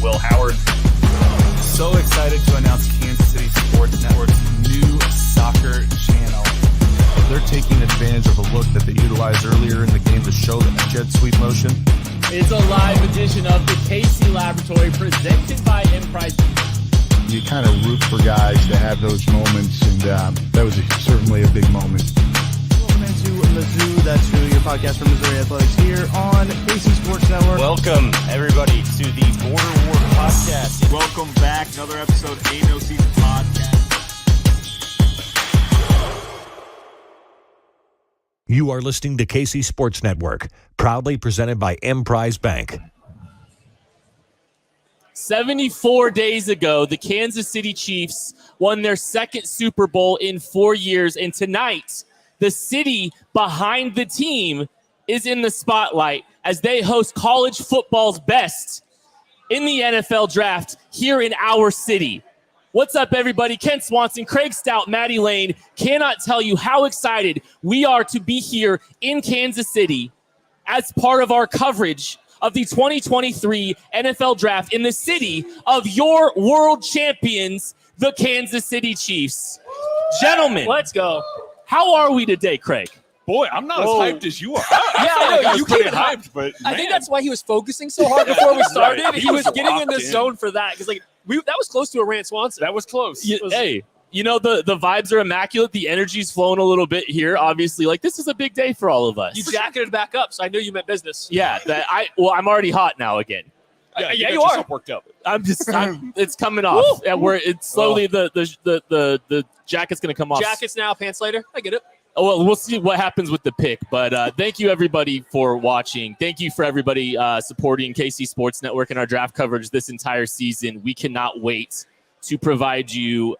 Will Howard. So excited to announce Kansas City Sports Network's new soccer channel. They're taking advantage of a look that they utilized earlier in the game to show the jet sweep motion. It's a live edition of the KC Laboratory presented by Emprise. You kind of root for guys to have those moments, and that was certainly a big moment. Welcome into Mizzou, That's Who, your podcast for Missouri Athletics here on KC Sports Network. Welcome, everybody, to the Border War podcast. Welcome back. Another episode of Ain't No Season podcast. You are listening to KC Sports Network, proudly presented by Emprise Bank. 74 days ago, the Kansas City Chiefs won their second Super Bowl in 4 years, and tonight, the city behind the team is in the spotlight as they host college football's best in the NFL draft here in our city. What's up, everybody? Ken Swanson, Craig Stout, Maddie Lane. Cannot tell you how excited we are to be here in Kansas City as part of our coverage of the 2023 NFL Draft in the city of your world champions, the Kansas City Chiefs. Gentlemen, let's go. How are we today, Craig? Boy, I'm not as hyped as you are. I know. You came hyped, but I think that's why he was focusing so hard before we started. Right. He was getting in the zone for that because, that was close to a Rand Swanson. That was close. Hey, you know, the vibes are immaculate. The energy's flowing a little bit here. Obviously, this is a big day for all of us. You jacketed back up, so I knew you meant business. Yeah, I'm already hot now again. Yeah, you are. Worked up. It's coming off. And it's slowly the jacket's going to come off. Jackets now, pants later. I get it. Oh, well, we'll see what happens with the pick. But thank you, everybody, for watching. Thank you for everybody supporting KC Sports Network and our draft coverage this entire season. We cannot wait to provide you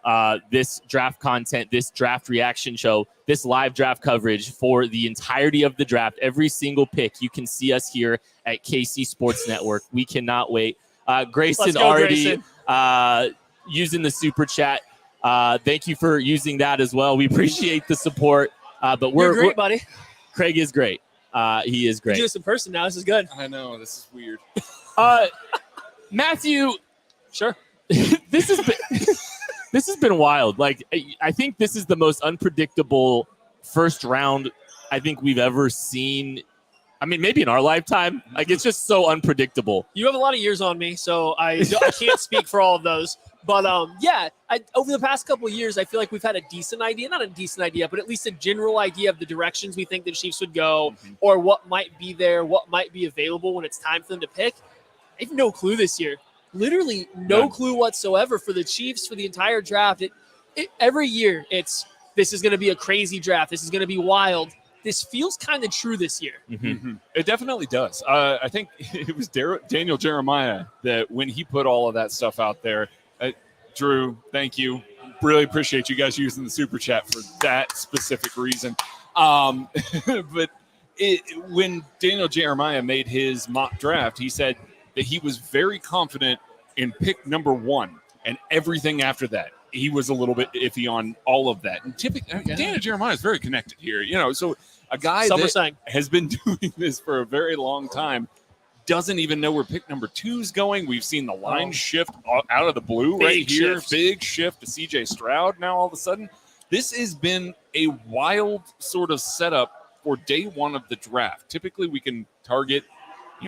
this draft content, this draft reaction show, this live draft coverage for the entirety of the draft. Every single pick, you can see us here at KC Sports Network. We cannot wait. Grayson already using the super chat. Thank you for using that as well. We appreciate the support. But You're great, buddy. Craig is great. He is great. You do this in person now. This is good. I know. This is weird. Matthew, sure. This has been wild. I think this is the most unpredictable first round I think we've ever seen. I mean, maybe in our lifetime. It's just so unpredictable. You have a lot of years on me, so I can't speak for all of those. But, over the past couple of years, I feel like we've had a decent idea. Not a decent idea, but at least a general idea of the directions we think the Chiefs would go or what might be there, what might be available when it's time for them to pick. I have no clue this year. Literally no clue whatsoever for the Chiefs for the entire draft. Every year, this is going to be a crazy draft. This is going to be wild. This feels kind of true this year. Mm-hmm. It definitely does. I think it was Daniel Jeremiah that when he put all of that stuff out there, Drew, thank you. Really appreciate you guys using the super chat for that specific reason. But when Daniel Jeremiah made his mock draft, he said that he was very confident in pick number 1, and everything after that, he was a little bit iffy on all of that. And typically, Daniel Jeremiah is very connected here. So a guy that has been doing this for a very long time doesn't even know where pick number 2 is going. We've seen the line shift out of the blue right here. Big shift to C.J. Stroud now all of a sudden. This has been a wild sort of setup for day one of the draft. Typically, we can target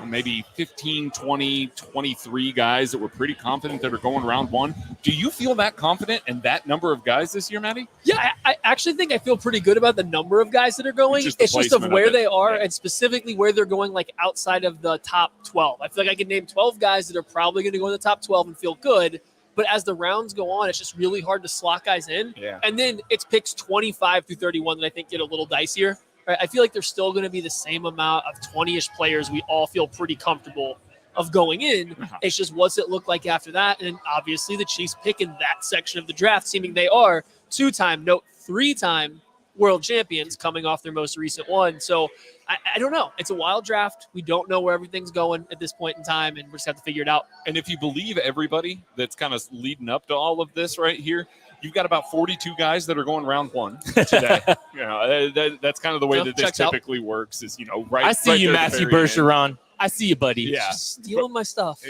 maybe 15, 20, 23 guys that we're pretty confident that are going round 1. Do you feel that confident in that number of guys this year, Maddie? Yeah, I actually think I feel pretty good about the number of guys that are going. It's just of where they are and specifically where they're going, outside of the top 12. I feel like I can name 12 guys that are probably going to go in the top 12 and feel good. But as the rounds go on, it's just really hard to slot guys in. Yeah. And then it's picks 25 through 31 that I think get a little dicier. Right? I feel like there's still going to be the same amount of 20-ish players we all feel pretty comfortable of going in. It's just what's it look like after that? And obviously the Chiefs pick in that section of the draft, seeming they are 3-time world champions coming off their most recent one. So I don't know. It's a wild draft. We don't know where everything's going at this point in time, and we just have to figure it out. And if you believe everybody that's kind of leading up to all of this right here, you've got about 42 guys that are going round 1 today. That's kind of the way that this typically works. Is right. I see you, Matthew Bergeron. I see you, buddy. Yeah. Stealing my stuff.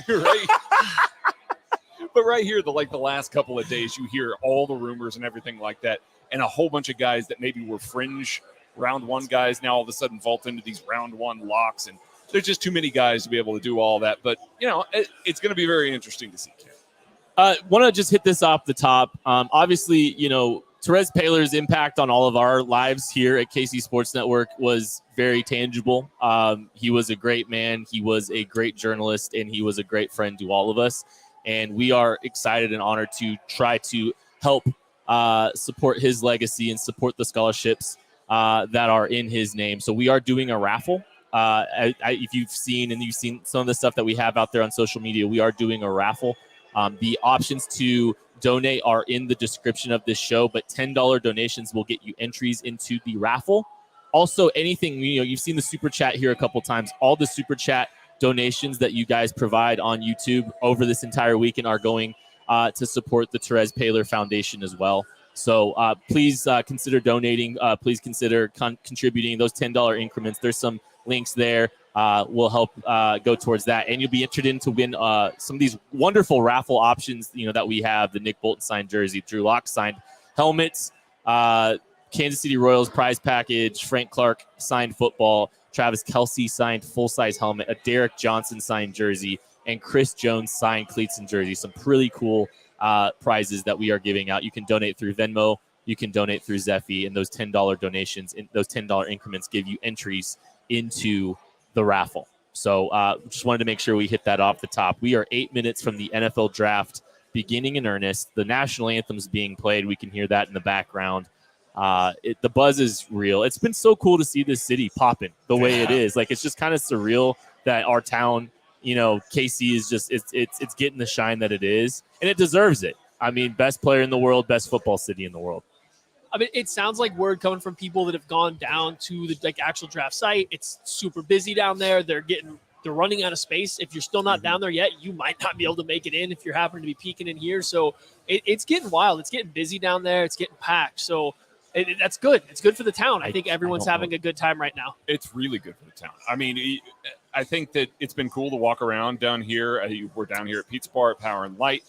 Right. But right here, the last couple of days, you hear all the rumors and everything like that, and a whole bunch of guys that maybe were fringe round one guys now all of a sudden vault into these round one locks, and there's just too many guys to be able to do all that. But it's going to be very interesting to see. Want to just hit this off the top. Obviously, Therese Paylor's impact on all of our lives here at KC Sports Network was very tangible. He was a great man. He was a great journalist, and he was a great friend to all of us. And we are excited and honored to try to help support his legacy and support the scholarships that are in his name. So we are doing a raffle. If you've seen some of the stuff that we have out there on social media, we are doing a raffle. The options to donate are in the description of this show, but $10 donations will get you entries into the raffle. Also, anything, you've seen the super chat here a couple times. All the super chat donations that you guys provide on YouTube over this entire weekend are going to support the Therese Paylor Foundation as well. So please consider donating. Please consider contributing those $10 increments. There's some links there. Will help go towards that. And you'll be entered in to win some of these wonderful raffle options, that we have. The Nick Bolton signed jersey, Drew Lock signed helmets, Kansas City Royals prize package, Frank Clark signed football, Travis Kelce signed full-size helmet, a Derek Johnson signed jersey, and Chris Jones signed cleats and jerseys. Some pretty cool prizes that we are giving out. You can donate through Venmo. You can donate through Zephy, and those $10 donations, those $10 increments give you entries into the raffle. So just wanted to make sure we hit that off the top. We are 8 minutes from the NFL draft beginning in earnest. The national anthem's being played. We can hear that in the background. The buzz is real. It's been so cool to see this city popping the way it is. It's just kind of surreal that our town, KC is just, it's getting the shine that it is, and it deserves it. I mean, best player in the world, best football city in the world. I mean, it sounds like word coming from people that have gone down to the actual draft site. It's super busy down there. They're running out of space. If you're still not down there yet, you might not be able to make it in if you're happening to be peeking in here. So it's getting wild. It's getting busy down there. It's getting packed. So that's good. It's good for the town. I think everyone's having a good time right now. It's really good for the town. I mean, I think that it's been cool to walk around down here. We're down here at Pizza Bar at Power and Light.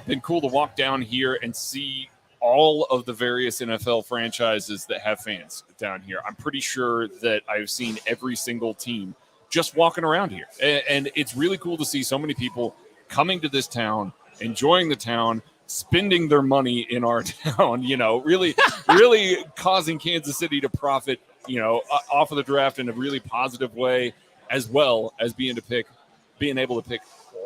Been cool to walk down here and see all of the various NFL franchises that have fans down here. I'm pretty sure that I've seen every single team just walking around here. And it's really cool to see so many people coming to this town, enjoying the town, spending their money in our town, really causing Kansas City to profit, off of the draft in a really positive way, as well as being able to pick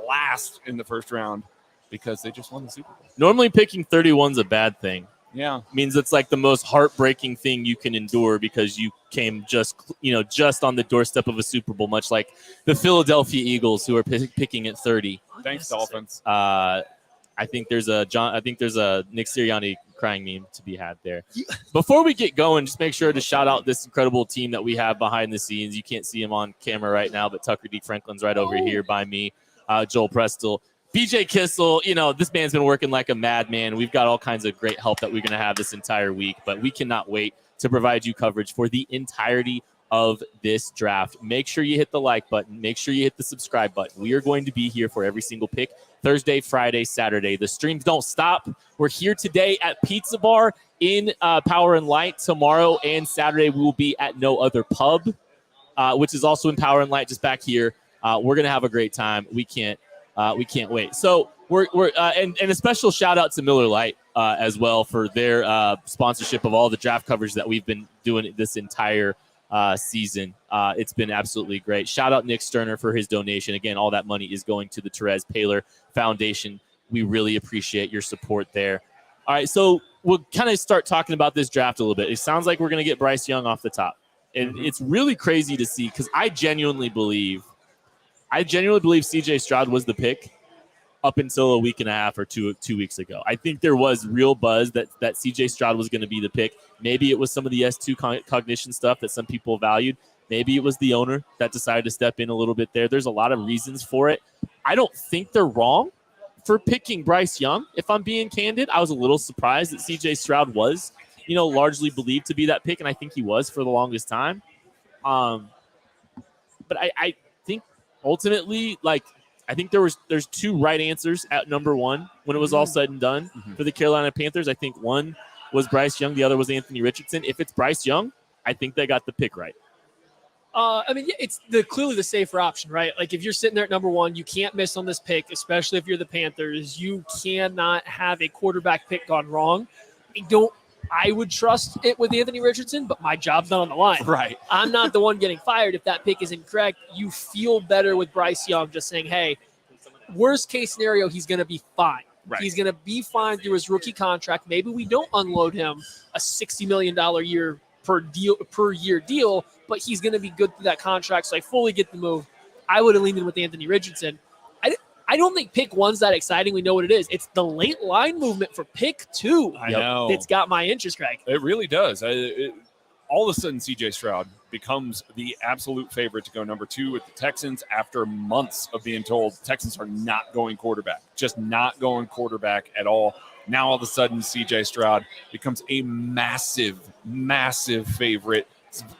last in the first round because they just won the Super Bowl. Normally picking 31's a bad thing. Yeah. Means it's the most heartbreaking thing you can endure because you came just on the doorstep of a Super Bowl, much like the Philadelphia Eagles who are picking at 30. Thanks, Dolphins. I think there's a Nick Sirianni crying meme to be had there. Before we get going, just make sure to shout out this incredible team that we have behind the scenes. You can't see him on camera right now, but Tucker D. Franklin's right over here by me. Joel Prestel. BJ Kissel, this man's been working like a madman. We've got all kinds of great help that we're going to have this entire week, but we cannot wait to provide you coverage for the entirety of this draft. Make sure you hit the like button. Make sure you hit the subscribe button. We are going to be here for every single pick, Thursday, Friday, Saturday. The streams don't stop. We're here today at Pizza Bar in Power and Light. Tomorrow and Saturday, we will be at No Other Pub, which is also in Power and Light, just back here. We're going to have a great time. We can't wait. So we're and a special shout out to Miller Lite as well for their sponsorship of all the draft coverage that we've been doing this entire season. It's been absolutely great. Shout out Nick Sterner for his donation. Again, all that money is going to the Therese Paylor Foundation. We really appreciate your support there. All right, so we'll kind of start talking about this draft a little bit. It sounds like we're going to get Bryce Young off the top. And it's really crazy to see because I genuinely believe CJ Stroud was the pick up until a week and a half or two weeks ago. I think there was real buzz that CJ Stroud was going to be the pick. Maybe it was some of the S2 cognition stuff that some people valued. Maybe it was the owner that decided to step in a little bit there. There's a lot of reasons for it. I don't think they're wrong for picking Bryce Young. If I'm being candid, I was a little surprised that CJ Stroud was, largely believed to be that pick, and I think he was for the longest time. But ultimately, like, I think there's two right answers at number one when it was all said and done for the Carolina Panthers. I think one was Bryce Young, the other was Anthony Richardson. If it's Bryce Young, I think they got the pick right. I mean, it's clearly the safer option, right? Like, if you're sitting there at number one, you can't miss on this pick, especially if you're the Panthers. You cannot have a quarterback pick gone wrong. I would trust it with Anthony Richardson, but my job's not on the line. Right. I'm not the one getting fired if that pick is incorrect. You feel better with Bryce Young just saying, hey, worst case scenario, he's going to be fine. Right. He's going to be fine through his rookie contract. Maybe we don't unload him a $60 million per year deal, but he's going to be good through that contract. So I fully get the move. I would have leaned in with Anthony Richardson. I don't think pick one's that exciting. We know what it is. It's the late line movement for pick two. I know. It's got my interest, Greg. It really does. All of a sudden, C.J. Stroud becomes the absolute favorite to go number two with the Texans after months of being told Texans are not going quarterback, just not going quarterback at all. Now, all of a sudden, C.J. Stroud becomes a massive, massive favorite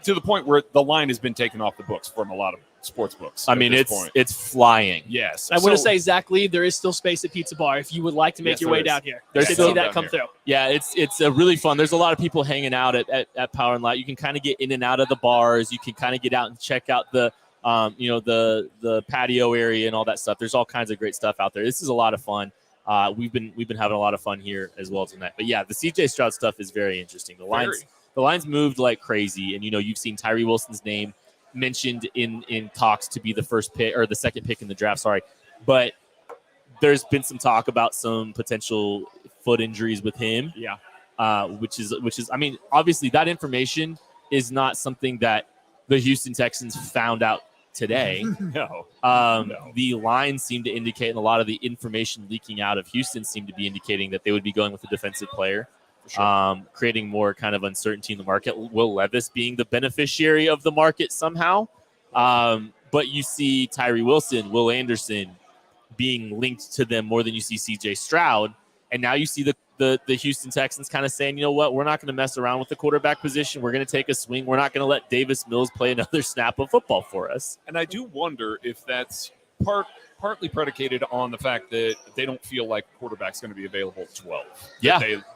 to the point where the line has been taken off the books from a lot of sports books. I mean, it's flying. Yes. I want to say, Zach Lee, there is still space at Pizza Bar if you would like to make your way down here. There's to still see that come through. Yeah, it's a really fun. There's a lot of people hanging out at Power and Light. You can kind of get in and out of the bars. You can kind of get out and check out the the patio area and all that stuff. There's all kinds of great stuff out there. This is a lot of fun. We've been having a lot of fun here as well tonight. But yeah, the CJ Stroud stuff is very interesting. The lines moved like crazy, and you've seen Tyree Wilson's name mentioned in talks to be the first pick or the second pick in the draft. Sorry, but there's been some talk about some potential foot injuries with him. Yeah, which is I mean, obviously that information is not something that the Houston Texans found out today. No. The lines seem to indicate, and a lot of the information leaking out of Houston seemed to be indicating that they would be going with a defensive player. Sure. Creating more kind of uncertainty in the market. Will Levis being the beneficiary of the market somehow. But you see Tyree Wilson, Will Anderson being linked to them more than you see CJ Stroud. And now you see the Houston Texans kind of saying, you know what, we're not going to mess around with the quarterback position. We're going to take a swing. We're not going to let Davis Mills play another snap of football for us. And I do wonder if that's partly predicated on the fact that they don't feel like quarterback's going to be available at 12.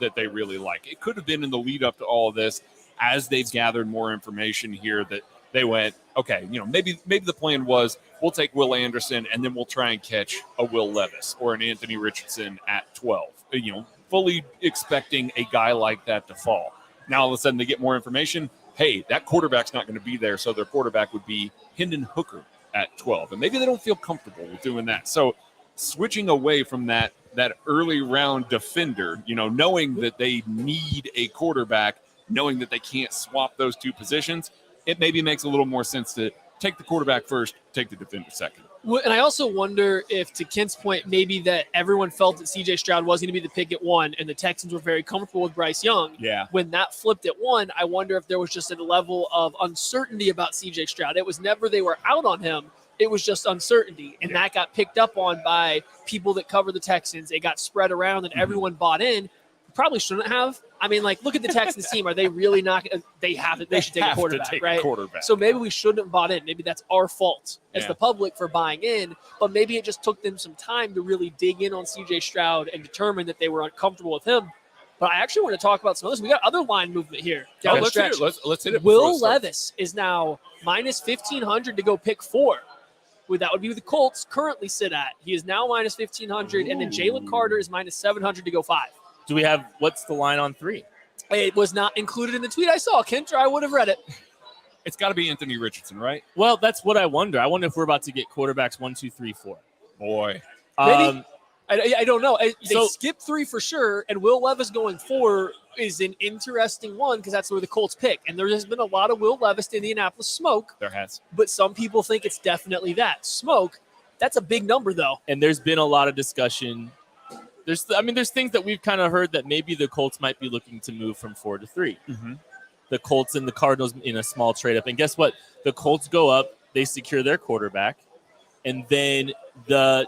That they really like. It could have been in the lead up to all of this as they've gathered more information here that they went, okay, maybe the plan was we'll take Will Anderson and then we'll try and catch a Will Levis or an Anthony Richardson at 12. Fully expecting a guy like that to fall. Now all of a sudden they get more information. Hey, that quarterback's not going to be there, so their quarterback would be Hendon Hooker at 12. And maybe they don't feel comfortable with doing that. So switching away from that early round defender, knowing that they need a quarterback, knowing that they can't swap those two positions, it maybe makes a little more sense to take the quarterback first, take the defender second. And I also wonder if, to Kent's point, maybe that everyone felt that C.J. Stroud was going to be the pick at 1, and the Texans were very comfortable with Bryce Young. Yeah. When that flipped at 1, I wonder if there was just a level of uncertainty about C.J. Stroud. It was never they were out on him. It was just uncertainty, and that got picked up on by people that cover the Texans. It got spread around, and everyone bought in. Probably shouldn't have. I mean, look at the Texans team. Are they really not? They have it. They should take a quarterback, right? So maybe we shouldn't have bought in. Maybe that's our fault as the public for buying in. But maybe it just took them some time to really dig in on C.J. Stroud and determine that they were uncomfortable with him. But I actually want to talk about some of this. We got other line movement here. Down the stretch. Let's hit it. Will Levis is now minus 1,500 to go pick 4. That would be what the Colts currently sit at. He is now minus 1,500, and then Jalen Carter is minus 700 to go 5. Do we have what's the line on 3? It was not included in the tweet I saw, Kent, or I would have read it. It's got to be Anthony Richardson, right? Well, that's what I wonder. I wonder if we're about to get quarterbacks 1, 2, 3, 4. Boy. Maybe. I don't know. They skipped 3 for sure, and Will Levis going 4 is an interesting one because that's where the Colts pick. And there has been a lot of Will Levis to Indianapolis smoke. There has. But some people think it's definitely that. Smoke, that's a big number, though. And there's been a lot of discussion. There's things that we've kind of heard that maybe the Colts might be looking to move from 4 to 3. Mm-hmm. The Colts and the Cardinals in a small trade up. And guess what? The Colts go up, they secure their quarterback, and then the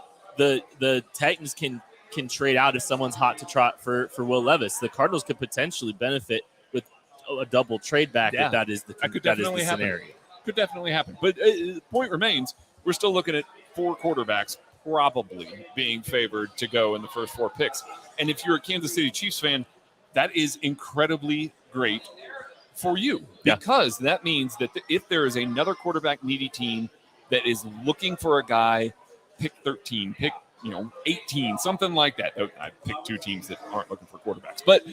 Titans can trade out if someone's hot to trot for Will Levis. The Cardinals could potentially benefit with a double trade back if that is the scenario. Could definitely happen. But the point remains, we're still looking at 4 quarterbacks probably being favored to go in the first 4 picks. And if you're a Kansas City Chiefs fan, that is incredibly great for you, because that means that if there is another quarterback needy team that is looking for a guy, pick 13, pick 18, something like that. I picked 2 teams that aren't looking for quarterbacks, but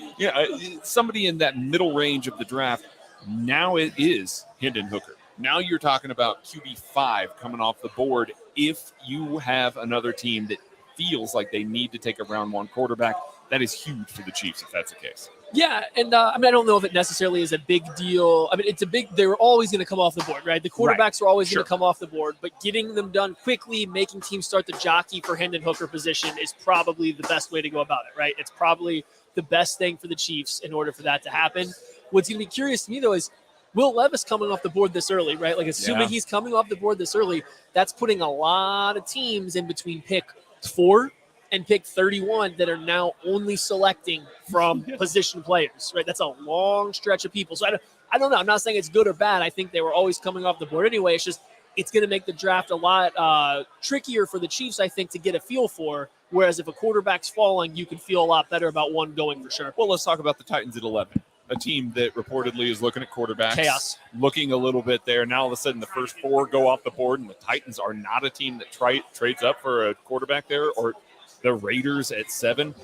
somebody in that middle range of the draft. Now it is Hendon Hooker. Now you're talking about QB5 coming off the board if you have another team that feels like they need to take a round 1 quarterback. That is huge for the Chiefs if that's the case. Yeah, and I don't know if it necessarily is a big deal. I mean, it's a big – they were always going to come off the board, right? The quarterbacks are always going to come off the board, but getting them done quickly, making teams start to jockey for Hendon Hooker position is probably the best way to go about it, right? It's probably the best thing for the Chiefs in order for that to happen. What's going to be curious to me, though, is Will Levis coming off the board this early, right? Like, assuming he's coming off the board this early, that's putting a lot of teams in between pick 4 and pick 31 that are now only selecting from position players, right? That's a long stretch of people. So I don't know. I'm not saying it's good or bad. I think they were always coming off the board anyway. It's just it's going to make the draft a lot trickier for the Chiefs, I think, to get a feel for. Whereas if a quarterback's falling, you can feel a lot better about one going for sure. Well, let's talk about the Titans at 11. A team that reportedly is looking at quarterbacks. Chaos. Looking a little bit there. Now all of a sudden the first 4 go off the board, and the Titans are not a team that trades up for a quarterback there, or the Raiders at 7.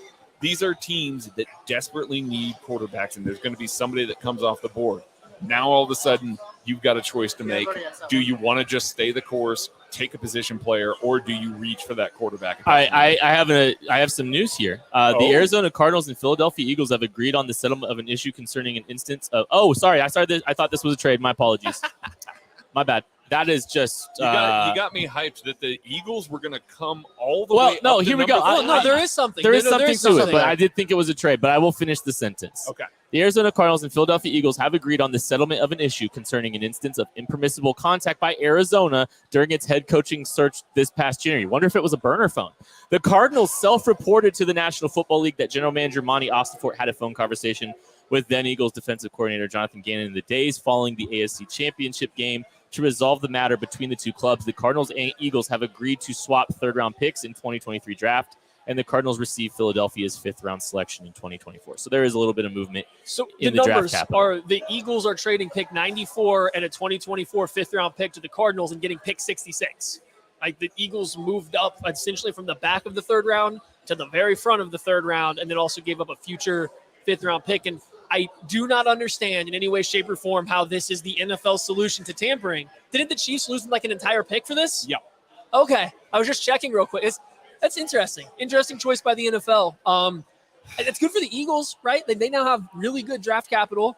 These are teams that desperately need quarterbacks, and there's going to be somebody that comes off the board. Now all of a sudden you've got a choice to make. Do you want to just stay the course, take a position player, or do you reach for that quarterback? I have some news here. The Arizona Cardinals and Philadelphia Eagles have agreed on the settlement of an issue concerning an instance of. Oh, sorry, I thought this was a trade. My apologies. My bad. That is just. You got me hyped that the Eagles were going to come all the way. Well, no, up here we go. There is something. There is something to it, but I did think it was a trade. But I will finish the sentence. Okay. The Arizona Cardinals and Philadelphia Eagles have agreed on the settlement of an issue concerning an instance of impermissible contact by Arizona during its head coaching search this past January. Wonder if it was a burner phone. The Cardinals self-reported to the National Football League that General Manager Monty Ostafort had a phone conversation with then Eagles defensive coordinator Jonathan Gannon in the days following the AFC Championship game to resolve the matter between the two clubs. The Cardinals and Eagles have agreed to swap third-round picks in 2023 draft, and the Cardinals receive Philadelphia's 5th-round selection in 2024. So there is a little bit of movement in the draft capital. Are the Eagles are trading pick 94 and a 2024 5th-round pick to the Cardinals and getting pick 66. Like, the Eagles moved up essentially from the back of the 3rd round to the very front of the 3rd round, and then also gave up a future 5th-round pick. And I do not understand in any way, shape, or form how this is the NFL solution to tampering. Didn't the Chiefs lose like an entire pick for this? Yeah. Okay. I was just checking real quick. That's interesting. Interesting choice by the NFL. It's good for the Eagles, right? They now have really good draft capital.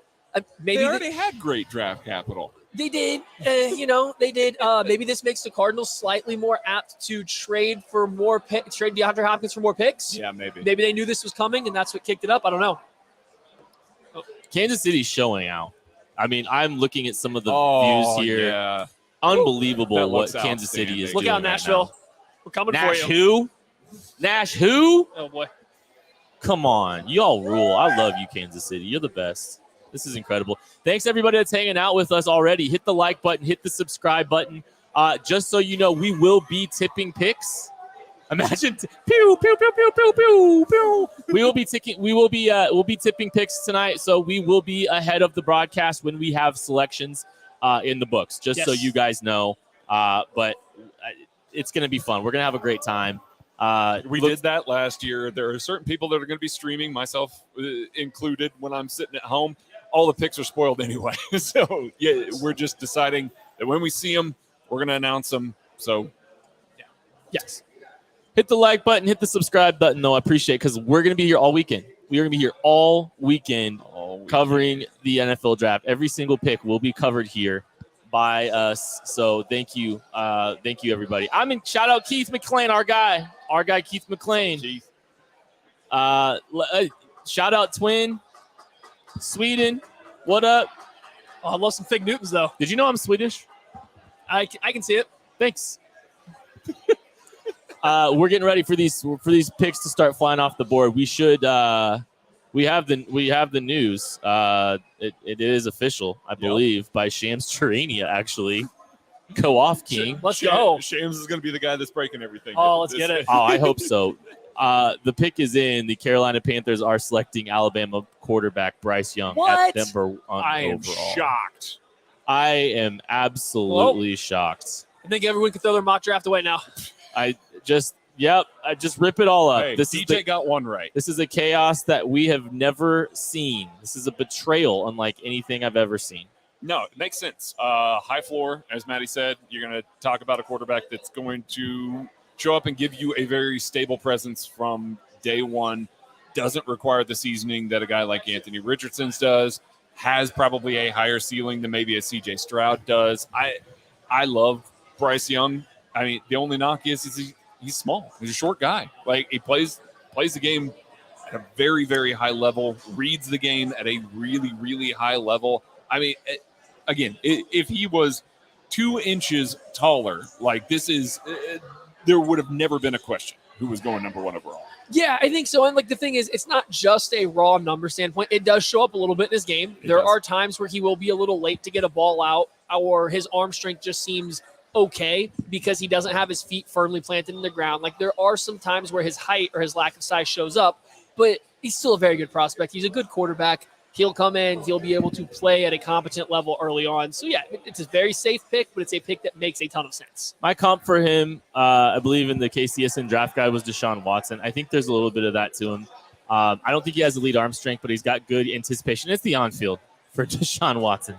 They already had great draft capital. They did. They did. Maybe this makes the Cardinals slightly more apt to trade DeAndre Hopkins for more picks. Yeah, maybe. Maybe they knew this was coming, and that's what kicked it up. I don't know. Kansas City's showing out. I mean, I'm looking at some of the views here. Yeah. Unbelievable what Kansas City is doing. Look out, Nashville. We're coming Nash for you. Nash who? Oh, boy. Come on. Y'all rule. I love you, Kansas City. You're the best. This is incredible. Thanks, everybody that's hanging out with us already. Hit the like button. Hit the subscribe button. Just so you know, we will be tipping picks. Imagine pew pew pew pew pew pew pew. We'll be tipping picks tonight, so we will be ahead of the broadcast when we have selections in the books. Just so you guys know, but it's going to be fun. We're going to have a great time. We did that last year. There are certain people that are going to be streaming, myself included, when I'm sitting at home. All the picks are spoiled anyway. So yeah, we're just deciding that when we see them, we're going to announce them. So yeah. Yes. Hit the like button, hit the subscribe button, though. I appreciate it because we're going to be here all weekend. We are going to be here all weekend covering the NFL draft. Every single pick will be covered here by us. So thank you. Thank you, everybody. Shout out Keith McClain, our guy Keith McClain. Shout out Twin, Sweden. What up? Oh, I love some Fig Newtons, though. Did you know I'm Swedish? I can see it. Thanks. We're getting ready for these picks to start flying off the board. We should. We have the news. It is official, I believe, by Shams Charania. Actually, Go off, King. Let's go. Shams is going to be the guy that's breaking everything. Oh, let's get it. Oh, I hope so. The pick is in. The Carolina Panthers are selecting Alabama quarterback Bryce Young What? at number 1 I am overall. shocked. I am absolutely shocked. I think everyone can throw their mock draft away now. I just rip it all up. Hey, This DJ got one right. This is a chaos that we have never seen. This is a betrayal unlike anything I've ever seen. No, it makes sense. High floor, as Maddie said. You're going to talk about a quarterback that's going to show up and give you a very stable presence from day one. Doesn't require the seasoning that a guy like Anthony Richardson's does. Has probably a higher ceiling than maybe a CJ Stroud does. I love Bryce Young. I mean, the only knock is he's small. He's a short guy. Like, he plays the game at a very, very high level, reads the game at a really, really high level. I mean, again, if he was 2 inches taller, like this is, there would have never been a question who was going number 1 overall. Yeah, I think so. And like the thing is, it's not just a raw number standpoint. It does show up a little bit in his game. There are times where he will be a little late to get a ball out, or his arm strength just seems okay because he doesn't have his feet firmly planted in the ground. Like there are some times where his height or his lack of size shows up, but he's still a very good prospect. He's a good quarterback. He'll come in, he'll be able to play at a competent level early on. So, yeah, it's a very safe pick, but it's a pick that makes a ton of sense. My comp for him, I believe in the KCSN draft guide, was Deshaun Watson. I think there's a little bit of that to him. I don't think he has elite arm strength, but he's got good anticipation. It's the on-field for Deshaun Watson,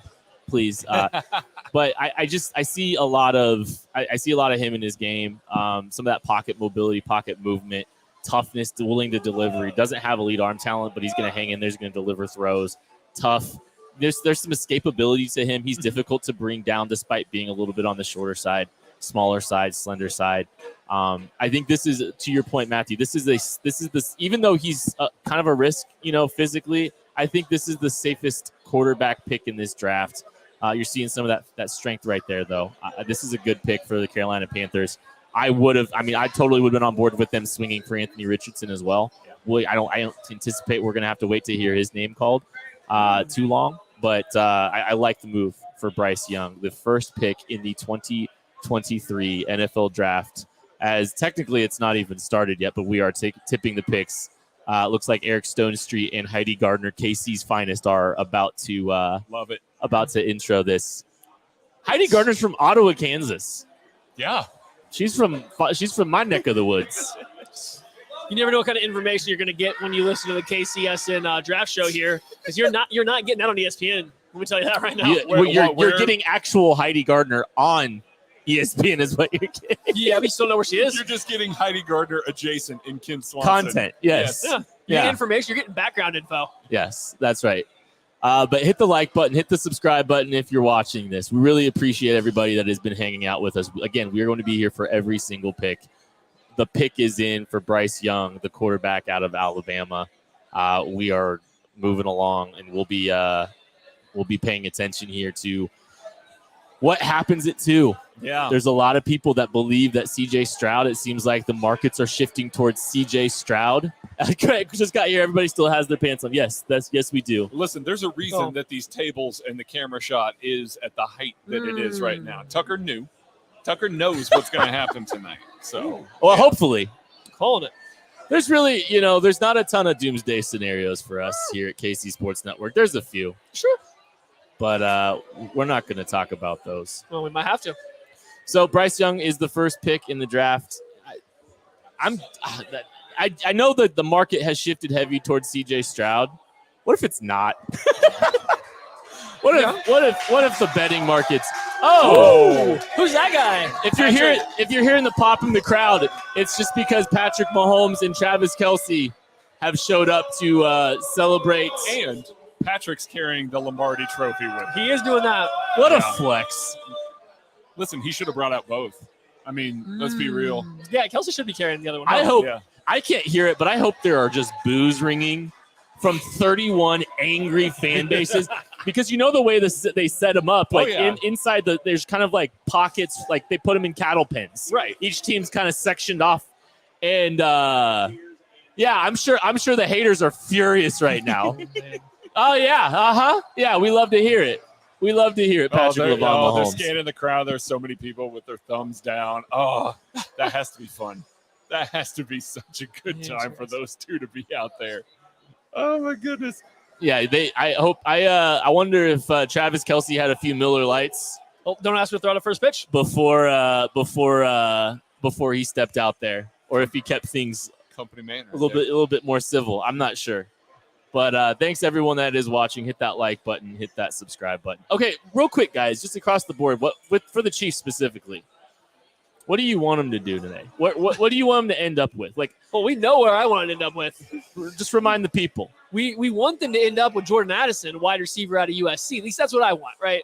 please. But I see a lot of him in his game. Some of that pocket mobility, pocket movement, toughness, willing to deliver. He doesn't have elite arm talent, but he's going to hang in there. He's going to deliver throws. Tough. There's some escapability to him. He's difficult to bring down despite being a little bit on the shorter side, smaller side, slender side. I think this is, to your point, Matthew, this is this, even though he's kind of a risk, physically, I think this is the safest quarterback pick in this draft. You're seeing some of that strength right there, though. This is a good pick for the Carolina Panthers. I totally would have been on board with them swinging for Anthony Richardson as well. Yeah. I don't anticipate we're going to have to wait to hear his name called too long, but I like the move for Bryce Young, the first pick in the 2023 NFL draft, as technically it's not even started yet, but we are tipping the picks. Looks like Eric Stonestreet and Heidi Gardner, KC's finest, are about to love it. About to intro this. Heidi Gardner's from Ottawa, Kansas. Yeah. She's from my neck of the woods. You never know what kind of information you're going to get when you listen to the KCSN draft show here, because you're not getting that on ESPN. Let me tell you that right now. You're getting actual Heidi Gardner on ESPN is what you're getting. Yeah, we still know where she is. You're just getting Heidi Gardner adjacent in Ken Swanson. Content, yes. Yeah. You're getting information. You're getting background info. Yes, that's right. But hit the like button, hit the subscribe button if you're watching this. We really appreciate everybody that has been hanging out with us. Again, we are going to be here for every single pick. The pick is in for Bryce Young, the quarterback out of Alabama. We are moving along, and we'll be paying attention here to what happens at 2. Yeah. There's a lot of people that believe that CJ Stroud, it seems like the markets are shifting towards CJ Stroud. Just got here. Everybody still has their pants on. Yes, we do. Listen, there's a reason that these tables and the camera shot is at the height that it is right now. Tucker knows what's going to happen tonight. So, hopefully. Calling it. There's really, there's not a ton of doomsday scenarios for us here at KC Sports Network. There's a few. Sure. But we're not going to talk about those. Well, we might have to. So Bryce Young is the first pick in the draft. I know that the market has shifted heavy towards CJ Stroud. What if it's not? What if the betting markets? Oh, who's that guy? If you're hearing the pop in the crowd, it's just because Patrick Mahomes and Travis Kelce have showed up to celebrate. And Patrick's carrying the Lombardi Trophy with him. He is doing that. What a flex! Listen, he should have brought out both. I mean, let's be real. Yeah, Kelce should be carrying the other one. I hope. Yeah. I can't hear it, but I hope there are just boos ringing from 31 angry fan bases, because the way they set them up, like inside there's kind of like pockets, like they put them in cattle pens. Right. Each team's kind of sectioned off, and I'm sure the haters are furious right now. Oh yeah, yeah, we love to hear it. We love to hear it, Patrick they're Mahomes. scanning the crowd. There's so many people with their thumbs down. Oh, that has to be fun. That has to be such a good time for those two to be out there. Oh my goodness. Yeah, I wonder if Travis Kelce had a few Miller Lights. Oh, don't ask me to throw out a first pitch before he stepped out there, or if he kept things company manner a little bit more civil. I'm not sure. But thanks everyone that is watching. Hit that like button, hit that subscribe button. Okay, real quick, guys, just across the board, for the Chiefs specifically, what do you want them to do today? What do you want them to end up with? Well, we know where I want to end up with. Just remind the people. We want them to end up with Jordan Addison, wide receiver out of USC. At least that's what I want, right?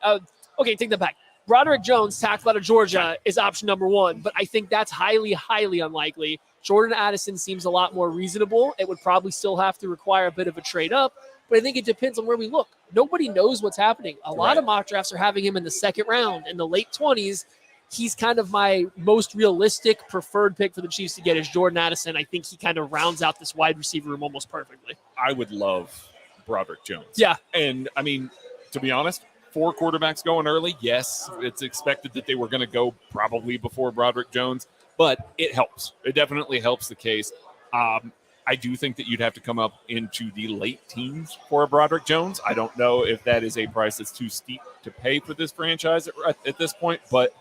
Okay, take that back. Broderick Jones, tackle out of Georgia, is option number 1, but I think that's highly, highly unlikely. Jordan Addison seems a lot more reasonable. It would probably still have to require a bit of a trade up, but I think it depends on where we look. Nobody knows what's happening. A lot of mock drafts are having him in the second round, in the late 20s. He's kind of my most realistic preferred pick for the Chiefs to get is Jordan Addison. I think he kind of rounds out this wide receiver room almost perfectly. I would love Broderick Jones. Yeah. And, I mean, to be honest, 4 quarterbacks going early, yes, it's expected that they were going to go probably before Broderick Jones, but it helps. It definitely helps the case. I do think that you'd have to come up into the late teens for a Broderick Jones. I don't know if that is a price that's too steep to pay for this franchise at this point, but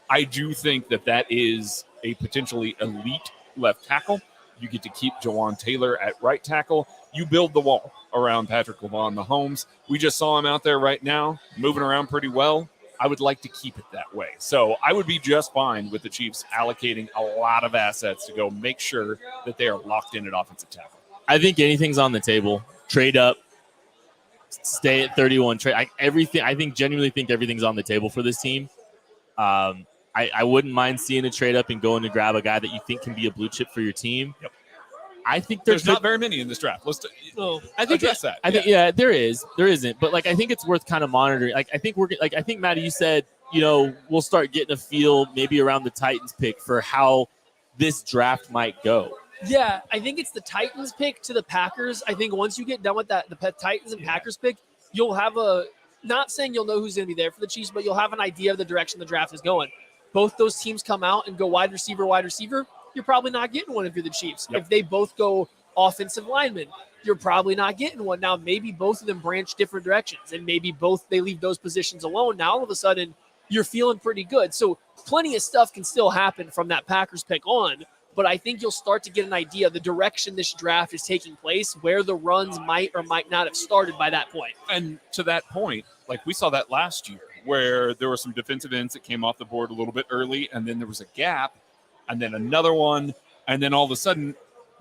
I do think that is a potentially elite left tackle. You get to keep Jawan Taylor at right tackle. You build the wall around Patrick Mahomes. We just saw him out there right now, moving around pretty well. I would like to keep it that way. So I would be just fine with the Chiefs allocating a lot of assets to go make sure that they are locked in at offensive tackle. I think anything's on the table. Trade up, stay at 31. I genuinely think everything's on the table for this team. I wouldn't mind seeing a trade up and going to grab a guy that you think can be a blue chip for your team. Yep. I think there's not very many in this draft. Let's address that. I think there is. There isn't, but I think it's worth kind of monitoring. I think Maddie, you said we'll start getting a feel maybe around the Titans pick for how this draft might go. Yeah, I think it's the Titans pick to the Packers. I think once you get done with that, the Titans and Packers pick, you'll have not saying you'll know who's going to be there for the Chiefs, but you'll have an idea of the direction the draft is going. Both those teams come out and go wide receiver, you're probably not getting one if you're the Chiefs. Yep. If they both go offensive lineman, you're probably not getting one. Now, maybe both of them branch different directions, and maybe they leave those positions alone. Now, all of a sudden, you're feeling pretty good. So plenty of stuff can still happen from that Packers pick on, but I think you'll start to get an idea of the direction this draft is taking place, where the runs might or might not have started by that point. And to that point, we saw that last year, where there were some defensive ends that came off the board a little bit early, and then there was a gap, and then another one, and then all of a sudden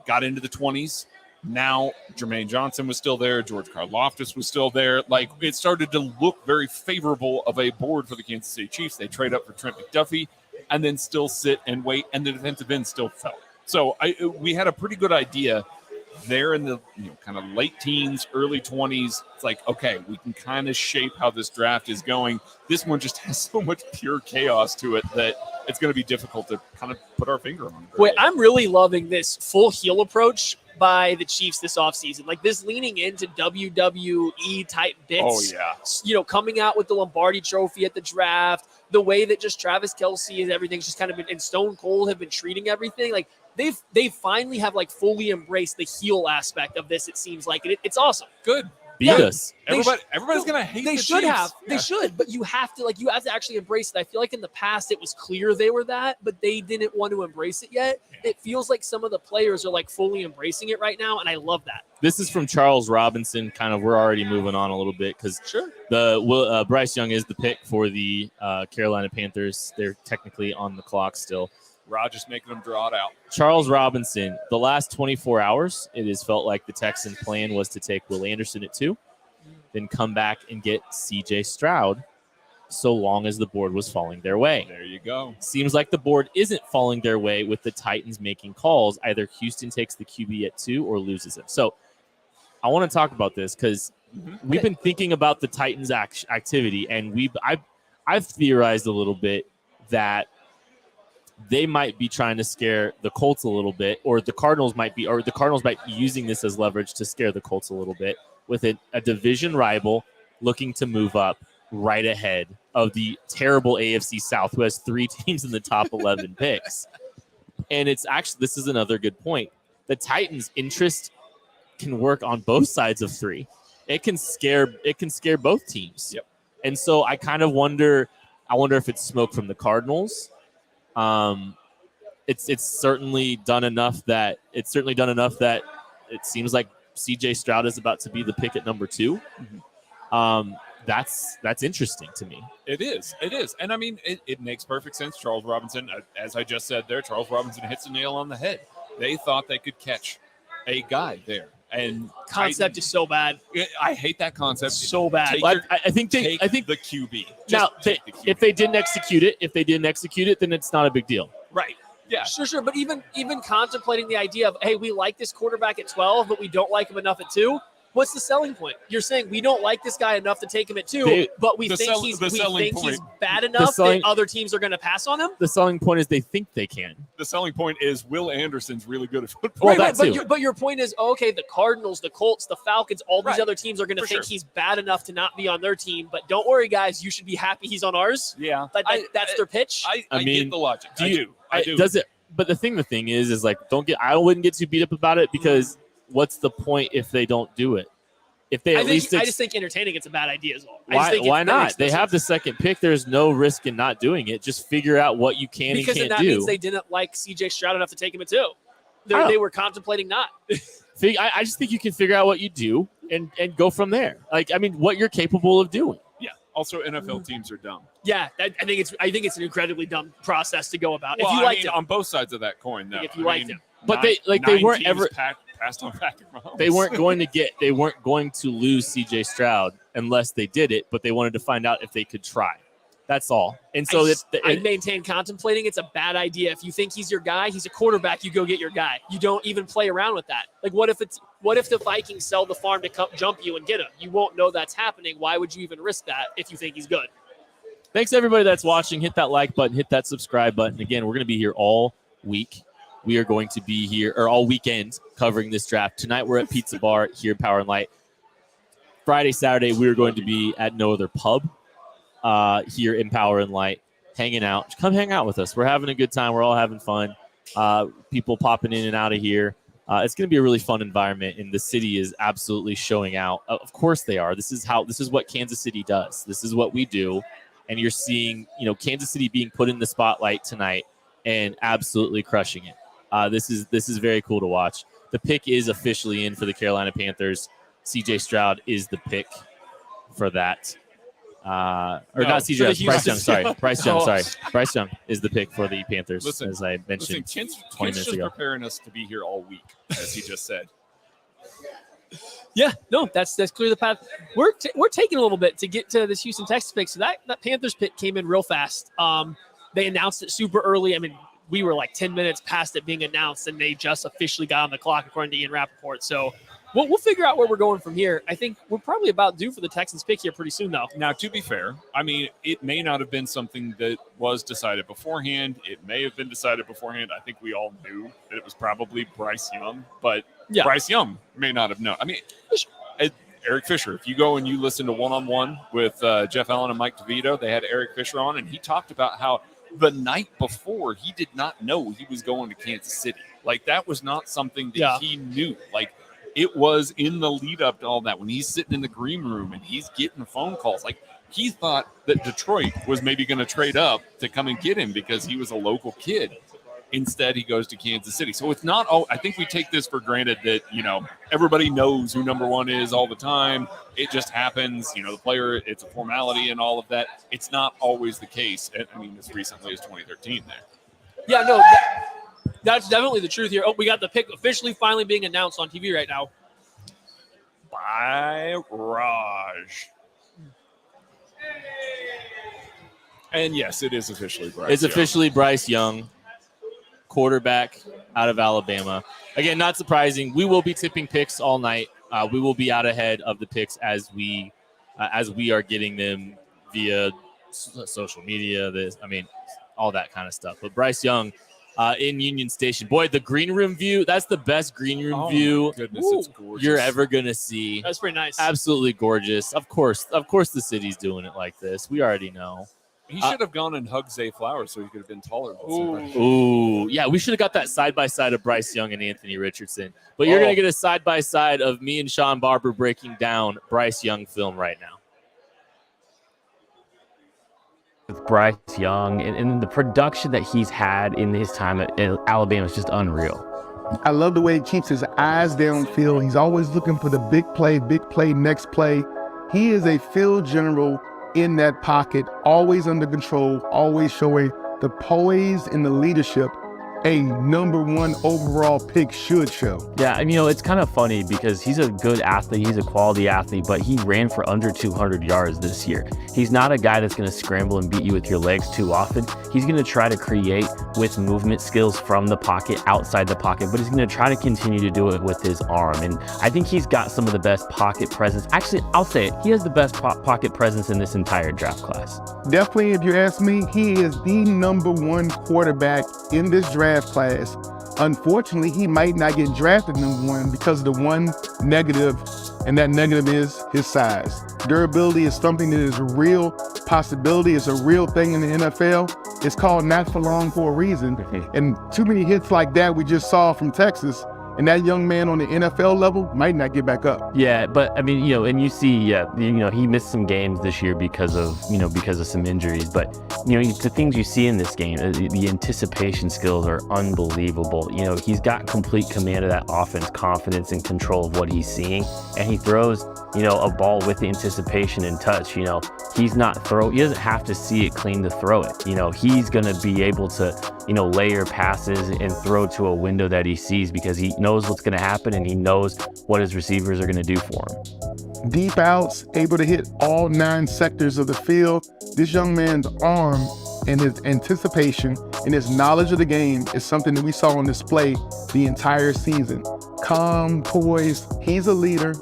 got into the 20s. Now Jermaine Johnson was still there. George Karlaftis was still there. It started to look very favorable of a board for the Kansas City Chiefs. They trade up for Trent McDuffie and then still sit and wait, and the defensive end still fell. So we had a pretty good idea there in the kind of late teens, early 20s. It's okay, we can kind of shape how this draft is going. This one just has so much pure chaos to it that it's going to be difficult to kind of put our finger on it. Wait, I'm really loving this full heel approach by the Chiefs this offseason. This leaning into WWE type bits. Oh, yeah. Coming out with the Lombardi trophy at the draft, the way that just Travis Kelce and everything's just kind of been, and Stone Cold have been treating everything. They finally have fully embraced the heel aspect of this. It seems like it's awesome. Good. Beat us. Everybody's gonna hate. They the should Chiefs. have. They should, but you have to actually embrace it. I feel in the past it was clear they were that, but they didn't want to embrace it yet. Yeah. It feels like some of the players are fully embracing it right now, and I love that. This is from Charles Robinson. We're already moving on a little bit because Bryce Young is the pick for the Carolina Panthers. They're technically on the clock still. Rogers making them draw it out. Charles Robinson, the last 24 hours, it has felt like the Texans' plan was to take Will Anderson at 2, then come back and get C.J. Stroud so long as the board was falling their way. There you go. Seems like the board isn't falling their way with the Titans making calls. Either Houston takes the QB at 2 or loses him. So I want to talk about this because we've been thinking about the Titans' activity, and I've theorized a little bit that they might be trying to scare the Colts a little bit, or the Cardinals might be using this as leverage to scare the Colts a little bit with a division rival looking to move up. right ahead of the terrible AFC South, who has 3 teams in the top 11 picks. And it's actually, this is another good point. The Titans' interest can work on both sides of 3. It can scare both teams. Yep. And so I kind of wonder if it's smoke from the Cardinals. It's certainly done enough that it seems like CJ Stroud is about to be the pick at number 2. That's interesting to me. It is. And I mean, it makes perfect sense. Charles Robinson, as I just said there, Charles Robinson hits the nail on the head. They thought they could catch a guy there. And Concept is so bad. I hate that concept. So bad. I think the QB. Now, if they didn't execute it, then it's not a big deal. Right. Yeah. Sure. But even contemplating the idea of, hey, we like this quarterback at 12, but we don't like him enough at 2. What's the selling point? You're saying we don't like this guy enough to take him at 2, but we think he's bad enough that other teams are going to pass on him? The selling point is they think they can. The selling point is Will Anderson's really good at football. Well, but your point is, okay, the Cardinals, the Colts, the Falcons, all these other teams are going to think he's bad enough to not be on their team. But don't worry, guys, you should be happy he's on ours. Yeah. That's their pitch. I mean, get the logic. I do. Does it? But the thing is like, I wouldn't get too beat up about it, because what's the point if they don't do it? If they I just think entertaining it's a bad idea as well. Why not? They have the second pick. There's no risk in not doing it. Just figure out what you can and can't do. Because that means they didn't like CJ Stroud enough to take him at 2. They were contemplating not. I just think you can figure out what you do and go from there. Like, I mean, what you're capable of doing. Yeah. Also, NFL teams are dumb. Yeah, I think it's an incredibly dumb process to go about. Well, if you liked him, on both sides of that coin, though. If you liked him. But they weren't ever passed on Patrick Mahomes. They weren't going to lose CJ Stroud unless they did it, but they wanted to find out if they could try. That's all. And so I maintain contemplating it's a bad idea. If you think he's your guy, he's a quarterback, you go get your guy. You don't even play around with that. Like, what if the Vikings sell the farm to jump you and get him? You won't know that's happening. Why would you even risk that if you think he's good? Thanks everybody that's watching. Hit that like button, hit that subscribe button. Again, we're going to be here all week. We are going to be here all weekend covering this draft. Tonight we're at Pizza Bar here in Power and Light. Friday, Saturday, we are going to be at No Other Pub here in Power and Light, hanging out. Come hang out with us. We're having a good time. We're all having fun. People popping in and out of here. It's going to be a really fun environment, and the city is absolutely showing out. Of course they are. This is what Kansas City does. This is what we do, and you're seeing, Kansas City being put in the spotlight tonight and absolutely crushing it. This is very cool to watch. The pick is officially in for the Carolina Panthers. CJ Stroud is the pick for that. Not CJ, Bryce Young. Sorry, Bryce Young. Sorry, Bryce Young is the pick for the Panthers, as I mentioned 20 minutes ago. Preparing us to be here all week, as he just said. Yeah, no, that's clearly the path. We're taking a little bit to get to this Houston Texans pick. So that Panthers pick came in real fast. They announced it super early. I mean, we were like 10 minutes past it being announced, and they just officially got on the clock, according to Ian Rappaport. So we'll figure out where we're going from here. I think we're probably about due for the Texans pick here pretty soon, though. Now, to be fair, I mean, it may not have been something that was decided beforehand. It may have been decided beforehand. I think we all knew that it was probably Bryce Young, but Bryce Young may not have known. I mean, Eric Fisher, if you go and you listen to One-on-One with Jeff Allen and Mike DeVito, they had Eric Fisher on, and he talked about how the night before he did not know he was going to Kansas City. Like, that was not something that he knew. Like, it was in the lead up to all that when he's sitting in the green room and he's getting phone calls. Like, he thought that Detroit was maybe going to trade up to come and get him because he was a local kid. Instead, he goes to Kansas City. So it's not all, I think we take this for granted that, everybody knows who number one is all the time. It just happens, the player, it's a formality and all of that. It's not always the case. I mean, as recently as 2013 there. Yeah, no, that's definitely the truth here. Oh, we got the pick officially finally being announced on TV right now. By Raj. And yes, it is officially Bryce It's Young. officially Bryce Young, quarterback out of Alabama. Again, not surprising. We will be tipping picks all night. We will be out ahead of the picks as we are getting them via social media. All that kind of stuff. But Bryce Young, in Union Station. Boy, the green room view, that's the best green room view Goodness, it's gorgeous. you're ever going to see. That's pretty nice. Absolutely gorgeous. Of course the city's doing it like this. We already know. He should have gone and hugged Zay Flowers so he could have been taller. Ooh. Yeah, we should have got that side-by-side of Bryce Young and Anthony Richardson. But you're going to get a side-by-side of me and Sean Barber breaking down Bryce Young film right now. With Bryce Young and the production that he's had in his time at Alabama is just unreal. I love the way he keeps his eyes downfield. He's always looking for the big play, next play. He is a field general in that pocket, always under control, always showing the poise and the leadership a #1 overall pick should show. Yeah, and it's kind of funny because he's a good athlete, he's a quality athlete, but he ran for under 200 yards this year. He's not a guy that's going to scramble and beat you with your legs too often. He's going to try to create with movement skills from the pocket, outside the pocket, but he's going to try to continue to do it with his arm. And I think he's got some of the best pocket presence. Actually, I'll say it, he has the best pocket presence in this entire draft class. Definitely, if you ask me, he is the #1 quarterback in this draft class. Unfortunately, he might not get drafted #1 because of the one negative, and that negative is his size. Durability is something that is a real possibility. It's a real thing in the NFL. It's called not for long for a reason. And too many hits like that we just saw from Texas, and that young man on the NFL level might not get back up. Yeah, but I mean, and you see, he missed some games this year because of some injuries. But the things you see in this game, the anticipation skills are unbelievable. He's got complete command of that offense, confidence and control of what he's seeing, and he throws, a ball with anticipation and touch. He doesn't have to see it clean to throw it. He's going to be able to, layer passes and throw to a window that he sees because he knows what's going to happen and he knows what his receivers are going to do for him. Deep outs, able to hit all 9 sectors of the field. This young man's arm and his anticipation and his knowledge of the game is something that we saw on display the entire season. Calm, poised, he's a leader.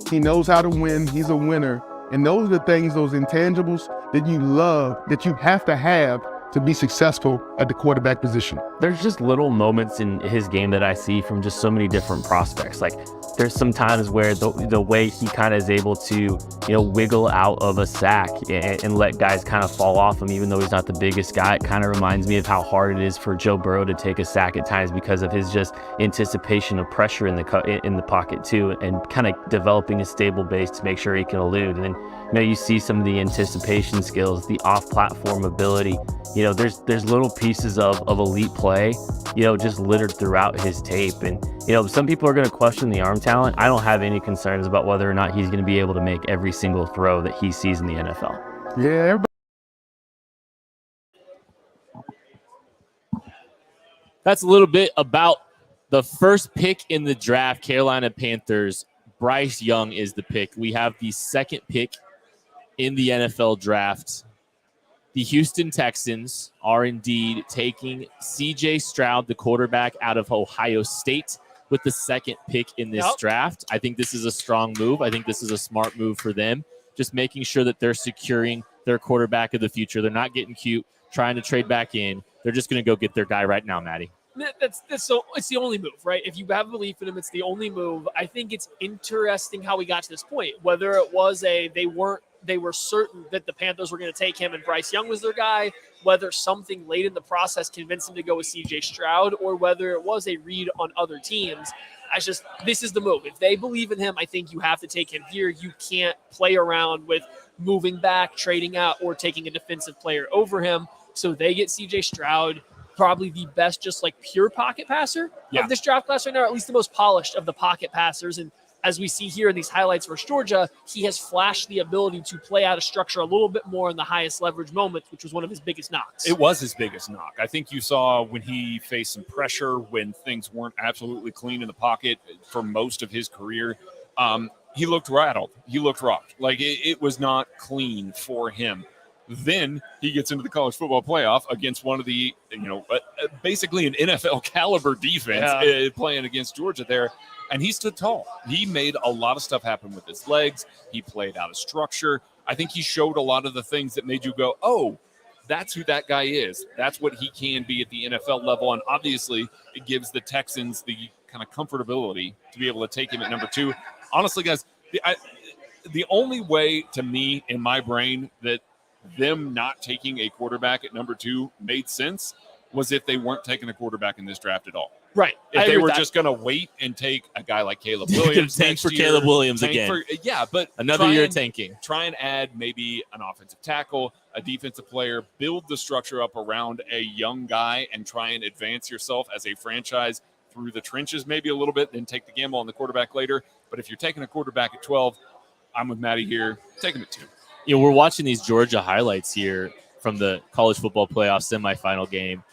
He knows how to win, he's a winner. And those are the things, those intangibles that you love, that you have to be successful at the quarterback position. There's just little moments in his game that I see from just so many different prospects. Like there's some times where the way he kind of is able to, wiggle out of a sack and let guys kind of fall off him, even though he's not the biggest guy. It kind of reminds me of how hard it is for Joe Burrow to take a sack at times because of his just anticipation of pressure in the pocket too, and kind of developing a stable base to make sure he can elude. And then, you see some of the anticipation skills, the off-platform ability. There's little pieces of elite play, just littered throughout his tape. And, some people are going to question the arm talent. I don't have any concerns about whether or not he's going to be able to make every single throw that he sees in the NFL. Yeah, everybody. That's a little bit about the first pick in the draft, Carolina Panthers. Bryce Young is the pick. We have the second pick in the NFL draft. The Houston Texans are indeed taking C.J. Stroud, the quarterback out of Ohio State, with the second pick in this draft. I think this is a strong move. I think this is a smart move for them, just making sure that they're securing their quarterback of the future. They're not getting cute, trying to trade back in. They're just going to go get their guy right now, Maddie. So it's the only move, right? If you have belief in him, it's the only move. I think it's interesting how we got to this point, whether it was they were certain that the Panthers were going to take him and Bryce Young was their guy, whether something late in the process convinced him to go with C.J. Stroud, or whether it was a read on other teams. This is the move. If they believe in him, I think you have to take him here. You can't play around with moving back, trading out, or taking a defensive player over him. So they get C.J. Stroud, probably the best, just like pure pocket passer of this draft class right now, or at least the most polished of the pocket passers. And as we see here in these highlights versus Georgia, he has flashed the ability to play out of structure a little bit more in the highest leverage moments, which was one of his biggest knocks. It was his biggest knock. I think you saw when he faced some pressure, when things weren't absolutely clean in the pocket for most of his career, he looked rattled. He looked rocked. Like it was not clean for him. Then he gets into the college football playoff against one of the, basically an NFL caliber defense playing against Georgia there. And he stood tall. He made a lot of stuff happen with his legs. He played out of structure. I think he showed a lot of the things that made you go, oh, that's who that guy is. That's what he can be at the NFL level. And obviously, it gives the Texans the kind of comfortability to be able to take him at number 2. Honestly, guys, the only way to me in my brain that them not taking a quarterback at number 2 made sense was if they weren't taking a quarterback in this draft at all. Right. If they were just going to wait and take a guy like Caleb Williams, tank for Caleb Williams again. But another year tanking. Try and add maybe an offensive tackle, a defensive player, build the structure up around a young guy, and try and advance yourself as a franchise through the trenches maybe a little bit, then take the gamble on the quarterback later. But if you're taking a quarterback at 12, I'm with Maddie here. Take him at 2. We're watching these Georgia highlights here from the college football playoff semifinal game.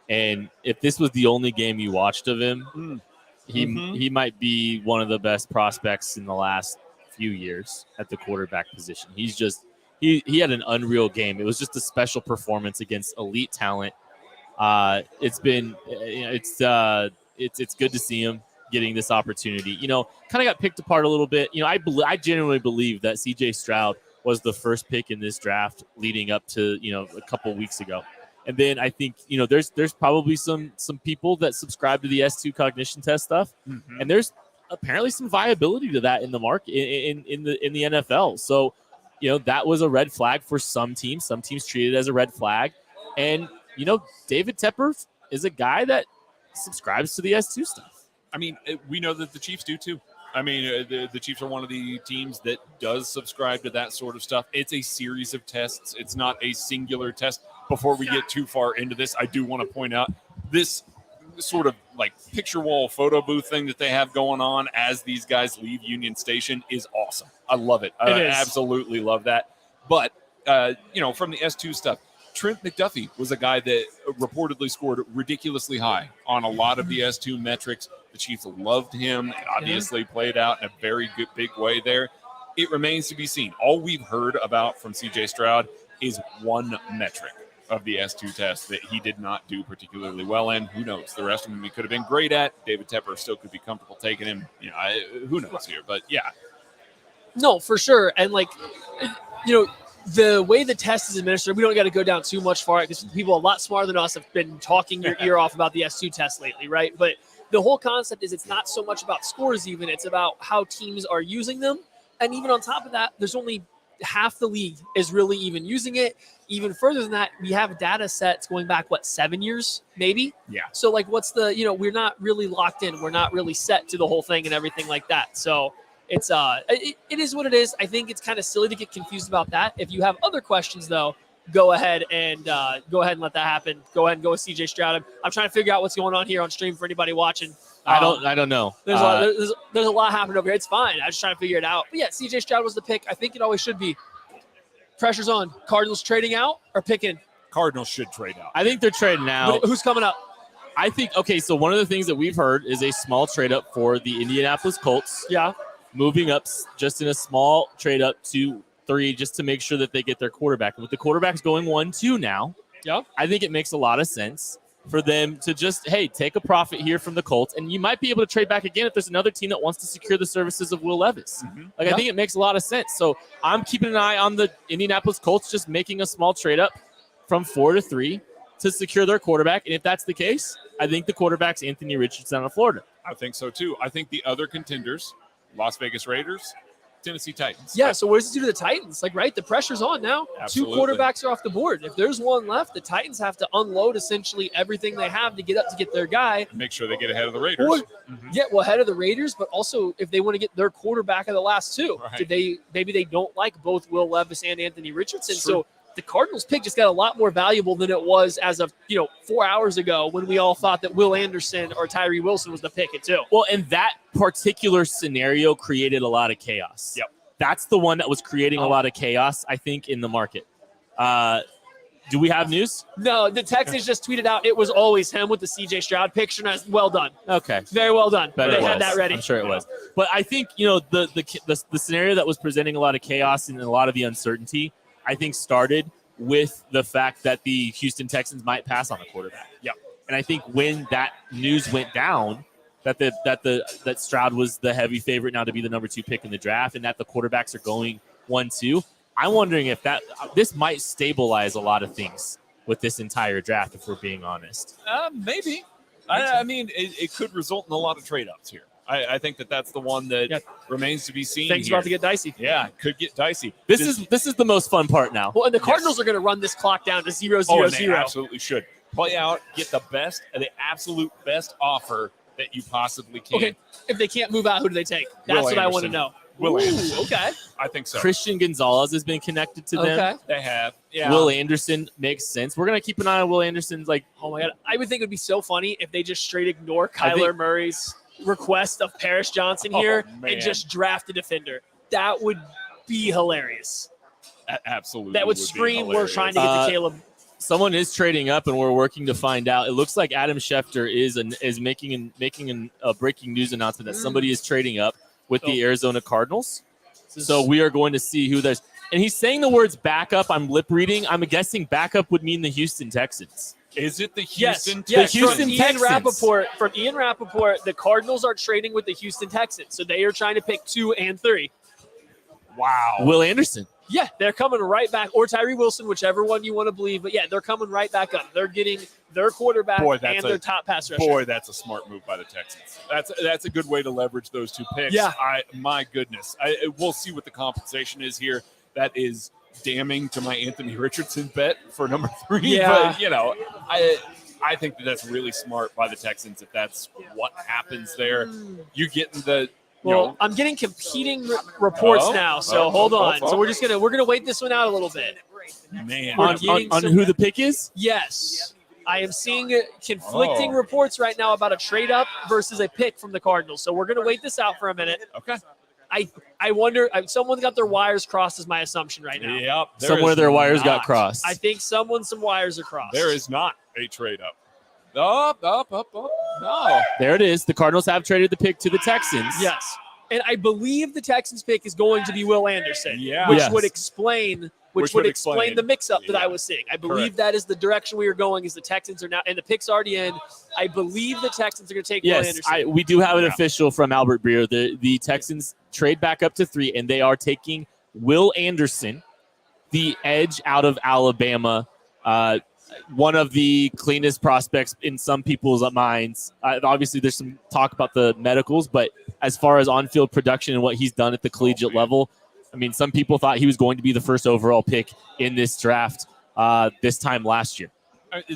And if this was the only game you watched of him, he might be one of the best prospects in the last few years at the quarterback position. He's just he had an unreal game. It was just a special performance against elite talent. It's good to see him getting this opportunity. Kind of got picked apart a little bit. I genuinely believe that C.J. Stroud was the first pick in this draft leading up to a couple weeks ago. And then I think, there's probably some people that subscribe to the S2 cognition test stuff. Mm-hmm. And there's apparently some viability to that in the market in the NFL. So, that was a red flag for some teams. Some teams treat it as a red flag. And, David Tepper is a guy that subscribes to the S2 stuff. I mean, we know that the Chiefs do too. I mean, the Chiefs are one of the teams that does subscribe to that sort of stuff. It's a series of tests. It's not a singular test. Before we get too far into this, I do want to point out this sort of like picture wall photo booth thing that they have going on as these guys leave Union Station is awesome. I love it. I absolutely love that. But, from the S2 stuff, Trent McDuffie was a guy that reportedly scored ridiculously high on a lot of the S2 metrics. The Chiefs loved him. It obviously played out in a very good, big way there. It remains to be seen. All we've heard about from C.J. Stroud is one metric of the S2 test that he did not do particularly well in. Who knows? The rest of them he could have been great at. David Tepper still could be comfortable taking him. Who knows here? But, yeah. No, for sure. And, the way the test is administered, we don't got to go down too much far because people a lot smarter than us have been talking your ear off about the S2 test lately, right? But the whole concept is it's not so much about scores even. It's about how teams are using them. And even on top of that, there's only half the league is really even using it. Even further than that, we have data sets going back, 7 years, maybe? Yeah. So, what's we're not really locked in. We're not really set to the whole thing and everything like that. So it's it is what it is. I think it's kind of silly to get confused about that. If you have other questions, though, go ahead and let that happen. Go ahead and go with CJ Stroud. I'm trying to figure out what's going on here on stream for anybody watching. I don't know. There's a lot happening over here. It's fine. I'm just trying to figure it out. But yeah, CJ Stroud was the pick. I think it always should be. Pressure's on. Cardinals trading out or picking? Cardinals should trade out. I think they're trading out. Who's coming up? I think, so one of the things that we've heard is a small trade up for the Indianapolis Colts. Yeah. Moving up just in a small trade up to 3 just to make sure that they get their quarterback. And with the quarterbacks going 1-2 now, I think it makes a lot of sense for them to just, take a profit here from the Colts. And you might be able to trade back again if there's another team that wants to secure the services of Will Levis. Mm-hmm. I think it makes a lot of sense. So I'm keeping an eye on the Indianapolis Colts just making a small trade up from 4 to 3 to secure their quarterback. And if that's the case, I think the quarterback's Anthony Richardson of Florida. I think so, too. I think the other contenders, Las Vegas Raiders, Tennessee Titans. Yeah, so what does it do to the Titans? The pressure's on now. Absolutely. 2 quarterbacks are off the board. If there's one left, the Titans have to unload essentially everything they have to get up to get their guy. Make sure they get ahead of the Raiders. Ahead of the Raiders, but also if they want to get their quarterback of the last 2. Right. Maybe they don't like both Will Levis and Anthony Richardson. So the Cardinals pick just got a lot more valuable than it was as of 4 hours ago when we all thought that Will Anderson or Tyree Wilson was the pick at 2. Well, and that particular scenario created a lot of chaos. Yep. That's the one that was creating a lot of chaos, I think, in the market. Do we have news? No, the Texans just tweeted out it was always him with the CJ Stroud picture. And well done. Okay. Very well done. They had that ready. I'm sure it was. But I think, the scenario that was presenting a lot of chaos and a lot of the uncertainty, I think started with the fact that the Houston Texans might pass on a quarterback. Yeah. And I think when that news went down, that Stroud was the heavy favorite now to be the number 2 pick in the draft, and that the quarterbacks are going 1-2. I'm wondering if this might stabilize a lot of things with this entire draft, if we're being honest. Maybe. I mean, it could result in a lot of trade-ups here. I think that's the one that remains to be seen. Things here. about to get dicey. Yeah, it could get dicey. This is the most fun part now. Well, and the Cardinals are going to run this clock down to 0-0-0. Oh, they absolutely should. Play out, get the absolute best offer that you possibly can. Okay, if they can't move out, who do they take? That's what I want to know. Will Anderson. Okay. I think so. Christian Gonzalez has been connected to them. Okay. They have. Yeah. Will Anderson makes sense. We're going to keep an eye on Will Anderson's oh my God. I would think it would be so funny if they just straight ignore Kyler Murray's request of Paris Johnson here and just draft a defender. That would be hilarious. Absolutely. That would scream we're trying to get to Caleb. Someone is trading up, and we're working to find out. It looks like Adam Schefter is making a breaking news announcement that somebody is trading up with the Arizona Cardinals. So we are going to see who there's. And he's saying the words backup. I'm lip reading. I'm guessing backup would mean the Houston Texans. Is it the Houston Texans? Yes. From Ian Rappaport, the Cardinals are trading with the Houston Texans. So they are trying to pick 2 and 3. Wow. Will Anderson. Yeah, they're coming right back, or Tyree Wilson, whichever one you want to believe. But yeah, they're coming right back up. They're getting their quarterback and their top pass rusher. Boy, that's a smart move by the Texans. That's a good way to leverage those 2 picks. Yeah. My goodness. We'll see what the compensation is here. That is damning to my Anthony Richardson bet for number 3. Yeah. But, I think that's really smart by the Texans if that's what happens there. You get in the – I'm getting competing reports now, so hold on. So we're gonna wait this one out a little bit. Man, on who the pick is? Yes, I am seeing conflicting reports right now about a trade up versus a pick from the Cardinals. So we're gonna wait this out for a minute. Okay. I wonder. Someone's got their wires crossed, is my assumption right now. Yep. Somewhere their wires got crossed. I think some wires are crossed. There is not a trade up. Up. No. There it is. The Cardinals have traded the pick to the Texans. Yes. And I believe the Texans pick is going to be Will Anderson, Yeah. which would explain the mix-up that I was seeing. I believe that is the direction we are going. Is the Texans are now, and the pick's already in. I believe the Texans are going to take Will Anderson. We do have an official from Albert Breer. The Texans trade back up to 3, and they are taking Will Anderson, the edge out of Alabama. One of the cleanest prospects in some people's minds. Obviously, there's some talk about the medicals, but as far as on-field production and what he's done at the collegiate level, I mean, some people thought he was going to be the first overall pick in this draft this time last year.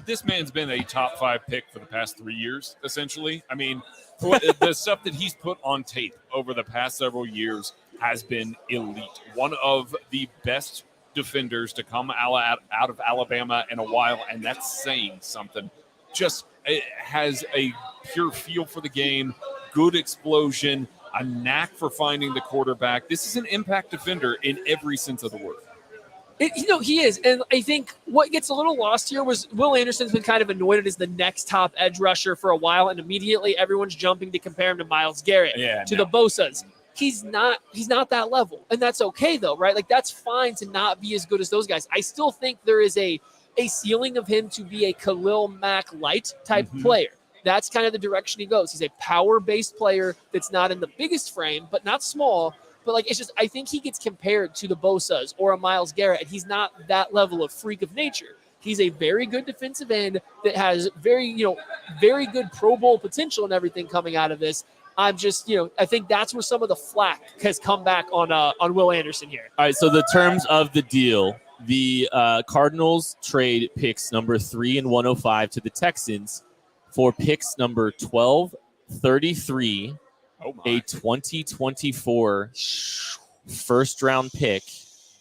This man's been a top 5 pick for the past 3 years, essentially. I mean, the stuff that he's put on tape over the past several years has been elite. One of the best defenders to come out of Alabama in a while, and that's saying something. Just has a pure feel for the game, good explosion, a knack for finding the quarterback. This is an impact defender in every sense of the word. He is. And I think what gets a little lost here was Will Anderson's been kind of anointed as the next top edge rusher for a while, and immediately everyone's jumping to compare him to Myles Garrett, the Bosas. He's not that level, and that's okay though, right? Like that's fine to not be as good as those guys. I still think there is a ceiling of him to be a Khalil Mack light type player. That's kind of the direction he goes. He's a power-based player that's not in the biggest frame, but not small. But like it's just, I think he gets compared to the Bosas or a Myles Garrett, and he's not that level of freak of nature. He's a very good defensive end that has very good Pro Bowl potential and everything coming out of this. I'm just, I think that's where some of the flack has come back on Will Anderson here. All right, so the terms of the deal, the Cardinals trade picks number 3 and 105 to the Texans for picks number 12, 33, a 2024 first-round pick.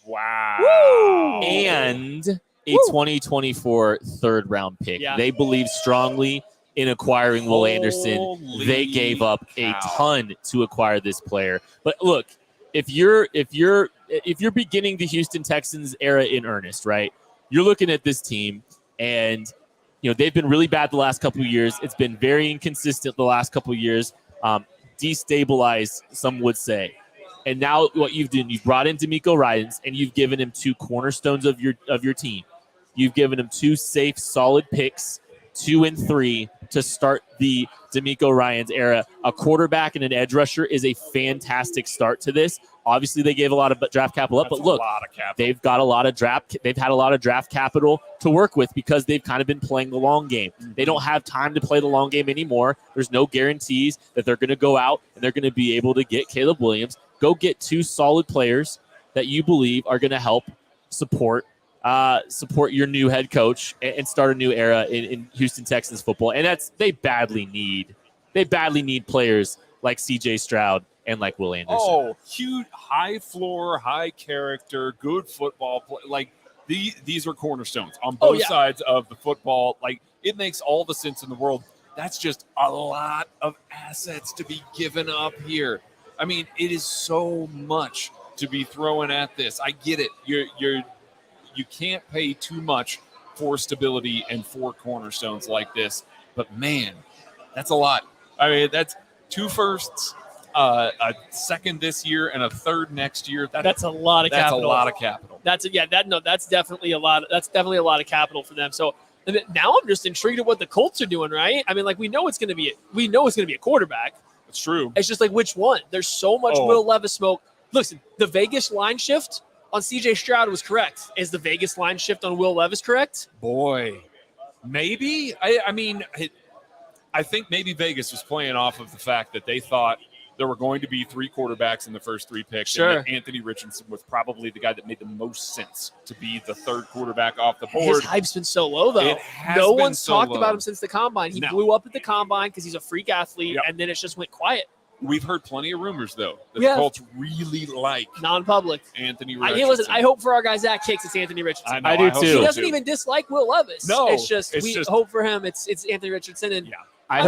Wow. And a 2024 third-round pick. Yeah. They believe strongly in acquiring Will Anderson. They gave up a ton to acquire this player. But look, if you're beginning the Houston Texans era in earnest, right? You're looking at this team, and they've been really bad the last couple of years. It's been very inconsistent the last couple of years. Destabilized, some would say. And now what you've done, you've brought in DeMeco Ryans, and you've given him 2 cornerstones of your team. You've given him 2 safe, solid picks, 2 and 3 to start the DeMeco Ryans era. A quarterback and an edge rusher is a fantastic start to this. Obviously, they gave a lot of draft capital up, but look, they've got a lot of draft. They've had a lot of draft capital to work with because they've kind of been playing the long game. They don't have time to play the long game anymore. There's no guarantees that they're going to go out and they're going to be able to get Caleb Williams. Go get 2 solid players that you believe are going to help support your new head coach and start a new era in Houston Texans football. And they badly need players like C.J. Stroud and like Will Anderson. Oh, huge, high floor, high character, good football play. Like these are cornerstones on both sides of the football. Like it makes all the sense in the world. That's just a lot of assets to be given up here. I mean, it is so much to be throwing at this. I get it. You can't pay too much for stability and for cornerstones like this. But man, that's a lot. I mean, that's 2 firsts. A second this year and a third next year. That's a lot of capital. That's a lot of capital. That's definitely a lot. That's definitely a lot of capital for them. So now I'm just intrigued at what the Colts are doing, right? I mean, like we know it's going to be a quarterback. It's true. It's just like which one? There's so much Will Levis smoke. Listen, the Vegas line shift on C.J. Stroud was correct. Is the Vegas line shift on Will Levis correct? Boy, maybe. I think maybe Vegas was playing off of the fact that they thought there were going to be 3 quarterbacks in the first 3 picks. Sure. And that Anthony Richardson was probably the guy that made the most sense to be the 3rd quarterback off the board. His hype's been so low, though. No one's talked about him since the combine. He blew up at the combine because he's a freak athlete, and then it just went quiet. We've heard plenty of rumors, though, that the Colts really like non-public Anthony Richardson. Listen, I hope for our guy Zach Kicks it's Anthony Richardson. I do too. He doesn't even dislike Will Levis. No, it's just hope for him. It's Anthony Richardson, and I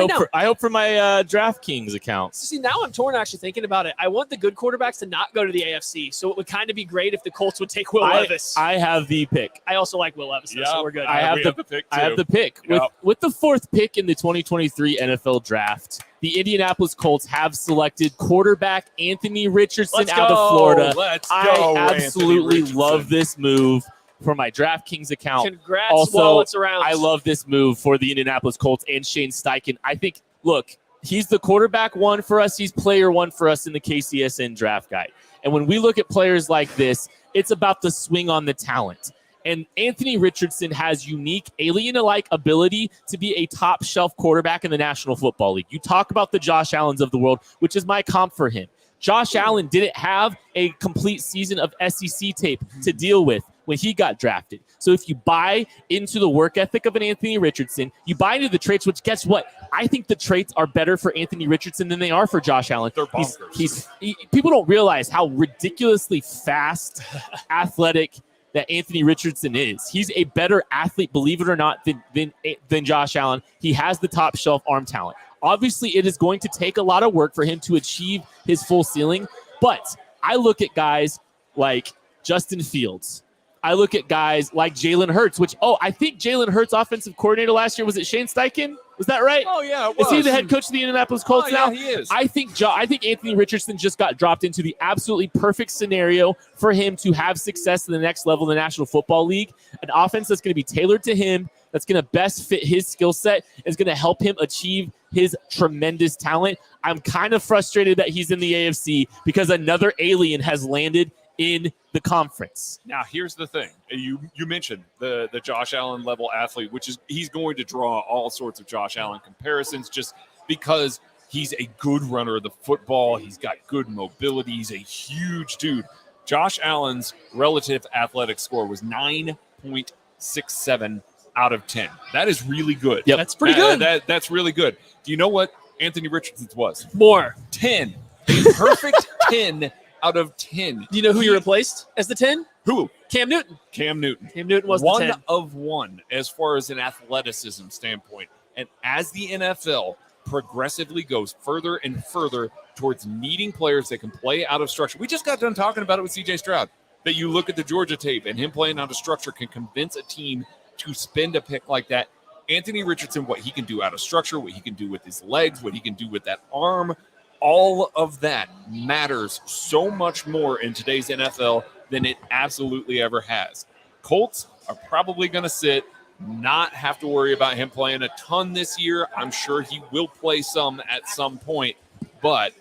hope for my DraftKings accounts. See, now I'm torn actually thinking about it. I want the good quarterbacks to not go to the AFC, so it would kind of be great if the Colts would take Will Levis. I have the pick. I also like Will Levis, so we're good. I have the pick. I have the pick. With the 4th pick in the 2023 NFL Draft, the Indianapolis Colts have selected quarterback Anthony Richardson out of Florida. I absolutely love this move for my DraftKings account. Congrats, also, wallets around. I love this move for the Indianapolis Colts and Shane Steichen. I think, look, he's the quarterback 1 for us. He's player 1 for us in the KCSN draft guide. And when we look at players like this, it's about the swing on the talent. And Anthony Richardson has unique alien-alike ability to be a top-shelf quarterback in the National Football League. You talk about the Josh Allens of the world, which is my comp for him. Josh Allen didn't have a complete season of SEC tape to deal with when he got drafted. So if you buy into the work ethic of an Anthony Richardson, you buy into the traits, which guess what? I think the traits are better for Anthony Richardson than they are for Josh Allen. They're bonkers. People don't realize how ridiculously fast, athletic that Anthony Richardson is. He's a better athlete, believe it or not, than Josh Allen. He has the top shelf arm talent. Obviously, it is going to take a lot of work for him to achieve his full ceiling, but I look at guys like Justin Fields. I look at guys like Jalen Hurts, I think Jalen Hurts' offensive coordinator last year, was it Shane Steichen? Was that right? Oh, yeah, it was. Is he the head coach of the Indianapolis Colts now? Yeah, he is. I think Anthony Richardson just got dropped into the absolutely perfect scenario for him to have success in the next level in the National Football League. An offense that's going to be tailored to him, that's going to best fit his skill set, is going to help him achieve his tremendous talent. I'm kind of frustrated that he's in the AFC because another alien has landed in the conference. Now, here's the thing. You mentioned the Josh Allen level athlete, which is he's going to draw all sorts of Josh Allen comparisons just because he's a good runner of the football. He's got good mobility. He's a huge dude. Josh Allen's relative athletic score was 9.67 out of 10. That is really good. Yep. That's pretty good. That's really good. Do you know what Anthony Richardson's was? More. 10. A perfect 10 out of 10. Do you know who you replaced as the 10? Who? Cam Newton. Cam Newton. Cam Newton was the 10. 1 of 1 as far as an athleticism standpoint. And as the NFL progressively goes further and further towards needing players that can play out of structure. We just got done talking about it with C.J. Stroud, that you look at the Georgia tape and him playing out of structure can convince a team to spend a pick like that. Anthony Richardson, what he can do out of structure, what he can do with his legs, what he can do with that arm, all of that matters so much more in today's NFL than it absolutely ever has. Colts are probably going to sit, not have to worry about him playing a ton this year. I'm sure he will play some at some point, but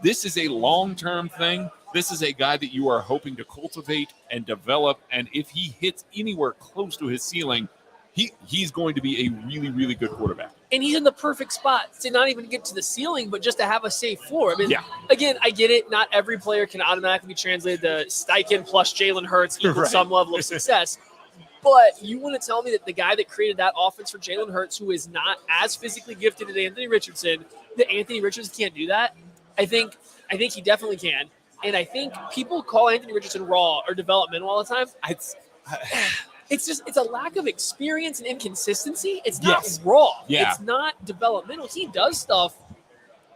this is a long-term thing. This is a guy that you are hoping to cultivate and develop, and if he hits anywhere close to his ceiling, he's going to be a really, really good quarterback. And he's in the perfect spot to not even get to the ceiling, but just to have a safe floor. I mean, again, I get it. Not every player can automatically be translated to Steichen plus Jalen Hurts equals some level of success. But you want to tell me that the guy that created that offense for Jalen Hurts, who is not as physically gifted as Anthony Richardson, that Anthony Richardson can't do that? I think he definitely can. And I think people call Anthony Richardson raw or developmental all the time. It's a lack of experience and inconsistency. It's not raw. Yeah. It's not developmental. He does stuff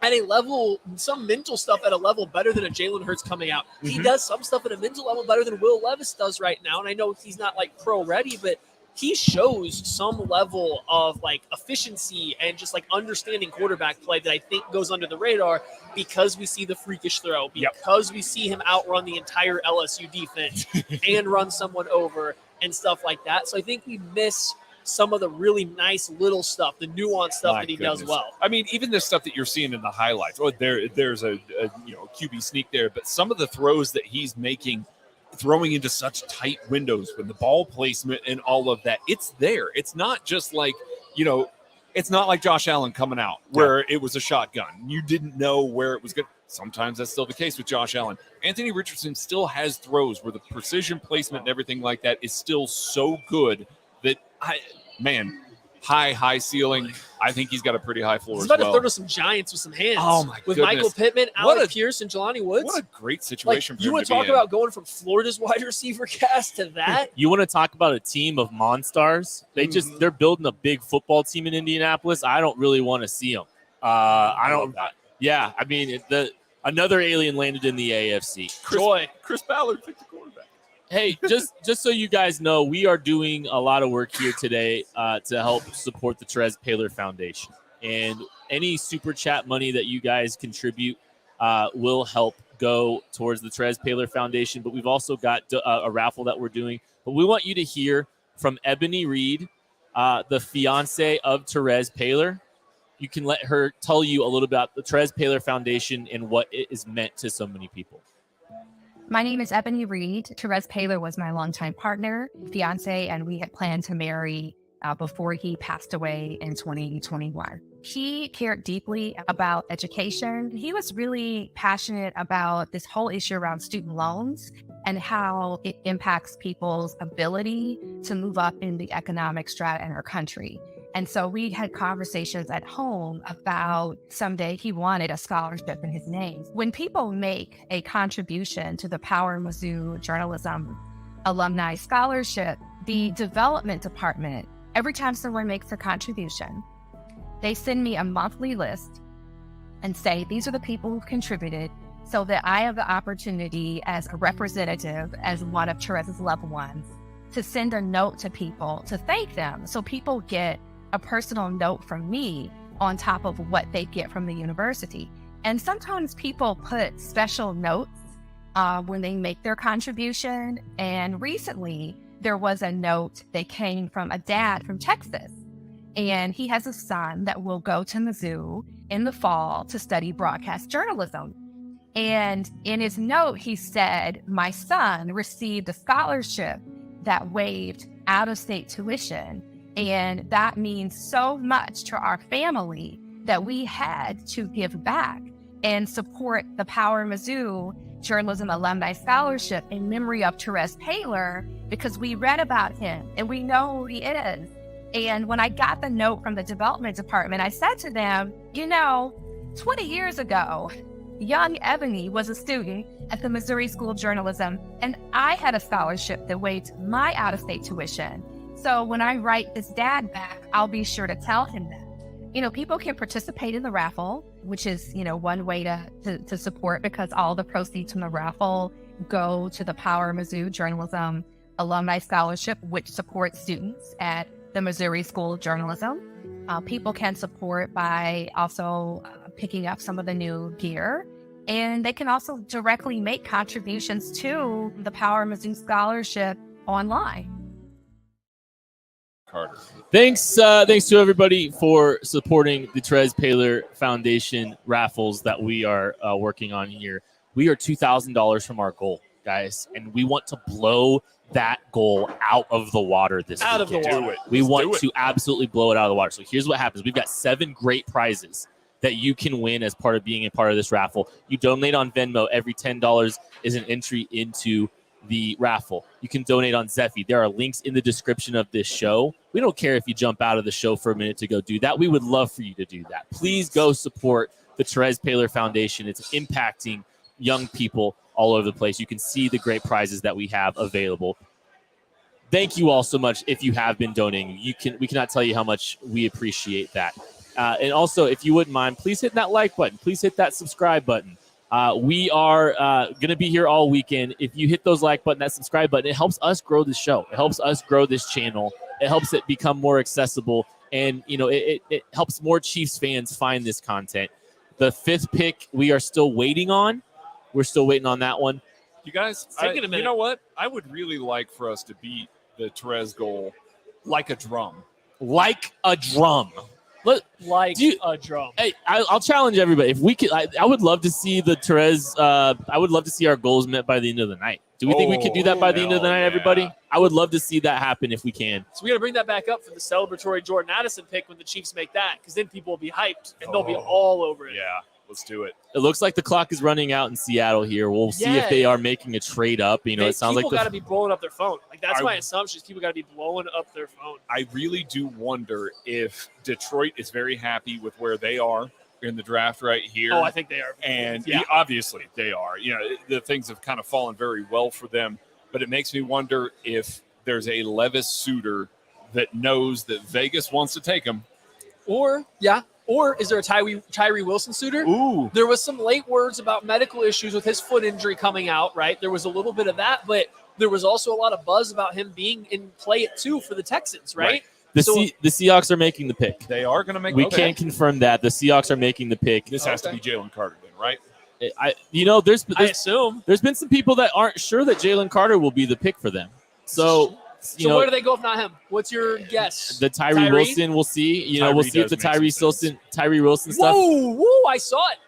at a level, some mental stuff at a level better than a Jalen Hurts coming out. Mm-hmm. He does some stuff at a mental level better than Will Levis does right now. And I know he's not like pro ready, but he shows some level of like efficiency and just like understanding quarterback play that I think goes under the radar because we see the freakish throw, because we see him outrun the entire LSU defense and run someone over and stuff like that. So I think we miss some of the really nice little stuff, the nuanced stuff that he does well. I mean, even the stuff that you're seeing in the highlights, there's a QB sneak there, but some of the throws that he's making, throwing into such tight windows with the ball placement and all of that, it's there. It's not just like, it's not like Josh Allen coming out where it was a shotgun. You didn't know where it was going. Sometimes that's still the case with Josh Allen. Anthony Richardson still has throws where the precision placement and everything like that is still so good that high ceiling. I think he's got a pretty high floor as well. He's about to throw to some giants with some hands. Oh, my With goodness. Michael Pittman, Alec Pierce, and Jelani Woods. What a great situation for him to be in. You want to talk about going from Florida's wide receiver cast to that? You want to talk about a team of monsters? They're building a big football team in Indianapolis. I don't really want to see them. Yeah, I mean, another alien landed in the AFC. Chris Ballard picked the quarterback. Hey, just so you guys know, we are doing a lot of work here today to help support the Terez Paylor Foundation. And any super chat money that you guys contribute will help go towards the Terez Paylor Foundation. But we've also got a raffle that we're doing. But we want you to hear from Ebony Reed, the fiance of Terez Paylor. You can let her tell you a little about the Terez Paylor Foundation and what it is meant to so many people. My name is Ebony Reed. Terez Paylor was my longtime partner, fiance, and we had planned to marry before he passed away in 2021. He cared deeply about education. He was really passionate about this whole issue around student loans and how it impacts people's ability to move up in the economic strata in our country. And so we had conversations at home about someday he wanted a scholarship in his name. When people make a contribution to the Power Mizzou Journalism Alumni Scholarship, the development department, every time someone makes a contribution, they send me a monthly list and say, these are the people who've contributed, so that I have the opportunity as a representative, as one of Terez's loved ones, to send a note to people to thank them. So people get a personal note from me on top of what they get from the university. And sometimes people put special notes when they make their contribution. And recently there was a note that came from a dad from Texas. And he has a son that will go to Mizzou in the fall to study broadcast journalism. And in his note, he said, my son received a scholarship that waived out-of-state tuition. And that means so much to our family that we had to give back and support the Power Mizzou Journalism Alumni Scholarship in memory of Terez Paylor, because we read about him and we know who he is. And when I got the note from the development department, I said to them, 20 years ago, young Ebony was a student at the Missouri School of Journalism, and I had a scholarship that waived my out-of-state tuition. So when I write this dad back, I'll be sure to tell him that. People can participate in the raffle, which is, one way to support, because all the proceeds from the raffle go to the Power Mizzou Journalism Alumni Scholarship, which supports students at the Missouri School of Journalism. People can support by also picking up some of the new gear. And they can also directly make contributions to the Power Mizzou Scholarship online. Carter. Thanks to everybody for supporting the Terez Paylor Foundation raffles that we are working on here. We are $2,000 from our goal, guys, and we want to blow that goal out of the water this weekend. Out of the water. We want to absolutely blow it out of the water. So here's what happens. We've got 7 great prizes that you can win as part of being a part of this raffle. You donate on Venmo. Every $10 is an entry into the raffle. You can donate on Zephy. There are links in the description of this show. We don't care if you jump out of the show for a minute to go do that. We would love for you to do that. Please go support the Therese Paylor Foundation. It's impacting young people all over the place. You can see the great prizes that we have available. Thank you all so much if you have been donating. We cannot tell you how much we appreciate that. And also, if you wouldn't mind, please hit that like button. Please hit that subscribe button. We are going to be here all weekend. If you hit those like button, that subscribe button, it helps us grow the show. It helps us grow this channel. It helps it become more accessible. And, it helps more Chiefs fans find this content. The 5th pick, we are still waiting on. We're still waiting on that one. You guys, you know what? I would really like for us to beat the Therese goal like a drum. Like a drum. A drum. Hey, I'll challenge everybody. If we could, I would love to see the Therese. I would love to see our goals met by the end of the night. Do we think we could do that by the end of the night, everybody? I would love to see that happen if we can. So we got to bring that back up for the celebratory Jordan Addison pick when the Chiefs make that, because then people will be hyped and they'll be all over it. Yeah, let's do it. It looks like the clock is running out in Seattle here. We'll see if they are making a trade up. It sounds like people got to be blowing up their phone. That's my assumption. Is people got to be blowing up their phone. I really do wonder if Detroit is very happy with where they are in the draft right here. Oh, I think they are. And obviously they are. The things have kind of fallen very well for them. But it makes me wonder if there's a Levis suitor that knows that Vegas wants to take him. Or is there a Tyree Wilson suitor? Ooh. There was some late words about medical issues with his foot injury coming out, right? There was a little bit of that, but there was also a lot of buzz about him being in play at 2 for the Texans, right? The Seahawks are making the pick. They are going to make. We can confirm that the Seahawks are making the pick. This has to be Jalen Carter, then, right? I assume there's been some people that aren't sure that Jalen Carter will be the pick for them. So where do they go if not him? What's your guess? The Tyree Wilson, we'll see. We'll see if the Tyree Wilson stuff. Whoa! I saw it.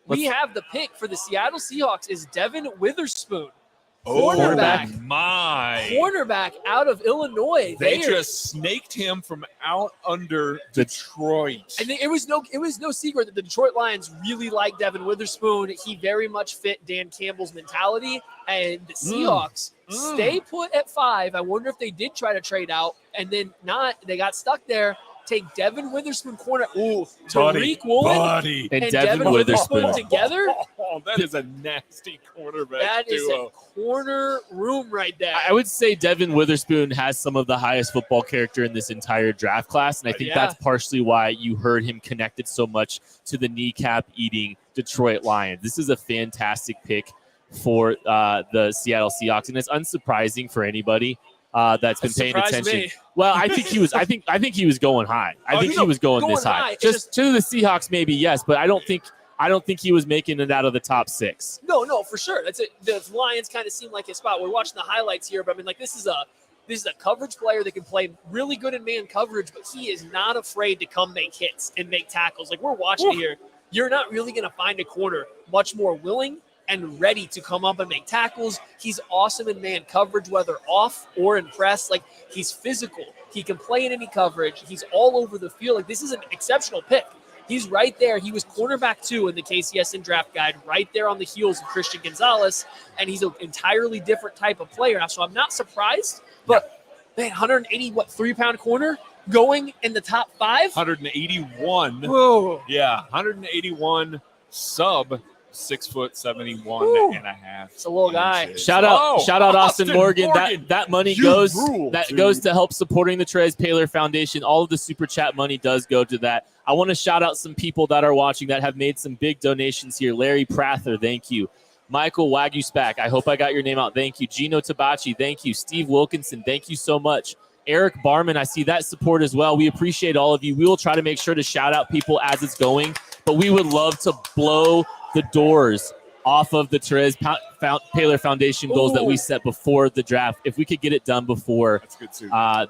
We have the pick for the Seattle Seahawks is Devin Witherspoon. Cornerback out of Illinois. They just snaked him from out under Detroit. And it was no secret that the Detroit Lions really like Devin Witherspoon. He very much fit Dan Campbell's mentality. And the Seahawks stay put at 5. I wonder if they did try to trade out and then not. They got stuck there. Take Devin Witherspoon corner. Ooh, Tariq Woolen and Devin Witherspoon together. Oh, that is a nasty cornerback. That is a corner room right there. I would say Devin Witherspoon has some of the highest football character in this entire draft class, and I think that's partially why you heard him connected so much to the kneecap-eating Detroit Lions. This is a fantastic pick for the Seattle Seahawks, and it's unsurprising for anybody that's been paying attention. Me. Well, I think he was. I think he was going high. I think he was going this high. Just to the Seahawks, maybe yes, but I don't think he was making it out of the top 6. No, for sure. That's it. The Lions kind of seem like his spot. We're watching the highlights here, but I mean, like this is a coverage player that can play really good in man coverage, but he is not afraid to come make hits and make tackles. Like we're watching here, you're not really going to find a corner much more willing and ready to come up and make tackles. He's awesome in man coverage, whether off or in press. Like he's physical. He can play in any coverage. He's all over the field. Like this is an exceptional pick. He's right there. He was cornerback 2 in the KCSN draft guide, right there on the heels of Christian Gonzalez. And he's an entirely different type of player. So I'm not surprised, but man, 180, 3-pound corner going in the top 5? 181. Whoa. Yeah. 181 sub 6'71" and a half. It's a little guy. Shout out Austin Morgan. That money goes to help supporting the Therese Paylor Foundation. All of the super chat money does go to that. I want to shout out some people that are watching that have made some big donations here. Larry Prather, thank you. Michael Waguspak, I hope I got your name out. Thank you. Gino Tabachi, thank you. Steve Wilkinson, thank you so much. Eric Barman, I see that support as well. We appreciate all of you. We will try to make sure to shout out people as it's going, but we would love to blow the doors off of the Therese Paylor Foundation goals that we set before the draft. If we could get it done before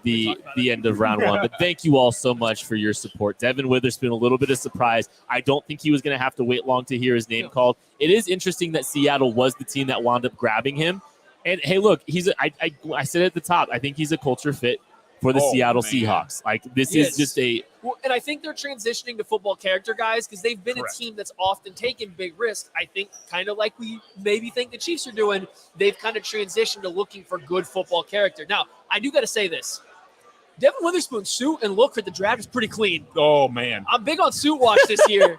the end of round one. But thank you all so much for your support. Devin Witherspoon, a little bit of surprise. I don't think he was going to have to wait long to hear his name called. It is interesting that Seattle was the team that wound up grabbing him. And, hey, look, I said at the top, I think he's a culture fit for the Seattle Seahawks. Like, this is just a – well, and I think they're transitioning to football character guys because they've been a team that's often taken big risks. I think kind of like we maybe think the Chiefs are doing, they've kind of transitioned to looking for good football character. Now, I do got to say this. Devin Witherspoon's suit and look for the draft is pretty clean. Oh, man. I'm big on suit watch this year.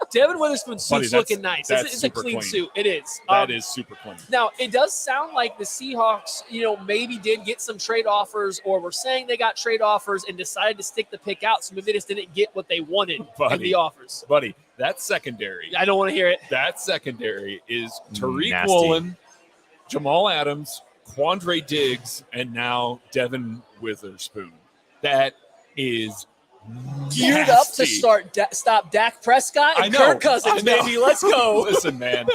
Devin Witherspoon's suit's looking nice. It's a clean suit. It is. That is super clean. Now, it does sound like the Seahawks, maybe did get some trade offers or were saying they got trade offers and decided to stick the pick out. So maybe they just didn't get what they wanted in the offers. Buddy, that secondary. I don't want to hear it. That secondary is Tariq Woolen, Jamal Adams, Quandre Diggs, and now Devin Witherspoon. That is geared up to stop Dak Prescott and Kirk Cousins, baby. Let's go. Listen, man.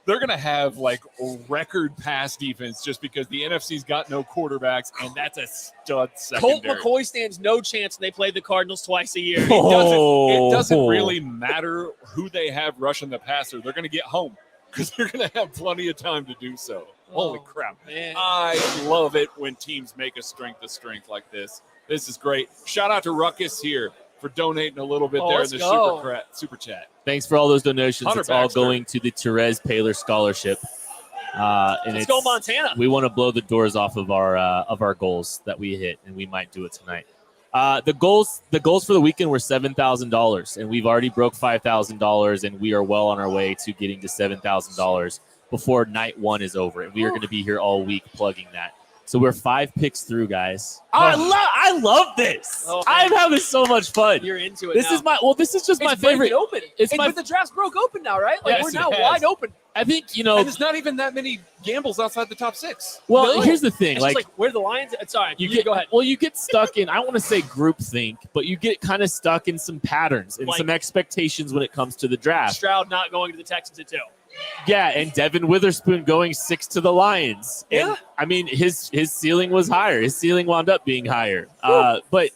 They're going to have like a record pass defense just because the NFC's got no quarterbacks, and that's a stud secondary. Colt McCoy stands no chance when they play the Cardinals twice a year. It doesn't really matter who they have rushing the passer. They're going to get home because they're going to have plenty of time to do so. Holy crap. Man. I love it when teams make a strength to strength like this. This is great. Shout out to Ruckus here for donating a little bit there in the super chat. Thanks for all those donations. It's all Baxter. going to the Therese Paylor Scholarship. And Let's go Montana. We want to blow the doors off of our goals that we hit, and we might do it tonight. The goals for the weekend were $7,000, and we've already broke $5,000, and we are well on our way to getting to $7,000 before night one is over. And we are going to be here all week plugging that. So we're 5 picks through, guys. I love this. I'm having so much fun. You're into it. This is just my favorite. Open. But the draft's broke open now, right? Like we're now wide open. I think and there's not even that many gambles outside the top 6. Well, here's the thing. It's just where the Lions. Sorry, go ahead. Well, you get stuck in. I don't want to say groupthink, but you get kind of stuck in some patterns and some expectations when it comes to the draft. Stroud not going to the Texans at 2. Yeah, and Devin Witherspoon going 6 to the Lions. Yeah. And, I mean, his ceiling was higher. His ceiling wound up being higher. But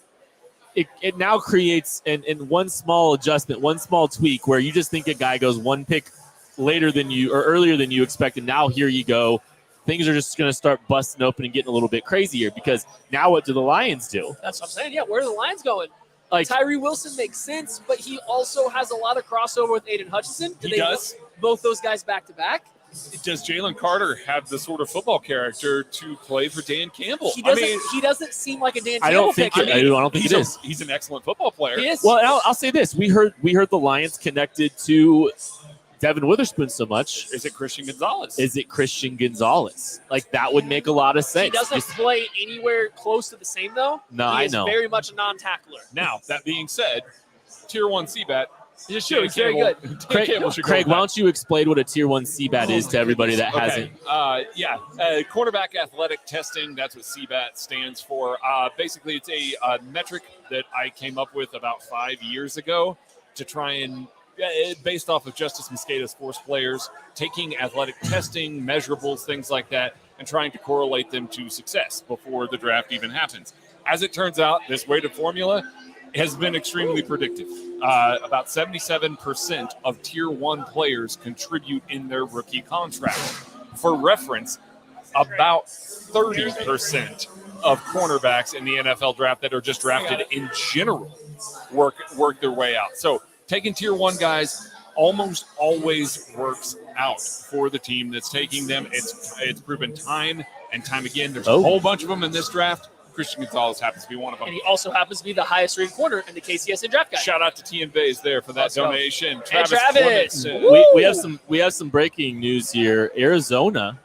it now creates in one small adjustment, one small tweak where you just think a guy goes one pick later than you or earlier than you expected. Now here you go. Things are just going to start busting open and getting a little bit crazier because now what do the Lions do? That's what I'm saying. Yeah, where are the Lions going? Like Tyree Wilson makes sense, but he also has a lot of crossover with Aiden Hutchinson. He does. Both those guys back to back. Does Jalen Carter have the sort of football character to play for Dan Campbell? He doesn't seem like a Dan Campbell pick. I don't think it is. He's an excellent football player. He is. Well, I'll say this: we heard the Lions connected to Devin Witherspoon so much. Is it Christian Gonzalez? Like that would make a lot of sense. He doesn't play anywhere close to the same though. No, he is I know. Very much a non-tackler. Now that being said, Tier 1 CBAT. He's very good. Craig, why don't you explain what a Tier 1 CBAT is to everybody that hasn't? Quarterback athletic testing. That's what CBAT stands for. Basically, it's a metric that I came up with about 5 years ago to try and, based off of Justice Mosqueda's force players, taking athletic testing, measurables, things like that, and trying to correlate them to success before the draft even happens. As it turns out, this weighted formula has been extremely predictive. About 77% of Tier 1 players contribute in their rookie contract. For reference, about 30% of cornerbacks in the NFL draft that are just drafted in general work their way out. So taking Tier 1 guys almost always works out for the team that's taking them. It's proven time and time again. There's a whole bunch of them in this draft. Christian Gonzalez happens to be one of them. And he also happens to be the highest rated corner in the KCSN draft guide. Shout out to T and Bays there for that donation. Hey, Travis. We have some breaking news here. Arizona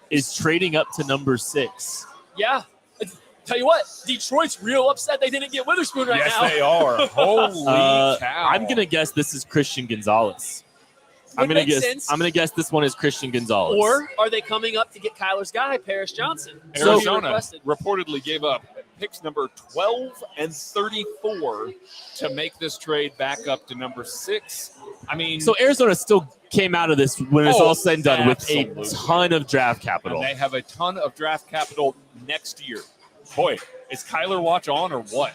is trading up to number 6. Yeah. Tell you what, Detroit's real upset they didn't get Witherspoon right now. Yes, they are. Holy cow. I'm going to guess this is Christian Gonzalez. I'm going to guess this one is Christian Gonzalez. Or are they coming up to get Kyler's guy, Paris Johnson? Arizona reportedly gave up picks number 12 and 34 to make this trade back up to number 6. I mean, so Arizona's still came out of this when it's all said and done absolutely. with a ton of draft capital. And they have a ton of draft capital next year. Boy, is Kyler Watch on or what?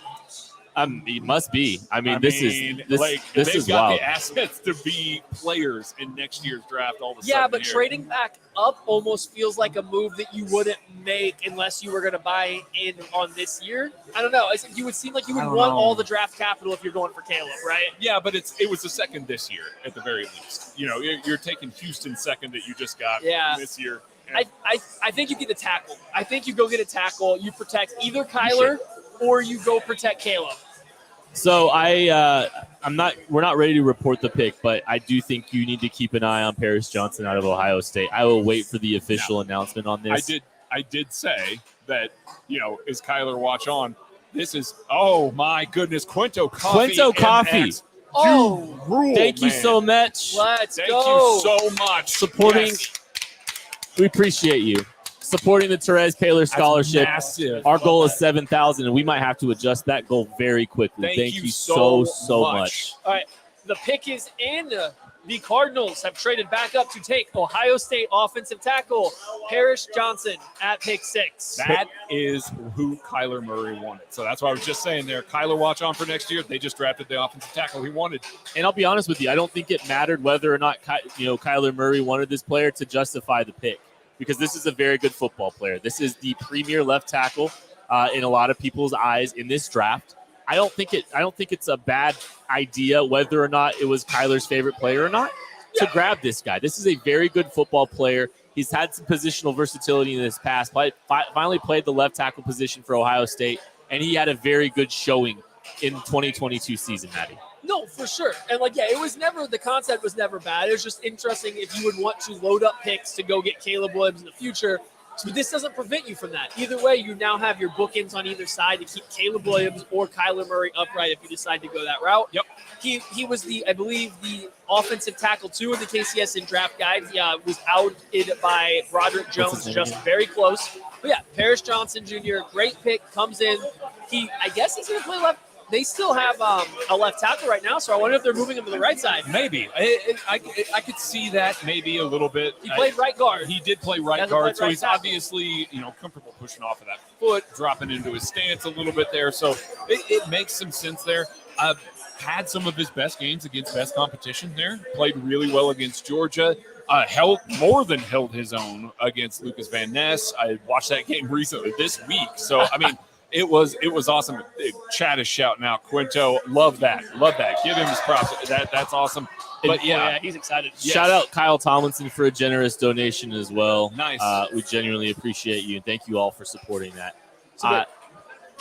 It must be. This they've is got wild. the assets to be players in next year's draft all of a sudden. Yeah, but here. trading back up almost feels like a move that you wouldn't make unless you were going to buy in on this year. I don't know. You would seem like you would want all the draft capital if you're going for Caleb, right? Yeah, but it was the second this year at the very least. You know, you're taking Houston's second that you just got this year. Yeah. I think you get a tackle. I think you go get a tackle. You protect either Kyler or you go protect Caleb. So we're not ready to report the pick, but I do think you need to keep an eye on Paris Johnson out of Ohio State. I will wait for the official announcement on this. I did say that, is Kyler Watch on? This is, oh my goodness, Quinto Coffee. Quinto Coffee. Thank you man. so much. Thank you so much. Supporting, we appreciate you. Supporting the Therese Paylor Scholarship. Massive. Our goal is 7,000, and we might have to adjust that goal very quickly. Thank you so much. All right, the pick is in. The Cardinals have traded back up to take Ohio State offensive tackle Paris Johnson at pick 6. That is who Kyler Murray wanted. So that's what I was just saying there. Kyler Watch on for next year. They just drafted the offensive tackle he wanted. And I'll be honest with you, I don't think it mattered whether or not Kyler Murray wanted this player to justify the pick, because this is a very good football player. This is the premier left tackle in a lot of people's eyes in this draft. I don't think it's a bad idea whether or not it was Kyler's favorite player or not to grab this guy. This is a very good football player. He's had some positional versatility in his past. Finally played the left tackle position for Ohio State, and he had a very good showing in 2022 season, Maddie. No, for sure. And the concept was never bad. It was just interesting if you would want to load up picks to go get Caleb Williams in the future. But this doesn't prevent you from that. Either way, you now have your bookends on either side to keep Caleb Williams or Kyler Murray upright if you decide to go that route. Yep. He was the offensive tackle too in the KCSN draft guide. He was outed by Broderick Jones, just very close. But yeah, Paris Johnson Jr., great pick, comes in. I guess he's going to play left. They still have a left tackle right now, so I wonder if they're moving him to the right side. Maybe. I could see that maybe a little bit. He played right guard. He did play right guard, so he's obviously obviously comfortable pushing off of that foot, dropping into his stance a little bit there. So it makes some sense there. Had some of his best games against best competition there. Played really well against Georgia. More than held his own against Lucas Van Ness. I watched that game recently this week. So, I mean, it was awesome. Chad is shouting out Quinto. Love that. Give him his props. That's awesome. But yeah, he's excited. Yes. Shout out Kyle Tomlinson for a generous donation as well. Nice. We genuinely appreciate you, and thank you all for supporting that. So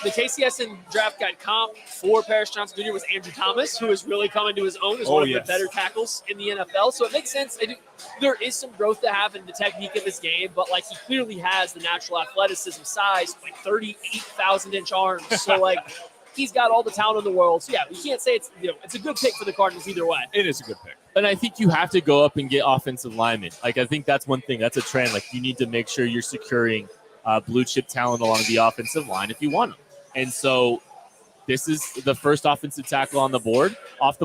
the KCSN draft guide comp for Paris Johnson Jr. was Andrew Thomas, who is really coming to his own as one of the better tackles in the NFL. So it makes sense. There is some growth to have in the technique of his game, but he clearly has the natural athleticism, size, 38,000-inch arms. So he's got all the talent in the world. So yeah, we can't say it's a good pick for the Cardinals either way. It is a good pick. And I think you have to go up and get offensive linemen. I think that's one thing. That's a trend. You need to make sure you're securing blue chip talent along the offensive line if you want them. And so this is the first offensive tackle off the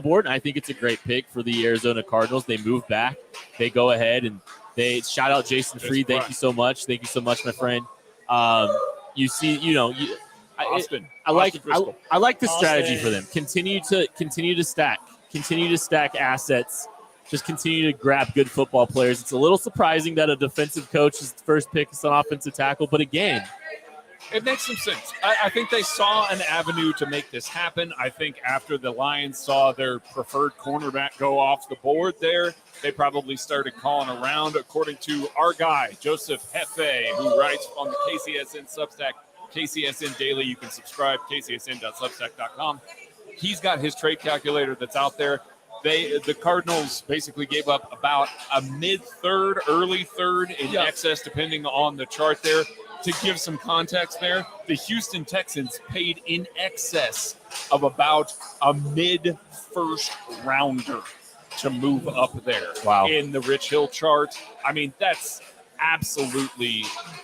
board. And I think it's a great pick for the Arizona Cardinals. They move back. They go ahead and they shout out Jason Freed. Thank you so much. Thank you so much, my friend. Austin. I like the strategy for them. Continue to stack assets. Just continue to grab good football players. It's a little surprising that a defensive coach's first pick is an offensive tackle, but again, it makes some sense. I think they saw an avenue to make this happen. I think after the Lions saw their preferred cornerback go off the board there, they probably started calling around, according to our guy, Joseph Hefe, who writes on the KCSN Substack, KCSN Daily. You can subscribe, kcsn.substack.com. He's got his trade calculator that's out there. The Cardinals basically gave up about a mid-third, early third in excess, depending on the chart there. To give some context there, the Houston Texans paid in excess of about a mid-first rounder to move up there in the Rich Hill chart. I mean, that's absolutely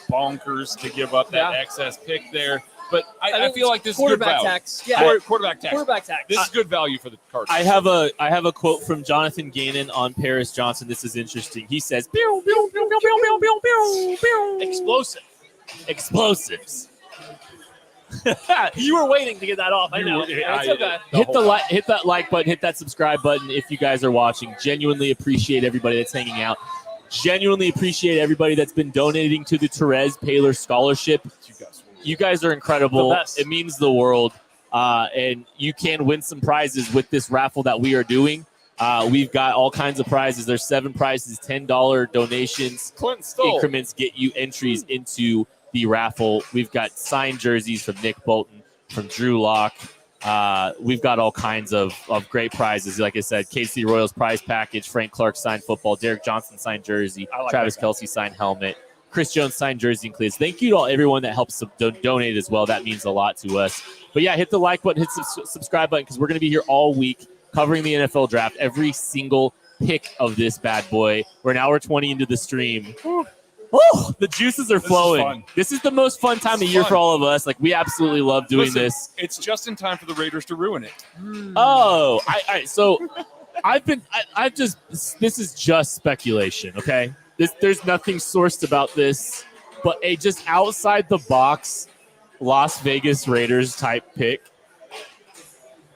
bonkers to give up that excess pick there. But I feel like this is good quarterback value. tax. Yeah, Quarterback tax. quarterback tax. This is good value for the Cardinals. I have a quote from Jonathan Gannon on Paris Johnson. This is interesting. He says, "Pew, pew, pew, pew, pew, pew, pew, pew, pew." Explosives. You were waiting to get that off. I know. It's okay. Hit that like button, hit that subscribe button if you guys are watching. Genuinely appreciate everybody that's hanging out. Genuinely appreciate everybody that's been donating to the Therese Paylor Scholarship. You guys are incredible. It means the world. And you can win some prizes with this raffle that we are doing. We've got all kinds of prizes. There's 7 prizes, $10 donations. Increments get you entries into the raffle. We've got signed jerseys from Nick Bolton, from Drew Lock. We've got all kinds of great prizes. Like I said, KC Royals prize package, Frank Clark signed football, Derek Johnson signed jersey, Travis Kelce signed helmet, Chris Jones signed jersey and cleats. Thank you to everyone that helps donate as well. That means a lot to us. But yeah, hit the like button, hit the subscribe button, because we're going to be here all week covering the NFL draft, every single pick of this bad boy. We're an hour 20 into the stream. Oh, the juices are flowing. This is the most fun time of year for all of us. Like, we absolutely love doing this. It's just in time for the Raiders to ruin it. Oh, so this is just speculation, okay? There's nothing sourced about this, but a just outside the box Las Vegas Raiders type pick.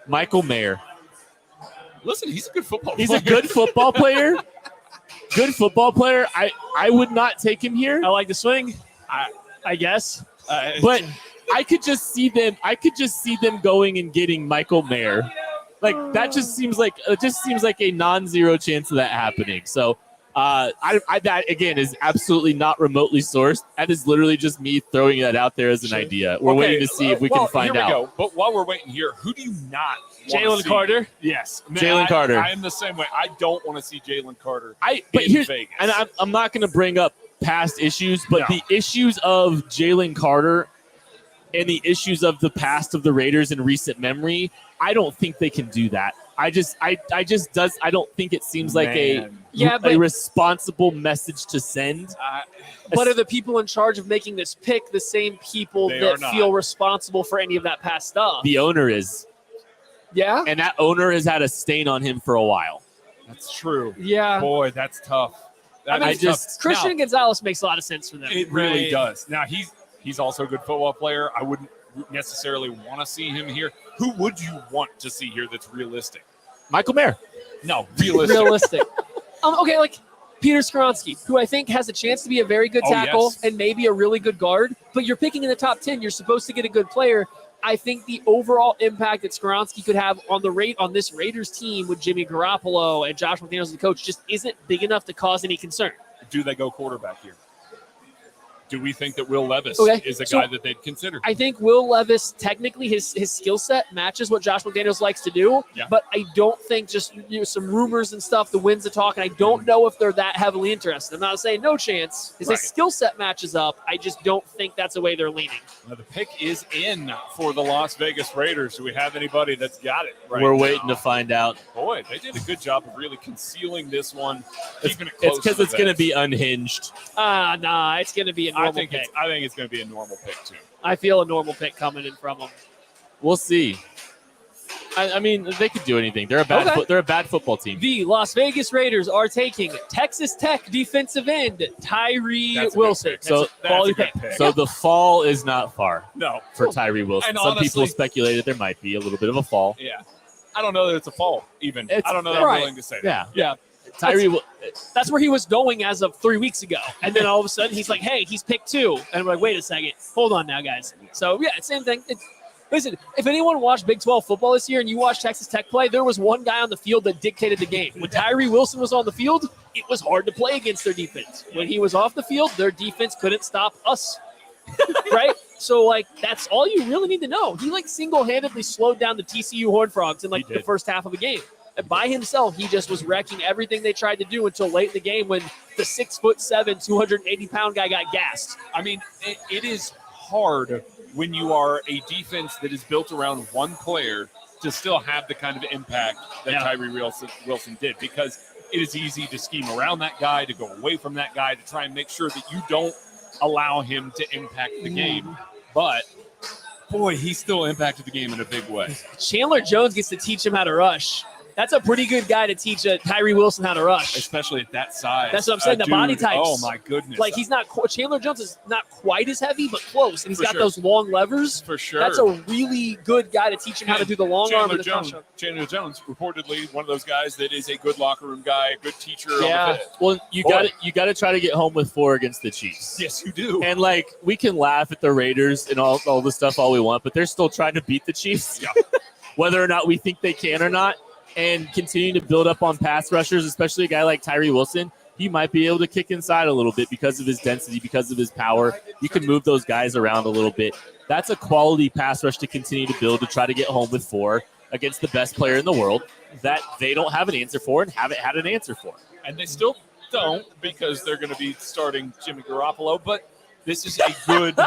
Michael Mayer. Listen, he's a good football player. He's a good football player. Good football player. I would not take him here. I like the swing. I guess. But I could just see them going and getting Michael Mayer. Like, that just seems like a non-zero chance of that happening. So that again is absolutely not remotely sourced. That is literally just me throwing that out there as an idea. We're waiting to see if we can find out. Go. But while we're waiting here, who do you not? Jalen Carter. Yes, Jalen Carter. I am the same way. I don't want to see Jalen Carter in Vegas. And I'm I'm not going to bring up past issues, but the issues of Jalen Carter and the issues of the past of the Raiders in recent memory, I don't think they can do that. I don't think it seems like a responsible message to send. But are the people in charge of making this pick the same people that feel responsible for any of that past stuff? The owner is. Yeah? And that owner has had a stain on him for a while. That's true. Yeah. Boy, that's tough. Christian Gonzalez makes a lot of sense for them. It really does. Now, he's also a good football player. I wouldn't necessarily want to see him here. Who would you want to see here that's realistic? Michael Mayer. No, realistic. Okay, like Peter Skoronski, who I think has a chance to be a very good tackle and maybe a really good guard, but you're picking in the top 10. You're supposed to get a good player. I think the overall impact that Skoronski could have on this Raiders team with Jimmy Garoppolo and Josh McDaniels as the coach just isn't big enough to cause any concern. Do they go quarterback here? Do we think that Will Levis is a guy that they'd consider? I think Will Levis, technically, his skill set matches what Josh McDaniels likes to do, but I don't think just some rumors and stuff, the winds of talk, and I don't know if they're that heavily interested. I'm not saying no chance. His skill set matches up. I just don't think that's the way they're leaning. Now, the pick is in for the Las Vegas Raiders. Do we have anybody that's got it We're waiting to find out. Boy, they did a good job of really concealing this one. It's because it's going to be unhinged. Nah, it's going to be a I think it's going to be a normal pick too. I feel a normal pick coming in from them. We'll see. I mean, they could do anything. They're a bad football team. The Las Vegas Raiders are taking Texas Tech defensive end Tyree Wilson. So the fall is not far. No, for Tyree Wilson. And some honestly, people speculated there might be a little bit of a fall. Yeah, I don't know that it's a fall. Even I don't know that I'm willing to say that. Yeah. That's where he was going as of 3 weeks ago. And then all of a sudden he's like, hey, he's picked 2. And we're like, wait a second. Hold on now, guys. So, yeah, same thing. Listen, if anyone watched Big 12 football this year and you watched Texas Tech play, there was one guy on the field that dictated the game. When Tyree Wilson was on the field, it was hard to play against their defense. When he was off the field, their defense couldn't stop us. Right? So, that's all you really need to know. He, single-handedly slowed down the TCU Horned Frogs in, the first half of the game. By himself, he just was wrecking everything they tried to do until late in the game when the 6'7", 280-pound guy got gassed. I mean, it is hard when you are a defense that is built around one player to still have the kind of impact that Tyree Wilson did, because it is easy to scheme around that guy, to go away from that guy, to try and make sure that you don't allow him to impact the game. But boy, he still impacted the game in a big way. Chandler Jones gets to teach him how to rush. That's a pretty good guy to teach Tyree Wilson how to rush. Especially at that size. That's what I'm saying. The Dude, body types. Oh, my goodness. Like, he's not – Chandler Jones is not quite as heavy, but close. And he's For got sure. those long levers. For sure. That's a really good guy to teach him how to do the long arm and the cross shot. Chandler Jones, reportedly one of those guys that is a good locker room guy, a good teacher. Yeah. On the field. Well, you got to try to get home with 4 against the Chiefs. Yes, you do. And like we can laugh at the Raiders and all the stuff all we want, but they're still trying to beat the Chiefs. Yeah. Whether or not we think they can or not, and continue to build up on pass rushers, especially a guy like Tyree Wilson. He might be able to kick inside a little bit because of his density, because of his power. You can move those guys around a little bit. That's a quality pass rush to continue to build to try to get home with 4 against the best player in the world that they don't have an answer for and haven't had an answer for. And they still don't because they're going to be starting Jimmy Garoppolo, but this is a good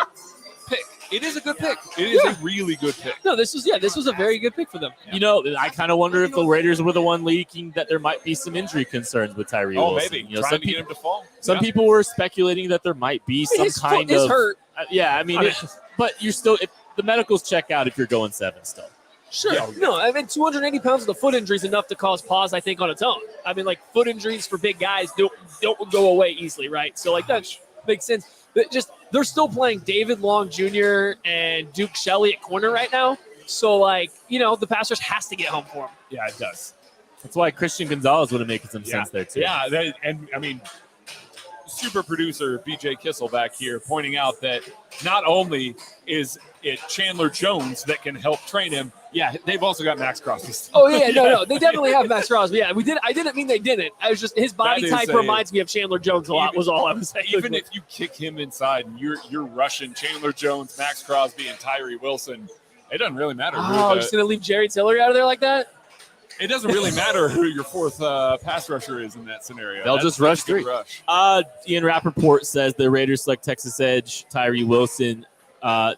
pick. It is a good pick. It is a really good pick. No, this was a very good pick for them. You know, I kind of wonder if the Raiders were the one leaking that there might be some injury concerns with Tyree Wilson. Maybe. You know, Trying to get him to fall. Some people were speculating that there might be some kind of hurt. Yeah, I mean, but you're still if the medicals check out if you're going 7 still. Sure. Yeah. No, I mean, 280 pounds of the foot injury is enough to cause pause, I think, on its own. I mean, like, foot injuries for big guys don't go away easily, right? So, like, that makes sense. But just they're still playing David Long Jr. and Duke Shelley at corner right now. So, like, you know, the pass rush has to get home for him. Yeah, it does. That's why Christian Gonzalez would have made some sense there, too. Yeah, and I mean, super producer BJ Kissel back here pointing out that not only is it Chandler Jones that can help train him, yeah, they've also got Max Crosby. Oh, yeah, no, they definitely have Max Crosby. Yeah, I didn't mean they didn't. I was just his body That is type reminds me of Chandler Jones a lot. Was all I was saying. Even if you kick him inside and you're rushing Chandler Jones, Max Crosby, and Tyree Wilson, it doesn't really matter. Oh, just gonna leave Jerry Tillery out of there like that? It doesn't really matter who your 4th pass rusher is in that scenario. They'll just rush 3. Ian Rappaport says the Raiders select Texas edge Tyree Wilson.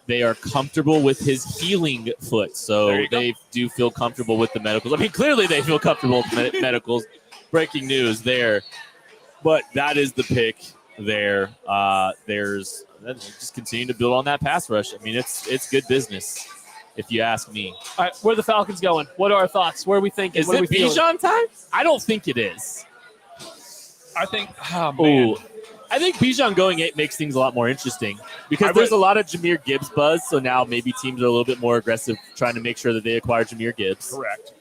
They are comfortable with his healing foot, so they do feel comfortable with the medicals. I mean, clearly they feel comfortable with the medicals. Breaking news there. But that is the pick there. There's just continue to build on that pass rush. I mean, it's good business, if you ask me. All right, where are the Falcons going? What are our thoughts? Where are we thinking? Is it Bijan time? I don't think it is. I think, oh, man. Ooh. I think Bijan going 8 makes things a lot more interesting because there's a lot of Jahmyr Gibbs buzz. So now maybe teams are a little bit more aggressive trying to make sure that they acquire Jahmyr Gibbs. Correct.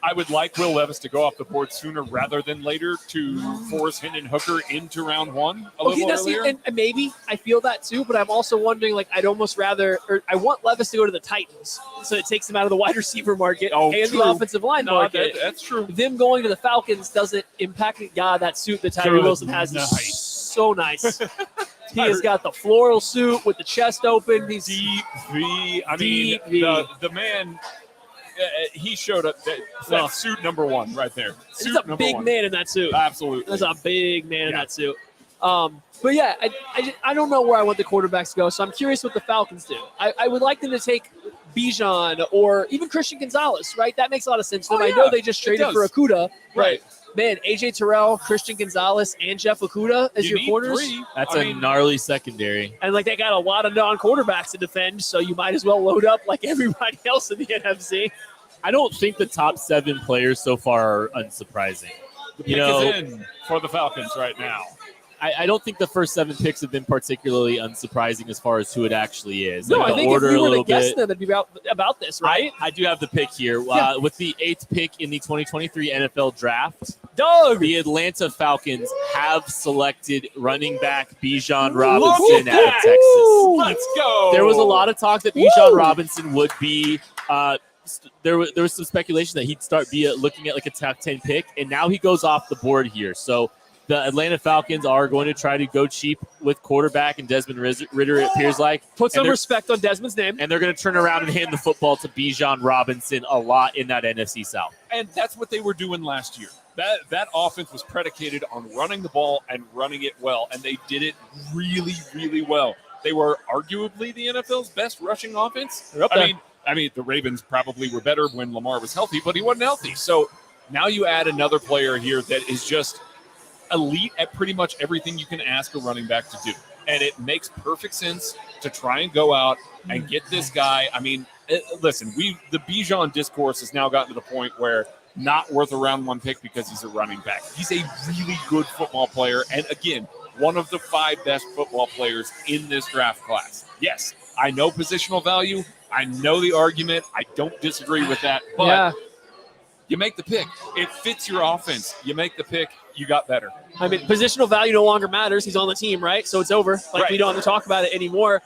I would like Will Levis to go off the board sooner rather than later to force Hendon Hooker into round 1 a little earlier. And maybe I feel that too, but I'm also wondering, like, I'd almost rather, or I want Levis to go to the Titans, so it takes him out of the wide receiver market and true. the offensive line market. That's true. Them going to the Falcons doesn't impact it. God, that suit that Tyree Wilson has is so nice. He has got the floral suit with the chest open. He's deep V. I mean, the man. He showed up. That's suit number 1 right there. He's a big man in that suit. Absolutely. There's a big man in that suit. But yeah, I don't know where I want the quarterbacks to go, so I'm curious what the Falcons do. I would like them to take Bijan or even Christian Gonzalez, right? That makes a lot of sense to them. I know they just traded for Okudah. Right. Man, AJ Terrell, Christian Gonzalez, and Jeff Okudah as your corners. That's a gnarly secondary. And like they got a lot of non-quarterbacks to defend, so you might as well load up like everybody else in the NFC. I don't think the top 7 players so far are unsurprising. The pick is in for the Falcons right now. I don't think the first 7 picks have been particularly unsurprising as far as who it actually is. No, I think if we were to guess them, it'd be about this, right? I do have the pick here. With the 8th pick in the 2023 NFL Draft, the Atlanta Falcons have selected running back Bijan Robinson out of Texas. Let's go. There was a lot of talk that Bijan Robinson would be there was some speculation that he'd start looking at like a top 10 pick, and now he goes off the board here. So the Atlanta Falcons are going to try to go cheap with quarterback and Desmond Ridder, it appears like. Put some respect on Desmond's name. And they're going to turn around and hand the football to Bijan Robinson a lot in that NFC South. And that's what they were doing last year. That offense was predicated on running the ball and running it well, and they did it really, really well. They were arguably the NFL's best rushing offense. I mean, the Ravens probably were better when Lamar was healthy, but he wasn't healthy. So now you add another player here that is just elite at pretty much everything you can ask a running back to do. And it makes perfect sense to try and go out and get this guy. I mean, listen, the Bijan discourse has now gotten to the point where not worth a round 1 pick because he's a running back. He's a really good football player. And again, one of the 5 best football players in this draft class. Yes, I know positional value. I know the argument. I don't disagree with that. But you make the pick. It fits your offense. You make the pick. You got better. I mean, positional value no longer matters. He's on the team, right? So it's over. We don't have to talk about it anymore.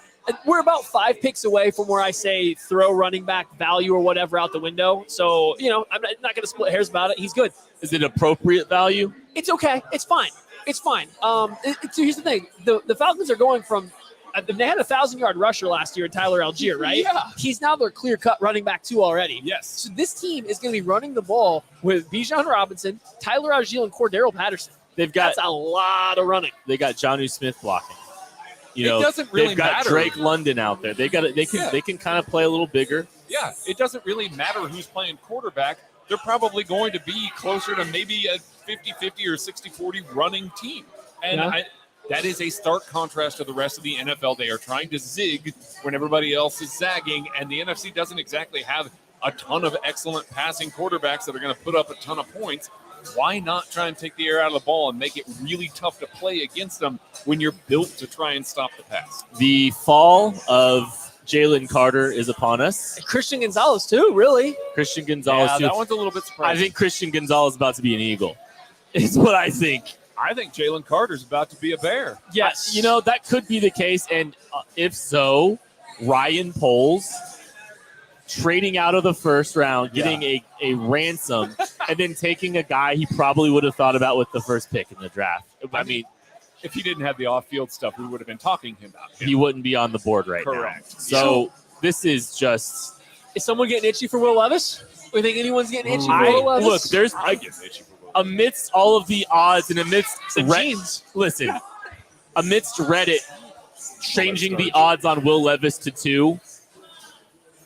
We're about 5 picks away from where I say throw running back value or whatever out the window. So, I'm not going to split hairs about it. He's good. Is it appropriate value? It's okay. It's fine. It's fine. So here's the thing. The Falcons are going from they had a 1,000-yard rusher last year in Tyler Algier, right? Yeah. He's now their clear-cut running back 2 already. Yes. So this team is going to be running the ball with Bijan Robinson, Tyler Algier, and Cordero Patterson. That's a lot of running. They got Jonnu Smith blocking. It doesn't really matter. They've got Drake London out there. They can kind of play a little bigger. Yeah, it doesn't really matter who's playing quarterback. They're probably going to be closer to maybe a 50-50 or 60-40 running team. And that is a stark contrast to the rest of the NFL. They are trying to zig when everybody else is zagging, and the NFC doesn't exactly have a ton of excellent passing quarterbacks that are going to put up a ton of points. Why not try and take the air out of the ball and make it really tough to play against them when you're built to try and stop the pass? The fall of Jalen Carter is upon us. And Christian Gonzalez, too, really. Christian Gonzalez, too. That one's a little bit surprising. I think Christian Gonzalez is about to be an Eagle. Is what I think. I think Jalen Carter's about to be a Bear. Yes. That could be the case. And if so, Ryan Poles trading out of the first round, getting a ransom, and then taking a guy he probably would have thought about with the first pick in the draft. I mean, if he didn't have the off-field stuff, we would have been talking about him. He wouldn't be on the board right now. Correct. So this is just... Is someone getting itchy for Will Levis? Do you think anyone's getting itchy for Will Levis? Look, there's... Amidst all of the odds and amidst amidst Reddit changing the odds on Will Levis to 2,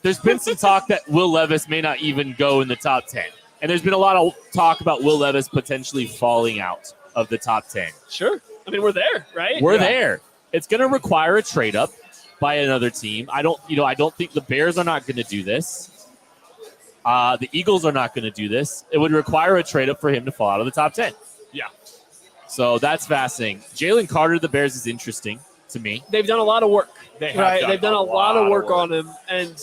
there's been some talk that Will Levis may not even go in the top 10. And there's been a lot of talk about Will Levis potentially falling out of the top 10. Sure. I mean, we're there, right? We're there. It's going to require a trade up by another team. I don't think the Bears are not going to do this. The Eagles are not going to do this. It would require a trade up for him to fall out of the top 10. Yeah. So that's fascinating. Jalen Carter, the Bears, is interesting to me. They've done a lot of work. They've done a lot of work on him. And,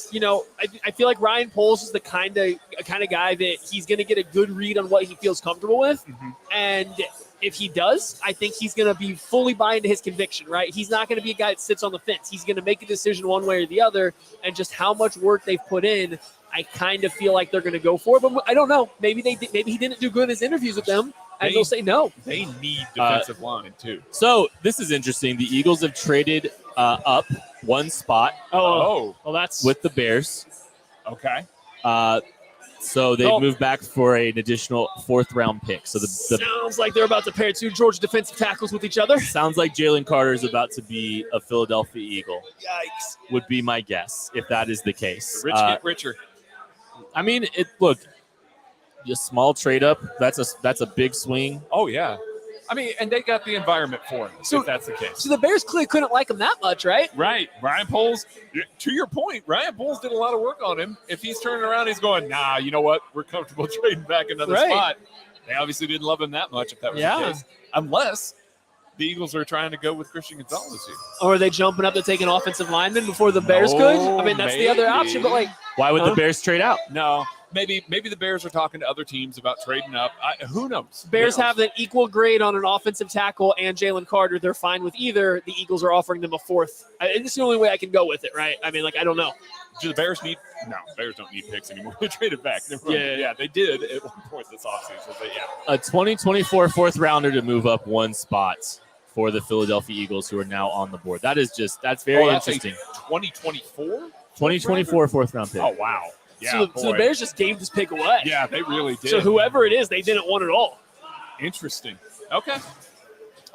I feel like Ryan Poles is the kind of guy that he's going to get a good read on what he feels comfortable with. Mm-hmm. And if he does, I think he's going to be fully buying into his conviction, right? He's not going to be a guy that sits on the fence. He's going to make a decision one way or the other. And just how much work they've put in, I kind of feel like they're going to go for it, but I don't know. Maybe he didn't do good in his interviews with them, and they'll say no. They need defensive line too. So this is interesting. The Eagles have traded up 1 spot. Well, that's with the Bears. Okay. So they've moved back for an additional 4th-round pick. So the sounds like they're about to pair 2 Georgia defensive tackles with each other. Sounds like Jalen Carter is about to be a Philadelphia Eagle. Yikes! Would be my guess if that is the case. The rich get richer. I mean, look, a small trade up. That's a big swing. Oh yeah, I mean, and they got the environment for him. So if that's the case. So the Bears clearly couldn't like him that much, right? Right. Ryan Poles. To your point, Ryan Poles did a lot of work on him. If he's turning around, he's going, nah. You know what? We're comfortable trading back another spot. They obviously didn't love him that much if that was the case, unless the Eagles are trying to go with Christian Gonzalez here. Or are they jumping up to take an offensive lineman before the Bears could? I mean, that's the other option. But why would the Bears trade out? No, maybe the Bears are talking to other teams about trading up. Who knows? Bears have an equal grade on an offensive tackle and Jalen Carter. They're fine with either. The Eagles are offering them a 4th. It's the only way I can go with it, right? I mean, I don't know. Do the Bears need? No, Bears don't need picks anymore. They traded back. Yeah, they did at one point this offseason. But a 2024 4th rounder to move up 1 spot for the Philadelphia Eagles, who are now on the board. That's very interesting. 2024? 2024 4th-round pick. Oh, wow. Yeah, so the Bears just gave this pick away. Yeah, they really did. So whoever it is, they didn't want it all. Interesting. Okay.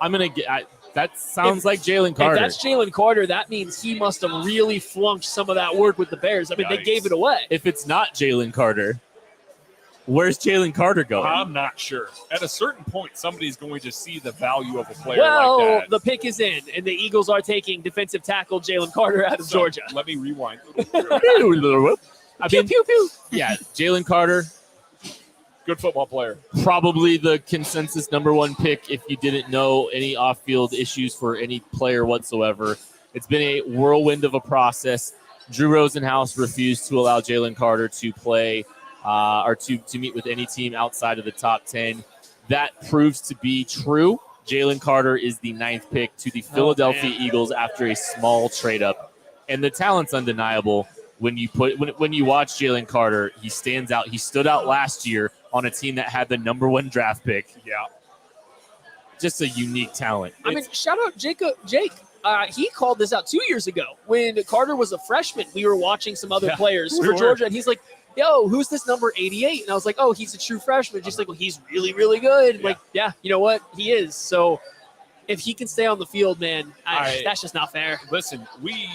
I'm going to get that sounds like Jalen Carter. If that's Jalen Carter, that means he must have really flunked some of that work with the Bears. I mean, they gave it away. If it's not Jalen Carter, Where's Jalen Carter going? I'm not sure. At a certain point, somebody's going to see the value of a player Well, like that. the pick is in, and the Eagles are taking defensive tackle Jalen Carter out of Georgia. Let me rewind. I mean, Pew, pew. yeah, Jalen Carter, Good football player. probably the consensus #1 pick if you didn't know any off-field issues for any player whatsoever. It's been a whirlwind of a process. Drew Rosenhaus refused to allow Jalen Carter to play or to meet with any team outside of the top 10. That proves to be true. Jalen Carter is the 9th pick to the Philadelphia Eagles after a small trade up. And the talent's undeniable. When you watch Jalen Carter, he stands out. He stood out last year on a team that had the #1 draft pick. Yeah. Just a unique talent. I mean, shout out Jake. He called this out 2 years ago when Carter was a freshman. We were watching some other players for Georgia, and he's like, yo, who's this number 88? And I was like, oh, he's a true freshman. Just like, well, he's really, really good. Yeah. Like, yeah, you know what? He is. So if he can stay on the field, man, that's just not fair. Listen, we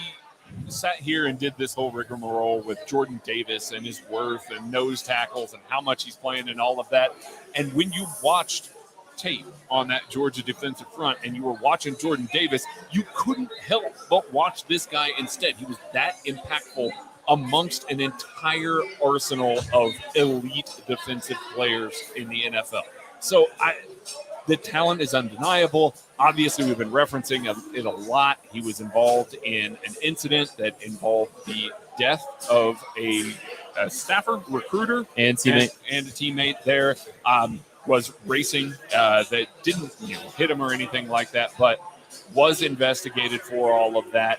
sat here and did this whole rigmarole with Jordan Davis and his worth and nose tackles and how much he's playing and all of that. And when you watched tape on that Georgia defensive front and you were watching Jordan Davis, you couldn't help but watch this guy instead. He was that impactful amongst an entire arsenal of elite defensive players in the NFL. So the talent is undeniable. Obviously, we've been referencing it a lot. He was involved in an incident that involved the death of a staffer, recruiter, And teammate. and a teammate there. Was racing that didn't hit him or anything like that, but was investigated for all of that.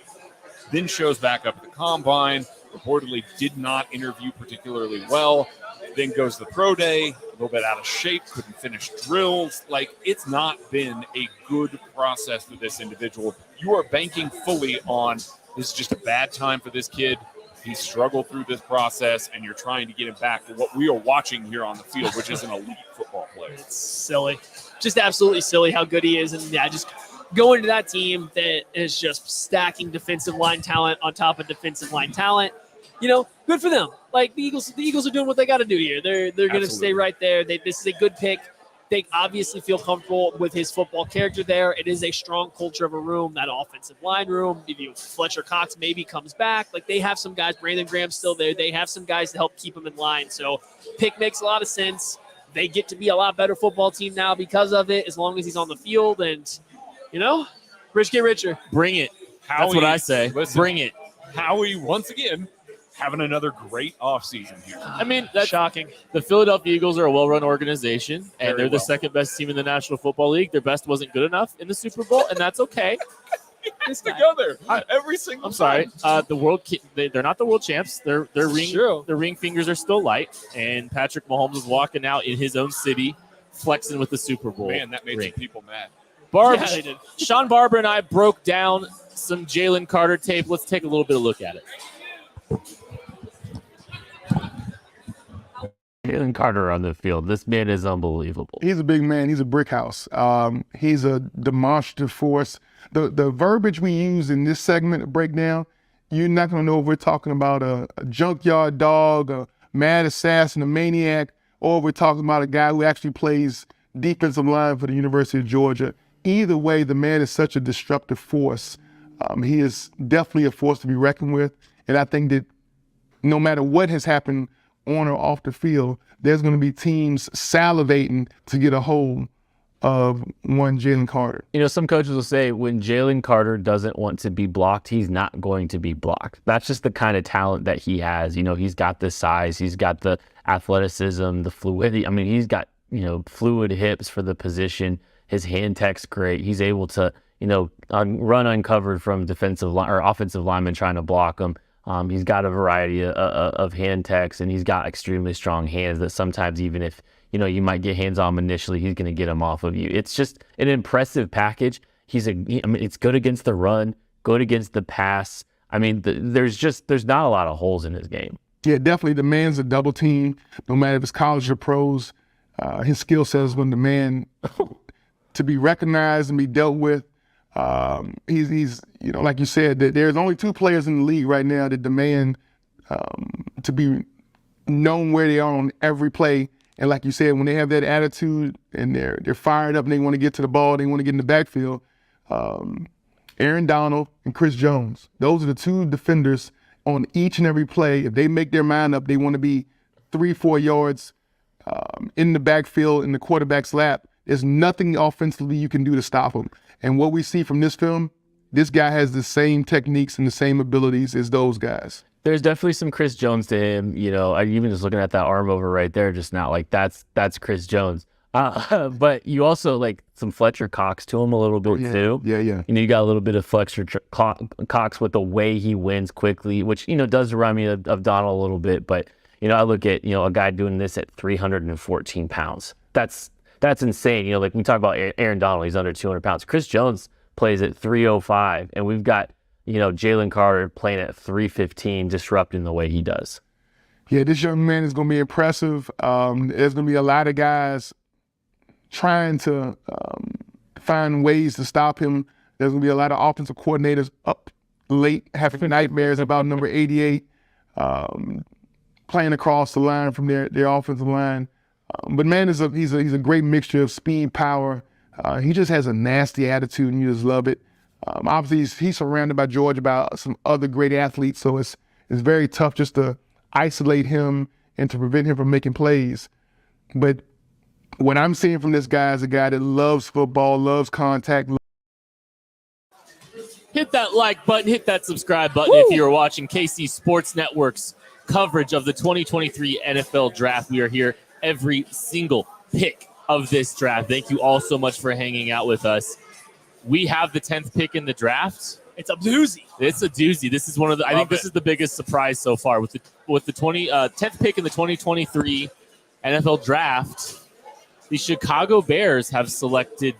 Then shows back up at the combine. Reportedly did not interview particularly well. Then goes to the pro day, a little bit out of shape, couldn't finish drills. Like, it's not been a good process for this individual. You are banking fully on this is just a bad time for this kid. He struggled through this process, and you're trying to get him back to what we are watching here on the field, which is an elite football player. It's silly. Just absolutely silly how good he is. And, yeah, just going to that team that is just stacking defensive line talent on top of defensive line talent. Good for them. Like, the Eagles are doing what they got to do here. They're going to stay right there. This is a good pick. They obviously feel comfortable with his football character there. It is a strong culture of a room, that offensive line room. Fletcher Cox maybe comes back. Like, they have some guys. Brandon Graham's still there. They have some guys to help keep him in line. So pick makes a lot of sense. They get to be a lot better football team now because of it, as long as he's on the field. And, rich get richer. Bring it. That's what I say. Bring it. Howie, once again, having another great offseason here. I mean, that's shocking. The Philadelphia Eagles are a well-run organization, and Very they're the well. second best team in the National Football League. Their best wasn't good enough in the Super Bowl, and that's okay. It's together every single I'm sorry. time. They're not the world champs. Their ring fingers are still light, and Patrick Mahomes is walking out in his own city, flexing with the Super Bowl. Man, that made ring. some people mad. Barb, Yeah, they did. Sean Barber and I broke down some Jalen Carter tape. Let's take a little bit of a look at it. Jalen Carter on the field. This man is unbelievable. He's a big man. He's a brick house. He's a demonstrative force. The verbiage we use in this segment of breakdown, you're not going to know if we're talking about a junkyard dog, a mad assassin, a maniac, or we're talking about a guy who actually plays defensive line for the University of Georgia. Either way, the man is such a disruptive force. He is definitely a force to be reckoned with. And I think that no matter what has happened on or off the field, there's going to be teams salivating to get a hold of one Jalen Carter. Some coaches will say when Jalen Carter doesn't want to be blocked, he's not going to be blocked. That's just the kind of talent that he has. He's got the size, he's got the athleticism, the fluidity. I mean, he's got, fluid hips for the position. His hand tech's great. He's able to, run uncovered from defensive line or offensive linemen trying to block him. He's got a variety of hand techs, and he's got extremely strong hands that sometimes even if, you might get hands on him initially, he's going to get them off of you. It's just an impressive package. It's good against the run, good against the pass. I mean, there's not a lot of holes in his game. Yeah, definitely demands a double team, no matter if it's college or pros. His skill set is going to demand to be recognized and be dealt with. He's like you said, that there's only two players in the league right now that demand to be known where they are on every play And like you said, when they have that attitude and they're fired up and they want to get to the ball, they want to get in the backfield, Aaron Donald and Chris Jones, those are the two defenders on each and every play. If they make their mind up, they want to be 3-4 yards in the backfield in the quarterback's lap. There's nothing offensively you can do to stop them. And what we see from this film, this guy has the same techniques and the same abilities as those guys. There's definitely some Chris Jones to him. I even just looking at that arm over right there just now, like that's Chris Jones. But you also like some Fletcher Cox to him a little bit too. Yeah. You got a little bit of Fletcher Cox with the way he wins quickly, which, does remind me of Donald a little bit. But, I look at, a guy doing this at 314 pounds. That's insane. Like we talk about Aaron Donald, he's under 200 pounds. Chris Jones plays at 305, and we've got, Jalen Carter playing at 315, disrupting the way he does. Yeah, this young man is going to be impressive. There's going to be a lot of guys trying to find ways to stop him. There's going to be a lot of offensive coordinators up late having nightmares about number 88 playing across the line from their offensive line. But man, he's a great mixture of speed, power. He just has a nasty attitude, and you just love it. Obviously, he's surrounded by Georgia by some other great athletes, so it's very tough just to isolate him and to prevent him from making plays. But what I'm seeing from this guy is a guy that loves football, loves contact. Hit that like button, hit that subscribe button if you're watching KC Sports Network's coverage of the 2023 NFL Draft. We are here every single pick of this draft. Thank you all so much for hanging out with us. We have the 10th pick in the draft. It's a doozy. It's a doozy. This is one of the. I think this is the biggest surprise so far with the 10th pick in the 2023 NFL Draft. The Chicago Bears have selected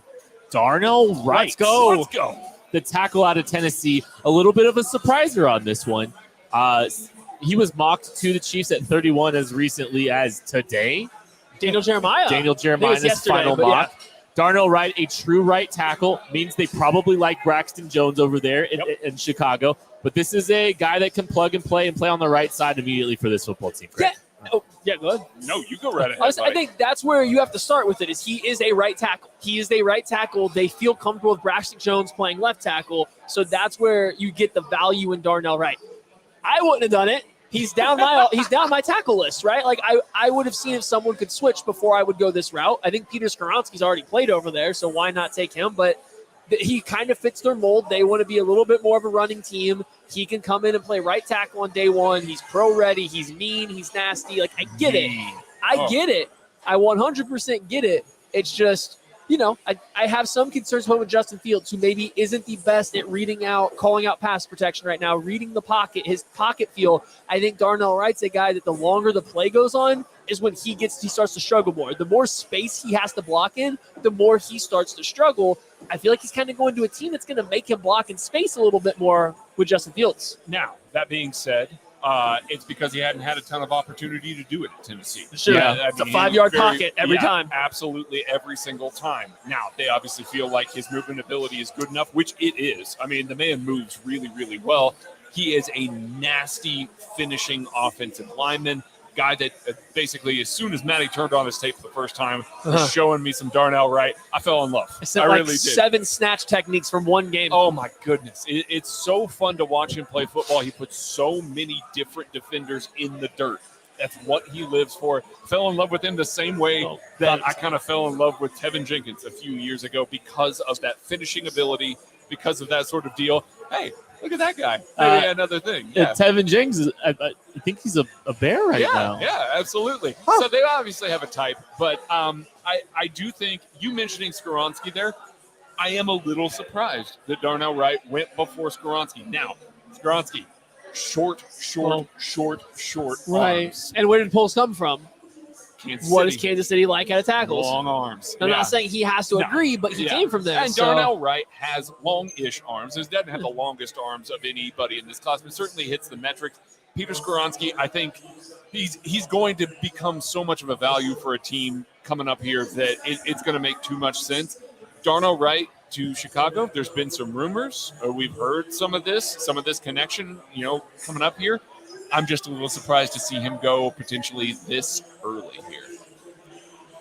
Darnell Wright. Let's go. The tackle out of Tennessee. A little bit of a surpriser on this one. He was mocked to the Chiefs at 31 as recently as today. Daniel Jeremiah's final mock. Yeah. Darnell Wright, a true right tackle, means they probably like Braxton Jones over there in Chicago. But this is a guy that can plug and play on the right side immediately for this football team. Yeah. Oh, yeah, go ahead. No, you go right ahead. I think that's where you have to start with it. Is he is a right tackle. They feel comfortable with Braxton Jones playing left tackle, so that's where you get the value in Darnell Wright. I wouldn't have done it. He's down my tackle list, right? Like I would have seen if someone could switch before I would go this route. I think Peter Skoronski's already played over there, so why not take him? But he kind of fits their mold. They want to be a little bit more of a running team. He can come in and play right tackle on day one. He's pro ready. He's mean. He's nasty. Like I get it. I get it. I 100% get it. It's just, I have some concerns with Justin Fields, who maybe isn't the best at calling out pass protection right now, reading the pocket, his pocket feel. I think Darnell Wright's a guy that the longer the play goes on is when he starts to struggle more. The more space he has to block in, the more he starts to struggle. I feel like he's kind of going to a team that's going to make him block in space a little bit more with Justin Fields. Now, that being said, it's because he hadn't had a ton of opportunity to do it at Tennessee. Sure. Yeah, it's a 5-yard pocket every time. Absolutely, every single time. Now, they obviously feel like his movement ability is good enough, which it is. I mean, the man moves really, really well. He is a nasty finishing offensive lineman. Guy that basically, as soon as Matty turned on his tape for the first time, was showing me some Darnell Wright, I fell in love. I really did. 7 snatch techniques from one game. Oh, my goodness. It's so fun to watch him play football. He puts so many different defenders in the dirt. That's what he lives for. Fell in love with him the same way that I kind of fell in love with Tevin Jenkins a few years ago because of that finishing ability, because of that sort of deal. Hey, look at that guy. Another thing. Yeah. Tevin Jenkins, I think he's a Bear right now. Yeah, absolutely. Oh. So they obviously have a type, but I do think you mentioning Skoronski there, I am a little surprised that Darnell Wright went before Skoronski. Now, Skoronski, short. Right. Arms. And where did Pulse come from? What does Kansas City like out of tackles? Long arms. I'm not saying he has to agree, but he came from there. And Darnell Wright has long-ish arms. He doesn't have the longest arms of anybody in this class, but certainly hits the metrics. Peter Skoronski, I think he's going to become so much of a value for a team coming up here that it's going to make too much sense. Darnell Wright to Chicago, there's been some rumors. We've heard some of this connection, coming up here. I'm just a little surprised to see him go potentially this early here.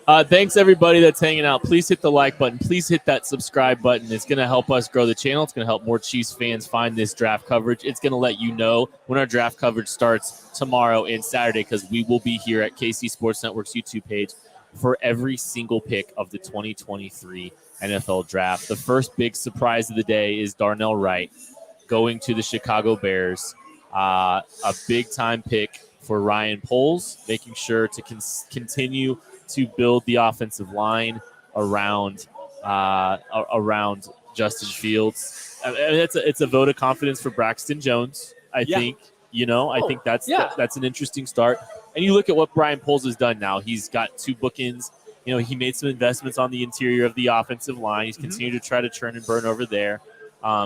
Thanks, everybody that's hanging out. Please hit the like button. Please hit that subscribe button. It's going to help us grow the channel. It's going to help more Chiefs fans find this draft coverage. It's going to let you know when our draft coverage starts tomorrow and Saturday, because we will be here at KC Sports Network's YouTube page for every single pick of the 2023 NFL Draft. The first big surprise of the day is Darnell Wright going to the Chicago Bears. A big-time pick for Ryan Poles, making sure to continue to build the offensive line around Justin Fields. I mean, it's a vote of confidence for Braxton Jones. I think that's an interesting start. And you look at what Brian Poles has done now. He's got 2 bookends. He made some investments on the interior of the offensive line. He's continued to try to churn and burn over there.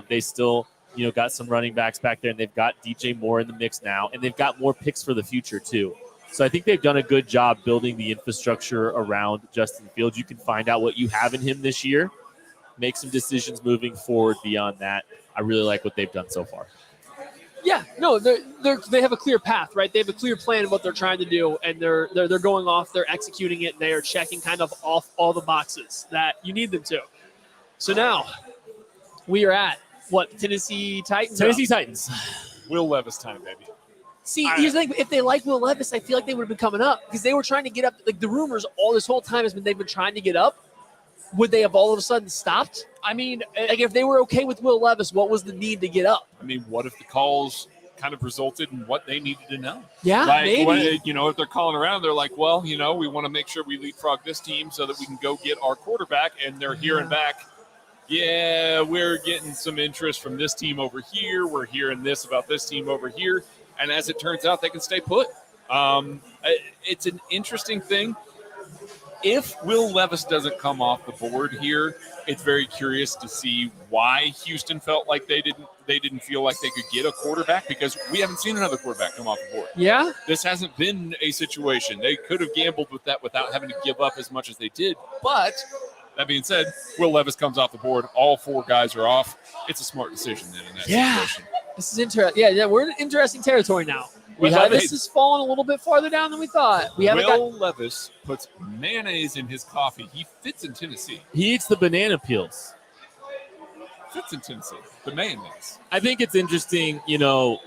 They still got some running backs back there, and they've got DJ Moore in the mix now, and they've got more picks for the future too. So I think they've done a good job building the infrastructure around Justin Fields. You can find out what you have in him this year, make some decisions moving forward beyond that. I really like what they've done so far. Yeah, no, they have a clear path, right? They have a clear plan of what they're trying to do, and they're going off, they're executing it, they are checking kind of off all the boxes that you need them to. So now we are at what, Tennessee Titans? Tennessee Titans. Will Levis time, baby. See, here's the thing. If they like Will Levis, I feel like they would have been coming up because they were trying to get up. Like the rumors all this whole time has been they've been trying to get up. Would they have all of a sudden stopped? I mean, like if they were okay with Will Levis, what was the need to get up? I mean, what if the calls kind of resulted in what they needed to know? Yeah, maybe. If they're calling around, they're like, well, we want to make sure we leapfrog this team so that we can go get our quarterback, and they're hearing back, yeah, we're getting some interest from this team over here. We're hearing this about this team over here. And as it turns out, they can stay put. It's an interesting thing. If Will Levis doesn't come off the board here, it's very curious to see why Houston felt like they didn't feel like they could get a quarterback, because we haven't seen another quarterback come off the board. Yeah. This hasn't been a situation. They could have gambled with that without having to give up as much as they did. But that being said, Will Levis comes off the board. All 4 guys are off. It's a smart decision then in that situation. This is interesting. Yeah, we're in interesting territory now. Levis has fallen a little bit farther down than we thought. Will Levis puts mayonnaise in his coffee. He fits in Tennessee. He eats the banana peels. Fits in Tennessee. The mayonnaise. I think it's interesting, Oh.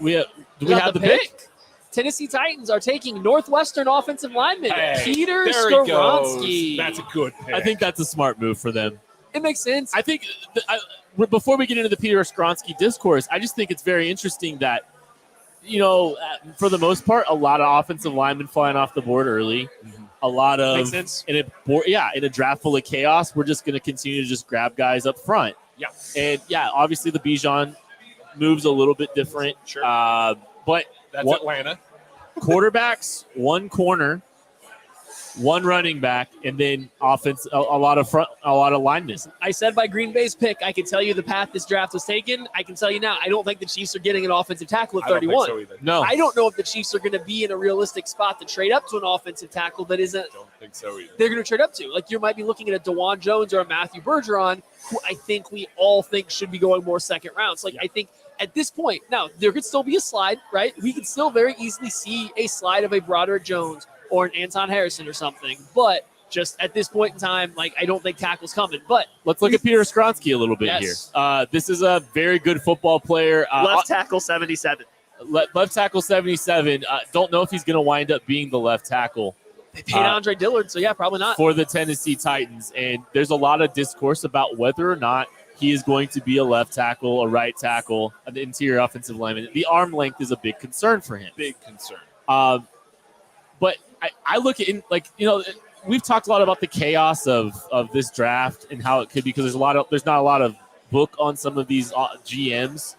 We have the pick? Tennessee Titans are taking Northwestern offensive lineman Peter there Skoronsky. He goes. That's a good pick. I think that's a smart move for them. It makes sense. I think before we get into the Peter Skoronsky discourse, I just think it's very interesting that, for the most part, a lot of offensive linemen flying off the board early. Mm-hmm. A lot of makes sense. In a draft full of chaos, we're just going to continue to just grab guys up front. Yeah, and obviously the Bijan move's a little bit different. Sure, but that's Atlanta. Quarterbacks, 1 corner, 1 running back, and then offense, a lot of linemen. I said by Green Bay's pick, I can tell you the path this draft was taken. I can tell you now, I don't think the Chiefs are getting an offensive tackle at 31. I don't think so either. No. I don't know if the Chiefs are going to be in a realistic spot to trade up to an offensive tackle that isn't. I don't think so either. They're going to trade up to. Like you might be looking at a DeJuan Jones or a Matthew Bergeron, who I think we all think should be going more second rounds. I think at this point, now there could still be a slide, right? We could still very easily see a slide of a Broderick Jones or an Anton Harrison or something. But just at this point in time, I don't think tackle's coming. But let's look at Peter Skoronsky a little bit here. This is a very good football player. Left tackle 77. Left tackle 77. Don't know if he's going to wind up being the left tackle. They paid Andre Dillard, so probably not. For the Tennessee Titans. And there's a lot of discourse about whether or not he is going to be a left tackle, a right tackle, an interior offensive lineman. The arm length is a big concern for him. Big concern. But I look at we've talked a lot about the chaos of this draft and how it could be, because there's not a lot of book on some of these GMs.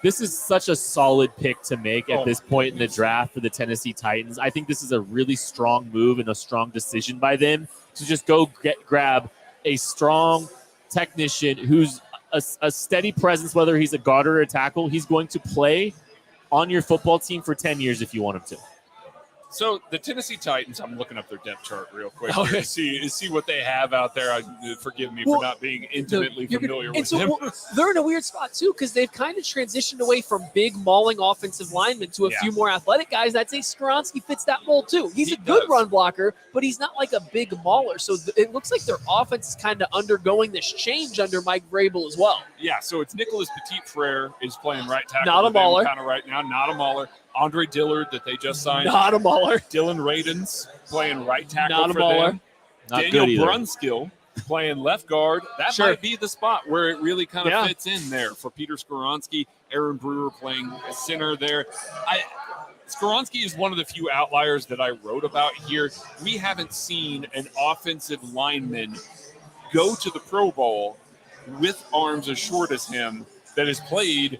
This is such a solid pick to make at this point in the draft for the Tennessee Titans. I think this is a really strong move and a strong decision by them to just go grab a strong technician who's a steady presence, whether he's a guard or a tackle. He's going to play on your football team for 10 years if you want him to. So the Tennessee Titans, I'm looking up their depth chart real quick here to see what they have out there. Forgive me for not being intimately familiar with them. They're in a weird spot, too, because they've kind of transitioned away from big mauling offensive linemen to a few more athletic guys. I'd say Skoronski fits that mold, too. He's a good run blocker, but he's not like a big mauler. So it looks like their offense is kind of undergoing this change under Mike Vrabel as well. Yeah, so it's Nicholas Petit-Frere is playing right tackle. Not a mauler. Kind of right now, not a mauler. Andre Dillard that they just signed. Not a mauler. Dylan Radins playing right tackle not for a mauler. them. Not Daniel good either. Brunskill playing left guard. That might be the spot where it really kind of fits in there for Peter Skoronski. Aaron Brewer playing center there. Skoronski is one of the few outliers that I wrote about here. We haven't seen an offensive lineman go to the Pro Bowl with arms as short as him that has played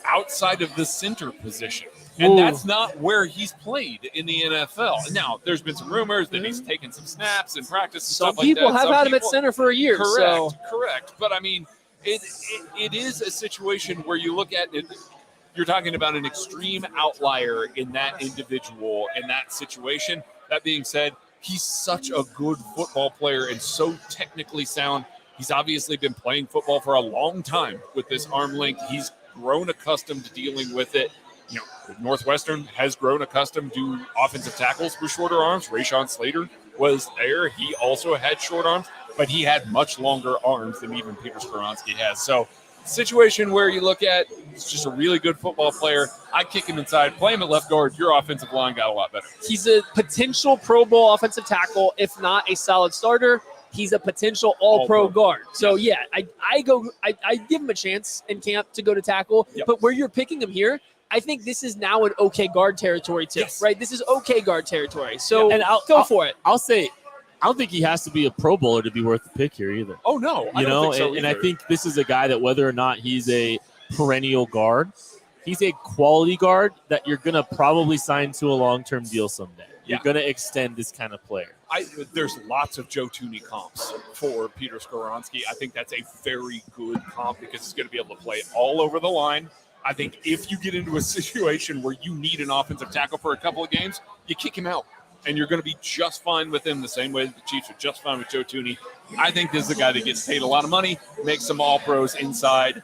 outside of the center position. And that's not where he's played in the NFL. Now, there's been some rumors that he's taken some snaps in practice and stuff like that. Some people have had him at center for a year. Correct. But, I mean, it is a situation where you look at it, you're talking about an extreme outlier in that individual, in that situation. That being said, he's such a good football player and so technically sound. He's obviously been playing football for a long time with this arm length. He's grown accustomed to dealing with it. You know, Northwestern has grown accustomed to offensive tackles with shorter arms. Rashawn Slater was there. He also had short arms, but he had much longer arms than even Peter Skoronski has. So, situation where you look at, it's just a really good football player. I kick him inside, play him at left guard. Your offensive line got a lot better. He's a potential Pro Bowl offensive tackle, if not a solid starter. He's a potential all-pro guard. So, yeah, I give him a chance in camp to go to tackle. Yep. But where you're picking him here, I think this is now an okay guard territory too, right? This is okay guard territory. So and I'll go for it. I'll say, I don't think he has to be a Pro Bowler to be worth the pick here either. Oh, no. I don't think so and I think this is a guy that whether or not he's a perennial guard, he's a quality guard that you're going to probably sign to a long-term deal someday. You're going to extend this kind of player. There's lots of Joe Thuney comps for Peter Skoronski. I think that's a very good comp because he's going to be able to play all over the line. I think if you get into a situation where you need an offensive tackle for a couple of games, you kick him out, and you're going to be just fine with him the same way that the Chiefs are just fine with Joe Thuney. I think this is a guy that gets paid a lot of money, makes some all-pros inside.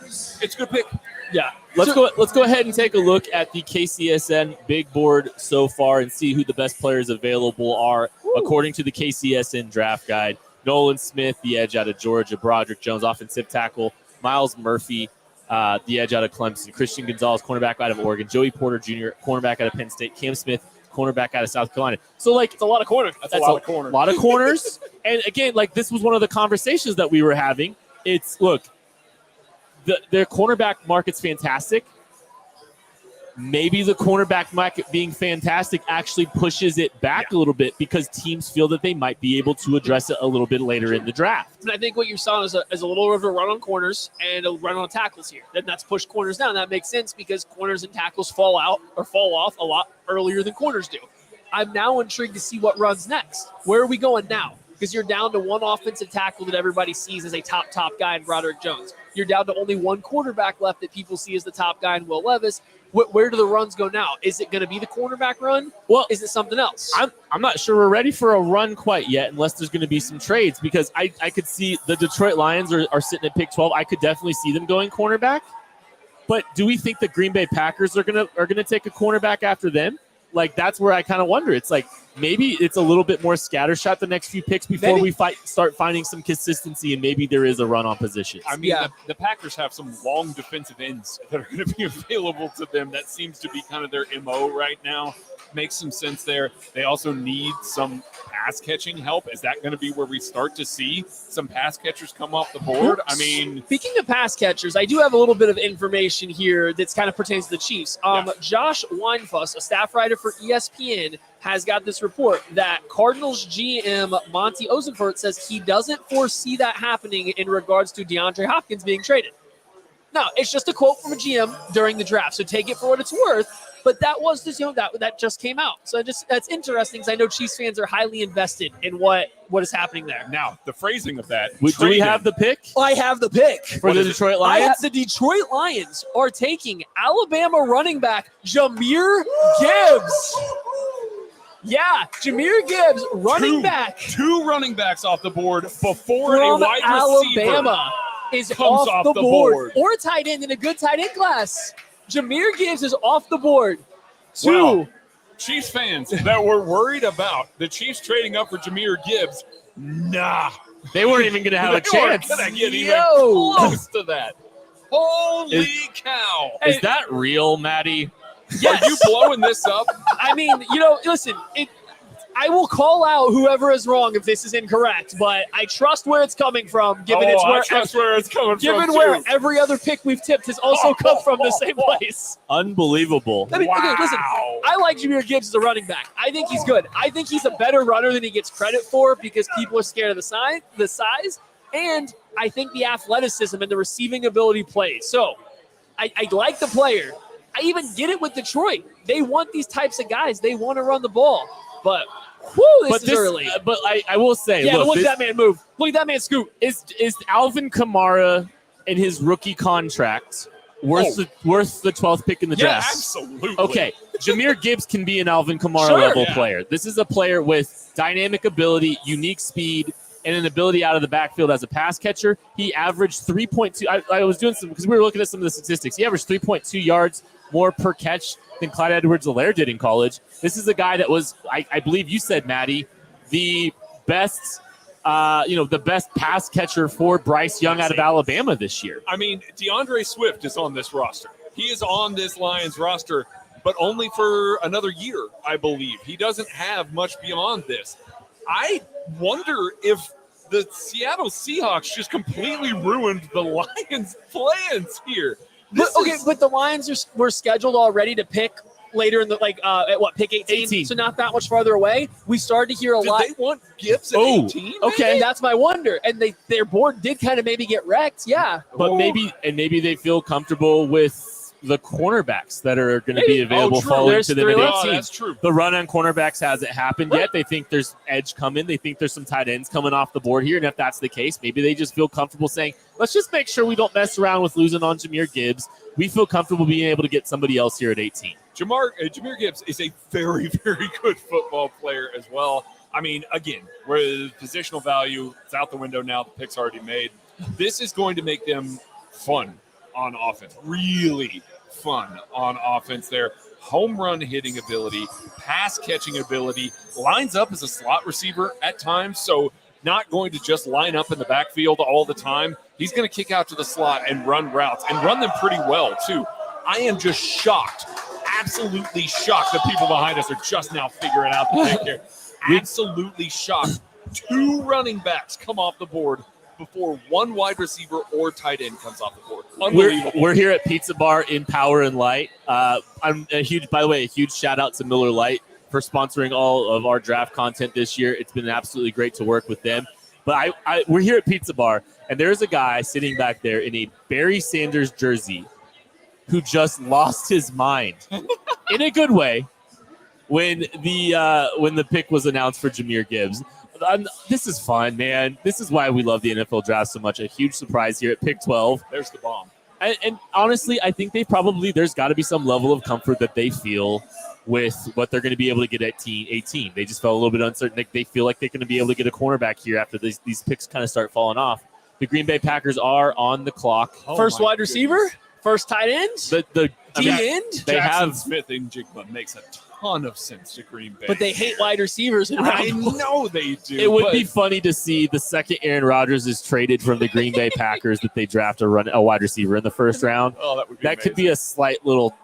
It's a good pick. Yeah. Let's go ahead and take a look at the KCSN big board so far and see who the best players available are according to the KCSN draft guide. Nolan Smith, the edge out of Georgia. Broderick Jones, offensive tackle. Miles Murphy, the edge out of Clemson. Christian Gonzalez, cornerback out of Oregon. Joey Porter Jr., cornerback out of Penn State. Cam Smith, cornerback out of South Carolina. So, it's a lot of corners. That's a lot of corners. And, again, this was one of the conversations that we were having. It's, look, their cornerback market's fantastic. Maybe the cornerback market being fantastic actually pushes it back a little bit because teams feel that they might be able to address it a little bit later in the draft. And I think what you saw is a little of a run on corners and a run on tackles here. Then that's pushed corners down. That makes sense because corners and tackles fall off a lot earlier than corners do. I'm now intrigued to see what runs next. Where are we going now? Because you're down to one offensive tackle that everybody sees as a top guy in Broderick Jones. You're down to only one quarterback left that people see as the top guy in Will Levis. Where do the runs go now? Is it going to be the cornerback run? Well, is it something else? I'm not sure we're ready for a run quite yet unless there's going to be some trades because I could see the Detroit Lions are sitting at pick 12. I could definitely see them going cornerback. But do we think the Green Bay Packers are gonna take a cornerback after them? That's where I kind of wonder. It's maybe it's a little bit more scattershot the next few picks before we start finding some consistency and maybe there is a run on positions. I mean, the Packers have some long defensive ends that are going to be available to them. That seems to be kind of their MO right now. Makes some sense there. They also need some pass catching help. Is that going to be where we start to see some pass catchers come off the board? I mean, speaking of pass catchers, I do have a little bit of information here that's kind of pertains to the Chiefs. Josh Weinfuss, a staff writer for ESPN, has got this report that Cardinals GM Monty Ozenfort says he doesn't foresee that happening in regards to DeAndre Hopkins being traded. Now, it's just a quote from a GM during the draft, so take it for what it's worth. But that was just, that just came out. So that's interesting because I know Chiefs fans are highly invested in what is happening there. Now, the phrasing of that. Do we have the pick? I have the pick. For the Detroit Lions? The Detroit Lions are taking Alabama running back Jahmyr Gibbs. Yeah, Jahmyr Gibbs, running back. Two running backs off the board before From a wide Alabama receiver is comes off the board. Or a tight end in a good tight end class. Jahmyr Gibbs is off the board. Wow. Chiefs fans that were worried about the Chiefs trading up for Jahmyr Gibbs, nah. They weren't even going to have a chance. They weren't going to get even close to that. Holy cow. Is that real, Maddie? Yes. Are you blowing this up? I mean, listen, I will call out whoever is wrong if this is incorrect, but I trust where it's coming from, given I trust where it's coming given from, where too. every other pick we've tipped has also come from the same place. Unbelievable. I mean, okay, listen, I like Jahmyr Gibbs as a running back. I think he's good. I think he's a better runner than he gets credit for because people are scared of the size, and I think the athleticism and the receiving ability plays. So I like the player. I even get it with Detroit. They want these types of guys. They want to run the ball. But this is early. But I will say, look at that man move. Look at that man scoot. Is Alvin Kamara and his rookie contract worth the 12th pick in the draft? Yeah, absolutely. Okay, Jahmyr Gibbs can be an Alvin Kamara level player. This is a player with dynamic ability, unique speed, and an ability out of the backfield as a pass catcher. He averaged 3.2. I was doing some because we were looking at some of the statistics. He averaged 3.2 yards more per catch than Clyde Edwards-Helaire did in college. This is a guy that was, I believe you said, Maddie, the best, the best pass catcher for Bryce Young out of Alabama this year. I mean, DeAndre Swift is on this roster. He is on this Lions roster, but only for another year, I believe. He doesn't have much beyond this. I wonder if the Seattle Seahawks just completely ruined the Lions' plans here. But the Lions were scheduled already to pick later in the pick 18? So not that much farther away. We started to hear a lot. Did they want Gibbs at 18? Okay, that's my wonder. And their board did kind of maybe get wrecked. Yeah, but maybe they feel comfortable with the cornerbacks that are going to be available following to them at 18. That's true. The run on cornerbacks hasn't happened yet. They think there's edge coming. They think there's some tight ends coming off the board here. And if that's the case, maybe they just feel comfortable saying, let's just make sure we don't mess around with losing on Jahmyr Gibbs. We feel comfortable being able to get somebody else here at 18. Jahmyr Gibbs is a very, very good football player as well. I mean, again, where positional value, it's out the window now. The pick's already made. This is going to make them fun on offense. Really fun on offense there. Home run hitting ability, pass catching ability, lines up as a slot receiver at times, so not going to just line up in the backfield all the time. He's going to kick out to the slot and run routes and run them pretty well too. I am just shocked, absolutely shocked that people behind us are just now figuring out the pick here. Absolutely shocked. Two running backs come off the board before one wide receiver or tight end comes off the board. Unbelievable. We're here at Pizza Bar in Power and Light. I'm a huge shout out to Miller Lite for sponsoring all of our draft content this year. It's been absolutely great to work with them. But we're here at Pizza Bar, and there's a guy sitting back there in a Barry Sanders jersey who just lost his mind in a good way when the pick was announced for Jahmyr Gibbs. This is fun, man. This is why we love the NFL draft so much. A huge surprise here at pick 12. There's the bomb. And honestly, I think there's got to be some level of comfort that they feel with what they're going to be able to get at 18. They just felt a little bit uncertain. They feel like they're going to be able to get a cornerback here after these picks kind of start falling off. The Green Bay Packers are on the clock. First wide receiver, first tight end, the end. They have Smith-Njigba makes a ton of sense to Green Bay. But they hate wide receivers. I know they do. It would be funny to see the second Aaron Rodgers is traded from the Green Bay Packers that they draft a wide receiver in the first round. Oh, that would be amazing. Could be a slight little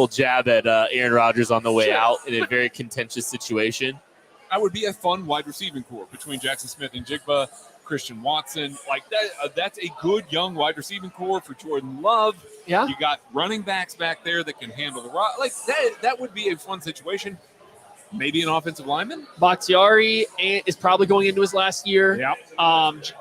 jab at Aaron Rodgers on the way out in a very contentious situation. That would be a fun wide receiving core between Jackson Smith-Njigba, Christian Watson. Like that, that's a good young wide receiving core for Jordan Love. Yeah. You got running backs back there that can handle the rock. Like that would be a fun situation. Maybe an offensive lineman. Bakhtiari is probably going into his last year. Yep.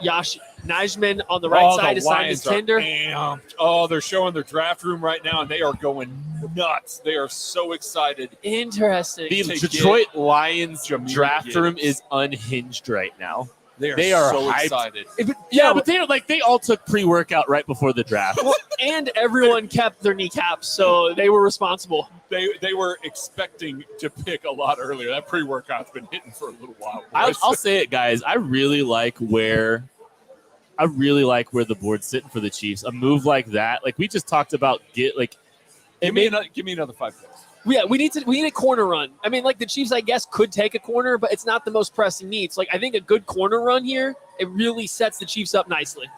Josh Nijman on the right side is signed as tender. They're showing their draft room right now, and they are going nuts. They are so excited. Interesting. The Detroit Lions draft room is unhinged right now. They are so hyped. excited. But they all took pre-workout right before the draft. Well, and everyone kept their kneecaps, so they were responsible. They were expecting to pick a lot earlier. That pre-workout's been hitting for a little while. I'll say it, guys. I really like where the board's sitting for the Chiefs. A move like that, like we just talked about, give me another 5 picks. Yeah, we need a corner run. I mean, like the Chiefs, I guess, could take a corner, but it's not the most pressing need. So, like, I think a good corner run here, it really sets the Chiefs up nicely.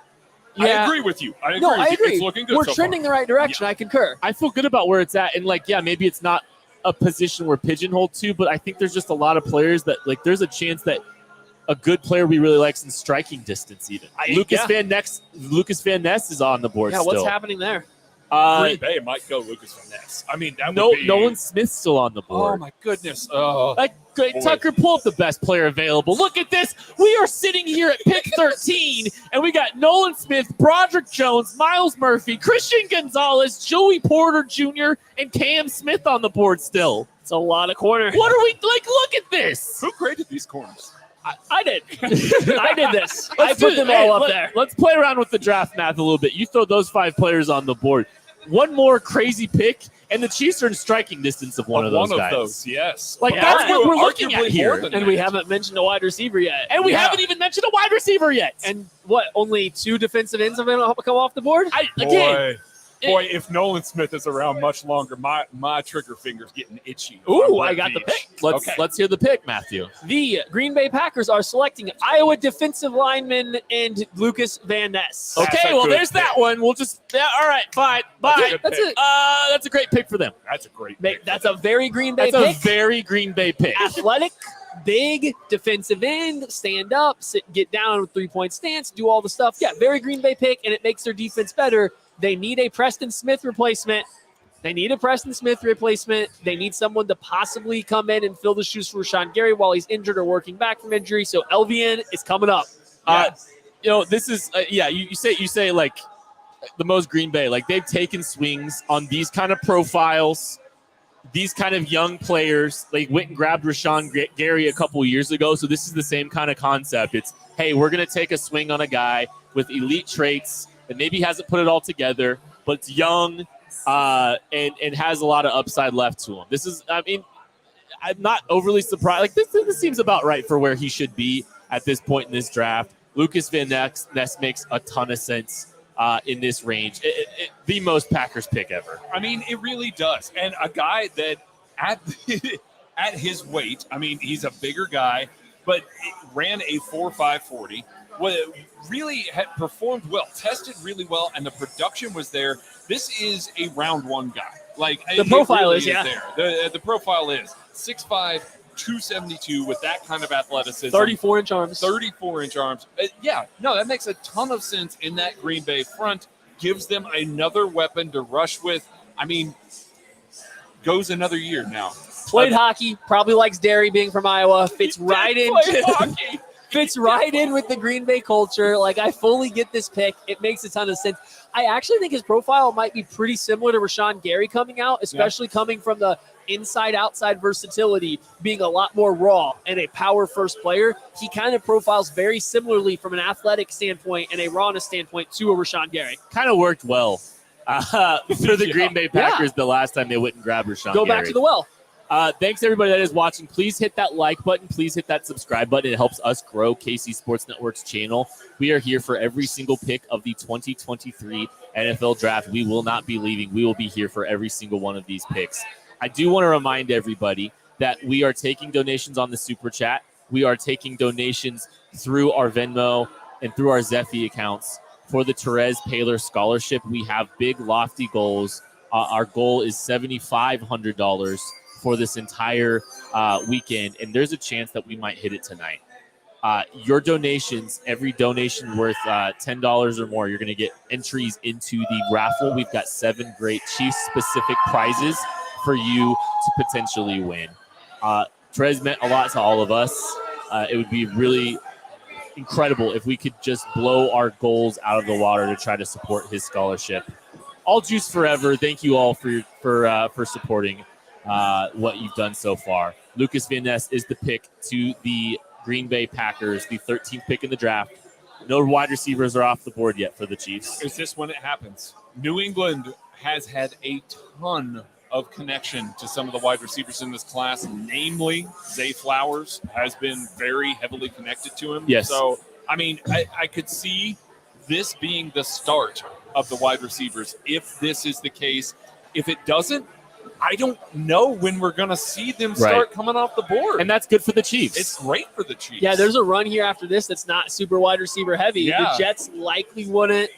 Yeah. I agree with you. I agree. It's looking good. We're trending the right direction. Yeah. I concur. I feel good about where it's at, and maybe it's not a position we're pigeonholed to, but I think there's just a lot of players that there's a chance that a good player we really like in striking distance. Even Lucas Van Ness is on the board. Yeah, still. What's happening there? Green Bay might go Lucas Van Ness. I mean, Nolan Smith's still on the board. Oh my goodness! Oh, Tucker, pull up the best player available. Look at this. We are sitting here at pick 13, and we got Nolan Smith, Broderick Jones, Miles Murphy, Christian Gonzalez, Joey Porter Jr., and Cam Smith on the board still. It's a lot of corner. What are we like? Look at this. Who graded these corners? I did. I did this. I put them all up there. Let's play around with the draft math a little bit. You throw those 5 players on the board. One more crazy pick, and the Chiefs are in striking distance of one of those guys. Yes. That's what we're looking at here. And we haven't mentioned a wide receiver yet. And we haven't even mentioned a wide receiver yet. And only 2 defensive ends have come off the board? Boy, if Nolan Smith is around much longer, my trigger finger's getting itchy. Ooh, I got the pick. Let's hear the pick, Matthew. The Green Bay Packers are selecting Iowa defensive lineman and Lucas Van Ness. Okay, well, there's that one. We'll just all right, fine, bye. That's it. That's a great pick for them. That's a great pick. That's a very Green Bay pick. That's a very Green Bay pick. Athletic, big, defensive end, stand up, sit, get down with 3-point stance, do all the stuff. Yeah, very Green Bay pick, and it makes their defense better. They need a Preston Smith replacement. They need someone to possibly come in and fill the shoes for Rashawn Gary while he's injured or working back from injury. So LVN is coming up. This is you say like the most Green Bay. Like they've taken swings on these kind of profiles, these kind of young players. They went and grabbed Rashawn Gary a couple years ago. So this is the same kind of concept. It's, hey, we're going to take a swing on a guy with elite traits that maybe hasn't put it all together, but it's young and has a lot of upside left to him. This is, I'm not overly surprised. Like this seems about right for where he should be at this point in this draft. Lucas Van Ness makes a ton of sense in this range. The most Packers pick ever. I mean, it really does. And a guy that at his weight, I mean, he's a bigger guy, but ran a 4.5 40. Really had performed well, tested really well, and the production was there. This is a round 1 guy. Like the profile really is there. The profile is 6'5", 272 with that kind of athleticism. 34-inch arms. 34-inch arms. That makes a ton of sense in that Green Bay front. Gives them another weapon to rush with. I mean, goes another year now. Played hockey. Probably likes dairy, being from Iowa. Fits right in. Fits right in with the Green Bay culture. Like, I fully get this pick. It makes a ton of sense. I actually think his profile might be pretty similar to Rashawn Gary coming out, especially coming from the inside-outside versatility, being a lot more raw and a power-first player. He kind of profiles very similarly from an athletic standpoint and a rawness standpoint to a Rashawn Gary. Kind of worked well for the Green Bay Packers the last time they went and grabbed Rashawn Gary. Go back to the well. Thanks, everybody that is watching. Please hit that like button. Please hit that subscribe button. It helps us grow KC Sports Network's channel. We are here for every single pick of the 2023 NFL Draft. We will not be leaving. We will be here for every single one of these picks. I do want to remind everybody that we are taking donations on the Super Chat. We are taking donations through our Venmo and through our Zephy accounts for the Therese Paylor Scholarship. We have big, lofty goals. Our goal is $7,500 for this entire weekend, and there's a chance that we might hit it tonight. Your donations, every donation worth $10 or more, you're going to get entries into the raffle. We've got 7 great Chiefs-specific prizes for you to potentially win. Therese meant a lot to all of us. It would be really incredible if we could just blow our goals out of the water to try to support his scholarship. All Juice forever. Thank you all for supporting what you've done so far. Lucas Van Ness is the pick to the Green Bay Packers, the 13th pick in the draft. No wide receivers are off the board yet for the Chiefs. Is this when it happens? New England has had a ton of connection to some of the wide receivers in this class, namely Zay Flowers has been very heavily connected to him. Yes. So, I mean, I could see this being the start of the wide receivers if this is the case. If it doesn't, I don't know when we're going to see them start coming off the board. And that's good for the Chiefs. It's great for the Chiefs. Yeah, there's a run here after this that's not super wide receiver heavy. Yeah. The Jets likely wouldn't.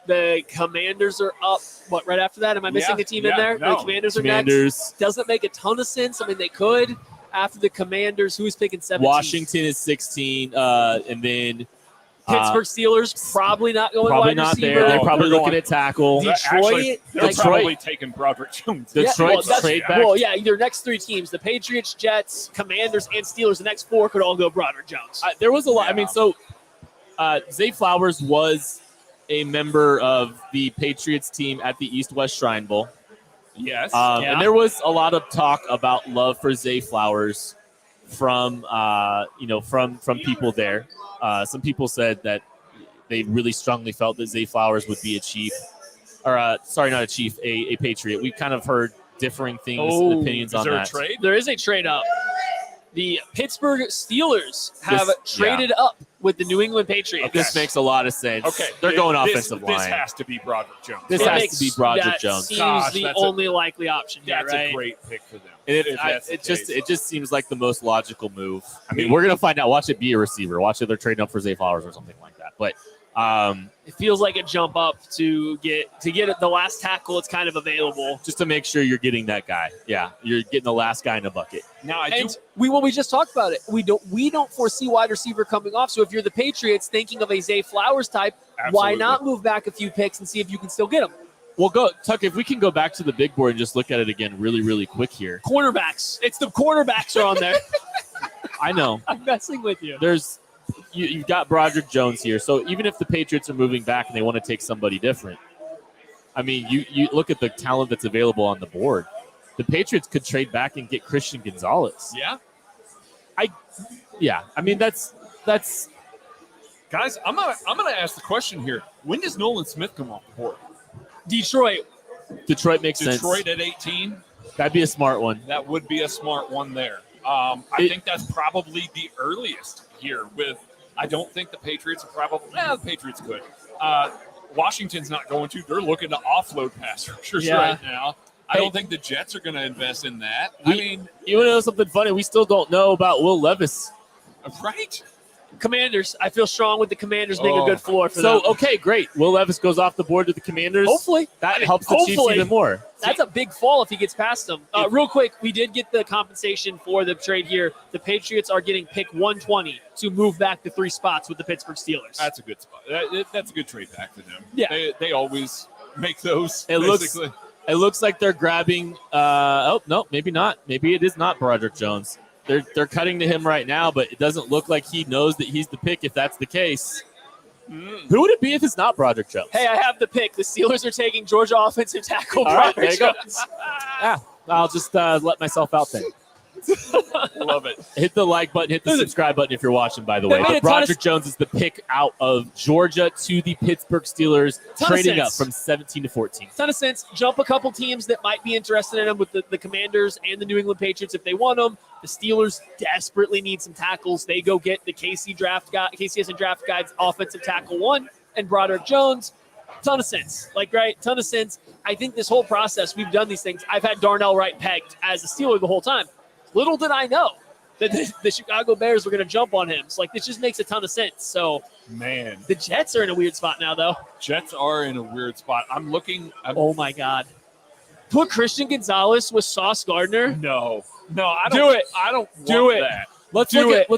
The Commanders are up. What, right after that? Am I missing a team in there? No. The Commanders are next. Doesn't make a ton of sense. I mean, they could. After the Commanders, who's picking 17? Washington is 16, and then Pittsburgh Steelers probably not going probably wide not receiver. there. They're probably looking at tackle. Detroit, they're probably taking Broderick Jones. Detroit's trade back. Well, yeah, either next three teams, the Patriots, Jets, Commanders, and Steelers, the next four could all go Broderick Jones. There was a lot. I mean, so Zay Flowers was a member of the Patriots team at the East-West Shrine Bowl. Yes. And there was a lot of talk about love for Zay Flowers from people there. Some people said that they really strongly felt that Zay Flowers would be a Chief, or not a Chief, a Patriot. We've kind of heard differing things, opinions on that. Is there a trade? There is a trade up. The Pittsburgh Steelers have traded up with the New England Patriots. This makes a lot of sense. Okay. They're going offensive line. This has to be Broderick Jones. This has to be Broderick Jones. Seems the only likely option here, That's right? a great pick for them. It just seems like the most logical move. I mean, we're gonna find out. Watch it be a receiver. Watch it they're trading up for Zay Flowers or something like that. But it feels like a jump up to get the last tackle. It's kind of available just to make sure you're getting that guy. Yeah, you're getting the last guy in a bucket. Now we just talked about it. We don't foresee wide receiver coming off. So if you're the Patriots thinking of a Zay Flowers type, why not move back a few picks and see if you can still get him? Well, Tuck, if we can go back to the big board and just look at it again really, really quick here. Cornerbacks. It's the cornerbacks are on there. I know. I'm messing with you. You've got Broderick Jones here. So even if the Patriots are moving back and they want to take somebody different, I mean, you look at the talent that's available on the board. The Patriots could trade back and get Christian Gonzalez. Yeah. I mean, that's guys, I'm gonna ask the question here. When does Nolan Smith come off the board? Detroit makes sense. Detroit at 18. That'd be a smart one. That would be a smart one there. I think that's probably the earliest here. I don't think the Patriots are probably. The Patriots could. Washington's not going to. They're looking to offload pass rushers right now. I don't think the Jets are going to invest in that. You want to know something funny? We still don't know about Will Levis. Right? Commanders. I feel strong with the Commanders being a good floor for them. So, okay, great. Will Levis goes off the board to the Commanders. Hopefully. That helps the Chiefs even more. That's a big fall if he gets past them. Real quick, we did get the compensation for the trade here. The Patriots are getting pick 120 to move back the 3 spots with the Pittsburgh Steelers. That's a good spot. That's a good trade back for them. Yeah. They always make those. It looks like they're grabbing no, maybe not. Maybe it is not Broderick Jones. They're cutting to him right now, but it doesn't look like he knows that he's the pick if that's the case. Who would it be if it's not Broderick Jones? Hey, I have the pick. The Steelers are taking Georgia offensive tackle Broderick Jones. I'll just let myself out there. Love it. Hit the like button, hit the subscribe button if you're watching, by the way. But Broderick Jones is the pick out of Georgia to the Pittsburgh Steelers, trading up from 17 to 14. Ton of sense. Jump a couple teams that might be interested in him with the Commanders and the New England Patriots if they want them. The Steelers desperately need some tackles. They go get the KCSN Draft Guide's offensive tackle 1 and Broderick Jones. Ton of sense. Ton of sense. I think this whole process, we've done these things. I've had Darnell Wright pegged as a Steeler the whole time. Little did I know that the Chicago Bears were going to jump on him. So, this just makes a ton of sense. So, man, the Jets are in a weird spot now, though. Jets are in a weird spot. Oh, my God. Put Christian Gonzalez with Sauce Gardner? No, I don't do it. I don't do want it. that. Let's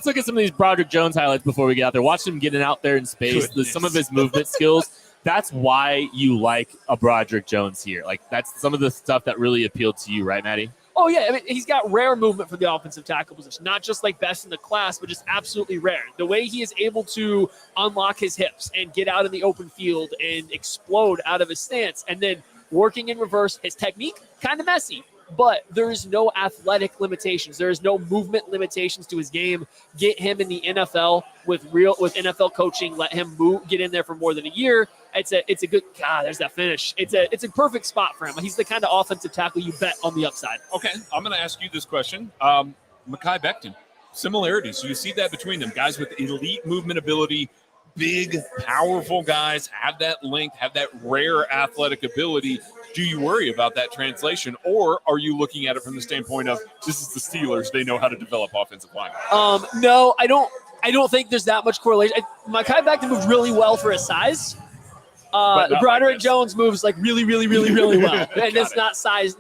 look at some of these Broderick Jones highlights before we get out there. Watch him getting out there in space. Some of his movement skills. That's why you like a Broderick Jones here. That's some of the stuff that really appealed to you, right, Maddie? Oh, yeah. I mean, he's got rare movement for the offensive tackle position. Not just best in the class, but just absolutely rare. The way he is able to unlock his hips and get out in the open field and explode out of his stance. And then working in reverse, his technique, kind of messy. but there is no athletic limitations. There is no movement limitations to his game. Get him in the NFL with NFL coaching. Let him get in there for more than a year. It's a good. God, there's that finish. It's a perfect spot for him. He's the kind of offensive tackle you bet on the upside. Okay, I'm going to ask you this question. Mekhi Becton, similarities. So you see that between them, guys with elite movement ability, big, powerful guys, have that length, have that rare athletic ability. Do you worry about that translation, or are you looking at it from the standpoint of this is the Steelers? They know how to develop offensive linemen. No, I don't think there's that much correlation. Mekhi Becton moves really well for his size. Broderick Jones moves like really, really, really, really well, and it's not size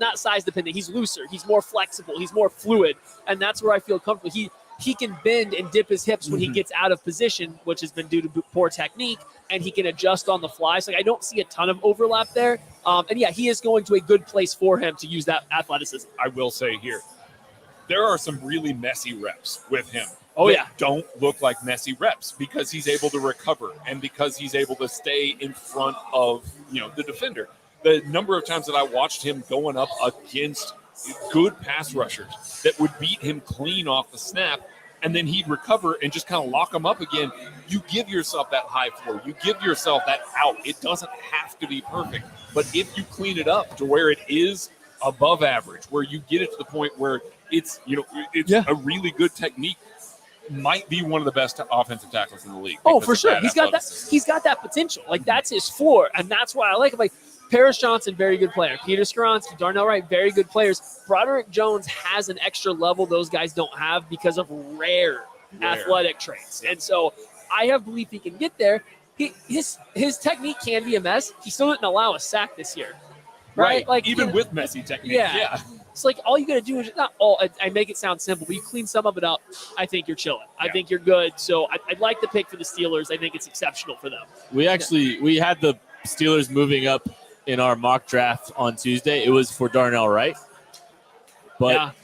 dependent. He's looser. He's more flexible. He's more fluid, and that's where I feel comfortable. He can bend and dip his hips when he gets out of position, which has been due to poor technique, and he can adjust on the fly. So I don't see a ton of overlap there. And yeah, he is going to a good place for him to use that athleticism. I will say here, there are some really messy reps with him. Oh, yeah. Don't look like messy reps because he's able to recover and because he's able to stay in front of, the defender. The number of times that I watched him going up against good pass rushers that would beat him clean off the snap, and then he'd recover and just kind of lock him up again. You give yourself that high floor. You give yourself that out. It doesn't have to be perfect. But if you clean it up to where it is above average, where you get it to the point where it's a really good technique, might be one of the best offensive tackles in the league. Oh, for sure. He's got that potential. Like, that's his floor, and that's why I like him. Like, Paris Johnson, very good player. Peter Skoronski, Darnell Wright, very good players. Broderick Jones has an extra level those guys don't have because of rare athletic traits. And so I have belief he can get there. His technique can be a mess. He still didn't allow a sack this year. Right? Like, even with messy technique. Yeah. It's like all you got to do is not all. I make it sound simple, but you clean some of it up. I think you're chilling. I think you're good. So I'd like the pick for the Steelers. I think it's exceptional for them. We had the Steelers moving up in our mock draft on Tuesday. It was for Darnell Wright, but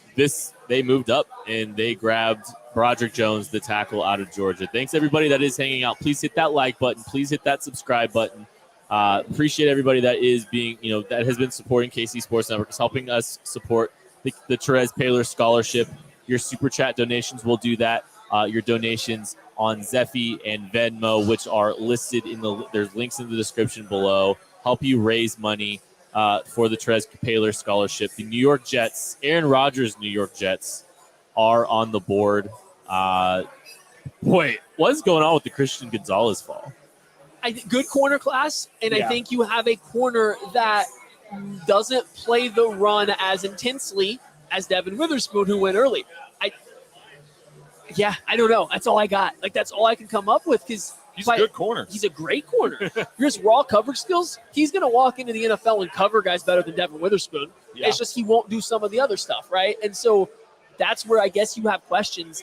they moved up and they grabbed Broderick Jones, the tackle out of Georgia. Thanks everybody that is hanging out. Please hit that like button. Please hit that subscribe button. Appreciate everybody that is being, that has been supporting KC Sports Network, is helping us support the Therese Paylor Scholarship. Your super chat donations will do that. Your donations on Zephy and Venmo, which are listed there's links in the description below, help you raise money for the Therese Paylor Scholarship. The New York Jets, Aaron Rodgers' New York Jets, are on the board. Wait, what is going on with the Christian Gonzalez fall? Good corner class, and I think you have a corner that doesn't play the run as intensely as Devin Witherspoon, who went early. I don't know. That's all I got. Like, that's all I can come up with because he's a good corner. He's a great corner. Here's raw coverage skills. He's going to walk into the NFL and cover guys better than Devin Witherspoon. Yeah. It's just he won't do some of the other stuff, right? And so that's where I guess you have questions.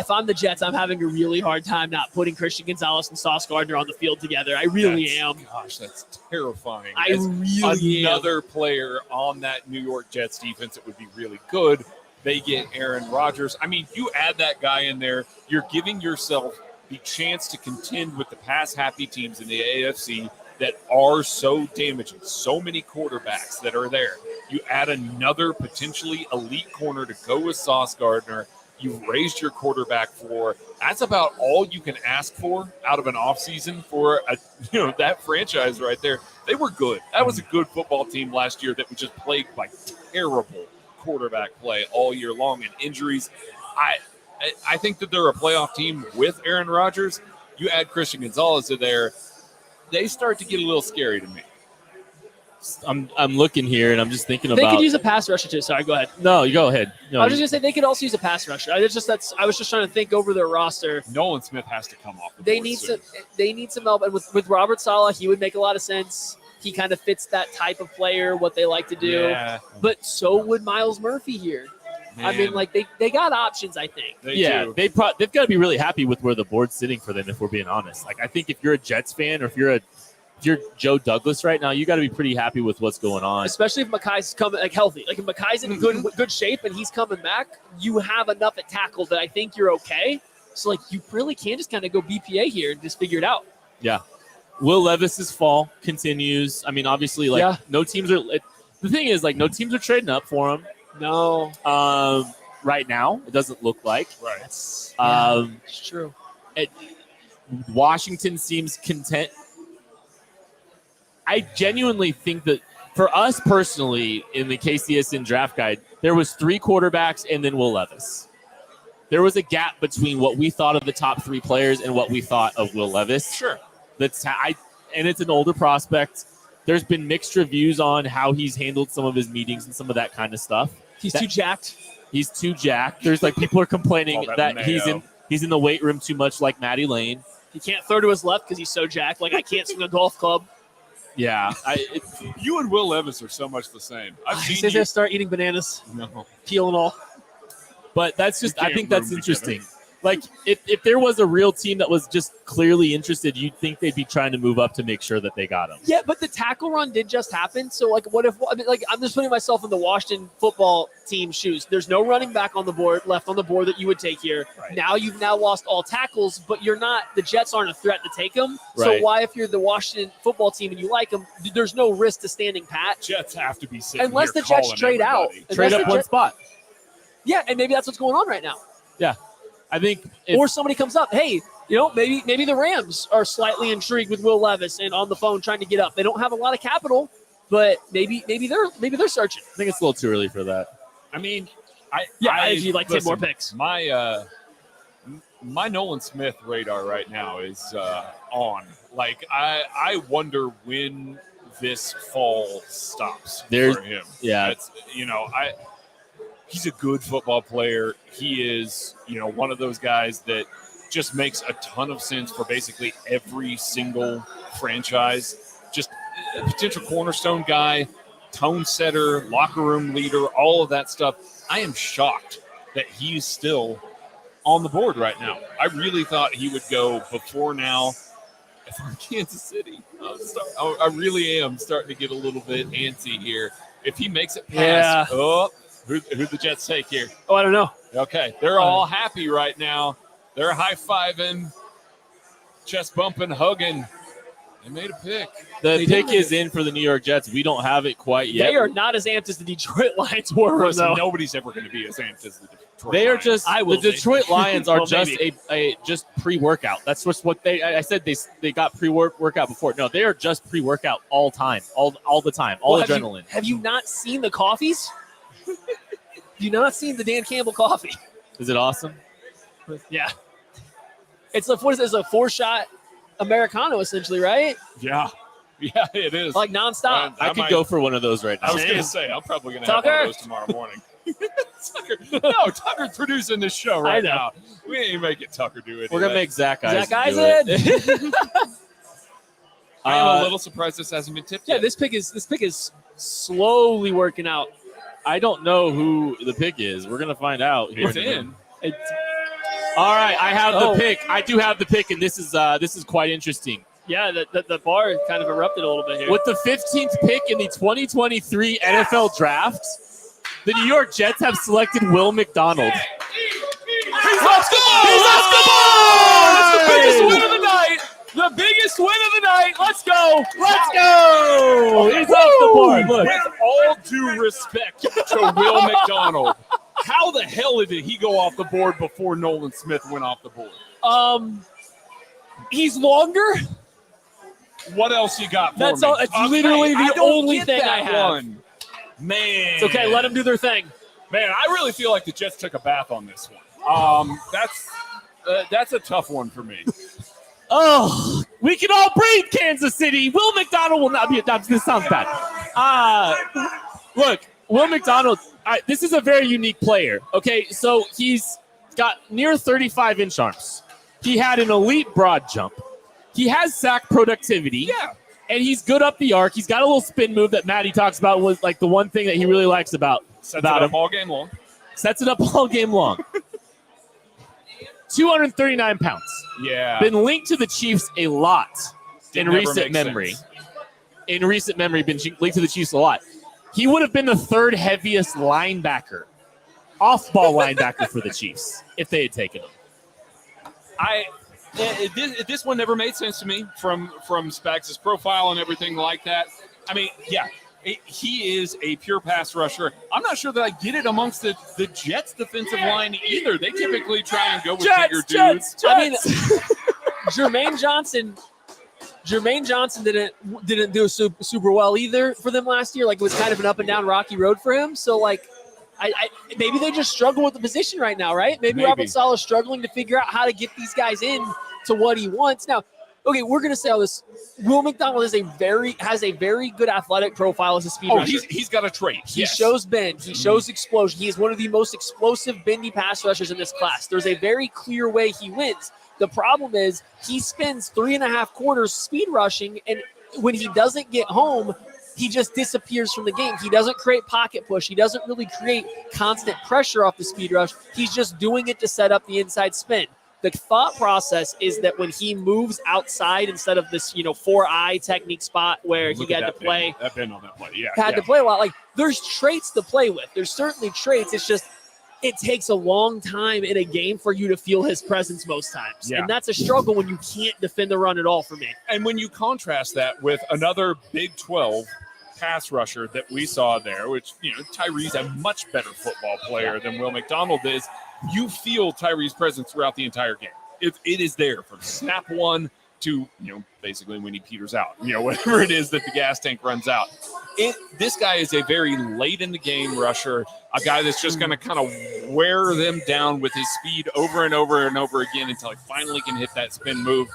If I'm the Jets, I'm having a really hard time not putting Christian Gonzalez and Sauce Gardner on the field together. I really am. Gosh, that's terrifying. I really another player on that New York Jets defense that would be really good. They get Aaron Rodgers. I mean, you add that guy in there, you're giving yourself the chance to contend with the pass-happy teams in the AFC that are so damaging. So many quarterbacks that are there. You add another potentially elite corner to go with Sauce Gardner. You've raised your quarterback floor. That's about all you can ask for out of an offseason for that franchise right there. They were good. That was a good football team last year that was just plagued by terrible quarterback play all year long and injuries. I think that they're a playoff team with Aaron Rodgers. You add Christian Gonzalez to there, they start to get a little scary to me. I'm looking here and I'm just thinking they could use a pass rusher too. Sorry, go ahead. No, you go ahead. No, I was just gonna say they could also use a pass rusher. I was just trying to think over their roster. Nolan Smith has to come off. They need some help, and with Robert Saleh, he would make a lot of sense. He kind of fits that type of player, what they like to do. Yeah. But so would Miles Murphy here. Man. I mean, like they got options. I think. They've got to be really happy with where the board's sitting for them. If we're being honest, like I think if you're a Jets fan or if you're Joe Douglas right now, you got to be pretty happy with what's going on. Especially if Mekhi's coming healthy. Like if Mekhi's in good shape and he's coming back, you have enough at tackle that I think you're okay. So like you really can just kind of go BPA here and just figure it out. Yeah. Will Levis's fall continues. I mean, obviously, no teams are. The thing is, like, no teams are trading up for him. No. Right now, it doesn't look like. Right. It's true. Washington seems content. I genuinely think that for us personally in the KCSN draft guide, there was 3 quarterbacks and then Will Levis. There was a gap between what we thought of the top 3 players and what we thought of Will Levis. Sure. And it's an older prospect. There's been mixed reviews on how he's handled some of his meetings and some of that kind of stuff. He's too jacked. He's too jacked. There's like people are complaining Call that that he's in the weight room too much, like Matty Lane. He can't throw to his left because he's so jacked. Like, I can't swing a golf club. Yeah, you and Will Levis are so much the same. I've He seen says you. he'll start eating bananas, No. peel and all. but that's just. I can't think that's room interesting. Like if there was a real team that was just clearly interested, you'd think they'd be trying to move up to make sure that they got him. Yeah, but the tackle run did just happen. So, like, what if? I mean, like, I'm just putting myself in the Washington football team shoes. There's no running back on the board left on the board that you would take here. Right. Now you've lost all tackles, but you're not. The Jets aren't a threat to take them. Right. So why, if you're the Washington football team and you like them, there's no risk to standing pat. Jets have to be sitting Unless here the Jets calling trade out. everybody. Trade Unless up the one Jets- spot. Yeah, and maybe that's what's going on right now. Yeah, I think. Or somebody comes up, hey, maybe the Rams are slightly intrigued with Will Levis and on the phone trying to get up. They don't have a lot of capital, but maybe they're searching. I think it's a little too early for that. I mean, I'd like 10 more listen, picks. My Nolan Smith radar right now is on. Like, I wonder when this fall stops for him. Yeah. It's, he's a good football player. He is, one of those guys that just makes a ton of sense for basically every single franchise. Just a potential cornerstone guy, tone setter, locker room leader, all of that stuff. I am shocked that he's still on the board right now. I really thought he would go before now. If I'm Kansas City, I really am starting to get a little bit antsy here. If he makes it past, who the Jets take here? Oh, I don't know. Okay, they're all happy right now. They're high-fiving, chest bumping, hugging. They made a pick. The pick is in for the New York Jets. We don't have it quite yet. They are not as amped as the Detroit Lions were. Listen, though. nobody's ever going to be as amped as the Detroit They are Lions. just the Detroit Lions are Well, just maybe. a just pre-workout. That's just what I said. They got pre-workout before. No, they are just pre-workout all time, all the time, all Well, adrenaline. Have you not seen the coffees? Have you not seen the Dan Campbell coffee? Is it awesome? Yeah. It's a 4-shot Americano essentially, right? Yeah. Yeah, it is. Like nonstop. I could go for one of those right now. I was going to say, I'm probably going to have Tucker? one of those tomorrow morning. Tucker's producing this show right now. We ain't making Tucker do it. We're gonna make Zach Eisen. Zach do it. Eisen. I am a little surprised this hasn't been tipped Yeah, yet. this pick is slowly working out. I don't know who the pick is. We're gonna find out here. It's in. All right, I have the pick. I do have the pick, and this is quite interesting. Yeah, the bar kind of erupted a little bit here. With the 15th pick in the 2023 NFL Draft, the New York Jets have selected Will McDonald. Let's go! That's the biggest win of the night. The biggest win of the night. Let's go. Let's go! He's off the board. Look. With all due respect to Will McDonald, how the hell did he go off the board before Nolan Smith went off the board? He's longer. What else you got for That's me? all. It's literally I the don't only get thing that I have. one. Man. It's okay. Let them do their thing. Man, I really feel like the Jets took a bath on this one. That's a tough one for me. Oh, we can all breathe, Kansas City. Will McDonald will not be adopted. This sounds bad. Look, Will McDonald, this is a very unique player. Okay, so he's got near 35-inch arms. He had an elite broad jump. He has sack productivity. Yeah. And he's good up the arc. He's got a little spin move that Matty talks about was like the one thing that he really likes about Sets it up him. all game long. Sets it up all game long. 239 pounds. Yeah. Been linked to the Chiefs a lot in Never recent makes memory. sense. In recent memory, been linked to the Chiefs a lot. He would have been the third heaviest linebacker, off-ball linebacker for the Chiefs if they had taken him. This one never made sense to me from Spags' profile and everything like that. I mean, yeah, He is a pure pass rusher. I'm not sure that I get it amongst the Jets defensive line either. They typically try and go with bigger dudes. I mean, Jermaine Johnson didn't do super well either for them last year. Like, it was kind of an up and down rocky road for him. So, like, I maybe they just struggle with the position right now, right? Maybe. Robert Saleh's struggling to figure out how to get these guys in to what he wants. Now, okay, we're going to say all this. Will McDonald has a very good athletic profile as a speed rusher. He's got a trait. He shows bend. He shows explosion. He is one of the most explosive bendy pass rushers in this class. There's a very clear way he wins. The problem is he spends 3.5 quarters speed rushing, and when he doesn't get home, he just disappears from the game. He doesn't create pocket push. He doesn't really create constant pressure off the speed rush. He's just doing it to set up the inside spin. The thought process is that when he moves outside instead of this, 4-eye technique spot where he had to play. That bend on that play, yeah. Had to play a lot. Like, there's traits to play with. There's certainly traits. It's just, it takes a long time in a game for you to feel his presence most times. Yeah. And that's a struggle when you can't defend the run at all for me. And when you contrast that with another Big 12 pass rusher that we saw there, which, Tyree's a much better football player than Will McDonald is, you feel Tyree's presence throughout the entire game. It is there from snap one to, basically when he peters out, whatever it is that the gas tank runs out. This guy is a very late in the game rusher, a guy that's just going to kind of wear them down with his speed over and over and over again until he finally can hit that spin move.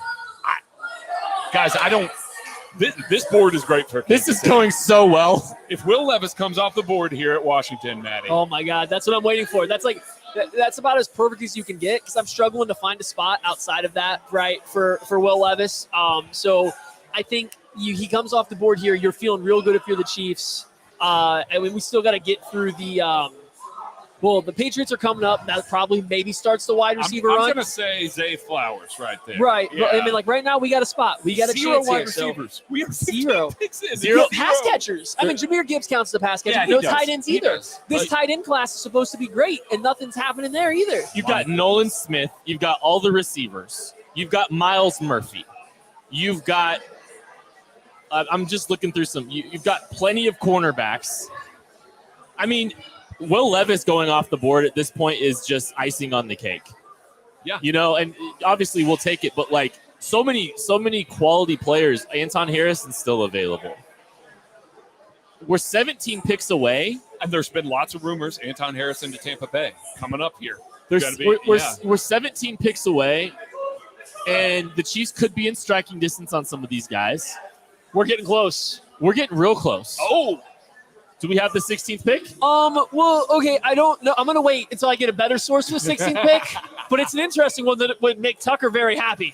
This board is great for This is going so well. If Will Levis comes off the board here at Washington, Maddie. Oh, my God. That's what I'm waiting for. That's about as perfect as you can get, because I'm struggling to find a spot outside of that, right, for Will Levis. So I think he comes off the board here. You're feeling real good if you're the Chiefs. And we still got to get through the the Patriots are coming up. That probably maybe starts the wide receiver run. I'm going to say Zay Flowers right there. Right. Yeah. I mean, like, right now we got a spot. We got a chance wide here. receivers. So we have zero pass catchers. I mean, Jameer Gibbs counts as a pass catcher. Yeah, no tight ends either. This But tight end class is supposed to be great, and nothing's happening there either. You've got Nolan Smith. You've got all the receivers. You've got Miles Murphy. You've got I'm just looking through some. You've got plenty of cornerbacks. I mean, Will Levis going off the board at this point is just icing on the cake. Yeah. And obviously we'll take it, but like so many quality players. Anton Harrison's still available. We're 17 picks away. And there's been lots of rumors, Anton Harrison to Tampa Bay coming up here. We're 17 picks away, and the Chiefs could be in striking distance on some of these guys. We're getting close. We're getting real close. Oh, do we have the 16th pick? Well, okay, I don't know. I'm going to wait until I get a better source for the 16th pick, but it's an interesting one that would make Tucker very happy.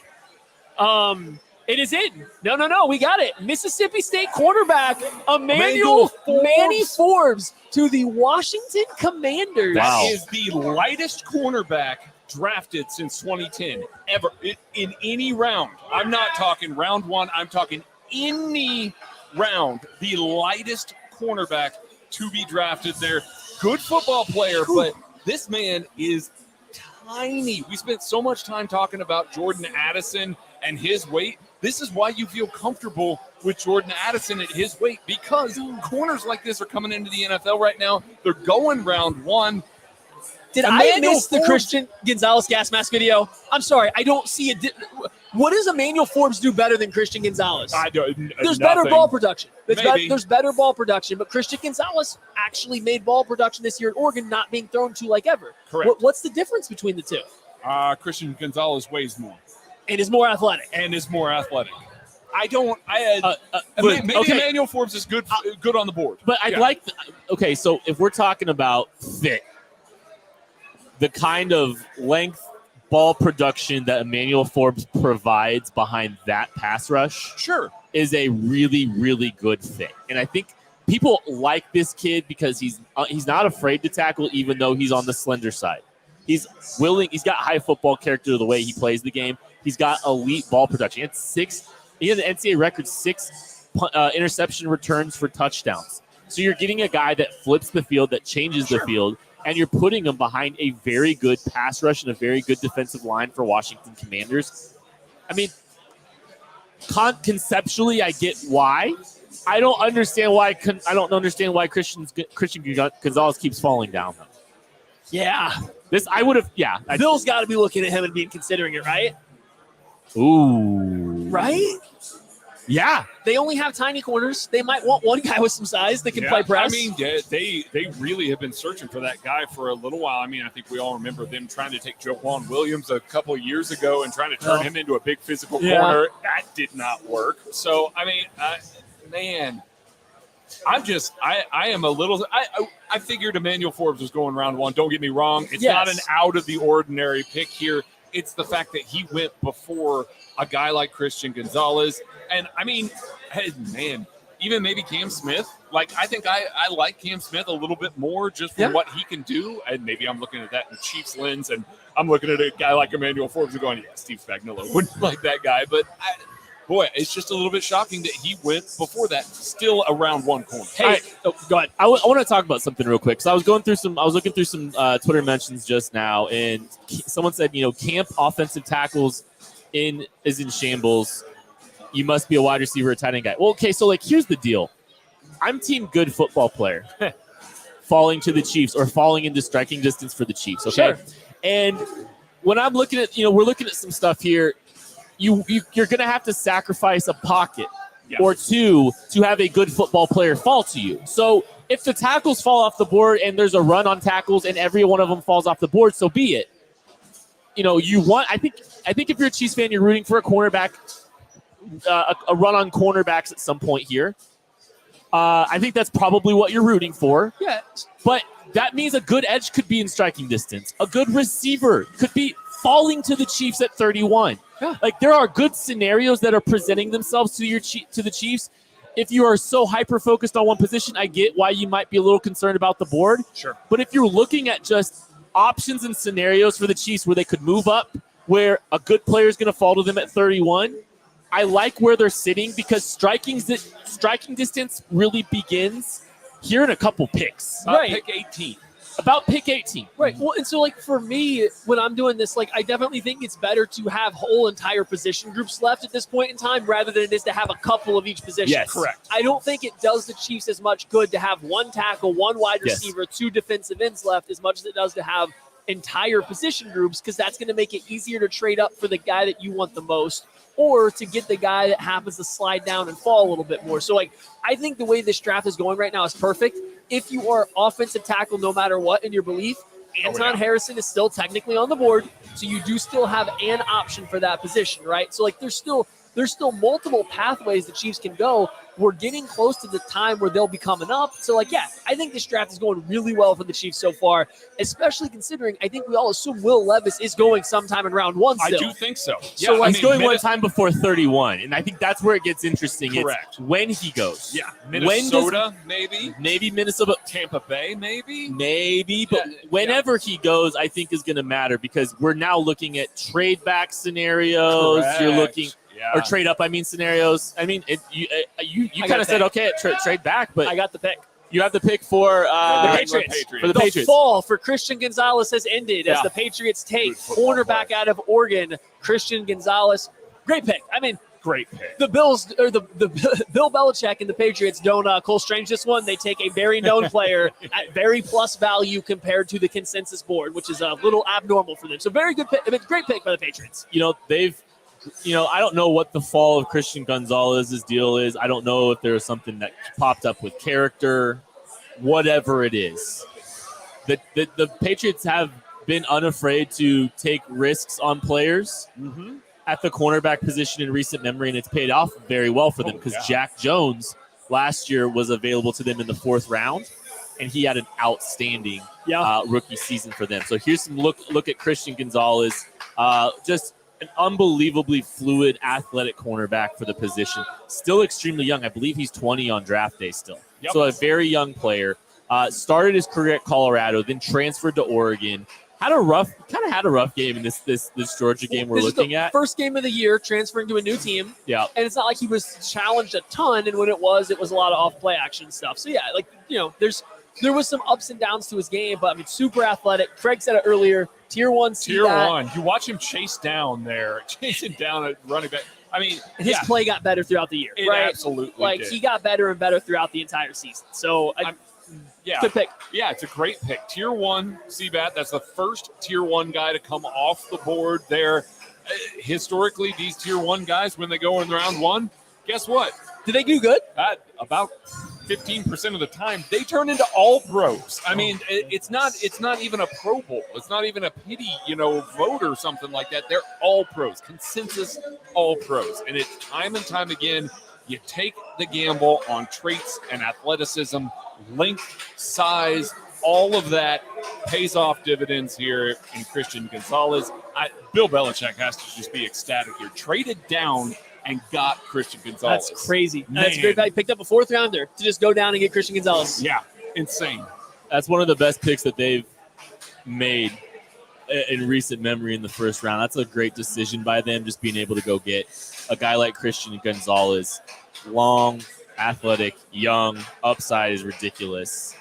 It is in. No, we got it. Mississippi State quarterback Emmanuel Manny Forbes to the Washington Commanders. That is the lightest cornerback drafted since 2010 ever in any round. I'm not talking round one. I'm talking any round. The lightest cornerback to be drafted there. Good football player, but this man is tiny. We spent so much time talking about Jordan Addison and his weight. This is why you feel comfortable with Jordan Addison at his weight, because corners like this are coming into the NFL right now. They're going round one. Did I miss the Christian Gonzalez gas mask video? I'm sorry, I don't see it. What does Emmanuel Forbes do better than Christian Gonzalez? There's better ball production. There's better ball production, but Christian Gonzalez actually made ball production this year at Oregon not being thrown to like ever. Correct. What's the difference between the two? Christian Gonzalez weighs more. And is more athletic. Maybe Emmanuel Forbes is good on the board. But I'd so if we're talking about fit, the kind of length ball production that Emmanuel Forbes provides behind that pass rush is a really, really good fit. And I think people like this kid because he's not afraid to tackle, even though he's on the slender side. He's willing. He's got high football character the way he plays the game. He's got elite ball production. He has an NCAA record 6 interception returns for touchdowns. So you're getting a guy that flips the field, that changes the field, and you're putting him behind a very good pass rush and a very good defensive line for Washington Commanders. I mean, conceptually, I get why, I don't understand why Christian Gonzalez keeps falling down though. Yeah. I would have. Yeah. Bill's got to be looking at him and considering it, right? Ooh. Right? Yeah. They only have tiny corners. They might want one guy with some size that can play press. I mean, they really have been searching for that guy for a little while. I mean, I think we all remember them trying to take Jaquan Williams a couple of years ago and trying to turn him into a big physical corner. That did not work. So, I mean, man, I am a little – I figured Emmanuel Forbes was going round one. Don't get me wrong. It's not an out-of-the-ordinary pick here. It's the fact that he went before a guy like Christian Gonzalez. And, I mean, hey, man, even maybe Cam Smith. Like, I think I like Cam Smith a little bit more just for what he can do. And maybe I'm looking at that in the Chiefs lens, and I'm looking at a guy like Emmanuel Forbes and going, yeah, Steve Spagnuolo wouldn't like that guy. But, boy, it's just a little bit shocking that he went before that, still around one corner. Hey, go ahead. I want to talk about something real quick. So I was looking through some Twitter mentions just now, and someone said, camp offensive tackles is in shambles. You must be a wide receiver or tight end guy. Well, okay, so here's the deal. I'm team good football player falling to the Chiefs or falling into striking distance for the Chiefs. Okay, and when I'm looking at we're looking at some stuff here. You're going to have to sacrifice a pocket or two to have a good football player fall to you. So if the tackles fall off the board and there's a run on tackles and every one of them falls off the board, so be it. I think if you're a Chiefs fan, you're rooting for a cornerback, a run on cornerbacks at some point here. I think that's probably what you're rooting for. Yeah. But that means a good edge could be in striking distance. A good receiver could be falling to the Chiefs at 31. Yeah. There are good scenarios that are presenting themselves to the Chiefs. If you are so hyper-focused on one position, I get why you might be a little concerned about the board. Sure. But if you're looking at just options and scenarios for the Chiefs where they could move up, where a good player is going to fall to them at 31, I like where they're sitting because striking distance really begins here in a couple picks. Pick 18. About pick 18. Right. Well, and so for me, when I'm doing this, I definitely think it's better to have whole entire position groups left at this point in time rather than it is to have a couple of each position. Yes. Correct. I don't think it does the Chiefs as much good to have one tackle, one wide receiver, two defensive ends left as much as it does to have entire position groups because that's going to make it easier to trade up for the guy that you want the most or to get the guy that happens to slide down and fall a little bit more. So, I think the way this draft is going right now is perfect. If you are offensive tackle no matter what in your belief, Anton Harrison is still technically on the board, so you do still have an option for that position, right? So, there's still multiple pathways the Chiefs can go. We're getting close to the time where they'll be coming up. So, I think this draft is going really well for the Chiefs so far, especially considering I think we all assume Will Levis is going sometime in round one still. I do think so. So he's going one time before 31, and I think that's where it gets interesting. Correct. It's when he goes. Yeah. Minnesota, maybe. Maybe Minnesota. Tampa Bay, maybe. Maybe, but whenever he goes, I think is going to matter because we're now looking at trade back scenarios. Correct. You're looking – or trade up, scenarios. You kind of said, okay, trade back, but I got the pick. You have the pick for the Patriots. For the Patriots. Fall for Christian Gonzalez has ended as the Patriots take cornerback out of Oregon, Christian Gonzalez. Great pick. Great pick. The Bills or the Bill Belichick and the Patriots don't Cole Strange this one. They take a very known player at very plus value compared to the consensus board, which is a little abnormal for them. So very good pick. Great pick by the Patriots. I don't know what the fall of Christian Gonzalez's deal is. I don't know if there was something that popped up with character, whatever it is. The Patriots have been unafraid to take risks on players at the cornerback position in recent memory, and it's paid off very well for them because Jack Jones last year was available to them in the 4th round, and he had an outstanding rookie season for them. So here's some look at Christian Gonzalez. Just an unbelievably fluid, athletic cornerback for the position. Still extremely young. I believe he's 20 on draft day still. Yep. So a very young player. Started his career at Colorado, then transferred to Oregon. Had a rough game in this Georgia game we're looking at. First game of the year, transferring to a new team. Yeah. And it's not like he was challenged a ton, and when it was a lot of off-play action stuff. So, there was some ups and downs to his game, but, super athletic. Craig said it earlier. Tier 1. Tier 1. You watch him chasing down a running back. I mean, And his play got better throughout the year, it right? absolutely Like, did. he got better and better throughout the entire season. So, Yeah. good pick. Yeah, it's a great pick. Tier 1, Seabat, that's the first Tier 1 guy to come off the board there. Historically, these Tier 1 guys, when they go in round 1, guess what? Do they do good? About 15% of the time, they turn into all pros. I mean, it's not even a Pro Bowl. It's not even a pity, vote or something like that. They're all pros, consensus all pros. And it's time and time again, you take the gamble on traits and athleticism, length, size, all of that pays off dividends here in Christian Gonzalez. Bill Belichick has to just be ecstatic here. Traded down and got Christian Gonzalez. That's crazy. Man. That's great. He picked up a 4th rounder to just go down and get Christian Gonzalez. Yeah, insane. That's one of the best picks that they've made in recent memory in the first round. That's a great decision by them, just being able to go get a guy like Christian Gonzalez. Long, athletic, young, upside is ridiculous.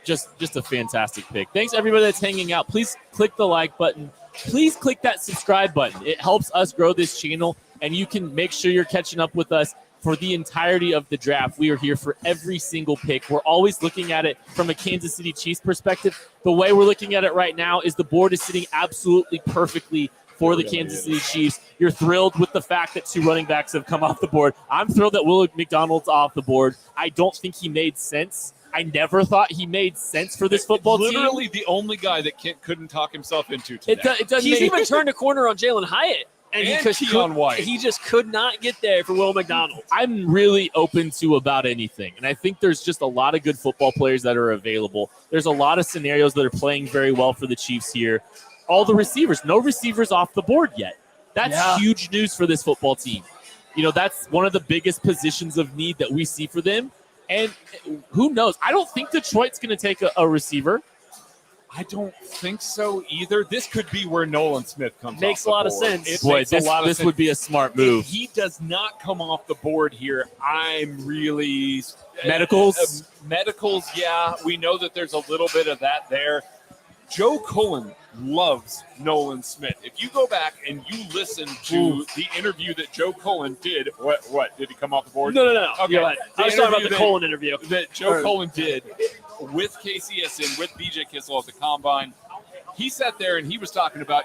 Just a fantastic pick. Thanks, everybody that's hanging out. Please click the like button. Please click that subscribe button. It helps us grow this channel, and you can make sure you're catching up with us for the entirety of the draft. We are here for every single pick. We're always looking at it from a Kansas City Chiefs perspective. The way we're looking at it right now is the board is sitting absolutely perfectly for the Kansas City Chiefs. You're thrilled with the fact that 2 running backs have come off the board. I'm thrilled that Will McDonald's off the board. I don't think he made sense. I never thought he made sense for this football team. Literally the only guy that couldn't talk himself into today. He's even turned a corner on Jalen Hyatt. And he just could not get there for Will McDonald. I'm really open to about anything. And I think there's just a lot of good football players that are available. There's a lot of scenarios that are playing very well for the Chiefs here. All the receivers, no receivers off the board yet. That's huge news for this football team. That's one of the biggest positions of need that we see for them. And who knows? I don't think Detroit's going to take a receiver. I don't think so either. This could be where Nolan Smith comes Makes off the a lot of board. sense. Boy, this would be a smart move. If he does not come off the board here, I'm really... Medicals? Medicals, yeah. We know that there's a little bit of that there. Joe Cullen loves Nolan Smith. If you go back and you listen to the interview that Joe Cullen did, what did he come off the board? No. Okay. I was talking about the Cullen interview that Joe Cullen did with KCSN, with BJ Kissel at the Combine. He sat there and he was talking about,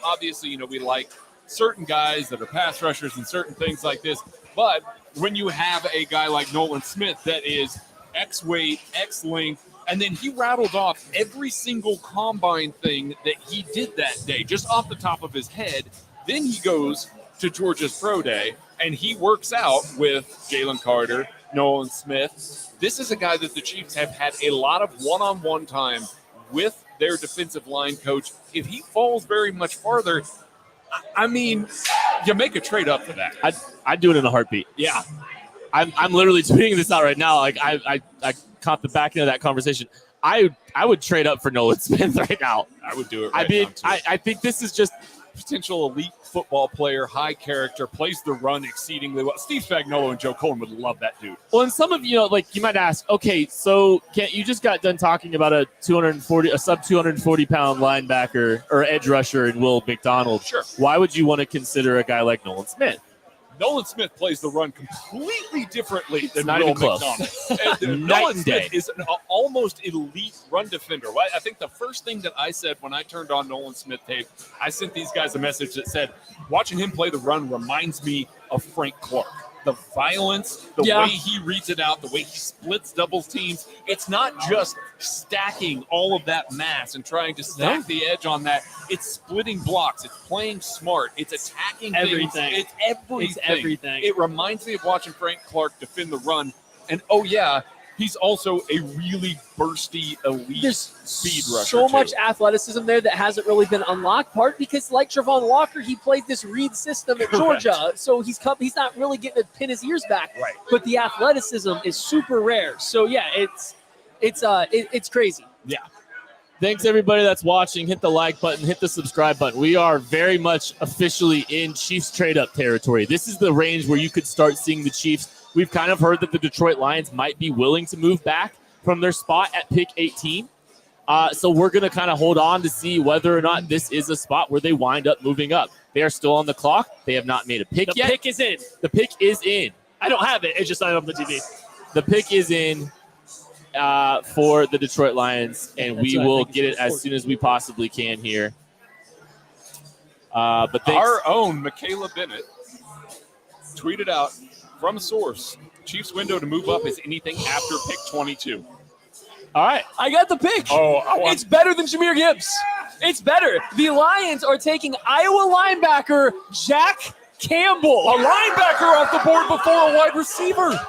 obviously, we like certain guys that are pass rushers and certain things like this. But when you have a guy like Nolan Smith that is X weight, X length, and then he rattled off every single combine thing that he did that day, just off the top of his head. Then he goes to Georgia's Pro Day, and he works out with Jalen Carter, Nolan Smith. This is a guy that the Chiefs have had a lot of one-on-one time with their defensive line coach. If he falls very much farther, I mean, you make a trade up for that. I'd do it in a heartbeat. Yeah. I'm literally tweeting this out right now. Like I caught the back end of that conversation. I would trade up for Nolan Smith right now. I would do it right now, too. I think this is just potential elite football player, high character, plays the run exceedingly well. Steve Spagnuolo and Joe Cullen would love that dude. Well, and some of you might ask, okay, so you just got done talking about a sub 240 pound linebacker or edge rusher in Will McDonald. Sure. Why would you want to consider a guy like Nolan Smith? Nolan Smith plays the run completely differently than not Will even close. McDonald. Nolan Smith is an almost elite run defender. I think the first thing that I said when I turned on Nolan Smith tape, I sent these guys a message that said, watching him play the run reminds me of Frank Clark. The violence, the way he reads it out, the way he splits doubles teams. It's not just stacking all of that mass and trying to stack the edge on that. It's splitting blocks. It's playing smart. It's attacking everything. Things. It's everything. It reminds me of watching Frank Clark defend the run. And, he's also a really bursty, elite speed rusher. So much athleticism there that hasn't really been unlocked, part because, like Travon Walker, he played this read system at Georgia. So he's not really getting to pin his ears back. Right. But the athleticism is super rare. So, it's crazy. Yeah. Thanks, everybody that's watching. Hit the like button. Hit the subscribe button. We are very much officially in Chiefs trade-up territory. This is the range where you could start seeing the Chiefs. We've kind of heard that the Detroit Lions might be willing to move back from their spot at pick 18. So we're going to kind of hold on to see whether or not this is a spot where they wind up moving up. They are still on the clock. They have not made a pick yet. The pick is in. The pick is in. I don't have it. It's just not on the TV. The pick is in for the Detroit Lions, and we will get it as soon as we possibly can here. But our own Michaela Bennett tweeted out from a source, Chiefs window to move up is anything after pick 22. All right. I got the pick. It's better than Jahmyr Gibbs. It's better. The Lions are taking Iowa linebacker Jack Campbell. A linebacker off the board before a wide receiver.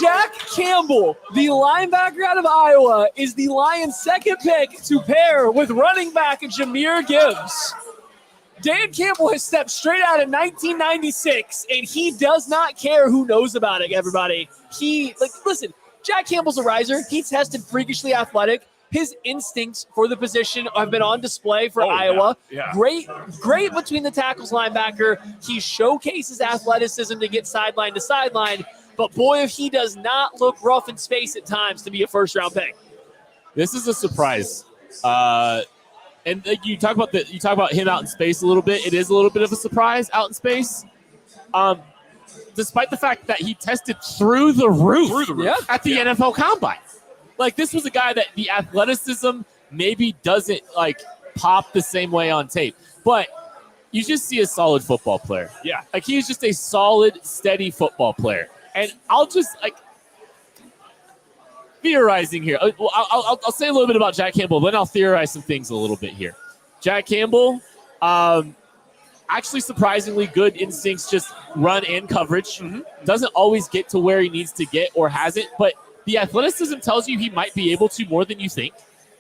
Jack Campbell, the linebacker out of Iowa, is the Lions' second pick to pair with running back Jahmyr Gibbs. Dan Campbell has stepped straight out of 1996, and he does not care who knows about it, everybody. Listen, Jack Campbell's a riser. He tested freakishly athletic. His instincts for the position have been on display for Iowa. Yeah. Great between the tackles linebacker. He showcases athleticism to get sideline to sideline. But boy, if he does not look rough in space at times to be a first-round pick. This is a surprise. And you talk about him out in space a little bit. It is a little bit of a surprise out in space. Despite the fact that he tested through the roof at the NFL Combine. Like, this was a guy that the athleticism maybe doesn't, pop the same way on tape. But you just see a solid football player. Yeah. Like, he's just a solid, steady football player. And I'll just, theorizing here. I'll say a little bit about Jack Campbell, then I'll theorize some things a little bit here. Jack Campbell, actually surprisingly good instincts, just run and coverage. Doesn't always get to where he needs to get or hasn't, but the athleticism tells you he might be able to more than you think.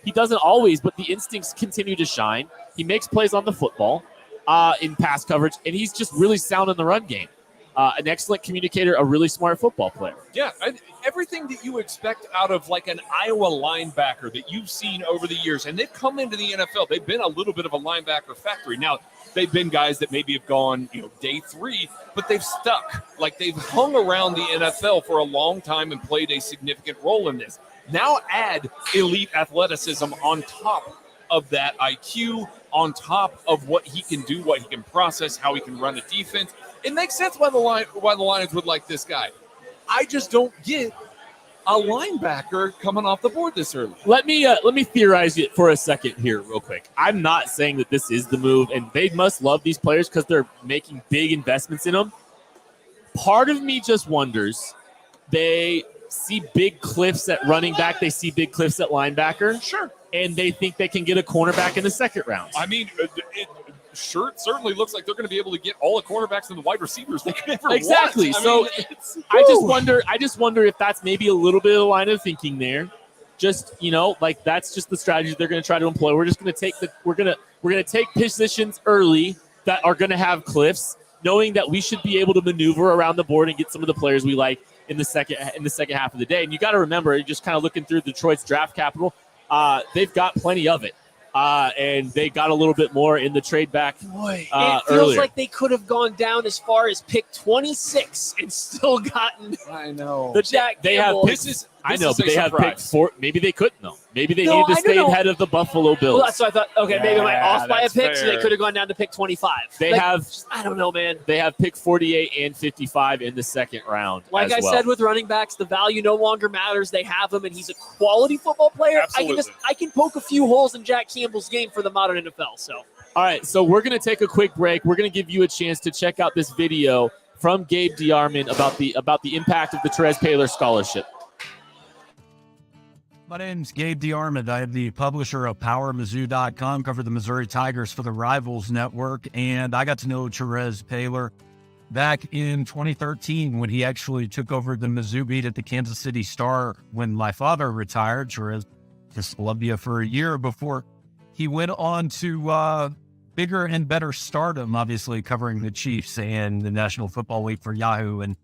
He doesn't always, but the instincts continue to shine. He makes plays on the football in pass coverage, and he's just really sound in the run game. An excellent communicator, a really smart football player. Yeah, everything that you expect out of an Iowa linebacker that you've seen over the years, and they've come into the NFL. They've been a little bit of a linebacker factory. Now, they've been guys that maybe have gone, day 3, but they've stuck. They've hung around the NFL for a long time and played a significant role in this. Now add elite athleticism on top of that IQ, on top of what he can do, what he can process, how he can run a defense. It makes sense why the Lions would like this guy. I just don't get a linebacker coming off the board this early. Let me theorize it for a second here real quick. I'm not saying that this is the move, and they must love these players because they're making big investments in them. Part of me just wonders, they see big cliffs at running back, they see big cliffs at linebacker. Sure. And they think they can get a cornerback in the second round. I mean, it certainly looks like they're going to be able to get all the cornerbacks and the wide receivers they can ever exactly. want. I just wonder if that's maybe a little bit of a line of thinking there. Just, that's just the strategy they're going to try to employ. We're just going to take we're going to take positions early that are going to have cliffs, knowing that we should be able to maneuver around the board and get some of the players we like in the second half of the day. And you got to remember, you're just kind of looking through Detroit's draft capital. They've got plenty of it. And they got a little bit more in the trade back. Boy, it feels earlier. like they could have gone down as far as pick 26 and still gotten. I know. The Jack Campbell. But they have pick 4. Maybe they couldn't though. Maybe they need to stay ahead of the Buffalo Bills. Well, that's what I thought. Okay, maybe I'm off by a pick, so they could have gone down to pick 25. I don't know, man. They have pick 48 and 55 in the second round. Like I said with running backs, the value no longer matters. They have him, and he's a quality football player. Absolutely. I can poke a few holes in Jack Campbell's game for the modern NFL. So. All right, so we're going to take a quick break. We're going to give you a chance to check out this video from Gabe DeArmond about the impact of the Therese Paylor Scholarship. My name's Gabe DeArmond. I am the publisher of PowerMizzou.com, cover the Missouri Tigers for the Rivals Network, and I got to know Therese Paylor back in 2013 when he actually took over the Mizzou beat at the Kansas City Star when my father retired. Therese just Columbia for a year before he went on to bigger and better stardom, obviously covering the Chiefs and the National Football League for Yahoo. And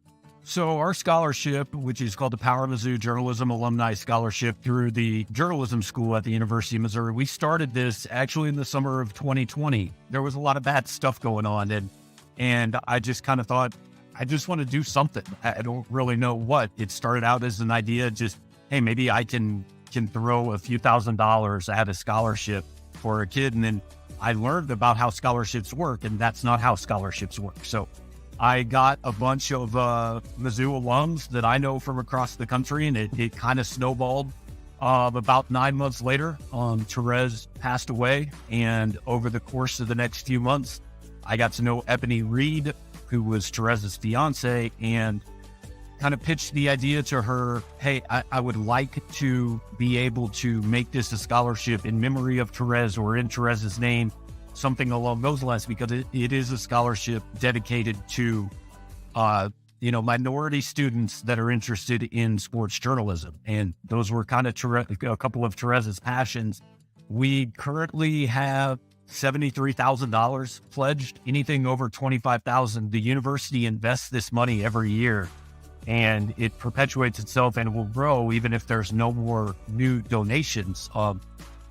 so our scholarship, which is called the Power Mizzou Journalism Alumni Scholarship through the Journalism School at the University of Missouri, we started this actually in the summer of 2020. There was a lot of bad stuff going on, and I just kind of thought, I just want to do something. I don't really know what. It started out as an idea, just, hey, maybe I can can throw a few $1,000s at a scholarship for a kid. And then I learned about how scholarships work, and that's not how scholarships work. So I got a bunch of Mizzou alums that I know from across the country, and it kind of snowballed. About 9 months later, Therese passed away, and over the course of the next few months, I got to know Ebony Reed, who was Therese's fiance, and kind of pitched the idea to her, hey, I would like to be able to make this a scholarship in memory of Therese or in Therese's name, something along those lines, because it is a scholarship dedicated to, minority students that are interested in sports journalism. And those were kind of a couple of Therese's passions. We currently have $73,000 pledged. Anything over $25,000, the university invests this money every year, and it perpetuates itself and will grow even if there's no more new donations.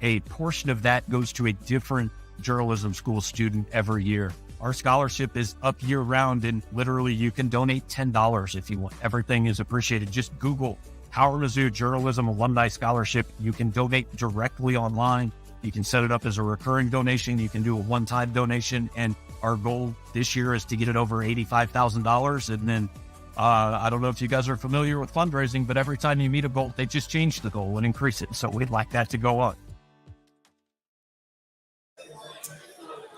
A portion of that goes to a different journalism school student every year. Our scholarship is up year round, and literally you can donate $10 if you want. Everything is appreciated. Just Google Howard Mizzou Journalism Alumni Scholarship. You can donate directly online. You can set it up as a recurring donation. You can do a one-time donation. And our goal this year is to get it over $85,000. And then I don't know if you guys are familiar with fundraising, but every time you meet a goal, they just change the goal and increase it. So we'd like that to go on.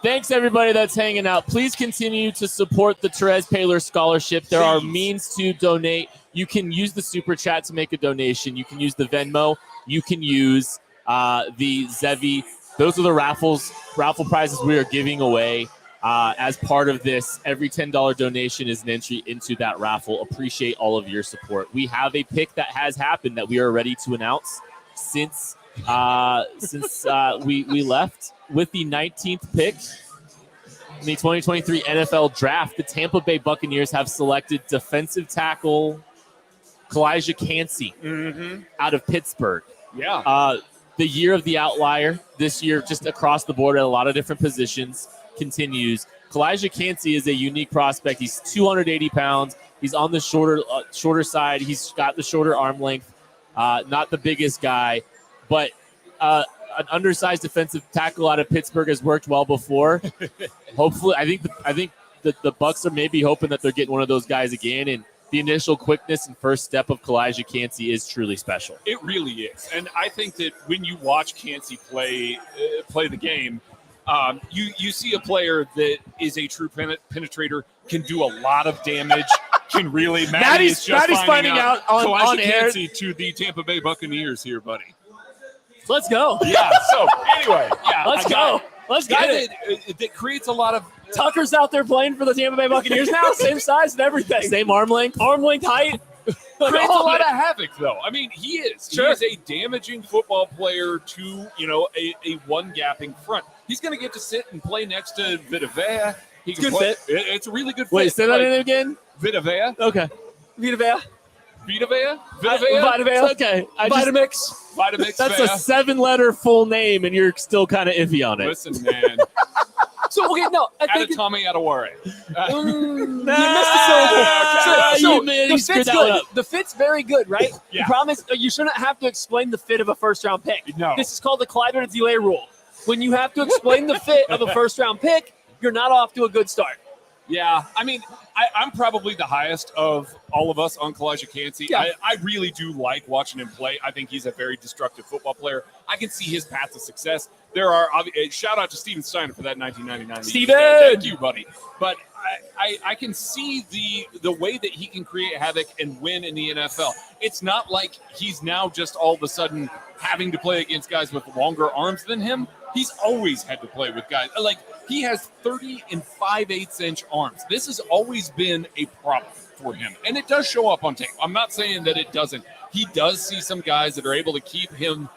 Thanks, everybody that's hanging out. Please continue to support the Therese Paylor Scholarship. There are means to donate. You can use the Super Chat to make a donation. You can use the Venmo. You can use the Zevi. Those are the raffle prizes we are giving away as part of this. Every $10 donation is an entry into that raffle. Appreciate all of your support. We have a pick that has happened that we are ready to announce since we left. With the 19th pick in the 2023 NFL Draft, the Tampa Bay Buccaneers have selected defensive tackle Calijah Kancey out of Pittsburgh. Yeah. The year of the outlier this year, just across the board at a lot of different positions, continues. Calijah Kancey is a unique prospect. He's 280 pounds. He's on the shorter side. He's got the shorter arm length. Not the biggest guy, but an undersized defensive tackle out of Pittsburgh has worked well before. Hopefully, I think that the Bucs are maybe hoping that they're getting one of those guys again. And the initial quickness and first step of Calijah Kancey is truly special. It really is, and I think that when you watch Kancey play the game, you see a player that is a true penetrator, can do a lot of damage. Can really Maddie's finding out on air Kancey to the Tampa Bay Buccaneers here, buddy. Let's go. Yeah. So anyway, yeah, let's go. Let's get it. That creates a lot of. Tucker's out there playing for the Tampa Bay Buccaneers now. Same size and everything. Same arm length, height. Creates a lot of havoc, though. I mean, he is. Sure. He is a damaging football player to a one-gapping front. He's going to get to sit and play next to Vitavea. It's good fit. It's a really good fit. Wait, say that in again? Vitavea. Okay. Vitavea. Okay. Vitamix. That's a 7-letter full name, and you're still kind of iffy on it. Listen, man. So, okay, no. Tommy Adewale. You missed the syllable. The fit's very good, right? Yeah. The problem is you shouldn't have to explain the fit of a first-round pick. No. This is called the Clyde delay rule. When you have to explain the fit of a first-round pick, you're not off to a good start. Yeah, I mean, I'm probably the highest of all of us on Calijah Kancey. Yeah. I really do like watching him play. I think he's a very destructive football player. I can see his path to success. There are shout out to Steven Steiner for that 1999. Steven! Thank you, buddy. But I can see the way that he can create havoc and win in the NFL. It's not like he's now just all of a sudden having to play against guys with longer arms than him. He's always had to play with guys like he has 30 and 5/8 arms. This has always been a problem for him, and it does show up on tape. I'm not saying that it doesn't. He does see some guys that are able to keep him,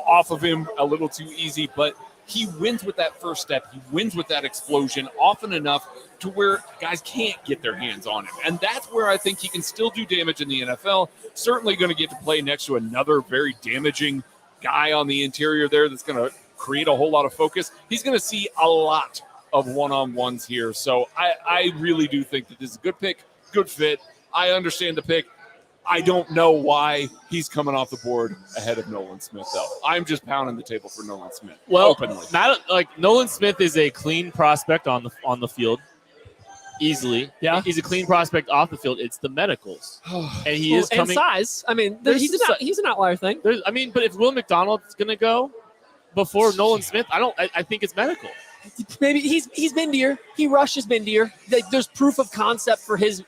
off of him a little too easy, but he wins with that first step. He wins with that explosion often enough to where guys can't get their hands on him, and that's where I think he can still do damage in the NFL. Certainly going to get to play next to another very damaging guy on the interior there that's going to create a whole lot of focus. He's going to see a lot of one-on-ones here. So I really do think that this is a good pick, good fit. I understand the pick. I don't know why he's coming off the board ahead of Nolan Smith, though. I'm just pounding the table for Nolan Smith. Well, openly. Nolan Smith is a clean prospect on the field, easily. Yeah, he's a clean prospect off the field. It's the medicals, and he is coming. And size. I mean, he's an outlier thing. But if Will McDonald's going to go before Nolan Smith, I think it's medical. Maybe he's Bindier. He rushes Bindier. There's proof of concept for his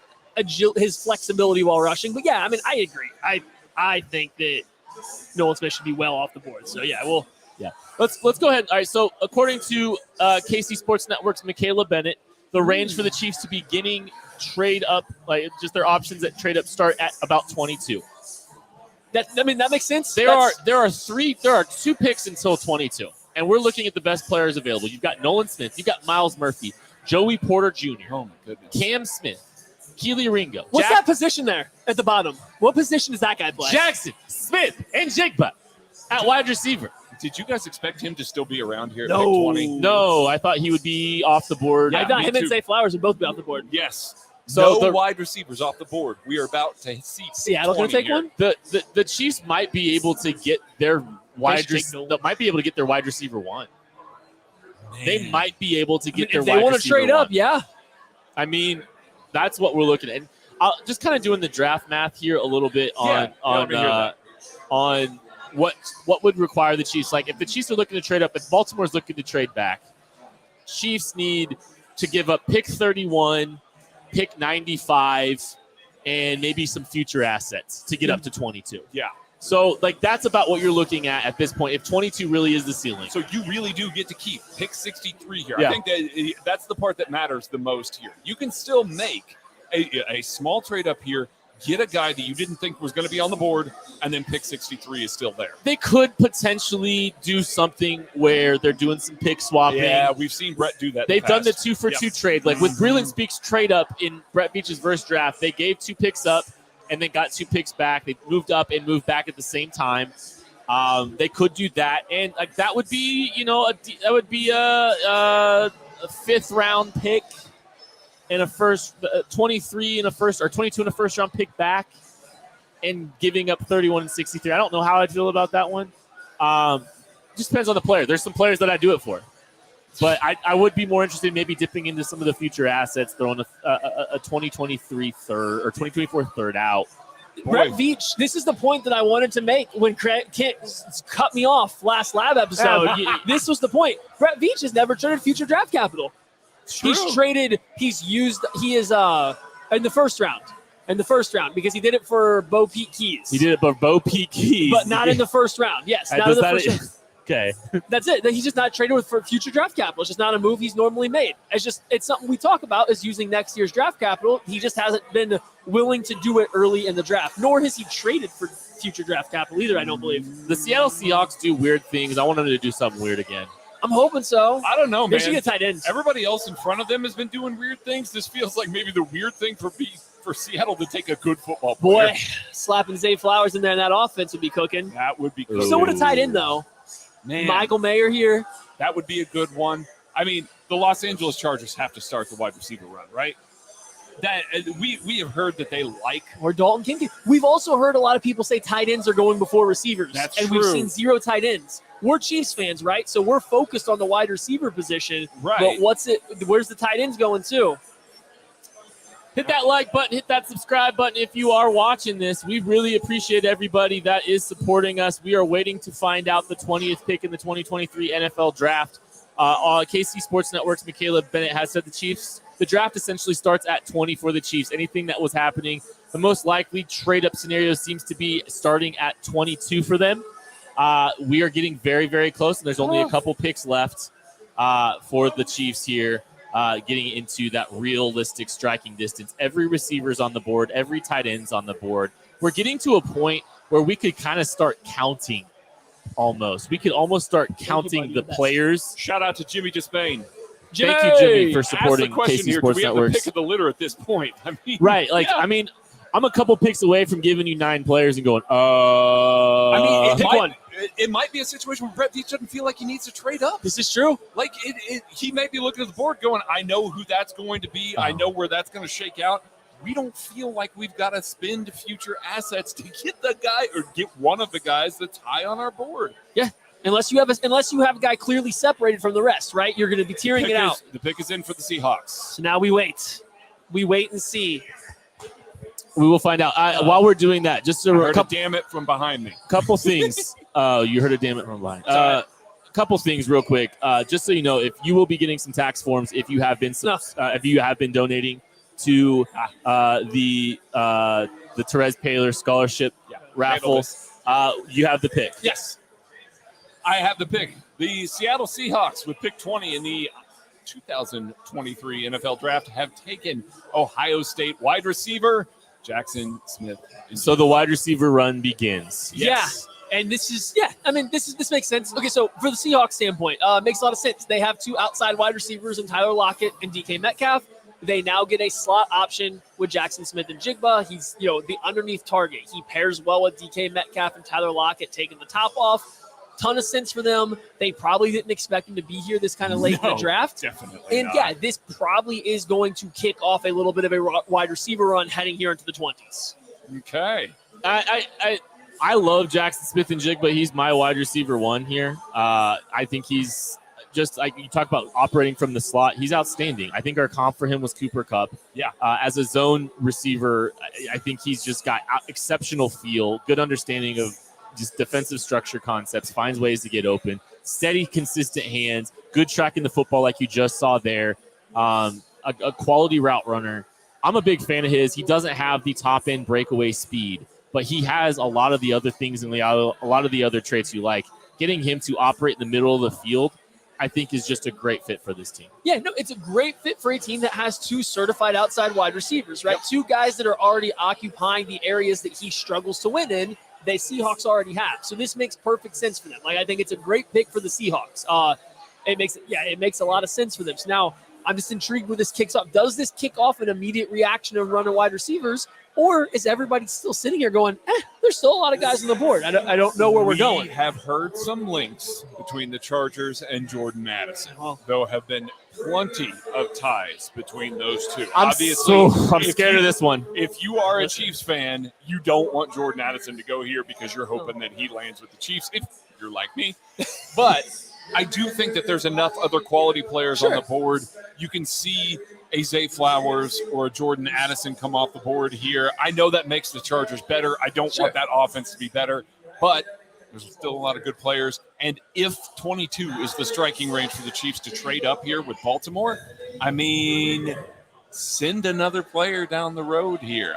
flexibility while rushing. But yeah, I mean, I agree. I think that Nolan Smith should be well off the board. So yeah, let's go ahead. All right. So according to KC Sports Network's Michaela Bennett, the range for the Chiefs to be getting trade up, like just their options at trade up, start at about 22. That makes sense. There are 2 picks until 22, and we're looking at the best players available. You've got Nolan Smith, you've got Miles Murphy, Joey Porter Jr., oh my goodness, Cam Smith, Keely Ringo. What's that position there at the bottom? What position does that guy play? Jackson, Smith, and Jigba at wide receiver. Did you guys expect him to still be around here at No. pick 20? No, I thought he would be off the board. Yeah, I thought him and Zay Flowers would both be off the board. Yes. So no wide receivers off the board. We are about to see Seattle going to take one? The Chiefs might be able to get their wide receiver one. Man. They might be able to get their if wide they want to receiver trade one. up, yeah. I mean, that's what we're looking at. And I'll just kind of doing the draft math here a little bit on what would require the Chiefs. Like if the Chiefs are looking to trade up, if Baltimore's looking to trade back, Chiefs need to give up pick 31, pick 95, and maybe some future assets to get up to 22. Yeah. So, that's about what you're looking at this point, if 22 really is the ceiling. So you really do get to keep pick 63 here. Yeah. I think that's the part that matters the most here. You can still make a small trade up here, get a guy that you didn't think was going to be on the board, and then pick 63 is still there. They could potentially do something where they're doing some pick swapping. Yeah, we've seen Brett do that. They've done the 2-for-2 trade. Like with Breland Speaks trade up in Brett Beach's first draft, they gave 2 picks up and then got 2 picks back. They moved up and moved back at the same time. They could do that, and that would be, a 5th round pick and a first 23 in a first or 22 in a first round pick back, and giving up 31 and 63. I don't know how I feel about that one. Just depends on the player. There's some players that I do it for. But I would be more interested in maybe dipping into some of the future assets, throwing a 2023 third or 2024 third out. Brett Veach, this is the point that I wanted to make when Kent cut me off last lab episode. This was the point. Brett Veach has never traded future draft capital. He is in the first round. Because he did it for Bo Peep Keys. He did it for Bo Peep Keys. But not in the first round. Yes, not in the first round. Okay. That's it. He's just not traded for future draft capital. It's just not a move he's normally made. It's something we talk about is using next year's draft capital. He just hasn't been willing to do it early in the draft, nor has he traded for future draft capital either, I don't believe. The Seattle Seahawks do weird things. I want them to do something weird again. I'm hoping so. I don't know, man. They should get tight ends. Everybody else in front of them has been doing weird things. This feels like maybe the weird thing for Seattle to take a good football player. Boy, slapping Zay Flowers in there in that offense would be cooking. That would be cooking. So would a tight end, though. Man, Michael Mayer here. That would be a good one. I mean, the Los Angeles Chargers have to start the wide receiver run, right? That we have heard that they like. Or Dalton Kincaid. We've also heard a lot of people say tight ends are going before receivers. That's and true. We've seen 0 tight ends. We're Chiefs fans, right? So we're focused on the wide receiver position. Right. But where's the tight ends going to? Hit that like button, hit that subscribe button if you are watching this. We really appreciate everybody that is supporting us. We are waiting to find out the 20th pick in the 2023 NFL Draft. On KC Sports Network's Michaela Bennett has said the draft essentially starts at 20 for the Chiefs. Anything that was happening, the most likely trade-up scenario seems to be starting at 22 for them. We are getting very, very close, and there's only a couple picks left for the Chiefs here. Getting into that realistic striking distance. Every receiver's on the board. Every tight end's on the board. We're getting to a point where we could kind of start counting almost. We could almost start counting the players. Shout out to Jimmy Despain. Thank you, Jimmy, for supporting KC Sports Do we have Networks. the pick of the litter at this point? I mean, right. I mean, I'm a couple picks away from giving you 9 players and going, I mean, pick one. It might be a situation where Brett Veach doesn't feel like he needs to trade up. This is true. Like, he may be looking at the board going, I know who that's going to be. I know where that's going to shake out. we don't feel like we've got to spend future assets to get the guy or get one of the guys that's high on our board. Yeah. Unless you have a guy clearly separated from the rest, right? You're going to be tearing it out. The pick is in for the Seahawks. So now we wait. We wait and see. We will find out. While we're doing that, just a couple, damn it from behind me. Couple things. You heard a damn it from behind. Couple things real quick. Just so you know, if you will be getting some tax forms, if you have been donating to the Therese Paylor scholarship raffle, you have the pick. Yes. I have the pick. The Seattle Seahawks with pick 20 in the 2023 NFL Draft have taken Ohio State wide receiver Jackson Smith. So the wide receiver run begins. Yes. Yeah. And this makes sense. Okay, so for the Seahawks standpoint, makes a lot of sense. They have two outside wide receivers in Tyler Lockett and DK Metcalf. They now get a slot option with Jackson Smith and Jigba. He's, the underneath target. He pairs well with DK Metcalf and Tyler Lockett, taking the top off. Ton of sense for them. They probably didn't expect him to be here this kind of late in the draft. Definitely and not. This probably is going to kick off a little bit of a wide receiver run heading here into the 20s. Okay. I love Jackson Smith and Jigba. He's my wide receiver one here. I think he's just like you talk about operating from the slot. He's outstanding. I think our comp for him was Cooper Kupp. Yeah. As a zone receiver, I think he's just got exceptional feel, good understanding of just defensive structure concepts, finds ways to get open, steady, consistent hands, good tracking the football like you just saw there, a quality route runner. I'm a big fan of his. He doesn't have the top-end breakaway speed, but he has a lot of the other things and a lot of the other traits you like. Getting him to operate in the middle of the field, I think, is just a great fit for this team. Yeah, no, it's a great fit for a team that has two certified outside wide receivers, right? Yep. Two guys that are already occupying the areas that he struggles to win in. They Seahawks already have. So this makes perfect sense for them. Like, I think it's a great pick for the Seahawks. It makes a lot of sense for them. So now I'm just intrigued where this kicks off. Does this kick off an immediate reaction of running wide receivers, or is everybody still sitting here going, there's still a lot of guys on the board. I don't know where we're going. We have heard some links between the Chargers and Jordan Madison. There have been plenty of ties between those two. I'm scared of this one. If you are a Chiefs fan, you don't want Jordan Addison to go here because you're hoping that he lands with the Chiefs, if you're like me. But I do think that there's enough other quality players on the board. You can see a Zay Flowers or a Jordan Addison come off the board here. I know that makes the Chargers better. I don't want that offense to be better, but there's still a lot of good players. And if 22 is the striking range for the Chiefs to trade up here with Baltimore, I mean, send another player down the road here.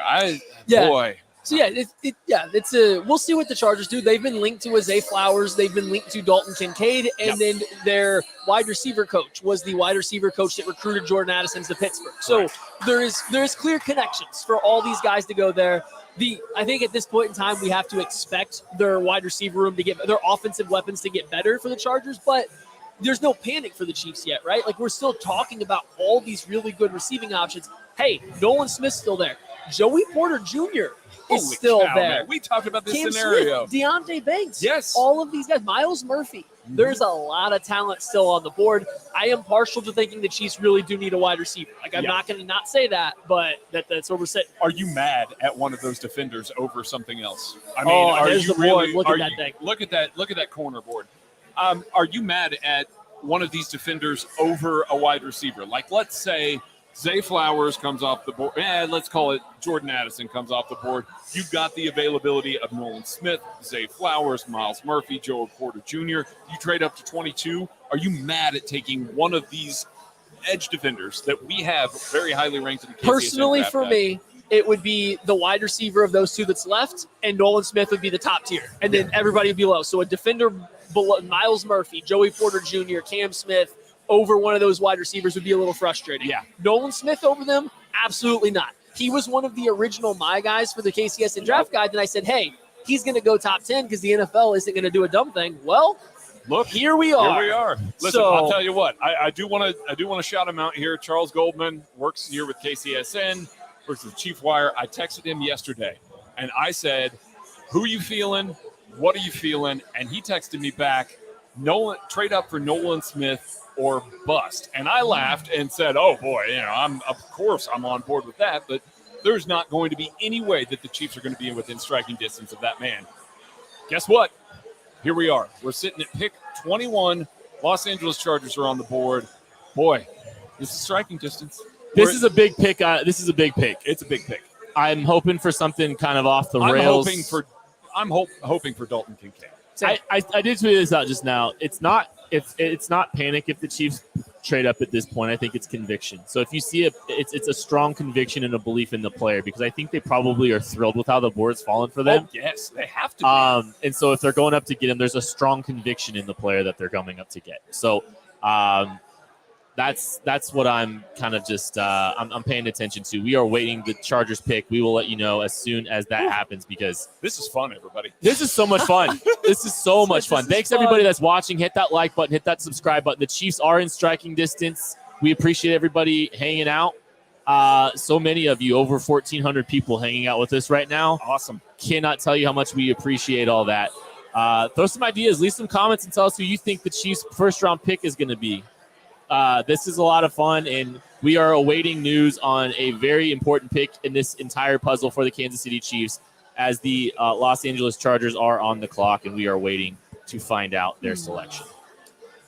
Boy. So we'll see what the Chargers do. They've been linked to a Zay Flowers. They've been linked to Dalton Kincaid, and then their wide receiver coach was the wide receiver coach that recruited Jordan Addison to Pittsburgh. So there is clear connections for all these guys to go there. I think at this point in time, we have to expect their wide receiver room to get their offensive weapons to get better for the Chargers, but there's no panic for the Chiefs yet, right? Like, we're still talking about all these really good receiving options. Hey, Nolan Smith's still there. Joey Porter Jr. is still there. Man. We talked about this scenario. Smith, Deontay Banks. Yes. All of these guys. Miles Murphy. There's a lot of talent still on the board. I am partial to thinking the Chiefs really do need a wide receiver. Like, I'm not going to not say that, but that's what we're saying. Are you mad at one of those defenders over something else? I mean, are you really? Look at that thing. Look at that corner board. Are you mad at one of these defenders over a wide receiver? Like, let's say Zay Flowers comes off the board. Let's call it Jordan Addison comes off the board. You've got the availability of Nolan Smith, Zay Flowers, Miles Murphy, Joey Porter Jr. You trade up to 22. Are you mad at taking one of these edge defenders that we have very highly ranked in the KCSN Personally, draft for me, it would be the wide receiver of those two that's left, and Nolan Smith would be the top tier, and then everybody would be low. So a defender below Miles Murphy, Joey Porter Jr., Cam Smith, over one of those wide receivers would be a little frustrating. Yeah. Nolan Smith over them? Absolutely not. He was one of the original my guys for the KCSN draft guide, and I said, hey, he's going to go top 10 because the NFL isn't going to do a dumb thing. Well, look, here we are. Here we are. Listen, I'll tell you what. I do want to shout him out here. Charles Goldman works here with KCSN, works with Chief Wire. I texted him yesterday, and I said, who are you feeling? What are you feeling? And he texted me back, trade up for Nolan Smith or bust. And I laughed and said, oh boy, I'm on board with that. But There's not going to be any way that the Chiefs are going to be within striking distance of that man. Guess what? Here we are. We're sitting at pick 21. Los Angeles Chargers are on the board. Boy, this is striking distance. This is a big pick. This is a big pick. It's a big pick. I'm hoping for something kind of off the rails. I'm hoping for Dalton Kincaid. I did tweet this out just now. It's not panic if the Chiefs trade up at this point. I think it's conviction. So if you see it's a strong conviction and a belief in the player, because I think they probably are thrilled with how the board's fallen for them. Oh, yes, they have to be. And so if they're going up to get him, there's a strong conviction in the player that they're going up to get. So that's what I'm kind of just I'm paying attention to. We are waiting the Chargers pick. We will let you know as soon as that happens, because this is fun, everybody. This is so much fun. This is so much fun. Thanks everybody that's watching. Hit that like button, hit that subscribe button. The Chiefs are in striking distance. We appreciate everybody hanging out. So many of you, over 1,400 people hanging out with us right now. Awesome. Cannot tell you how much we appreciate all that. Throw some ideas, leave some comments, and tell us who you think the Chiefs' first-round pick is going to be. This is a lot of fun, and we are awaiting news on a very important pick in this entire puzzle for the Kansas City Chiefs, as the Los Angeles Chargers are on the clock, and we are waiting to find out their selection.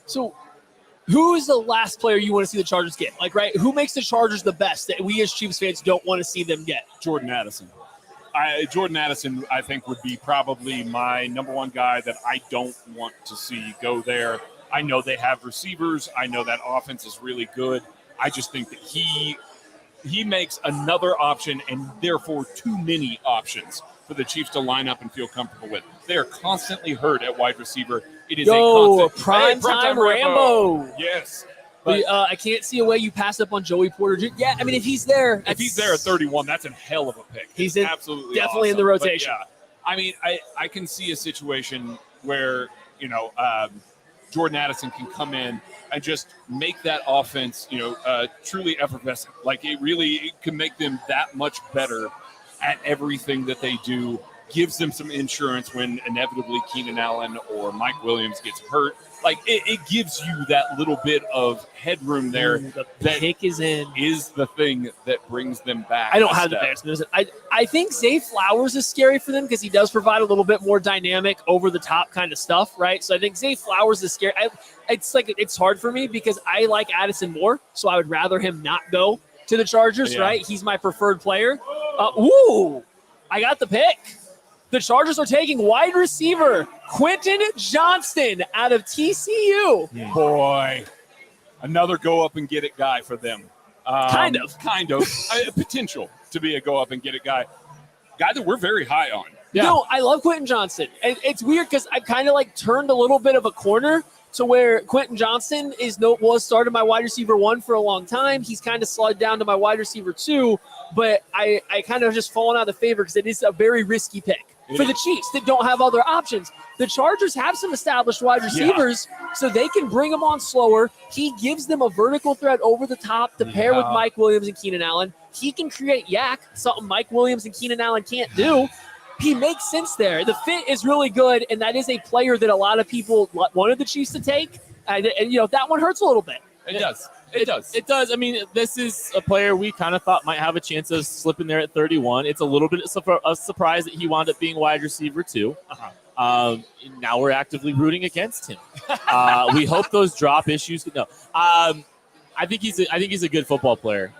So who is the last player you want to see the Chargers get? Like, right, who makes the Chargers the best that we as Chiefs fans don't want to see them get? Jordan Addison. Jordan Addison, I think, would be probably my number one guy that I don't want to see go there. I know they have receivers. I know that offense is really good. I just think that he makes another option, and therefore too many options for the Chiefs to line up and feel comfortable with. They are constantly hurt at wide receiver. It is a constant prime Rambo. Yes. But I can't see a way you pass up on Joey Porter. Yeah, I mean, if he's there at 31, that's a hell of a pick. He's absolutely definitely awesome. in the rotation. But yeah, I mean, I can see a situation where, Jordan Addison can come in and just make that offense, truly effervescent. Like it can make them that much better at everything that they do. Gives them some insurance when inevitably Keenan Allen or Mike Williams gets hurt. Like it gives you that little bit of headroom there. The pick is the thing that brings them back. I don't have the best. I think Zay Flowers is scary for them because he does provide a little bit more dynamic, over the top kind of stuff, right? So I think Zay Flowers is scary. It's hard for me because I like Addison more, so I would rather him not go to the Chargers, right? He's my preferred player. I got the pick. The Chargers are taking wide receiver Quentin Johnston out of TCU. Boy, another go up and get it guy for them. Kind of. Potential to be a go up and get it guy that we're very high on. Yeah. No, I love Quentin Johnston. And it's weird because I've kind of turned a little bit of a corner to where Quentin Johnston was started my wide receiver 1 for a long time. He's kind of slid down to my wide receiver 2, but I kind of just fallen out of favor because it is a very risky pick for the Chiefs that don't have other options. The Chargers have some established wide receivers, so they can bring them on slower. He gives them a vertical threat over the top to pair with Mike Williams and Keenan Allen. He can create yak, something Mike Williams and Keenan Allen can't do. He makes sense there. The fit is really good, and that is a player that a lot of people wanted the Chiefs to take. And that one hurts a little bit. It does. It does. I mean, this is a player we kind of thought might have a chance of slipping there at 31. It's a little bit of surprise that he wound up being wide receiver 2. Now we're actively rooting against him. We hope those drop issues. No, I think he's a good football player.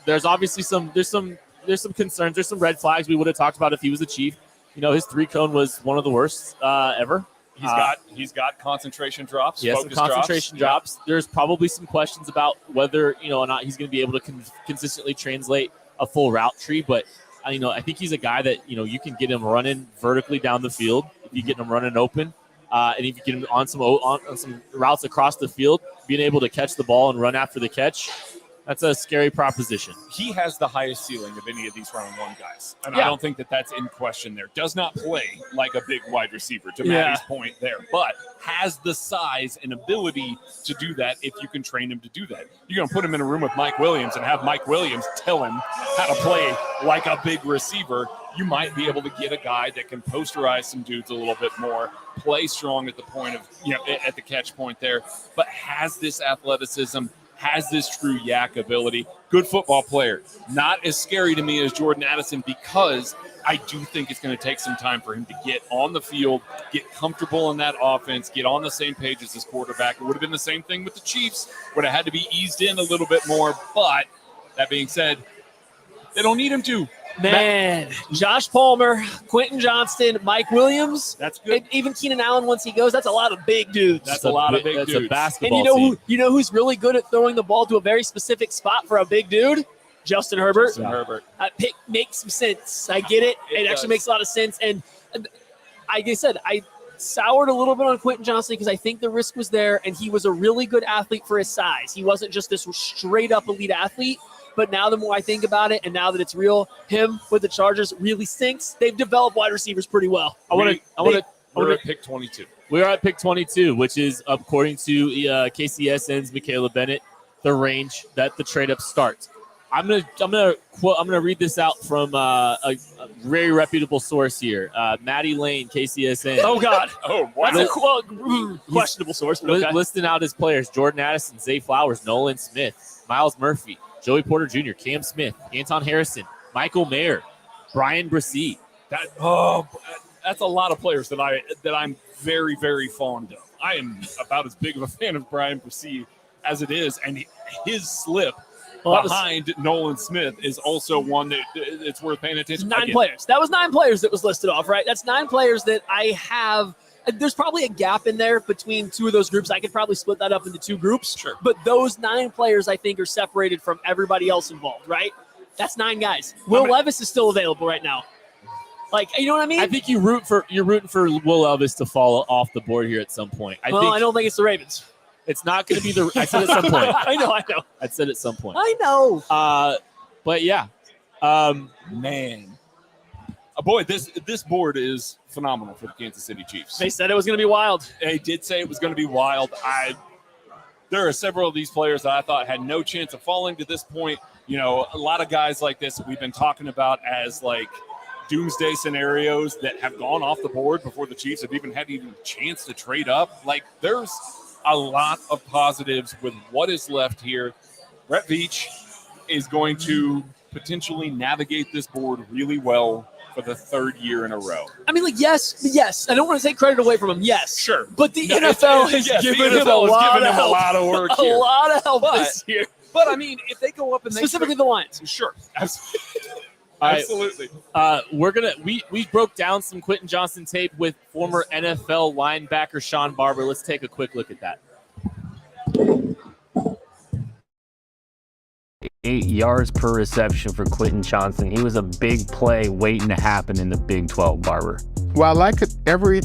There's obviously some concerns. There's some red flags we would have talked about if he was a Chief. His 3-cone was one of the worst ever. He's got concentration drops. Yes, some concentration drops. There's probably some questions about whether or not he's going to be able to consistently translate a full route tree. But I think he's a guy that you can get him running vertically down the field if you get him running open, and if you get him on some routes across the field, being able to catch the ball and run after the catch. That's a scary proposition. He has the highest ceiling of any of these round 1 guys. And I don't think that that's in question there. Does not play like a big wide receiver, to Maddie's point there, but has the size and ability to do that if you can train him to do that. You're going to put him in a room with Mike Williams and have Mike Williams tell him how to play like a big receiver. You might be able to get a guy that can posterize some dudes a little bit more, play strong at the point of, at the catch point there, but has this athleticism, has this true yak ability. Good football player. Not as scary to me as Jordan Addison because I do think it's going to take some time for him to get on the field, get comfortable in that offense, get on the same page as his quarterback. It would have been the same thing with the Chiefs. Would have had to be eased in a little bit more. But that being said, they don't need him to. Man, Josh Palmer, Quentin Johnston, Mike Williams. That's good. And even Keenan Allen once he goes. That's a lot of big dudes. That's a lot of big dudes. That's a basketball And you know who's really good at throwing the ball to a very specific spot for a big dude? Justin Herbert. Herbert. Pick makes some sense. I get it. It actually makes a lot of sense. And like I said, I soured a little bit on Quentin Johnston because I think the risk was there, and he was a really good athlete for his size. He wasn't just this straight up elite athlete. But now the more I think about it, and now that it's real, him with the Chargers really stinks. They've developed wide receivers pretty well. We're at pick 22. We are at pick 22, which is, according to KCSN's Michaela Bennett, the range that the trade-up starts. I'm gonna read this out from a very reputable source here. Maddie Lane, KCSN. Oh God! Oh, wow. That's a questionable source. But okay. Listing out his players: Jordan Addison, Zay Flowers, Nolan Smith, Miles Murphy, Joey Porter Jr., Cam Smith, Anton Harrison, Michael Mayer, Brian Brissett. That's a lot of players that I'm very, very fond of. I am about as big of a fan of Brian Brissett as it is, and his slip behind Nolan Smith is also one that it's worth paying attention to. 9 players. That was 9 players that was listed off, right? That's 9 players that I have. There's probably a gap in there between 2 of those groups. I could probably split that up into 2 groups. Sure. But those 9 players, I think, are separated from everybody else involved, right? That's 9 guys. Will Levis is still available right now. Like, you know what I mean? I think you're rooting for Will Levis to fall off the board here at some point. I don't think it's the Ravens. It's not going to be the. I said at some point. I know. I said at some point. I know. But yeah, man, boy, this board is phenomenal for the Kansas City Chiefs. They said it was going to be wild. They did say it was going to be wild. There are several of these players that I thought had no chance of falling to this point. You know, a lot of guys like this we've been talking about as like doomsday scenarios that have gone off the board before the Chiefs have even had a chance to trade up. Like, there's a lot of positives with what is left here. Brett Veach is going to potentially navigate this board really well for the 3rd year in a row. I mean, like, yes. I don't want to take credit away from him. Yes. Sure. But the NFL has given him a lot of work here. A lot of help this year. But, I mean, if they go up and specifically the Lions. Sure. Absolutely. We broke down some Quentin Johnston tape with former NFL linebacker Sean Barber. Let's take a quick look at that. 8 yards per reception for Quentin Johnston. He was a big play waiting to happen in the Big 12, Barber. Well, I like it. Every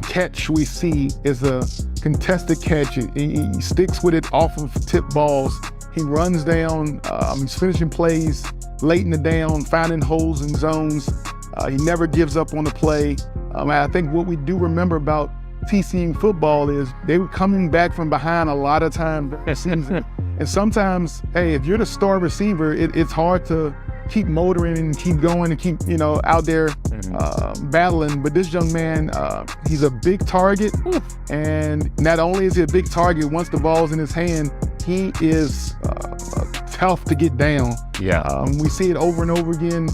catch we see is a contested catch. He sticks with it off of tip balls. He runs down, he's finishing plays late in the down, finding holes in zones. He never gives up on the play. I think what we do remember about TCU football is they were coming back from behind a lot of times that season. And sometimes, hey, if you're the star receiver, it's hard to keep motoring and keep going and keep, out there battling. But this young man, he's a big target. And not only is he a big target, once the ball's in his hand, he is tough to get down. Yeah. We see it over and over again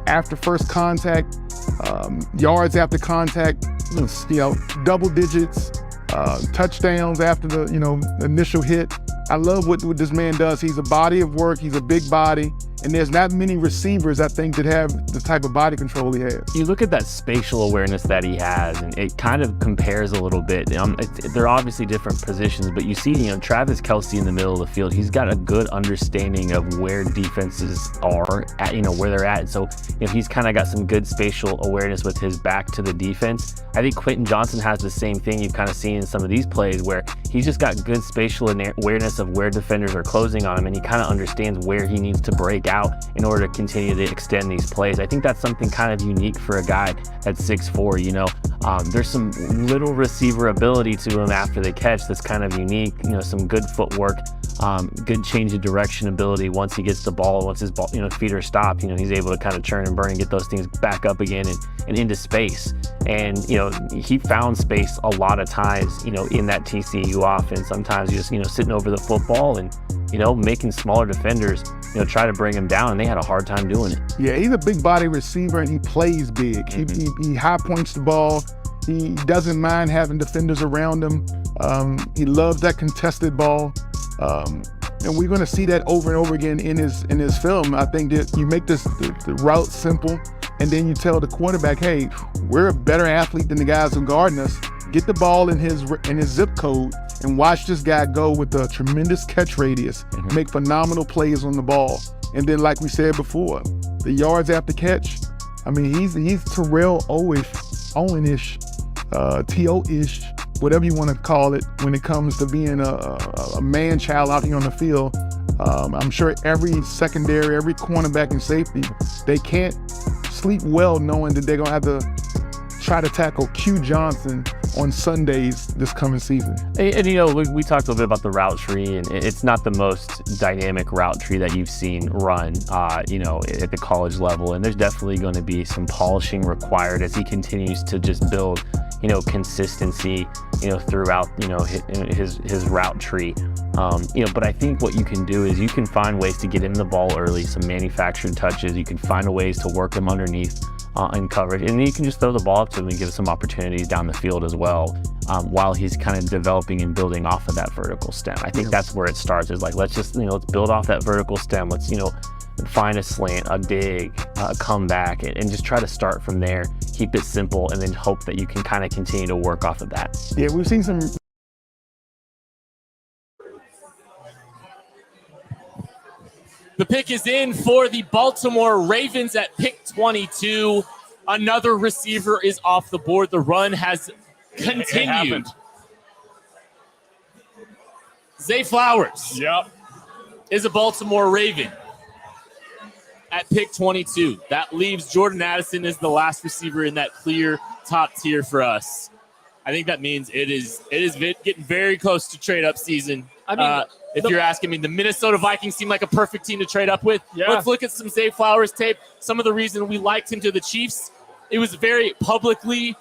after first contact, yards after contact, double digits, touchdowns after the initial hit. I love what this man does. He's a body of work. He's a big body. And there's not many receivers, I think, that have the type of body control he has. You look at that spatial awareness that he has, and it kind of compares a little bit. They're obviously different positions, but you see, Travis Kelce in the middle of the field, he's got a good understanding of where defenses are at, where they're at. So he's kind of got some good spatial awareness with his back to the defense. I think Quentin Johnston has the same thing you've kind of seen in some of these plays where he's just got good spatial awareness of where defenders are closing on him, and he kind of understands where he needs to break out in order to continue to extend these plays. I think that's something kind of unique for a guy that's 6'4", you know. There's some little receiver ability to him after the catch that's kind of unique, you know, some good footwork, good change of direction ability once he gets the ball, once his ball, you know, feet are stopped, you know, he's able to kind of churn and burn and get those things back up again and into space. And, you know, he found space a lot of times, you know, in that TCU offense. Sometimes just, you know, sitting over the football and, you know, making smaller defenders, you know, try to bring him down, and they had a hard time doing it. Yeah, he's a big body receiver, and he plays big. He high points the ball. He doesn't mind having defenders around him. He loves that contested ball. And we're going to see that over and over again in his film. I think that you make the route simple, and then you tell the quarterback, hey, we're a better athlete than the guys who guarding us. Get the ball in his zip code and watch this guy go with a tremendous catch radius, make phenomenal plays on the ball. And then, like we said before, the yards after catch, I mean, he's Terrell Owen-ish, T.O.-ish, whatever you want to call it, when it comes to being a man-child out here on the field. I'm sure every secondary, every cornerback and safety, they can't sleep well knowing that they're going to have to try to tackle Q Johnson on Sundays this coming season. And you know, we talked a little bit about the route tree, and it's not the most dynamic route tree that you've seen run, you know, at the college level. And there's definitely going to be some polishing required as he continues to just build, you know, consistency, you know, throughout, you know, his route tree. You know, but I think what you can do is you can find ways to get him the ball early, some manufactured touches. You can find ways to work him underneath in coverage, and then you can just throw the ball up to him and give some opportunities down the field as well, while he's kind of developing and building off of that vertical stem. I think that's where it starts, is like, let's just, you know, let's build off that vertical stem. Let's, you know, find a slant, a dig, a comeback, and just try to start from there. Keep it simple, and then hope that you can kind of continue to work off of that. Yeah, we've seen some. The pick is in for the Baltimore Ravens at pick 22. Another receiver is off the board. The run has continued. Zay Flowers is a Baltimore Raven at pick 22. That leaves Jordan Addison as the last receiver in that clear top tier for us. I think that means it is getting very close to trade up season. I mean, if you're asking me, the Minnesota Vikings seem like a perfect team to trade up with. Yeah. Let's look at some Zay Flowers tape. Some of the reason we liked him to the Chiefs, it was very publicly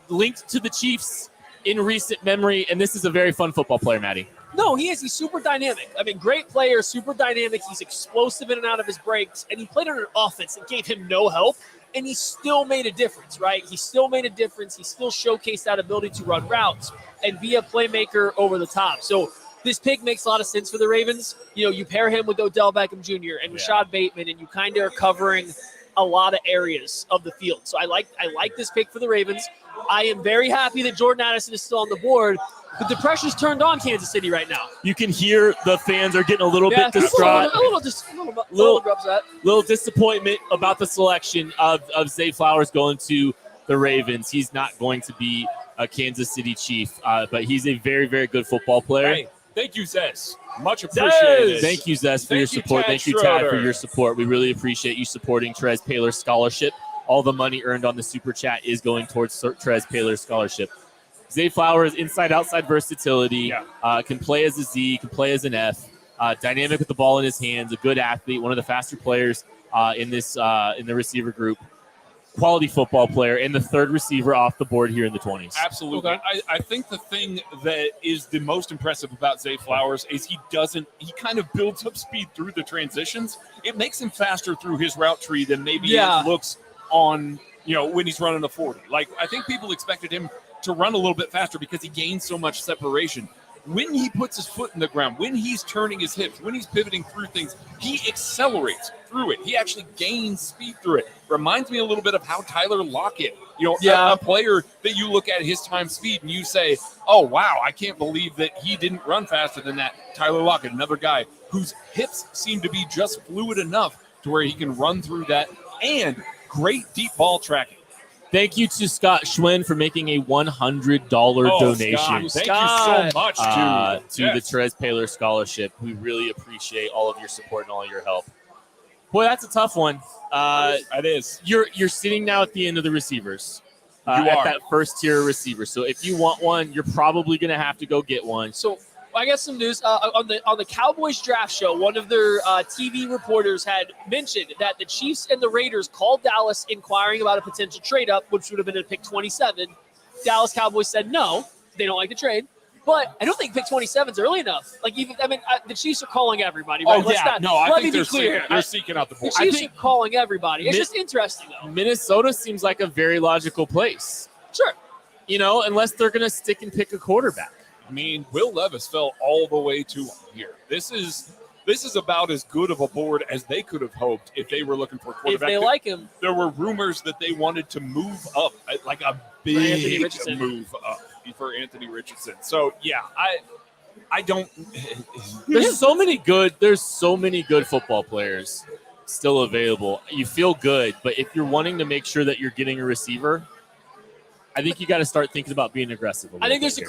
linked to the Chiefs in recent memory, and this is a very fun football player, Maddie. No, he is. He's super dynamic. I mean, great player, super dynamic. He's explosive in and out of his breaks, and he played on an offense that gave him no help, and he still made a difference, right? He still made a difference. He still showcased that ability to run routes and be a playmaker over the top. So this pick makes a lot of sense for the Ravens. You know, you pair him with Odell Beckham Jr. and Rashad Bateman, and you kind of are covering a lot of areas of the field. So I like this pick for the Ravens. I am very happy that Jordan Addison is still on the board, but the pressure's turned on Kansas City right now. You can hear the fans are getting a little bit distraught. A little upset. Little disappointment about the selection of Zay Flowers going to the Ravens. He's not going to be a Kansas City Chief, but he's a very, very good football player. Hey, thank you, Zez. Much appreciated. Thank you, Zez, for your support. Thank you, Tad, for your support. We really appreciate you supporting Trez Paylor's scholarship. All the money earned on the Super Chat is going towards Trez Paylor's scholarship. Zay Flowers, inside-outside versatility, can play as a Z, can play as an F, dynamic with the ball in his hands, a good athlete, one of the faster players in the receiver group. Quality football player, and the third receiver off the board here in the 20s. Absolutely. Okay. I think the thing that is the most impressive about Zay Flowers is he kind of builds up speed through the transitions. It makes him faster through his route tree than maybe it looks on, you know, when he's running a 40. Like, I think people expected him to run a little bit faster because he gains so much separation. When he puts his foot in the ground, when he's turning his hips, when he's pivoting through things, he accelerates through it. He actually gains speed through it. Reminds me a little bit of how Tyler Lockett, you know, a player that you look at his time speed and you say, oh, wow, I can't believe that he didn't run faster than that. Tyler Lockett, another guy whose hips seem to be just fluid enough to where he can run through that, and great deep ball tracking. Thank you to Scott Schwinn for making a $100 donation. Scott, thank you so much to the Trez Paylor Scholarship. We really appreciate all of your support and all your help. Boy, that's a tough one. It is. You're sitting now at the end of the receivers. You at are. that first tier receiver. So if you want one, you're probably going to have to go get one. So I got some news on the Cowboys draft show. One of their TV reporters had mentioned that the Chiefs and the Raiders called Dallas inquiring about a potential trade up, which would have been at pick 27. Dallas Cowboys said no, they don't like the trade. But I don't think pick 27 is early enough. The Chiefs are calling everybody. Right? I think they're seeking out the board. The Chiefs are calling everybody. It's just interesting, though. Minnesota seems like a very logical place. Sure. Unless they're going to stick and pick a quarterback. I mean, Will Levis fell all the way to here. This is about as good of a board as they could have hoped if they were looking for a quarterback. If they like him. There were rumors that they wanted to move up, like a big move up for Anthony Richardson. So, yeah, I don't. There's so many good football players still available. You feel good, but if you're wanting to make sure that you're getting a receiver, I think you got to start thinking about being aggressive. I think there's a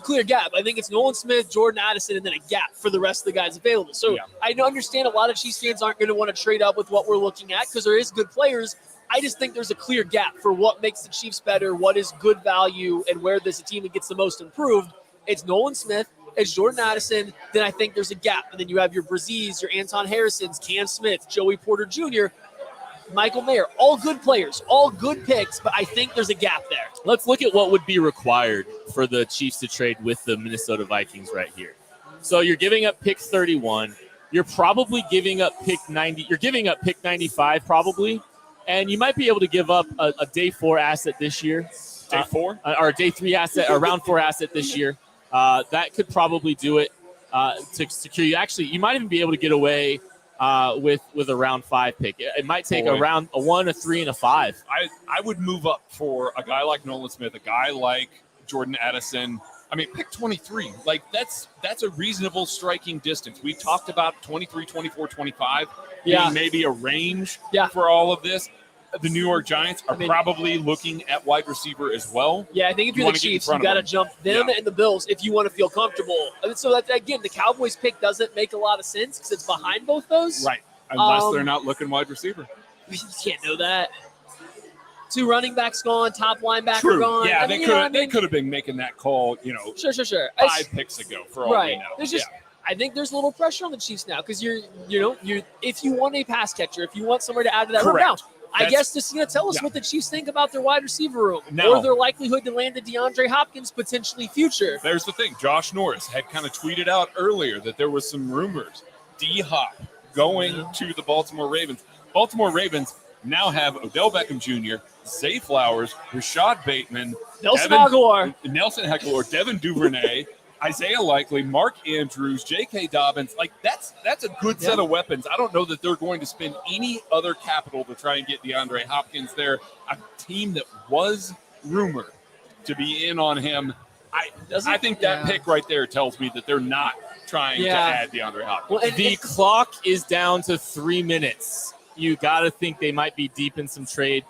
clear gap. I think it's Nolan Smith, Jordan Addison, and then a gap for the rest of the guys available. So I understand a lot of Chiefs fans aren't going to want to trade up with what we're looking at because there is good players. I just think there's a clear gap for what makes the Chiefs better, what is good value, and where this team gets the most improved. It's Nolan Smith, it's Jordan Addison. Then I think there's a gap. And then you have your Brazees, your Anton Harrisons, Cam Smith, Joey Porter Jr., Michael Mayer, all good players, all good picks, but I think there's a gap there. Let's look at what would be required for the Chiefs to trade with the Minnesota Vikings right here. So you're giving up pick 31. You're probably giving up pick 90. You're giving up pick 95 probably, and you might be able to give up a day 4 asset this year. Day 4? Or a day 3 asset, or round 4 asset this year. That could probably do it to secure you. Actually, you might even be able to get away with a round 5 pick. It might take a 1, a 3, and a 5. I would move up for a guy like Nolan Smith, a guy like Jordan Addison. I mean, pick 23. Like, that's a reasonable striking distance. We talked about 23, 24, 25 being maybe a range for all of this. The New York Giants are probably looking at wide receiver as well. Yeah, I think if you're the Chiefs, you got to jump them and the Bills if you want to feel comfortable. And so, again, the Cowboys pick doesn't make a lot of sense because it's behind both those. Right, unless they're not looking wide receiver. You can't know that. 2 running backs gone, top linebacker gone. Yeah, they could have been making that call, Sure. 5 picks ago for all we know. There's just, I think there's a little pressure on the Chiefs now because you're if you want a pass catcher, if you want somebody to add to that room now. I guess this is going to tell us what the Chiefs think about their wide receiver room or their likelihood to land a DeAndre Hopkins potentially future. There's the thing. Josh Norris had kind of tweeted out earlier that there was some rumors. D-Hop going to the Baltimore Ravens. Baltimore Ravens now have Odell Beckham Jr., Zay Flowers, Rashad Bateman, Nelson Aguilar, Devin Duvernay, Isaiah Likely, Mark Andrews, J.K. Dobbins. Like, that's a good set of weapons. I don't know that they're going to spend any other capital to try and get DeAndre Hopkins there. A team that was rumored to be in on him. I think that pick right there tells me that they're not trying to add DeAndre Hopkins. Well, the clock is down to 3 minutes. You got to think they might be deep in some trade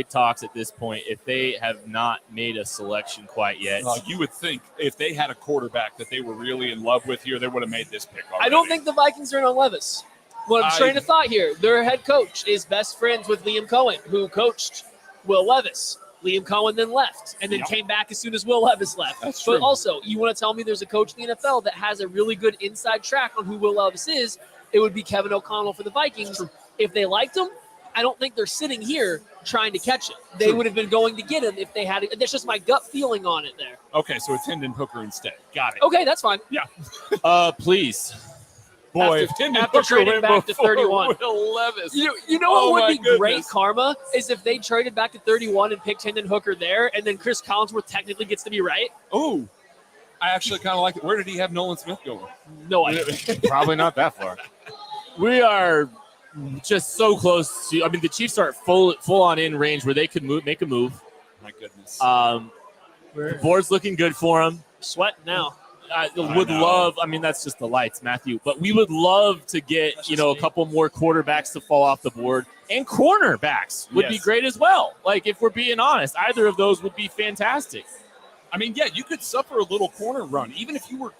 talks at this point if they have not made a selection quite yet. You would think if they had a quarterback that they were really in love with here, they would have made this pick already. I don't think the Vikings are in on Levis. Well, I'm train of thought here. Their head coach is best friends with Liam Cohen, who coached Will Levis. Liam Cohen then left and then came back as soon as Will Levis left. That's true. But also, you want to tell me there's a coach in the NFL that has a really good inside track on who Will Levis is, it would be Kevin O'Connell for the Vikings. If they liked him, I don't think they're sitting here trying to catch him. They would have been going to get him if they had it. That's just my gut feeling on it there. Okay, so it's Hendon Hooker instead. Got it. Okay, that's fine. Yeah. Please. Boy, if Hendon Hooker went back to 31. Will Levis. You know what would be great karma is if they traded back to 31 and picked Hendon Hooker there, and then Chris Collinsworth technically gets to be right. Oh, I actually kind of like it. Where did he have Nolan Smith going? No idea. Probably not that far. We are just so close to. I mean, the Chiefs are full on in range where they could make a move. My goodness. The board's looking good for them. Sweat now. Would love. I mean, that's just the lights, Matthew. But we would love to get a couple more quarterbacks to fall off the board, and cornerbacks would be great as well. Like, if we're being honest, either of those would be fantastic. I mean, yeah, you could suffer a little corner run, even if you were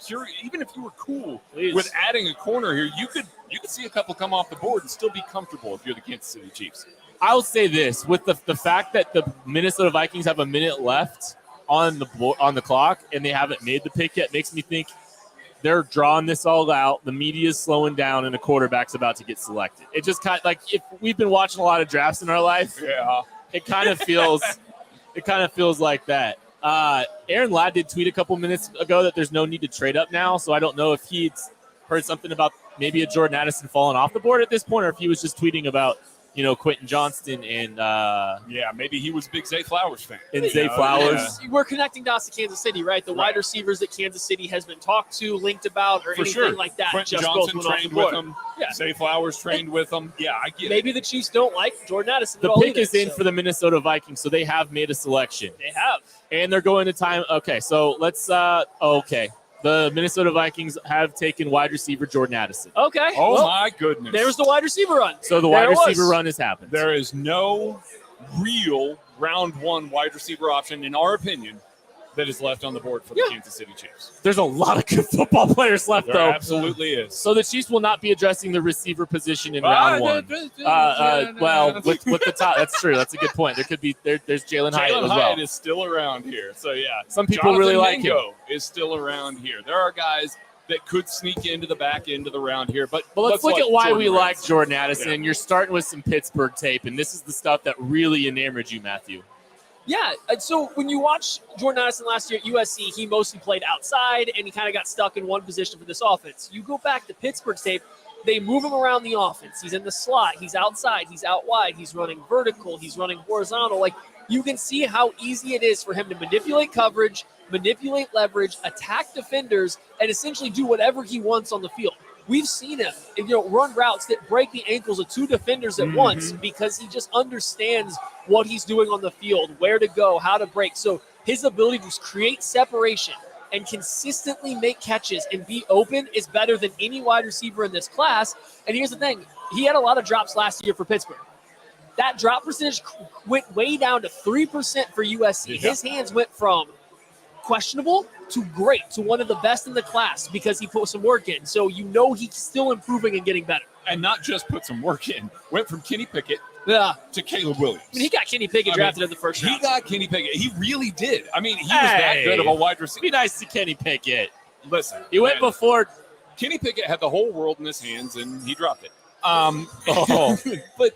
cool with adding a corner here. You could see a couple come off the board and still be comfortable if you're the Kansas City Chiefs. I'll say this, with the fact that the Minnesota Vikings have a minute left on the clock and they haven't made the pick yet, makes me think they're drawing this all out. The media is slowing down and a quarterback's about to get selected. It just kind of like, if we've been watching a lot of drafts in our life, it kind of feels like that. Aaron Ladd did tweet a couple minutes ago that there's no need to trade up now, so I don't know if he'd heard something about maybe a Jordan Addison falling off the board at this point, or if he was just tweeting about, Quentin Johnston and maybe he was a big Zay Flowers fan. And Zay Flowers. We're connecting dots to Kansas City, right? The wide receivers that Kansas City has been talked to, linked about, or For anything sure. like that. Quentin just Johnson both went trained off with the him. board. Yeah. Zay Flowers trained with him. Yeah, I get Maybe it. the Chiefs don't like Jordan Addison. The at all pick either, is in for the Minnesota Vikings, so they have made a selection. They have. And they're going to time. Okay, so let's the Minnesota Vikings have taken wide receiver Jordan Addison. Okay. Oh, my goodness. There's the wide receiver run. So the wide receiver run has happened. There is no real round one wide receiver option, in our opinion, that is left on the board for the Kansas City Chiefs. There's a lot of good football players left, There though. absolutely is. So the Chiefs will not be addressing the receiver position in round one. Well, with the top, that's true. That's a good point. There could be there's Jalen Hyatt as well. Hyatt is still around here. So, yeah. Some people really like him. Mingo is still around here. There are guys that could sneak into the back end of the round here. But let's look at why we like Addison. Jordan Addison. You're starting with some Pittsburgh tape, and this is the stuff that really enamored you, Matthew. Yeah, and so when you watch Jordan Addison last year at USC, he mostly played outside, and he kind of got stuck in one position for this offense. You go back to Pittsburgh's tape, they move him around the offense. He's in the slot. He's outside. He's out wide. He's running vertical. He's running horizontal. Like, you can see how easy it is for him to manipulate coverage, manipulate leverage, attack defenders, and essentially do whatever he wants on the field. We've seen him, run routes that break the ankles of two defenders at once because he just understands what he's doing on the field, where to go, how to break. So his ability to create separation and consistently make catches and be open is better than any wide receiver in this class. And here's the thing. He had a lot of drops last year for Pittsburgh. That drop percentage went way down to 3% for USC. Yeah. His hands went from questionable to great, to one of the best in the class because he put some work in. So he's still improving and getting better. And not just put some work in. Went from Kenny Pickett to Caleb Williams. I mean, he got Kenny Pickett drafted in the first round. He got Kenny Pickett. He really did. I mean, he was that good of a wide receiver. Be nice to Kenny Pickett. Listen. He went before. Kenny Pickett had the whole world in his hands, and he dropped it. But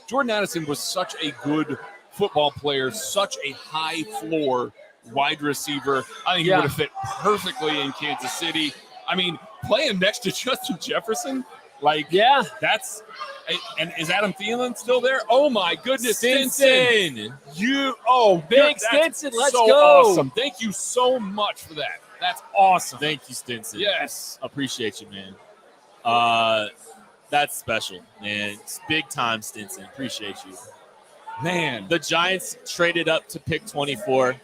Jordan Addison was such a good football player, such a high floor wide receiver. I think he would have fit perfectly in Kansas City. I mean, playing next to Justin Jefferson, that's – and is Adam Thielen still there? Oh, my goodness. Stinson. Big Stinson, let's so go. Awesome. Thank you so much for that. That's awesome. Thank you, Stinson. Yes. Appreciate you, man. That's special, man. It's big time, Stinson. Appreciate you. Man. The Giants traded up to pick 24.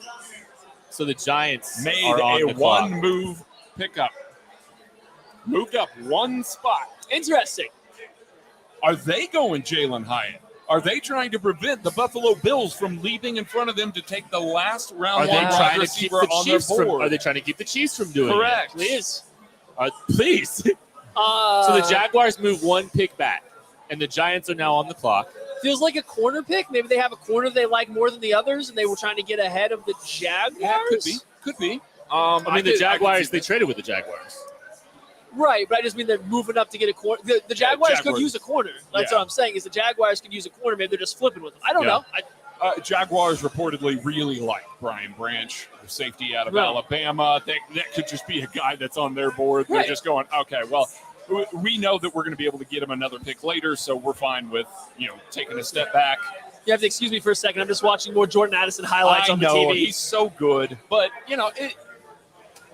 So the Giants made are on a the clock. one-move pickup. Moved up one spot. Interesting. Are they going Jalen Hyatt? Are they trying to prevent the Buffalo Bills from leaving in front of them to take the last round one wide receiver on their board? Are they trying to keep the Chiefs from doing Correct. it? Please. Please. So the Jaguars move one pick back, and the Giants are now on the clock. Feels like a corner pick. Maybe they have a corner they like more than the others, and they were trying to get ahead of the Jaguars. Yeah, could be. The Jaguars, they traded with the Jaguars. Right, but I just mean they're moving up to get a corner. The Jaguars could use a corner. That's what I'm saying, is the Jaguars could use a corner. Maybe they're just flipping with them. I don't know. Jaguars reportedly really like Brian Branch, the safety out of Alabama. That could just be a guy that's on their board. They're just going, okay, well, we know that we're going to be able to get him another pick later, so we're fine with, taking a step back. You have to excuse me for a second. I'm just watching more Jordan Addison highlights on the TV. He's so good, but,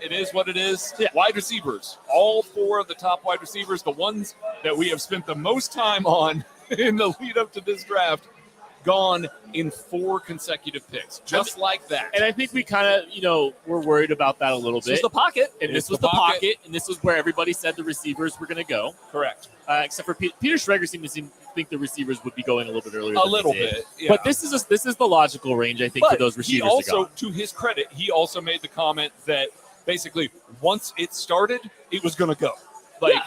it is what it is. Yeah. Wide receivers, all four of the top wide receivers, the ones that we have spent the most time on in the lead up to this draft, gone in 4 consecutive picks, just like that. And I think we kind of, were worried about that a little bit. This was the pocket. And this was the pocket, and this was where everybody said the receivers were going to go. Correct. Except for Peter Schrager seemed to think the receivers would be going a little bit earlier. A little bit, yeah. But this is the logical range, I think, for those receivers. He also, to his credit, he also made the comment that basically once it started, it was going to go. Like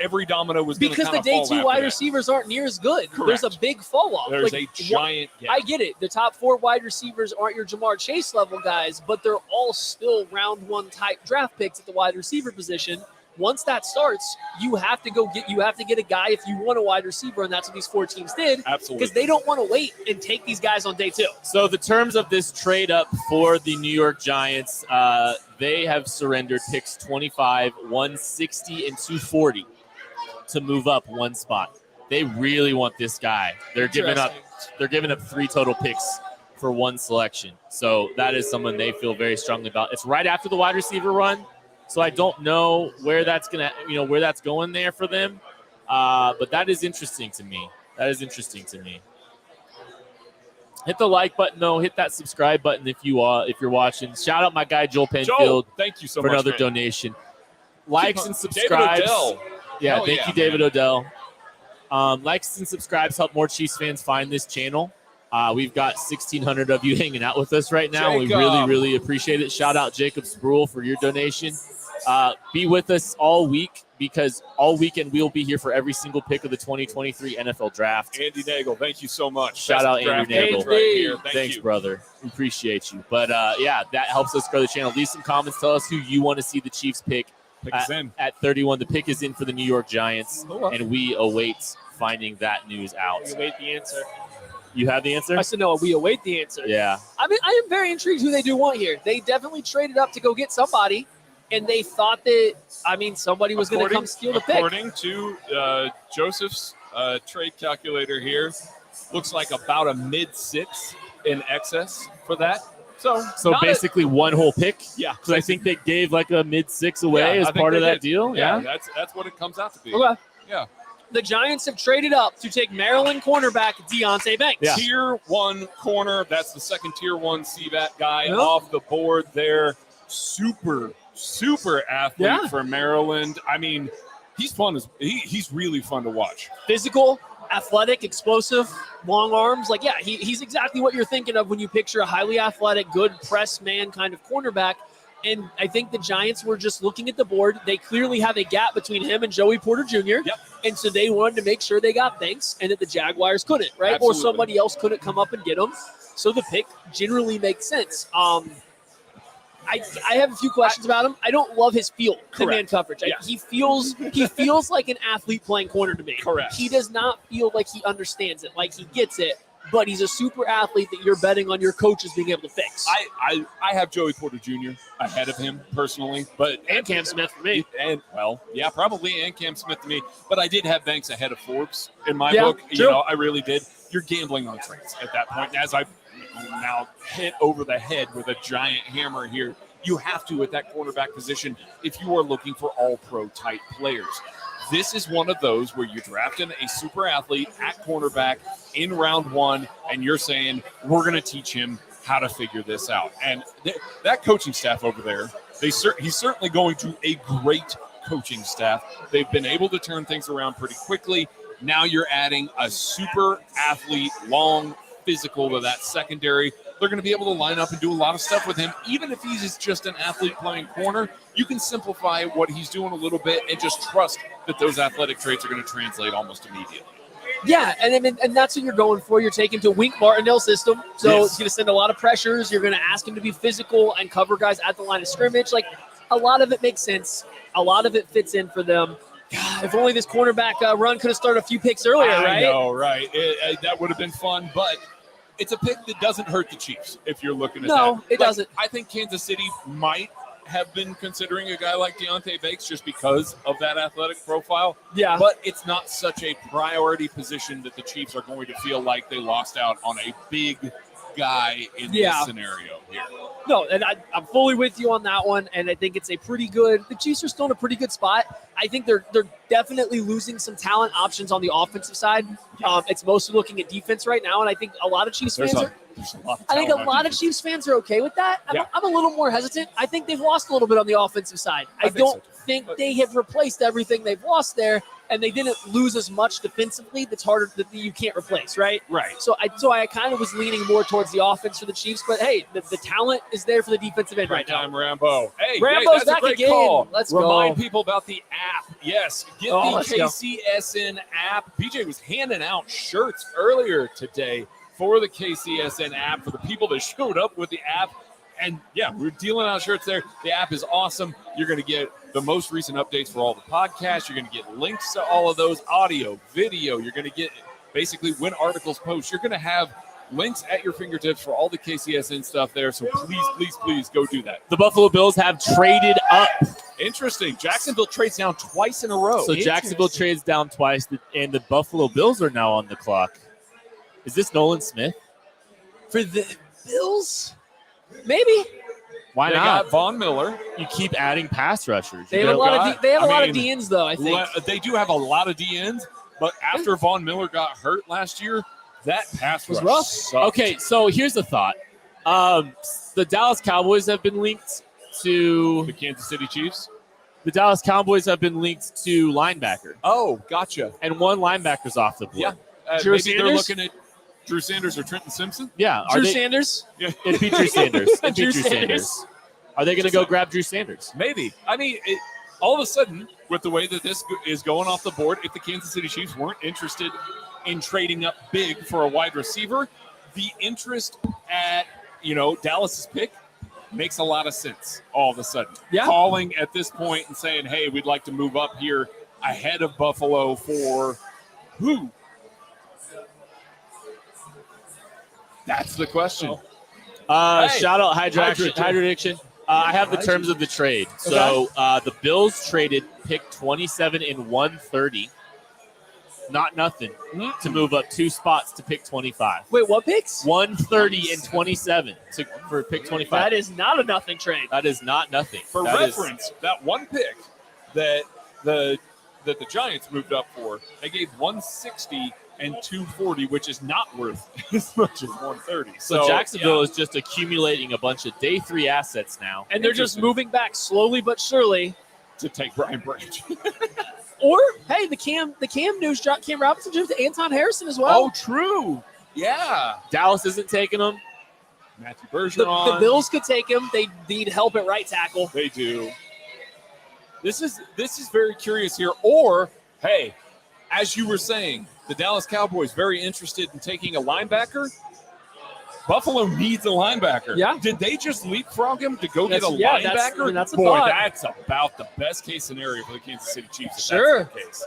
every domino was going to because the day two wide receivers aren't near as good. Correct. There's a big fall off. There's a giant gap. I get it. The top 4 wide receivers aren't your Jamar Chase level guys, but they're all still round 1 type draft picks at the wide receiver position. Once that starts, you have to get a guy if you want a wide receiver, and that's what these 4 teams did. Absolutely. Because they don't want to wait and take these guys on day 2. So the terms of this trade up for the New York Giants, they have surrendered picks 25, 160, and 240 to move up 1 spot. They really want this guy. They're giving up 3 total picks for 1 selection. So that is someone they feel very strongly about. It's right after the wide receiver run. So I don't know where that's going there for them. But that is interesting to me. Hit the like button, though. Hit that subscribe button if you're watching. Shout out my guy Joel Penfield. Thank you so for much another donation. Likes and subscribes. David Odell. Yeah, thank you, David Odell. Likes and subscribes help more Chiefs fans find this channel. We've got 1,600 of you hanging out with us right now. Jacob. We really, really appreciate it. Shout out Jacob Spruill for your donation. Be with us all week because all weekend we'll be here for every single pick of the 2023 NFL Draft. Andy Nagel, thank you so much. Shout out Andy Nagel. Right here. Thanks, brother. We appreciate you. But, that helps us grow the channel. Leave some comments. Tell us who you want to see the Chiefs pick at 31. The pick is in for the New York Giants, and we await finding that news out. We await the answer. You have the answer? I said no. We await the answer. Yeah. I mean, I am very intrigued who they do want here. They definitely traded up to go get somebody, and they thought that somebody was going to come steal the pick. According to Joseph's trade calculator here, looks like about a mid-6 in excess for that. So basically one whole pick? Yeah. Because I think they gave like a mid-6 away as part of that deal. Yeah, that's what it comes out to be. Okay. Yeah. The Giants have traded up to take Maryland cornerback Deontay Banks. Yeah. Tier 1 corner. That's the second Tier 1 CVAT guy off the board there. Super athlete for Maryland. I mean, he's fun. He's really fun to watch. Physical, athletic, explosive, long arms. He's exactly what you're thinking of when you picture a highly athletic, good press man kind of cornerback. And I think the Giants were just looking at the board. They clearly have a gap between him and Joey Porter Jr. Yep. And so they wanted to make sure they got Banks and that the Jaguars couldn't, right? Absolutely. Or somebody else couldn't come up and get him. So the pick generally makes sense. I have a few questions about him. I don't love his feel in man coverage. Yeah. He feels like an athlete playing corner to me. Correct. He does not feel like he understands it, like he gets it. But he's a super athlete that you're betting on your coaches being able to fix. I have Joey Porter Jr. ahead of him personally, and Cam Smith for me. Probably and Cam Smith to me. But I did have Banks ahead of Forbes in my book. True. I really did. You're gambling on trades at that point. As I now hit over the head with a giant hammer here, you have to at that cornerback position if you are looking for all-pro type players. This is one of those where you're drafting a super athlete at cornerback in round 1, and you're saying, we're going to teach him how to figure this out. And that coaching staff over there, he's certainly going to a great coaching staff. They've been able to turn things around pretty quickly. Now you're adding a super athlete, long, physical to that secondary. They're going to be able to line up and do a lot of stuff with him. Even if he's just an athlete playing corner, you can simplify what he's doing a little bit and just trust that those athletic traits are going to translate almost immediately. Yeah, and that's what you're going for. You're taking to Wink Martindale's system. So It's going to send a lot of pressures. You're going to ask him to be physical and cover guys at the line of scrimmage. A lot of it makes sense. A lot of it fits in for them. God, if only this cornerback run could have started a few picks earlier, right? I know, right? That would have been fun, but it's a pick that doesn't hurt the Chiefs if you're looking at that. No, it doesn't. I think Kansas City might have been considering a guy like Deontay Banks just because of that athletic profile. Yeah. But it's not such a priority position that the Chiefs are going to feel like they lost out on a big guy in this scenario here. No, and I'm fully with you on that one, and I think it's a pretty good – the Chiefs are still in a pretty good spot. I think they're definitely losing some talent options on the offensive side. It's mostly looking at defense right now, and I think a lot of Chiefs fans are – I think a lot of Chiefs fans are okay with that. I'm a little more hesitant. I think they've lost a little bit on the offensive side. I don't think they have replaced everything they've lost there, and they didn't lose as much defensively. That's harder that you can't replace, right? Right. So I kind of was leaning more towards the offense for the Chiefs, but hey, the talent is there for the defensive end right now. Time Rambo. Hey, Rambo's that's back a great again. call. Let's Remind go. people about the app. Yes, get the Let's go. KCSN app. BJ was handing out shirts earlier today for the KCSN app for the people that showed up with the app. And yeah, we're dealing out shirts there. The app is awesome. You're going to get the most recent updates for all the podcasts. You're going to get links to all of those, audio, video. You're going to get basically when articles post. You're going to have links at your fingertips for all the KCSN stuff there. So please go do that. The Buffalo Bills have traded up. Interesting. Jacksonville trades down twice in a row. So Jacksonville trades down twice, and the Buffalo Bills are now on the clock. Is this Nolan Smith? For the Bills? Maybe. Why they not? Got Von Miller. You keep adding pass rushers. They have a lot of DNs though, I think. They do have a lot of DNs, but after Von Miller got hurt last year, that pass was rush rough. sucked. Okay, so here's the thought. The Dallas Cowboys have been linked to The Kansas City Chiefs. the Dallas Cowboys have been linked to linebacker, Oh, gotcha. and one linebacker's off the board. Yeah. Drew Maybe Sanders? they're looking at Drew Sanders or Trenton Simpson. Yeah, are Drew they? Sanders? Yeah. It'd be Drew Sanders. It'd be Drew Drew Sanders. Sanders. Are they going to go grab Drew Sanders? Maybe. I mean, all of a sudden, with the way that this is going off the board, if the Kansas City Chiefs weren't interested in trading up big for a wide receiver, the interest at, Dallas's pick makes a lot of sense all of a sudden. Yeah. Calling at this point and saying, hey, we'd like to move up here ahead of Buffalo for who? That's the question. Hey, Shout out Hydrodiction. I have the terms of the trade. So the Bills traded pick 27 and 130. Not nothing to move up 2 spots to pick 25. Wait, what picks? 130 and 27 for pick 25. That is not a nothing trade. That is not nothing. For reference, that one pick that the Giants moved up for, they gave 160 and 240, which is not worth as much as 130. So Jacksonville is just accumulating a bunch of day 3 assets now. And they're just moving back slowly but surely to take Brian Branch. Or, hey, the Cam news dropped. Cam Robinson jumped to Anton Harrison as well. Oh, true. Yeah. Dallas isn't taking them. Matthew Bergeron. The Bills could take him. They need help at right tackle. They do. This is very curious here. Or, hey, as you were saying, the Dallas Cowboys very interested in taking a linebacker. Buffalo needs a linebacker. Yeah. Did they just leapfrog him to go get a That's linebacker? a Boy, thought. that's about the best case scenario for the Kansas City Chiefs. If Sure. That's the case.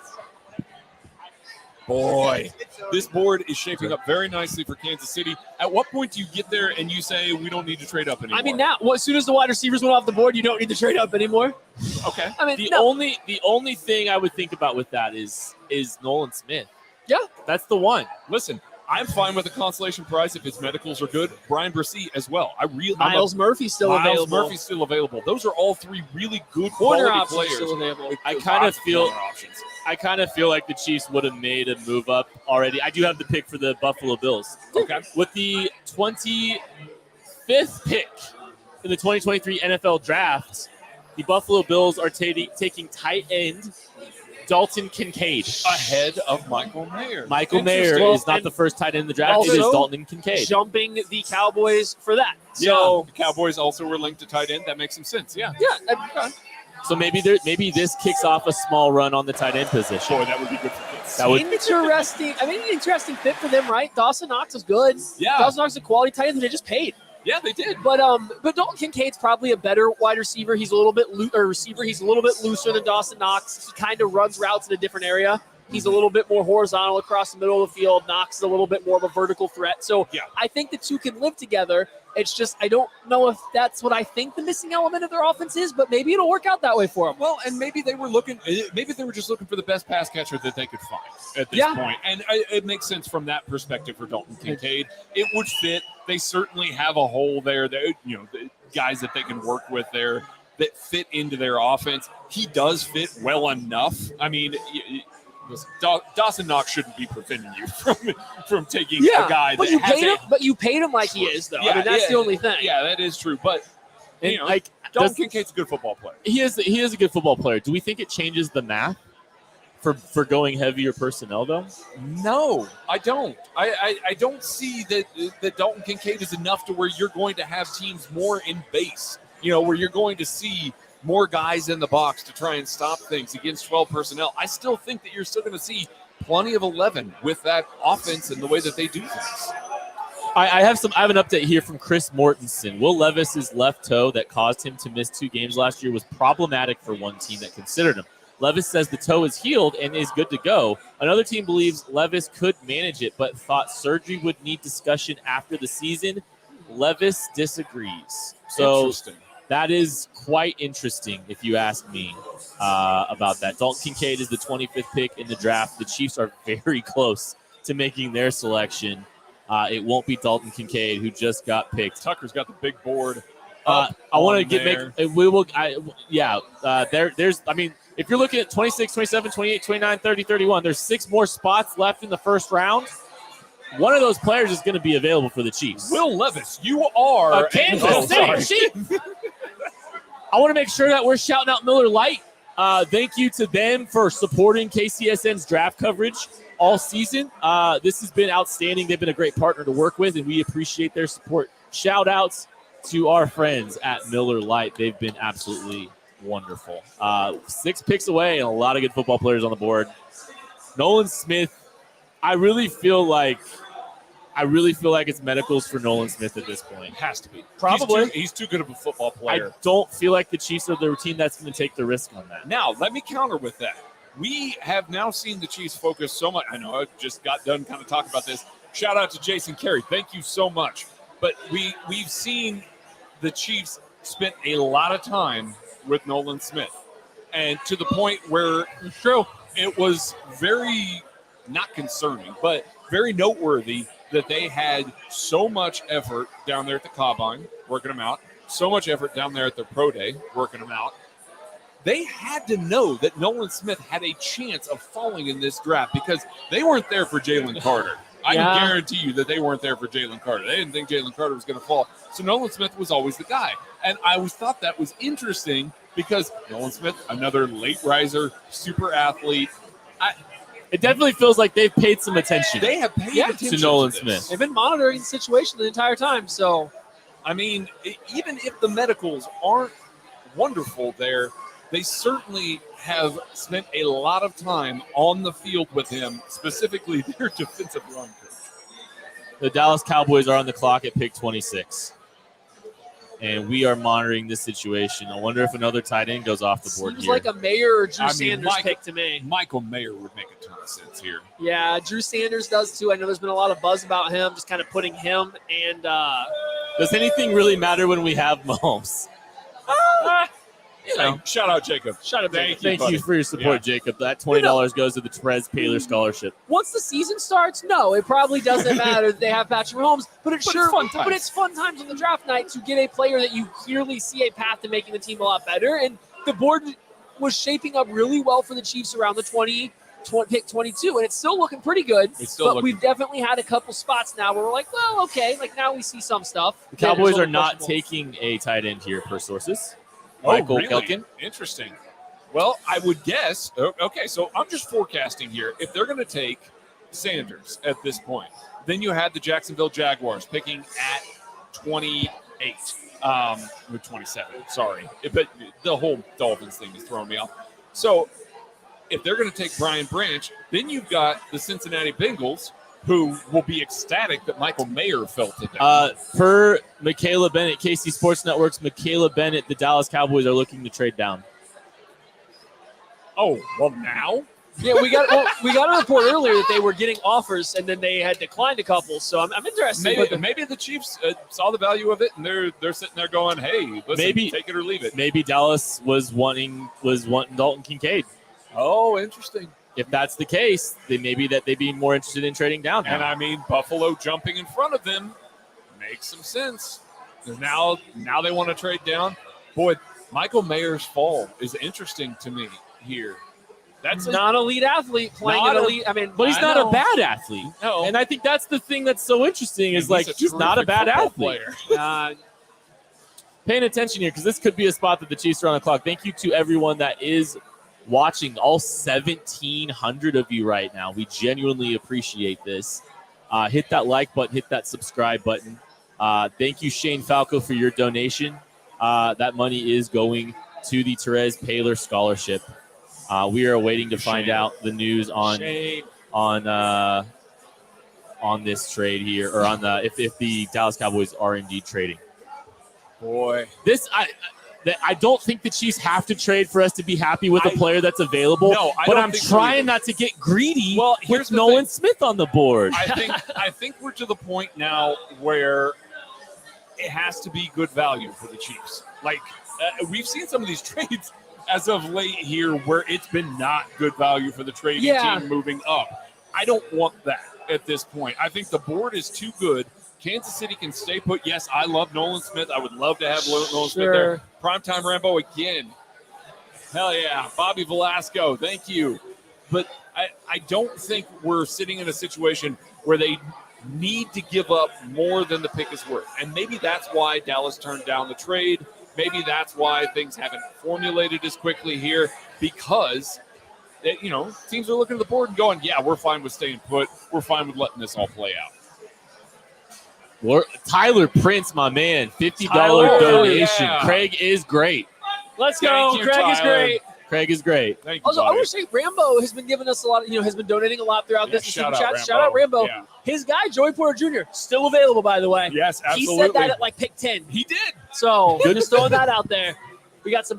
Boy, this board is shaping up very nicely for Kansas City. At what point do you get there and you say we don't need to trade up anymore? I mean, now, as soon as the wide receivers went off the board, you don't need to trade up anymore. Okay. I mean, The only thing I would think about with that is Nolan Smith. Yeah. That's the one. Listen, I'm fine with the consolation prize if his medicals are good. Brian Brissy as well. Miles Murphy's still available. Miles Murphy's still available. Those are all 3 really good Corner quality options players. still available. I kind of feel like the Chiefs would have made a move up already. I do have the pick for the Buffalo Bills. Okay. With the 25th pick in the 2023 NFL Draft, the Buffalo Bills are taking tight end Dalton Kincaid. Ahead of Michael Mayer. Michael Mayer is not the first tight end in the draft. It is Also, Dalton Kincaid. Jumping the Cowboys for that. So So, the Cowboys also were linked to tight end. That makes some sense. Yeah. So maybe this kicks off a small run on the tight end position. Boy, that would be good for kids. That would interesting. I mean, an interesting fit for them, right? Dawson Knox is good. Yeah. Dawson Knox is a quality tight end that they just paid. Yeah, they did. But Dalton Kincaid's probably a better wide receiver. He's a little bit He's a little bit looser than Dawson Knox. He kind of runs routes in a different area. He's a little bit more horizontal across the middle of the field. Knox is a little bit more of a vertical threat. So Yeah. I think the two can live together. It's just I don't know if that's what I think the missing element of their offense is, but maybe it'll work out that way for them. Well, and maybe they were just looking for the best pass catcher that they could find at this point. And it makes sense from that perspective for Dalton Kincaid. It would fit. They certainly have a hole there. The guys that they can work with there that fit into their offense. He does fit well enough. I mean, listen, Dawson Knox shouldn't be preventing you from taking a guy but that you has paid him. But you paid him like he is, though. Yeah, I mean, that's yeah, the only thing. Yeah, that is true. But And Dalton Kincaid's a good football player. He is a good football player. Do we think it changes the math for going heavier personnel, though? No, I don't. I don't see that Dalton Kincaid is enough to where you're going to have teams more in base, where you're going to see more guys in the box to try and stop things against 12 personnel. I still think that you're still going to see plenty of 11 with that offense and the way that they do things. I have an update here from Chris Mortensen. Will Levis's left toe that caused him to miss 2 games last year was problematic for one team that considered him. Levis says the toe is healed and is good to go. Another team believes Levis could manage it, but thought surgery would need discussion after the season. Levis disagrees. So that is quite interesting, if you ask me, about that. Dalton Kincaid is the 25th pick in the draft. The Chiefs are very close to making their selection. It won't be Dalton Kincaid, who just got picked. Tucker's got the big board. I want to there's if you're looking at 26, 27, 28, 29, 30, 31, there's 6 more spots left in the first round. One of those players is going to be available for the Chiefs. Will Levis, you are Kansas City Chief. I want to make sure that we're shouting out Miller Lite. Thank you to them for supporting KCSN's draft coverage all season. This has been outstanding. They've been a great partner to work with, and we appreciate their support. Shout outs to our friends at Miller Lite. They've been absolutely wonderful. 6 picks away and a lot of good football players on the board. Nolan Smith, I really feel like it's medicals for Nolan Smith at this point. It has to be. Probably. He's too good of a football player. I don't feel like the Chiefs are the team that's going to take the risk on that. Now, let me counter with that. We have now seen the Chiefs focus so much. I know I just got done kind of talking about this. Shout out to Jason Carey. Thank you so much. But we've seen the Chiefs spent a lot of time with Nolan Smith. And to the point where it was very, not concerning, but very noteworthy that they had so much effort down there at the Combine, working them out, so much effort down there at their Pro Day, working them out. They had to know that Nolan Smith had a chance of falling in this draft because they weren't there for Jalen Carter. I can guarantee you that they weren't there for Jalen Carter. They didn't think Jalen Carter was going to fall. So Nolan Smith was always the guy. And I always thought that was interesting because Nolan Smith, another late riser, super athlete. It definitely feels like they've paid some attention. They have paid attention to Nolan Smith. They've been monitoring the situation the entire time. So, even if the medicals aren't wonderful there, they certainly have spent a lot of time on the field with him, specifically their defensive line coach. The Dallas Cowboys are on the clock at pick 26. And we are monitoring this situation. I wonder if another tight end goes off the board seems here. like a Mayer or Drew Sanders pick to me. Michael Mayer would make a ton of sense here. Yeah, Drew Sanders does too. I know there's been a lot of buzz about him, just kind of putting him and does anything really matter when we have Mahomes? Shout out, Jacob. Shout out, Thank you for your support, Jacob. That $20 goes to the Trez Paler Scholarship. Once the season starts, no, it probably doesn't matter that they have Patrick Mahomes, but it's fun times on the draft night to get a player that you clearly see a path to making the team a lot better. And the board was shaping up really well for the Chiefs around the pick 22, and it's still looking pretty good. We've definitely had a couple spots now where we're like, well, okay, like now we see some stuff. The Cowboys are not taking a tight end here per sources. Michael Kelkin. Interesting. Well, I would guess. Okay, so I'm just forecasting here. If they're going to take Sanders at this point, then you had the Jacksonville Jaguars picking at 28. 27. Sorry, but the whole Dolphins thing is throwing me off. So if they're going to take Brian Branch, then you've got the Cincinnati Bengals, who will be ecstatic that Michael Mayer fell to them. Per Michaela Bennett, KC Sports Network's Michaela Bennett, the Dallas Cowboys are looking to trade down. Oh, well, now? Yeah, we got a report earlier that they were getting offers and then they had declined a couple. So I'm interested. Maybe the Chiefs saw the value of it and they're sitting there going, "Hey, listen, take it or leave it." Maybe Dallas was wanting Dalton Kincaid. Oh, interesting. If that's the case, then maybe that they'd be more interested in trading down. And Buffalo jumping in front of them makes some sense. Now they want to trade down. Boy, Michael Mayer's fall is interesting to me here. That's not an elite athlete playing an elite. But he's not a bad athlete. No. And I think that's the thing that's so interesting is he's not a bad athlete. paying attention here because this could be a spot that the Chiefs are on the clock. Thank you to everyone that is watching, all 1,700 of you right now. We genuinely appreciate this. Hit that like button, hit that subscribe button. Thank you, Shane Falco, for your donation. That money is going to the Therese Paylor Scholarship. We are waiting to find out the news on this trade here, or on the if the Dallas Cowboys are indeed trading. Boy, I don't think the Chiefs have to trade for us to be happy with a player that's available. No, but I'm trying not to get greedy with Nolan Smith on the board. I think we're to the point now where it has to be good value for the Chiefs. Like we've seen some of these trades as of late here where it's been not good value for the trading team moving up. I don't want that at this point. I think the board is too good. Kansas City can stay put. Yes, I love Nolan Smith. I would love to have Nolan Smith there. Primetime Rambo again. Hell yeah. Bobby Velasco, thank you. But I don't think we're sitting in a situation where they need to give up more than the pick is worth. And maybe that's why Dallas turned down the trade. Maybe that's why things haven't formulated as quickly here, because teams are looking at the board and going, yeah, we're fine with staying put. We're fine with letting this all play out. Tyler Prince, my man, $50 donation. Yeah. Craig is great. Let's go. Craig is great. Craig is great. Thank you, also, buddy. I want to say Rambo has been giving us a lot, has been donating a lot throughout this. Shout out Rambo. Yeah. His guy, Joey Porter Jr., still available, by the way. Yes, absolutely. He said that at like pick 10. He did. So just throwing that out there. We got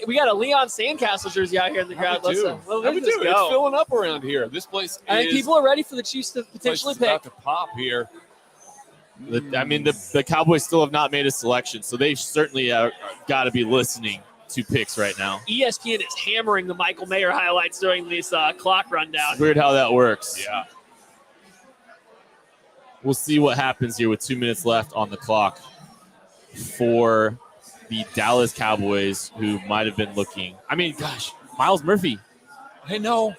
we got a Leon Sandcastle jersey out here in the crowd. Let's go. It's filling up around here. This place I think people are ready for the Chiefs to potentially pick. About to pop here. The Cowboys still have not made a selection, so they certainly got to be listening to picks right now. ESPN is hammering the Michael Mayer highlights during this clock rundown. It's weird how that works. Yeah. We'll see what happens here with 2 minutes left on the clock for the Dallas Cowboys, who might have been looking. I mean, gosh, Miles Murphy. I know.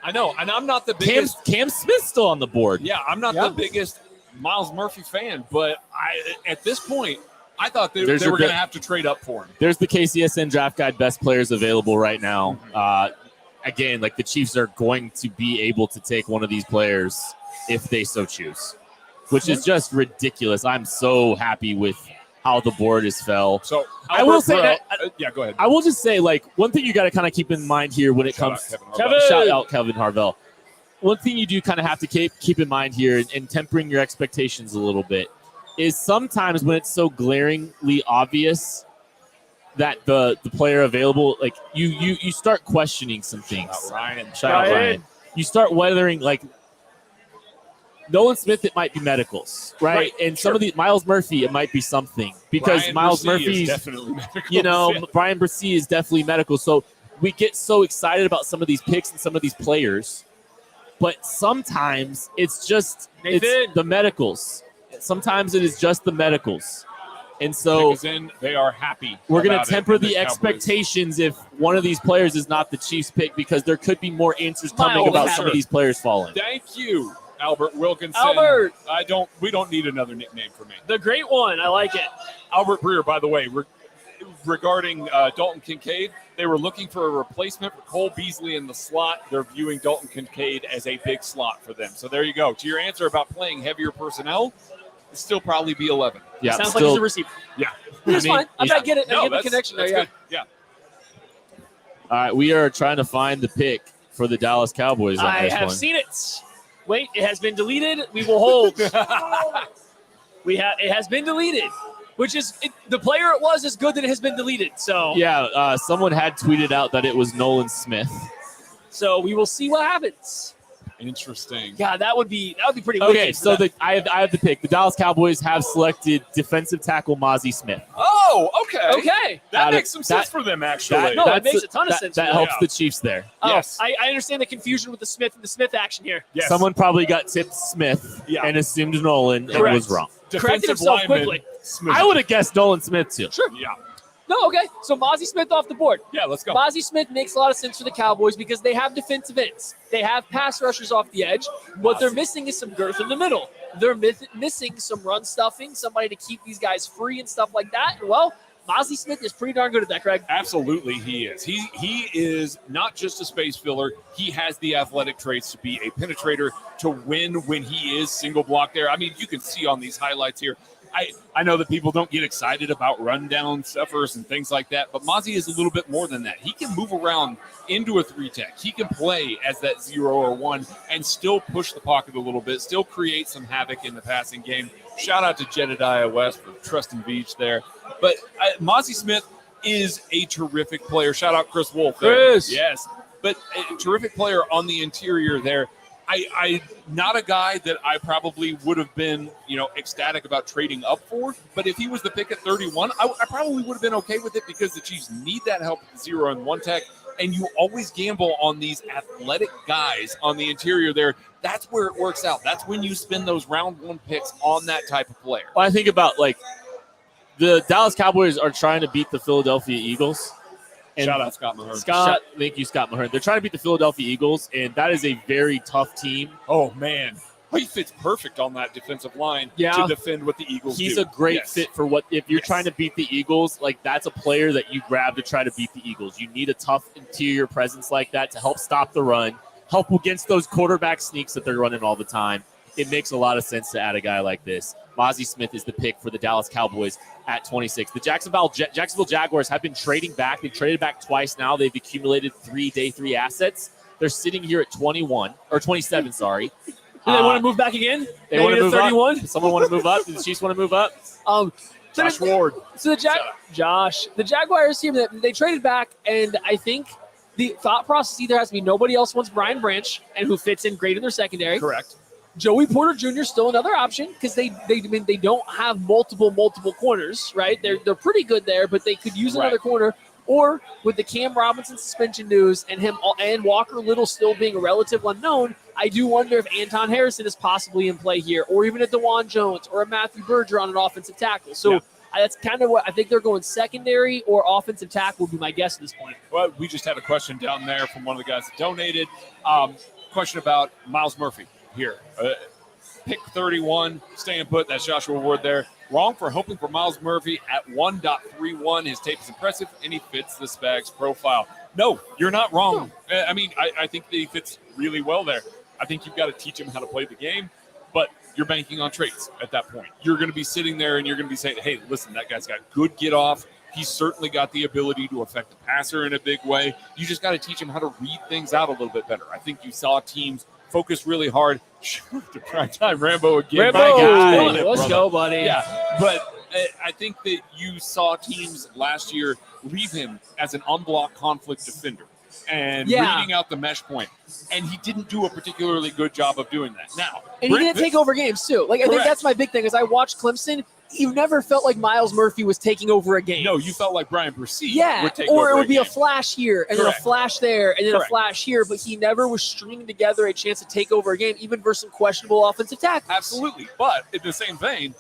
And I'm not the biggest. Cam Smith's still on the board. Yeah, I'm not the biggest Miles Murphy fan, but at this point, I thought they were going to have to trade up for him. There's the KCSN Draft Guide best players available right now. Again, like the Chiefs are going to be able to take one of these players if they so choose, which is just ridiculous. I'm so happy with how the board has fell. So I will say that. Yeah, go ahead. I will just say, like, one thing you got to kind of keep in mind here when it comes. Shout out Kevin Harvell. One thing you do kind of have to keep in mind here, and tempering your expectations a little bit, is sometimes when it's so glaringly obvious that the player available, like you start questioning some things. Shout out Ryan. You start weathering, like, Nolan Smith, it might be medicals, right? And some of the Miles Murphy, it might be something, because Brian Miles Bresee Murphy's is definitely medical. Brian Bresee is definitely medical. So we get so excited about some of these picks and some of these players, but sometimes it's just the medicals. Sometimes it is just the medicals. And so they are happy. We're going to temper the expectations if one of these players is not the Chiefs pick, because there could be more answers coming about some of these players falling. Thank you, Albert Wilkinson. Albert! We don't need another nickname for me. The great one. I like it. Albert Breer, by the way, regarding Dalton Kincaid, they were looking for a replacement for Cole Beasley in the slot. They're viewing Dalton Kincaid as a big slot for them. So there you go. To your answer about playing heavier personnel, it'll still probably be 11. Yeah, sounds like he's a receiver. Yeah. It's fine. I get it. I get the connection there. Good. Yeah. All right, we are trying to find the pick for the Dallas Cowboys on I this have one. seen it. Wait, it has been deleted. We will hold. It has been deleted, which is the player it was is good that it has been deleted. So yeah, someone had tweeted out that it was Nolan Smith. So we will see what happens. Interesting. Yeah, that would be pretty. Okay, so I have the pick. The Dallas Cowboys have selected defensive tackle Mozzie Smith. Oh, okay. Okay, that makes some sense for them, actually. It makes a ton of sense. That helps the Chiefs there. Yes, I understand the confusion with the Smith action here. Yes. Someone probably got tipped Smith and assumed Nolan and was wrong. Corrected himself quickly. I would have guessed Nolan Smith too. Sure. Yeah. No, okay. So Mozzie Smith off the board. Yeah, let's go. Mozzie Smith makes a lot of sense for the Cowboys because they have defensive ends. They have pass rushers off the edge. What they're missing is some girth in the middle. they're missing some run stuffing, somebody to keep these guys free and stuff like that. And, well, Mazi Smith is pretty darn good at that, Craig. Absolutely, he is. He is not just a space filler. He has the athletic traits to be a penetrator, to win when he is single block there. I mean, you can see on these highlights here. I know that people don't get excited about rundown stuffers and things like that, but Mazi is a little bit more than that. He can move around into a 3-tech. He can play as that 0 or 1 and still push the pocket a little bit, still create some havoc in the passing game. Shout out to Jedediah West for trusting Beach there. But Mazi Smith is a terrific player. Shout out Chris Wolf there. Chris. Yes. But a terrific player on the interior there. I not a guy that I probably would have been, ecstatic about trading up for. But if he was the pick at 31, I probably would have been okay with it because the Chiefs need that help at 0 and 1 tech. And you always gamble on these athletic guys on the interior there. That's where it works out. That's when you spend those round 1 picks on that type of player. Well, I think about the Dallas Cowboys are trying to beat the Philadelphia Eagles. And Shout out Scott Mahern. Thank you, Scott Mahern. They're trying to beat the Philadelphia Eagles, and that is a very tough team. Oh, man. He fits perfect on that defensive line to defend what the Eagles do. He's a great fit for if you're trying to beat the Eagles, that's a player that you grab to try to beat the Eagles. You need a tough interior presence like that to help stop the run, help against those quarterback sneaks that they're running all the time. It makes a lot of sense to add a guy like this. Mazi Smith is the pick for the Dallas Cowboys at 26. The Jacksonville Jaguars have been trading back. They've traded back twice now. They've accumulated 3 day 3 assets. They're sitting here at 27, sorry. Do they want to move back again? They want to move 31? Up. Someone want to move up? Do the Chiefs want to move up? Josh Ward. So the Jaguars team, they traded back, and I think the thought process either has to be nobody else wants Brian Branch, and who fits in great in their secondary. Correct. Joey Porter Jr. is still another option because they don't have multiple corners, right? They're pretty good there, but they could use another corner. Or with the Cam Robinson suspension news and him and Walker Little still being a relative unknown, I do wonder if Anton Harrison is possibly in play here, or even a DeJuan Jones or a Matthew Berger on an offensive tackle. So that's kind of what I think they're going secondary or offensive tackle would be my guess at this point. Well, we just had a question down there from one of the guys that donated. Question about Miles Murphy here. Pick 31, staying put. That's Joshua Ward there. Wrong for hoping for Miles Murphy at 1.31. His tape is impressive, and he fits the Spags profile. No, you're not wrong. I mean, I think that he fits really well there. I think you've got to teach him how to play the game, but you're banking on traits at that point. You're going to be sitting there, and you're going to be saying, hey, listen, that guy's got good get off. He's certainly got the ability to affect the passer in a big way. You just got to teach him how to read things out a little bit better. I think you saw teams focus really hard. To primetime Rambo again. Rambo, let's go, buddy. Yeah, but I think that you saw teams last year leave him as an unblocked conflict defender and reading out the mesh point. And he didn't do a particularly good job of doing that. Now, and he didn't take over games too. I think that's my big thing. As I watched Clemson, you never felt like Miles Murphy was taking over a game. No, you felt like Brian Bresee would take or over it would be game. a flash here and then a flash there and then a flash here, but he never was stringing together a chance to take over a game, even versus some questionable offensive tackles. Absolutely. But in the same vein,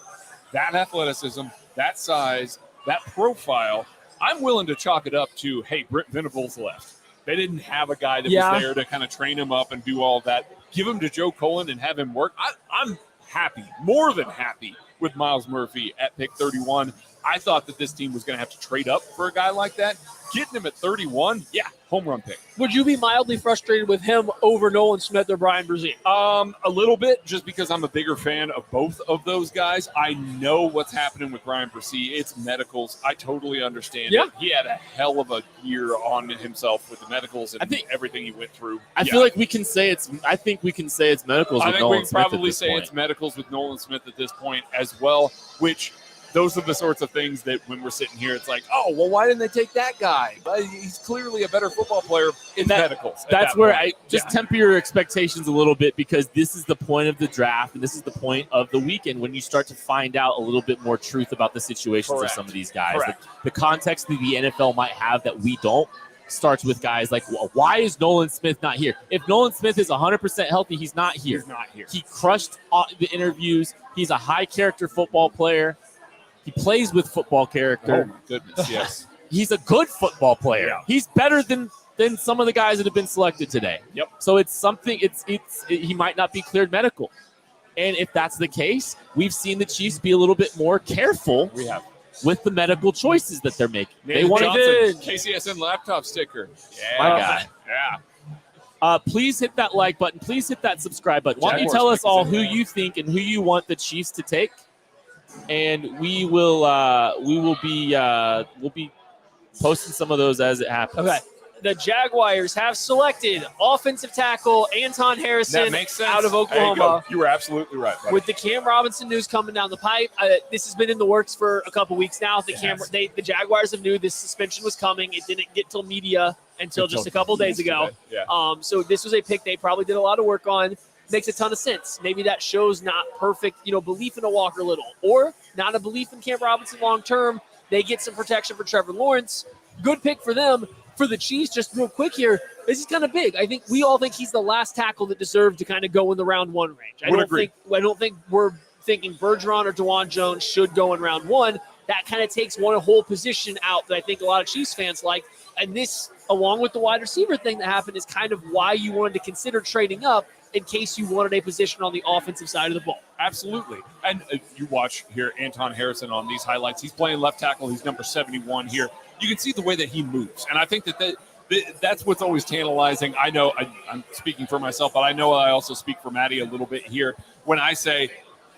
that athleticism, that size, that profile, I'm willing to chalk it up to, hey, Brent Venables left. They didn't have a guy that was there to kind of train him up and do all that. Give him to Joe Cullen and have him work. I'm happy, more than happy, with Miles Murphy at pick 31. I thought that this team was going to have to trade up for a guy like that. Getting him at 31, home run pick. Would you be mildly frustrated with him over Nolan Smith or Brian Bresee? A little bit, just because I'm a bigger fan of both of those guys. I know what's happening with Brian Bresee. It's medicals. I totally understand it. He had a hell of a year on himself with the medicals and everything he went through. I feel like we can say it's medicals with Nolan Smith. I think we can probably say it's medicals with Nolan Smith at this point as well, which those are the sorts of things that when we're sitting here, it's like, oh, well, why didn't they take that guy? He's clearly a better football player in medicals. That's where I just temper your expectations a little bit, because this is the point of the draft and this is the point of the weekend when you start to find out a little bit more truth about the situations of some of these guys. The context that the NFL might have that we don't starts with guys like, well, why is Nolan Smith not here? If Nolan Smith is 100% healthy, he's not here. He's not here. He crushed the interviews. He's a high-character football player. He plays with football character. Oh, my goodness, yes. He's a good football player. Yeah. He's better than some of the guys that have been selected today. Yep. So it's something. He might not be cleared medical. And if that's the case, we've seen the Chiefs be a little bit more careful with the medical choices that they're making. They want Johnson, KCSN laptop sticker. Yeah. My God. Yeah. Please hit that like button. Please hit that subscribe button. Why don't you tell us all who you think and who you want the Chiefs to take? And we'll be posting some of those as it happens. Okay. The Jaguars have selected offensive tackle Anton Harrison That makes sense. out of There you Oklahoma. go. You were absolutely right, buddy. With the Cam Robinson news coming down the pipe, this has been in the works for a couple weeks now. The Jaguars have knew this suspension was coming. It didn't get till media until just a couple days ago. Yeah. So this was a pick they probably did a lot of work on. Makes a ton of sense. Maybe that shows not perfect, belief in a Walker Little, or not a belief in Cam Robinson long term. They get some protection for Trevor Lawrence. Good pick for them. For the Chiefs, just real quick here, this is kind of big. I think we all think he's the last tackle that deserved to kind of go in the round 1 range. I don't think we're thinking Bergeron or DeJuan Jones should go in round 1. That kind of takes one whole position out that I think a lot of Chiefs fans like. And this, along with the wide receiver thing that happened, is kind of why you wanted to consider trading up in case you wanted a position on the offensive side of the ball. Absolutely. And you watch here Anton Harrison on these highlights. He's playing left tackle. He's number 71 here. You can see the way that he moves. And I think that's what's always tantalizing. I know I'm speaking for myself, but I know I also speak for Maddie a little bit here when I say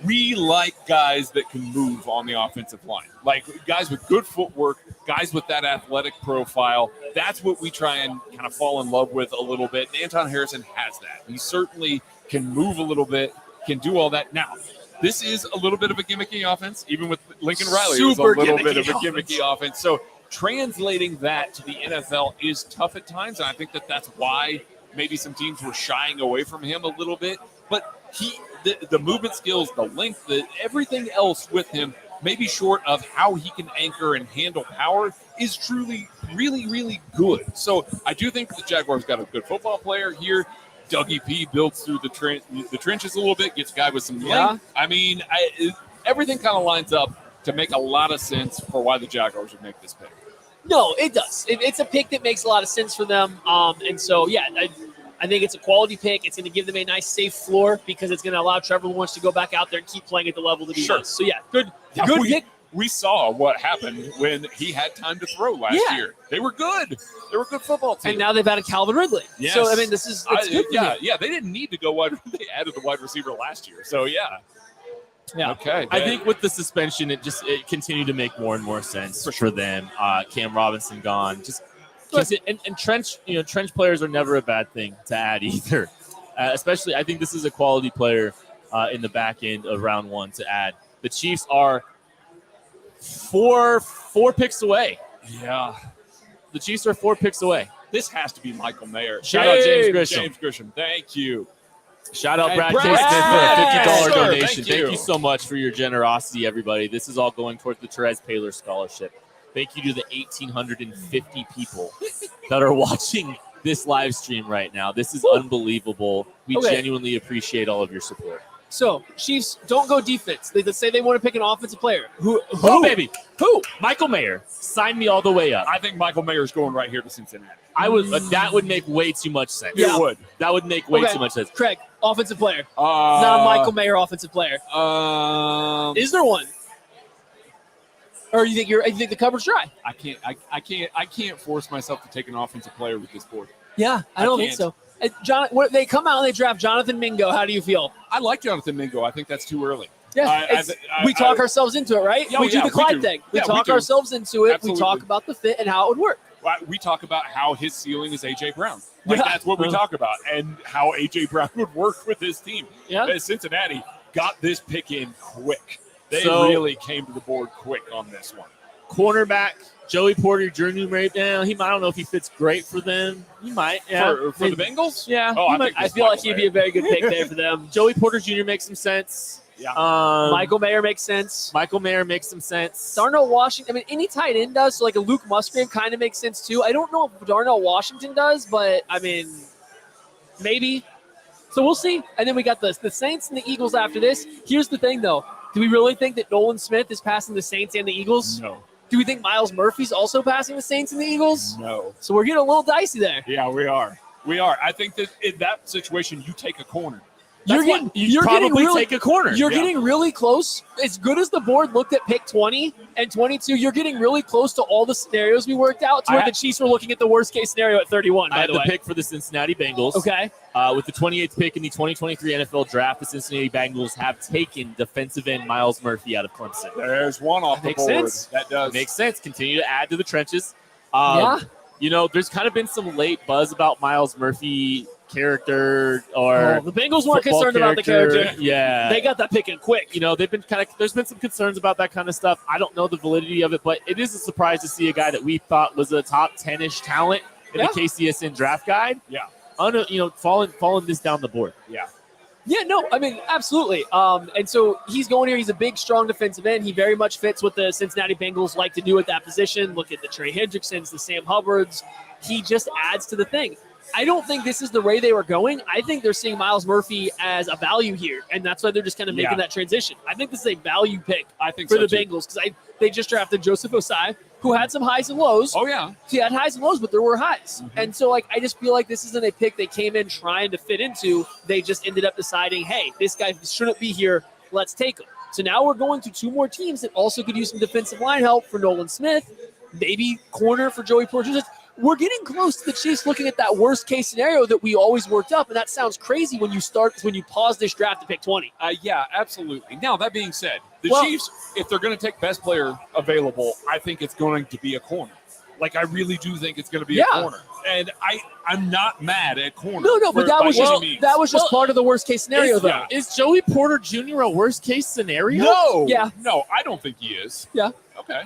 we like guys that can move on the offensive line. Like guys with good footwork, guys with that athletic profile. That's what we try and kind of fall in love with a little bit. And Anton Harrison has that. He certainly can move a little bit, can do all that. Now, this is a little bit of a gimmicky offense. Even with Lincoln Riley, it was a little bit of a gimmicky offense. So translating that to the NFL is tough at times, and I think that's why maybe some teams were shying away from him a little bit. But the movement skills, the length, everything else with him, maybe short of how he can anchor and handle power, is truly really, really good. So I do think the Jaguars got a good football player here. Dougie P builds through the trenches a little bit, gets a guy with some length. I mean, everything kind of lines up to make a lot of sense for why the Jaguars would make this pick. No, it does. It's a pick that makes a lot of sense for them. And so, yeah, I think it's a quality pick. It's going to give them a nice, safe floor because it's going to allow Trevor Lawrence to go back out there and keep playing at the level that he does. So, yeah, good pick. We saw what happened when he had time to throw last year. They were good. They were a good football team. And now they've added Calvin Ridley. Yes. So, I mean, it's good. Yeah, they didn't need to go wide. They added the wide receiver last year. So, yeah. Yeah. Okay. I think with the suspension, it continued to make more and more sense for them. Cam Robinson gone. And trench players are never a bad thing to add either. Especially, I think this is a quality player in the back end of round 1 to add. The Chiefs are four picks away. Yeah. The Chiefs are 4 picks away. This has to be Michael Mayer. Shout out James Grisham. James Grisham. Thank you. Shout out Brad K. Smith for a $50 donation. Thank you so much for your generosity, everybody. This is all going towards the Therese Paylor Scholarship. Thank you to the 1,850 people that are watching this live stream right now. This is unbelievable. We genuinely appreciate all of your support. So, Chiefs don't go defense. They say they want to pick an offensive player. Who? Baby? Who? Michael Mayer. Sign me all the way up. I think Michael Mayer's going right here to Cincinnati. That would make way too much sense. Yeah. It would. That would make way too much sense. Craig, offensive player. Not a Michael Mayer offensive player. Is there one? Or you think the cupboard's dry? I can't force myself to take an offensive player with this board. Yeah, I don't think so. They come out and they draft Jonathan Mingo. How do you feel? I like Jonathan Mingo. I think that's too early. Yeah, we talk ourselves into it, right? We do the Clyde thing. We talk ourselves into it. Absolutely. We talk about the fit and how it would work. We talk about how his ceiling is A.J. Brown. That's what we talk about, and how A.J. Brown would work with his team. Yeah. Cincinnati got this pick in quick. They really came to the board quick on this one. Cornerback Joey Porter Jr. I don't know if he fits great for them. He might. Yeah. For the Bengals? Yeah. I feel like he'd be a very good pick there for them. Joey Porter Jr. makes some sense. Yeah. Michael Mayer makes sense. Michael Mayer makes some sense. Darnell Washington. I mean, any tight end does. So like a Luke Musgrave kind of makes sense too. I don't know if Darnell Washington does, but I mean, maybe. So we'll see. And then we got the Saints and the Eagles after this. Here's the thing, though. Do we really think that Nolan Smith is passing the Saints and the Eagles? No. Do we think Miles Murphy's also passing the Saints and the Eagles? No. So we're getting a little dicey there. Yeah, we are. I think that in that situation, you take a corner. You're probably take a corner. You're getting really close. As good as the board looked at pick 20 and 22, you're getting really close to all the scenarios we worked out to where the Chiefs were looking at the worst case scenario at 31. I had the pick for the Cincinnati Bengals. Okay. With the 28th pick in the 2023 NFL Draft, the Cincinnati Bengals have taken defensive end Myles Murphy out of Clemson. There's one off the board. Sense. That does. Makes sense. Continue to add to the trenches. There's kind of been some late buzz about Myles Murphy character or the Bengals weren't concerned about the character. Yeah. They got that pick in quick. They've been there's been some concerns about that kind of stuff. I don't know the validity of it, but it is a surprise to see a guy that we thought was a top 10-ish talent in the KCSN draft guide. Yeah. Falling this down the board. Yeah. Yeah, no, I mean, absolutely. And so he's going here. He's a big, strong defensive end. He very much fits what the Cincinnati Bengals like to do at that position. Look at the Trey Hendricksons, the Sam Hubbards. He just adds to the thing. I don't think this is the way they were going. I think they're seeing Myles Murphy as a value here, and that's why they're just kind of making that transition. I think this is a value pick for the Bengals because they just drafted Joseph Osai, who had some highs and lows. Oh, yeah. He had highs and lows, but there were highs. Mm-hmm. And so, I just feel like this isn't a pick they came in trying to fit into. They just ended up deciding, hey, this guy shouldn't be here. Let's take him. So now we're going to two more teams that also could use some defensive line help for Nolan Smith, maybe corner for Joey Porter. We're getting close to the Chiefs looking at that worst case scenario that we always worked up, and that sounds crazy when you pause this draft to pick 20. Yeah, absolutely. Now, that being said, the Chiefs, if they're going to take best player available, I think it's going to be a corner. I really do think it's going to be a corner. And I'm not mad at corner. No, but that was just part of the worst case scenario, though. Yeah. Is Joey Porter Jr. a worst case scenario? No. Yeah. No, I don't think he is. Yeah. Okay.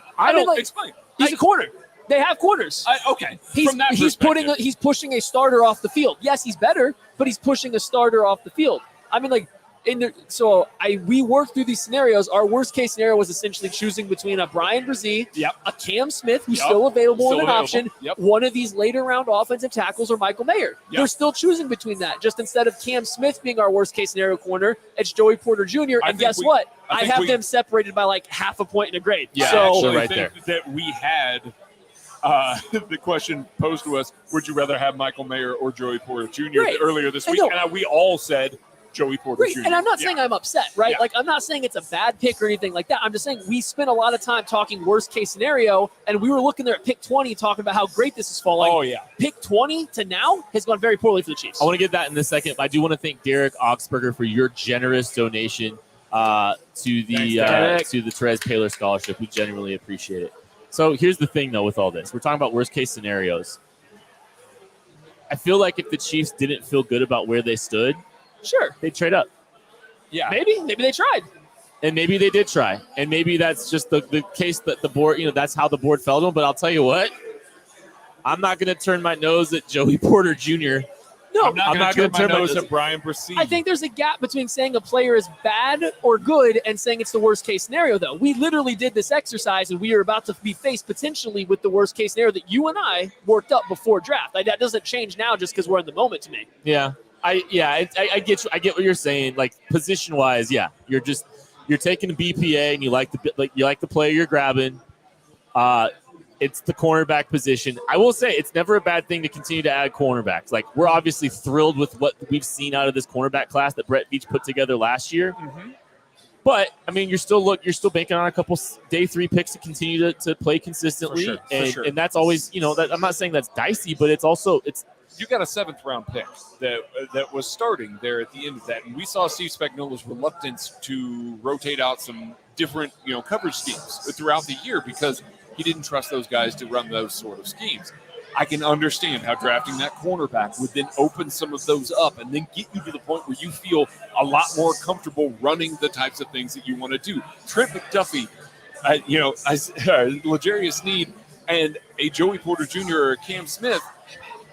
Explain. He's a corner. They have corners. Okay. He's pushing a starter off the field. Yes, he's better, but he's pushing a starter off the field. I mean, we worked through these scenarios. Our worst case scenario was essentially choosing between a Brian Brzee, a Cam Smith, who's still available in an option, one of these later round offensive tackles, or Michael Mayer. They're still choosing between that. Just instead of Cam Smith being our worst case scenario corner, it's Joey Porter Jr. And guess what? I have them separated by half a point in a grade. Yeah, so I think that we had the question posed to us, would you rather have Michael Mayer or Joey Porter Jr. earlier this week? And we all said Joey Porter Jr. And I'm not saying I'm upset, right? Yeah. I'm not saying it's a bad pick or anything like that. I'm just saying we spent a lot of time talking worst case scenario, and we were looking there at pick 20 talking about how great this is falling. Oh, yeah. Pick 20 to now has gone very poorly for the Chiefs. I want to get that in a second, but I do want to thank Derek Oxberger for your generous donation to the Therese Paylor Scholarship. We genuinely appreciate it. So here's the thing, though, with all this. We're talking about worst-case scenarios. I feel like if the Chiefs didn't feel good about where they stood, sure, they'd trade up. Yeah. Maybe they tried. And maybe they did try. And maybe that's just the case that the board, that's how the board felt them. But I'll tell you what, I'm not going to turn my nose at Joey Porter Jr. No, I'm not going to turn my nose at Brian Brzee. I think there's a gap between saying a player is bad or good and saying it's the worst case scenario, though. We literally did this exercise, and we are about to be faced potentially with the worst case scenario that you and I worked up before draft. That doesn't change now just because we're in the moment to me. Yeah, I get you. I get what you're saying. Position wise, you're taking a BPA and you like the player you're grabbing. It's the cornerback position. I will say it's never a bad thing to continue to add cornerbacks. We're obviously thrilled with what we've seen out of this cornerback class that Brett Veach put together last year. Mm-hmm. But I mean, you're still banking on a couple day 3 picks to continue to play consistently, for sure. And that's always I'm not saying that's dicey, but it's you got a 7th round pick that was starting there at the end of that, and we saw Steve Spagnuolo's reluctance to rotate out some different coverage schemes throughout the year because he didn't trust those guys to run those sort of schemes. I can understand how drafting that cornerback would then open some of those up and then get you to the point where you feel a lot more comfortable running the types of things that you want to do. Trent McDuffie, L'Jarius Sneed, and a Joey Porter Jr. or a Cam Smith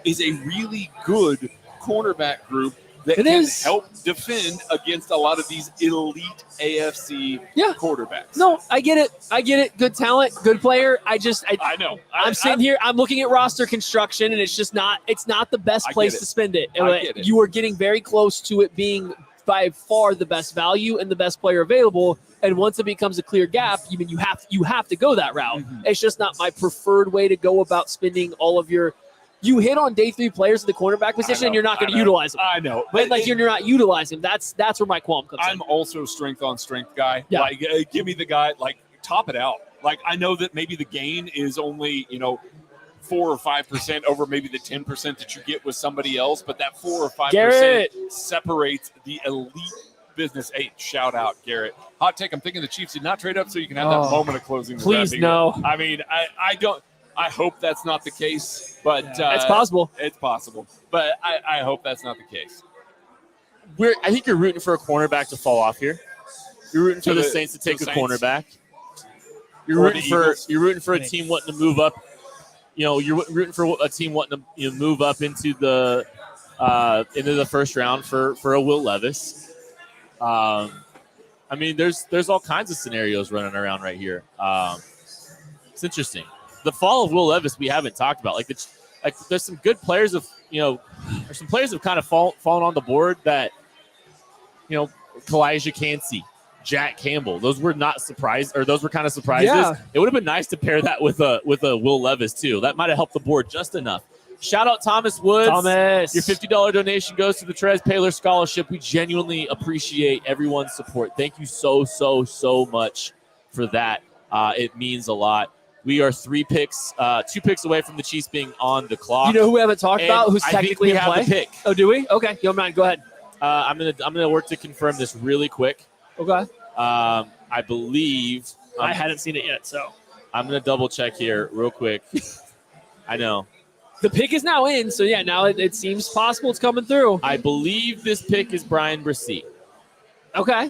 is a really good cornerback group that can help defend against a lot of these elite AFC quarterbacks. No, I get it. Good talent, good player. I know. I'm sitting here. I'm looking at roster construction, and it's not the best place to spend it. I get it. You are getting very close to it being by far the best value and the best player available. And once it becomes a clear gap, you have to go that route. Mm-hmm. It's just not my preferred way to go about spending all of your you hit on day 3 players at the cornerback position, and you're not going to utilize them. I know. But like you're not utilizing them. That's where my qualm comes in. I'm also strength on strength guy. Yeah. Like, give me the guy, like, top it out. Like, I know that maybe the gain is only, 4 or 5% over maybe the 10% that you get with somebody else, but that 4 or 5% Garrett separates the elite business. Hey, shout out, Garrett. Hot take, I'm thinking the Chiefs did not trade up so you can have that moment of closing. Please, no. I mean, I hope that's not the case, but it's possible. It's possible, but I hope that's not the case. I think you're rooting for a cornerback to fall off here. You're rooting for the Saints to take a cornerback. You're rooting for a team wanting to move up. You're rooting for a team wanting to move up into the first round for a Will Levis. I mean, there's all kinds of scenarios running around right here. It's interesting. The fall of Will Levis we haven't talked about. There's some good players there's some players have kind of fallen on the board that Kalijah Cansey, Jack Campbell. Those were not surprised, or those were kind of surprises. Yeah. It would have been nice to pair that with a Will Levis too. That might have helped the board just enough. Shout out Thomas Woods. Thomas. Your $50 donation goes to the Trez Paylor Scholarship. We genuinely appreciate everyone's support. Thank you so much for that. It means a lot. We are 2 picks away from the Chiefs being on the clock. You know who we haven't talked about who's technically in play? The pick. Oh, do we? Okay. Yo, man, go ahead. I'm gonna work to confirm this really quick. Okay. I believe I hadn't seen it yet, so I'm gonna double check here real quick. I know the pick is now in, so yeah, now it seems possible it's coming through. I believe this pick is Brian Bresee. Okay.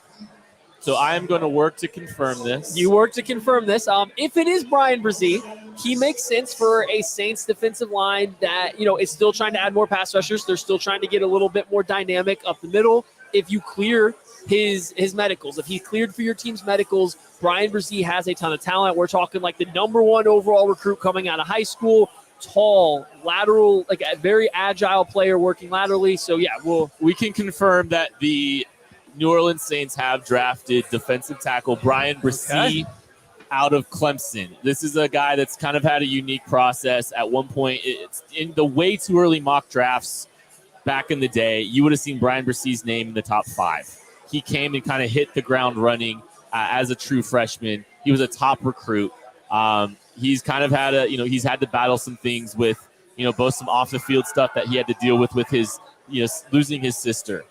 So I am going to work to confirm this. You work to confirm this. If it is Brian Bresee, he makes sense for a Saints defensive line that, is still trying to add more pass rushers. They're still trying to get a little bit more dynamic up the middle. If you clear his medicals, if he's cleared for your team's medicals, Brian Bresee has a ton of talent. We're talking like the #1 overall recruit coming out of high school, tall, lateral, like a very agile player working laterally. So yeah, we can confirm that the New Orleans Saints have drafted defensive tackle Brian Bresee out of Clemson. This is a guy that's kind of had a unique process. At one point, it's in the way too early mock drafts back in the day, you would have seen Brian Bresee's name in the top 5. He came and kind of hit the ground running as a true freshman. He was a top recruit. He's kind of had he's had to battle some things with, both some off the field stuff that he had to deal with his, losing his sister.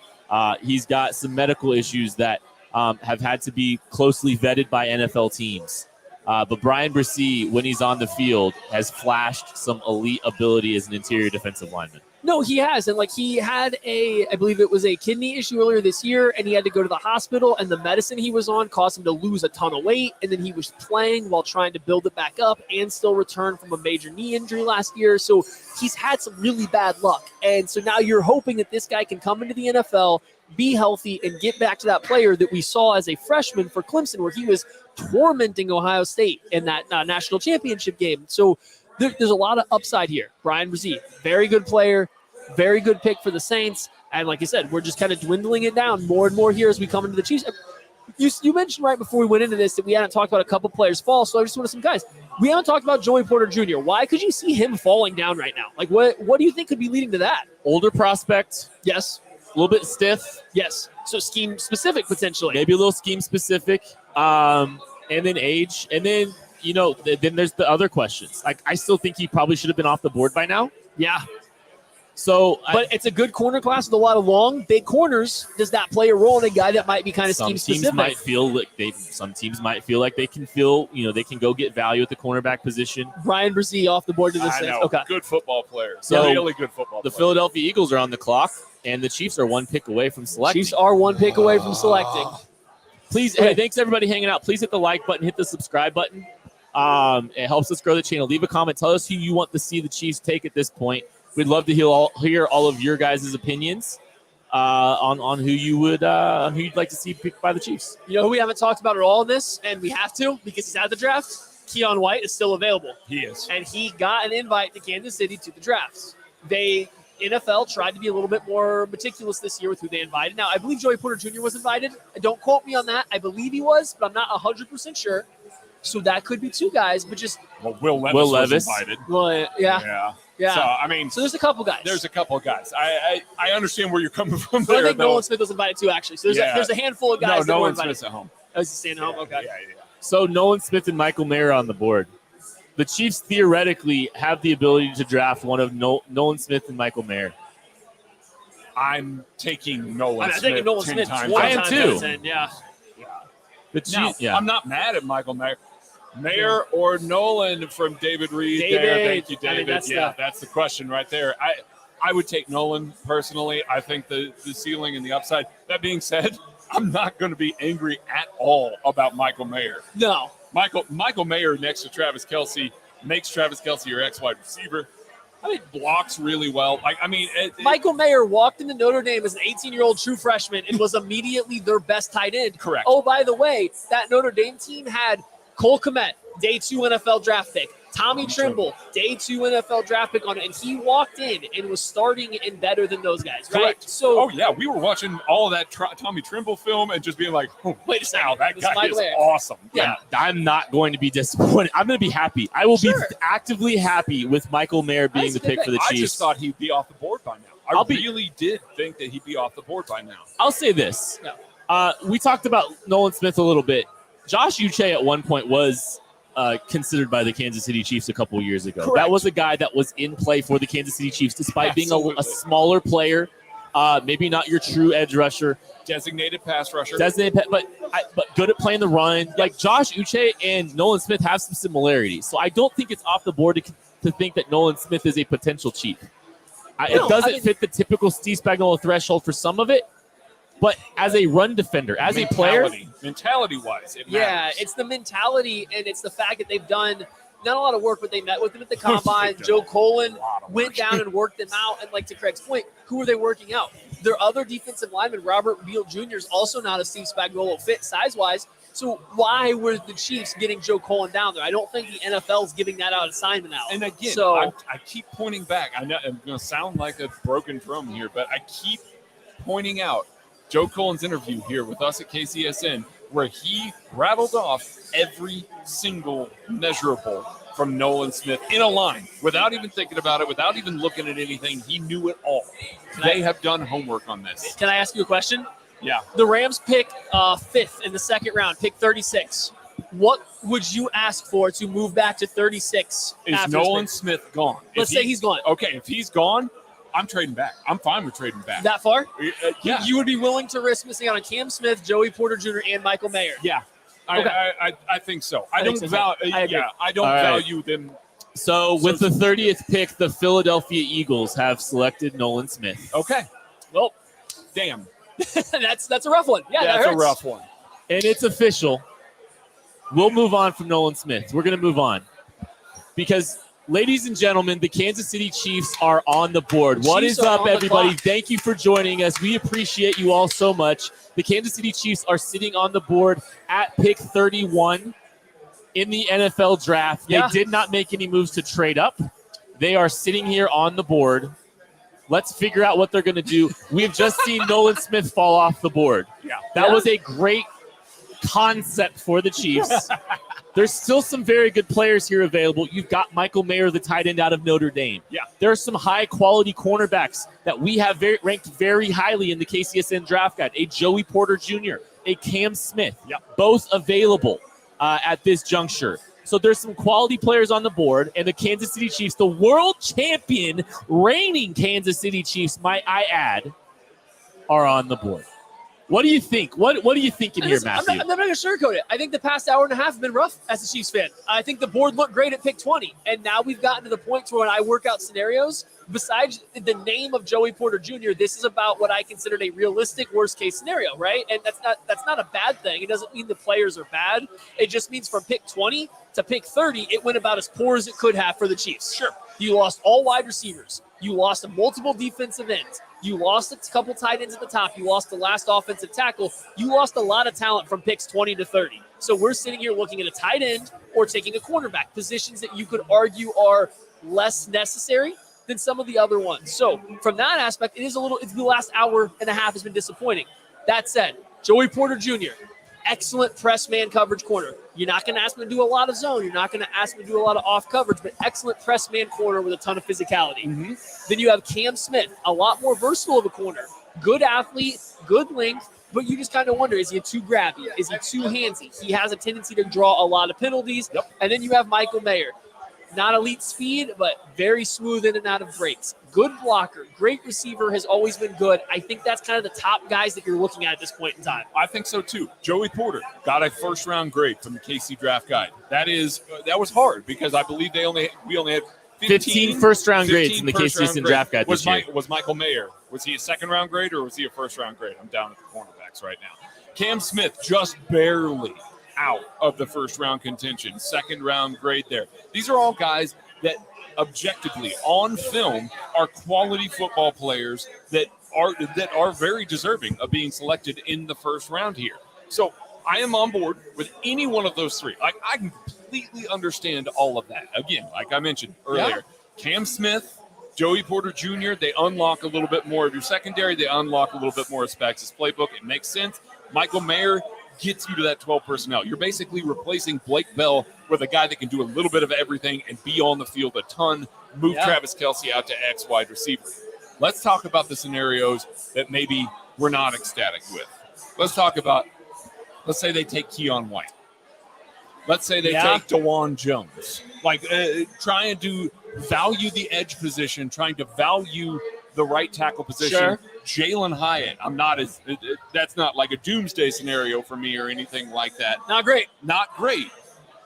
He's got some medical issues that have had to be closely vetted by NFL teams. But Brian Bresee, when he's on the field, has flashed some elite ability as an interior defensive lineman. No, he has. And he had I believe it was a kidney issue earlier this year, and he had to go to the hospital, and the medicine he was on caused him to lose a ton of weight. And then he was playing while trying to build it back up and still return from a major knee injury last year. So he's had some really bad luck. And so now you're hoping that this guy can come into the NFL, be healthy, and get back to that player that we saw as a freshman for Clemson, where he was tormenting Ohio State in that national championship game. So there's a lot of upside here. Brian Bresee, very good player, very good pick for the Saints. And like you said, we're just kind of dwindling it down more and more here as we come into the Chiefs. You mentioned right before we went into this that we hadn't talked about a couple players fall, so I just want some guys. We haven't talked about Joey Porter Jr. Why could you see him falling down right now? What do you think could be leading to that? Older prospect. Yes. A little bit stiff. Yes. So scheme specific potentially. Maybe a little scheme specific. And then age. And then, then there's the other questions. I still think he probably should have been off the board by now. Yeah. So, but it's a good corner class with a lot of long, big corners. Does that play a role in a guy that might be kind of scheme specific? Some teams might feel like they can they can go get value at the cornerback position. Brian Bresee off the board to the Saints. Okay. Good football player. So really good football player. The Philadelphia Eagles are on the clock, and the Chiefs are 1 pick away from selecting. Chiefs are 1 pick away from selecting. Please, hey, thanks everybody hanging out. Please hit the like button, hit the subscribe button. It helps us grow the channel. Leave a comment. Tell us who you want to see the Chiefs take at this point. We'd love to hear all of your guys' opinions on who you'd like to see picked by the Chiefs. You know who we haven't talked about at all in this, and we have to because he's at the draft? Keon White is still available. He is. And he got an invite to Kansas City to the drafts. NFL tried to be a little bit more meticulous this year with who they invited. Now, I believe Joey Porter Jr. was invited. Don't quote me on that. I believe he was, but I'm not 100% sure. So that could be 2 guys, but just Will Levis was invited. Well, yeah. Yeah. So, I mean, so there's a couple guys. There's a couple of guys. I understand where you're coming from So I there, think though. Nolan Smith was invited too, actually. So there's a handful of guys that were Nolan invited. Smith's at home. Oh, is he staying at home? Okay. Yeah. So Nolan Smith and Michael Mayer on the board. The Chiefs theoretically have the ability to draft one of Nolan Smith and Michael Mayer. I'm taking Nolan I'm Smith. taking Nolan 10 Smith times. 20 I am times too. out of 10, yeah. The Now, Chiefs, yeah. I'm not mad at Michael Mayer. Mayer or Nolan from David Reed. David. There. Thank you, I mean, David. That's the question right there. I would take Nolan personally. I think the ceiling and the upside. That being said, I'm not going to be angry at all about Michael Mayer. No. Michael Mayer next to Travis Kelce makes Travis Kelce your ex-wide receiver. I think blocks really well. Michael Mayer walked into Notre Dame as an 18-year-old true freshman and was immediately their best tight end. Correct. Oh, by the way, that Notre Dame team had Cole Kmet, day 2 NFL draft pick. Tommy Trimble, day 2 NFL draft pick on it. And he walked in and was starting and better than those guys, right? Correct. So, oh, yeah, we were watching all of that Tommy Trimble film and just being like, oh, wait a second. wow, that This is guy Michael is Mayer. awesome. Yeah, I'm not going to be disappointed. I'm going to be happy. I will be actively happy with Michael Mayer being the pick for the I Chiefs. just thought he'd be off the board by now. I really did think that he'd be off the board by now. I'll say this. Yeah. We talked about Nolan Smith a little bit. Josh Uche at one point was considered by the Kansas City Chiefs a couple years ago. Correct. That was a guy that was in play for the Kansas City Chiefs, despite being a smaller player, maybe not your true edge rusher. Designated pass rusher. But good at playing the run. Like Josh Uche and Nolan Smith have some similarities. So I don't think it's off the board to think that Nolan Smith is a potential Chief. It doesn't fit the typical Steve Spagnuolo threshold for some of it. But as a run defender, as a player, mentality-wise, it matters. Yeah, it's the mentality, and it's the fact that they've done not a lot of work, but they met with him at the combine. Joe Colin went down and worked them out. And like to Craig's point, who are they working out? Their other defensive lineman, Robert Beal Jr., is also not a Steve Spagnuolo fit size-wise. So why were the Chiefs getting Joe Colin down there? I don't think the NFL is giving that out assignment out. And again, so I keep pointing back. I know I'm going to sound like a broken drum here, but I keep pointing out Joe Colin's interview here with us at KCSN, where he rattled off every single measurable from Nolan Smith in a line without even thinking about it, without even looking at anything. He knew it all. They have done homework on this. Can I ask you a question? Yeah. The Rams pick 5th in the second round, pick 36. What would you ask for to move back to 36? Is Nolan Smith gone? Let's say he's gone. Okay, if he's gone, I'm trading back. I'm fine with trading back. That far? Yeah. You would be willing to risk missing out on Cam Smith, Joey Porter Jr., and Michael Mayer? Yeah. I think so. I don't value them. So with the 30th pick, the Philadelphia Eagles have selected Nolan Smith. Okay. Well, damn. that's a rough one. Yeah, that's that a rough one. And it's official. We'll move on from Nolan Smith. We're going to move on. Because, ladies and gentlemen, the Kansas City Chiefs are on the board. What is up, everybody? Thank you for joining us. We appreciate you all so much. The Kansas City Chiefs are sitting on the board at pick 31 in the NFL draft. They did not make any moves to trade up. They are sitting here on the board. Let's figure out what they're going to do. We've just seen Nolan Smith fall off the board. That was a great concept for the Chiefs. There's still some very good players here available. You've got Michael Mayer, the tight end out of Notre Dame. There are some high-quality cornerbacks that we have ranked very highly in the KCSN draft guide. A Joey Porter Jr., a Cam Smith, both available at this juncture. So there's some quality players on the board, and the Kansas City Chiefs, the world champion, reigning Kansas City Chiefs, might I add, are on the board. What do you think? What are you thinking here, Matthew? I'm not going to sugarcoat it. I think the past hour and a half have been rough as a Chiefs fan. I think the board looked great at pick 20, and now we've gotten to the point where when I work out scenarios, besides the name of Joey Porter Jr., this is about what I considered a realistic worst-case scenario, right? And that's not a bad thing. It doesn't mean the players are bad. It just means from pick 20 to pick 30, it went about as poor as it could have for the Chiefs. Sure. You lost all wide receivers. You lost multiple defensive ends. You lost a couple tight ends at the top. You lost the last offensive tackle. You lost a lot of talent from picks 20 to 30. So we're sitting here looking at a tight end or taking a cornerback, positions that you could argue are less necessary than some of the other ones. So from that aspect, it's the last hour and a half has been disappointing. That said, Joey Porter Jr., excellent press man coverage corner. You're not going to ask him to do a lot of zone. You're not going to ask him to do a lot of off coverage, but excellent press man corner with a ton of physicality. Then you have Cam Smith, a lot more versatile of a corner. Good athlete, good length, but you just kind of wonder, is he too grabby? Is he too handsy? He has a tendency to draw a lot of penalties. And then you have Michael Mayer. Not elite speed, but very smooth in and out of breaks. Good blocker, great receiver, has always been good. I think that's kind of the top guys that you're looking at this point in time. I think so too. Joey Porter got a first-round grade from the KC Draft Guide. That was hard because I believe we only had 15 first-round grades in the KC Draft Guide this year. Was Michael Mayer, was he a second-round grade or was he a first-round grade? I'm down at the cornerbacks right now. Cam Smith just barely out of the first-round contention, second-round grade there. These are all guys that objectively on film are quality football players that are very deserving of being selected in the first round here. So I am on board with any one of those three. Like, I can completely understand all of that. Again, like I mentioned earlier, Cam Smith, Joey Porter Jr., they unlock a little bit more of your secondary. They unlock a little bit more of Spags' playbook. It makes sense. Michael Mayer gets you to that 12 personnel. You're basically replacing Blake Bell with a guy that can do a little bit of everything and be on the field a ton, move Travis Kelce out to X wide receiver. Let's talk about the scenarios that maybe we're not ecstatic with. Let's say they take Keon White. Let's say they take DeJuan Jones. Like, trying to value the edge position, trying to value the right tackle position. Sure. Jalen Hyatt, that's not like a doomsday scenario for me or anything like that. Not great.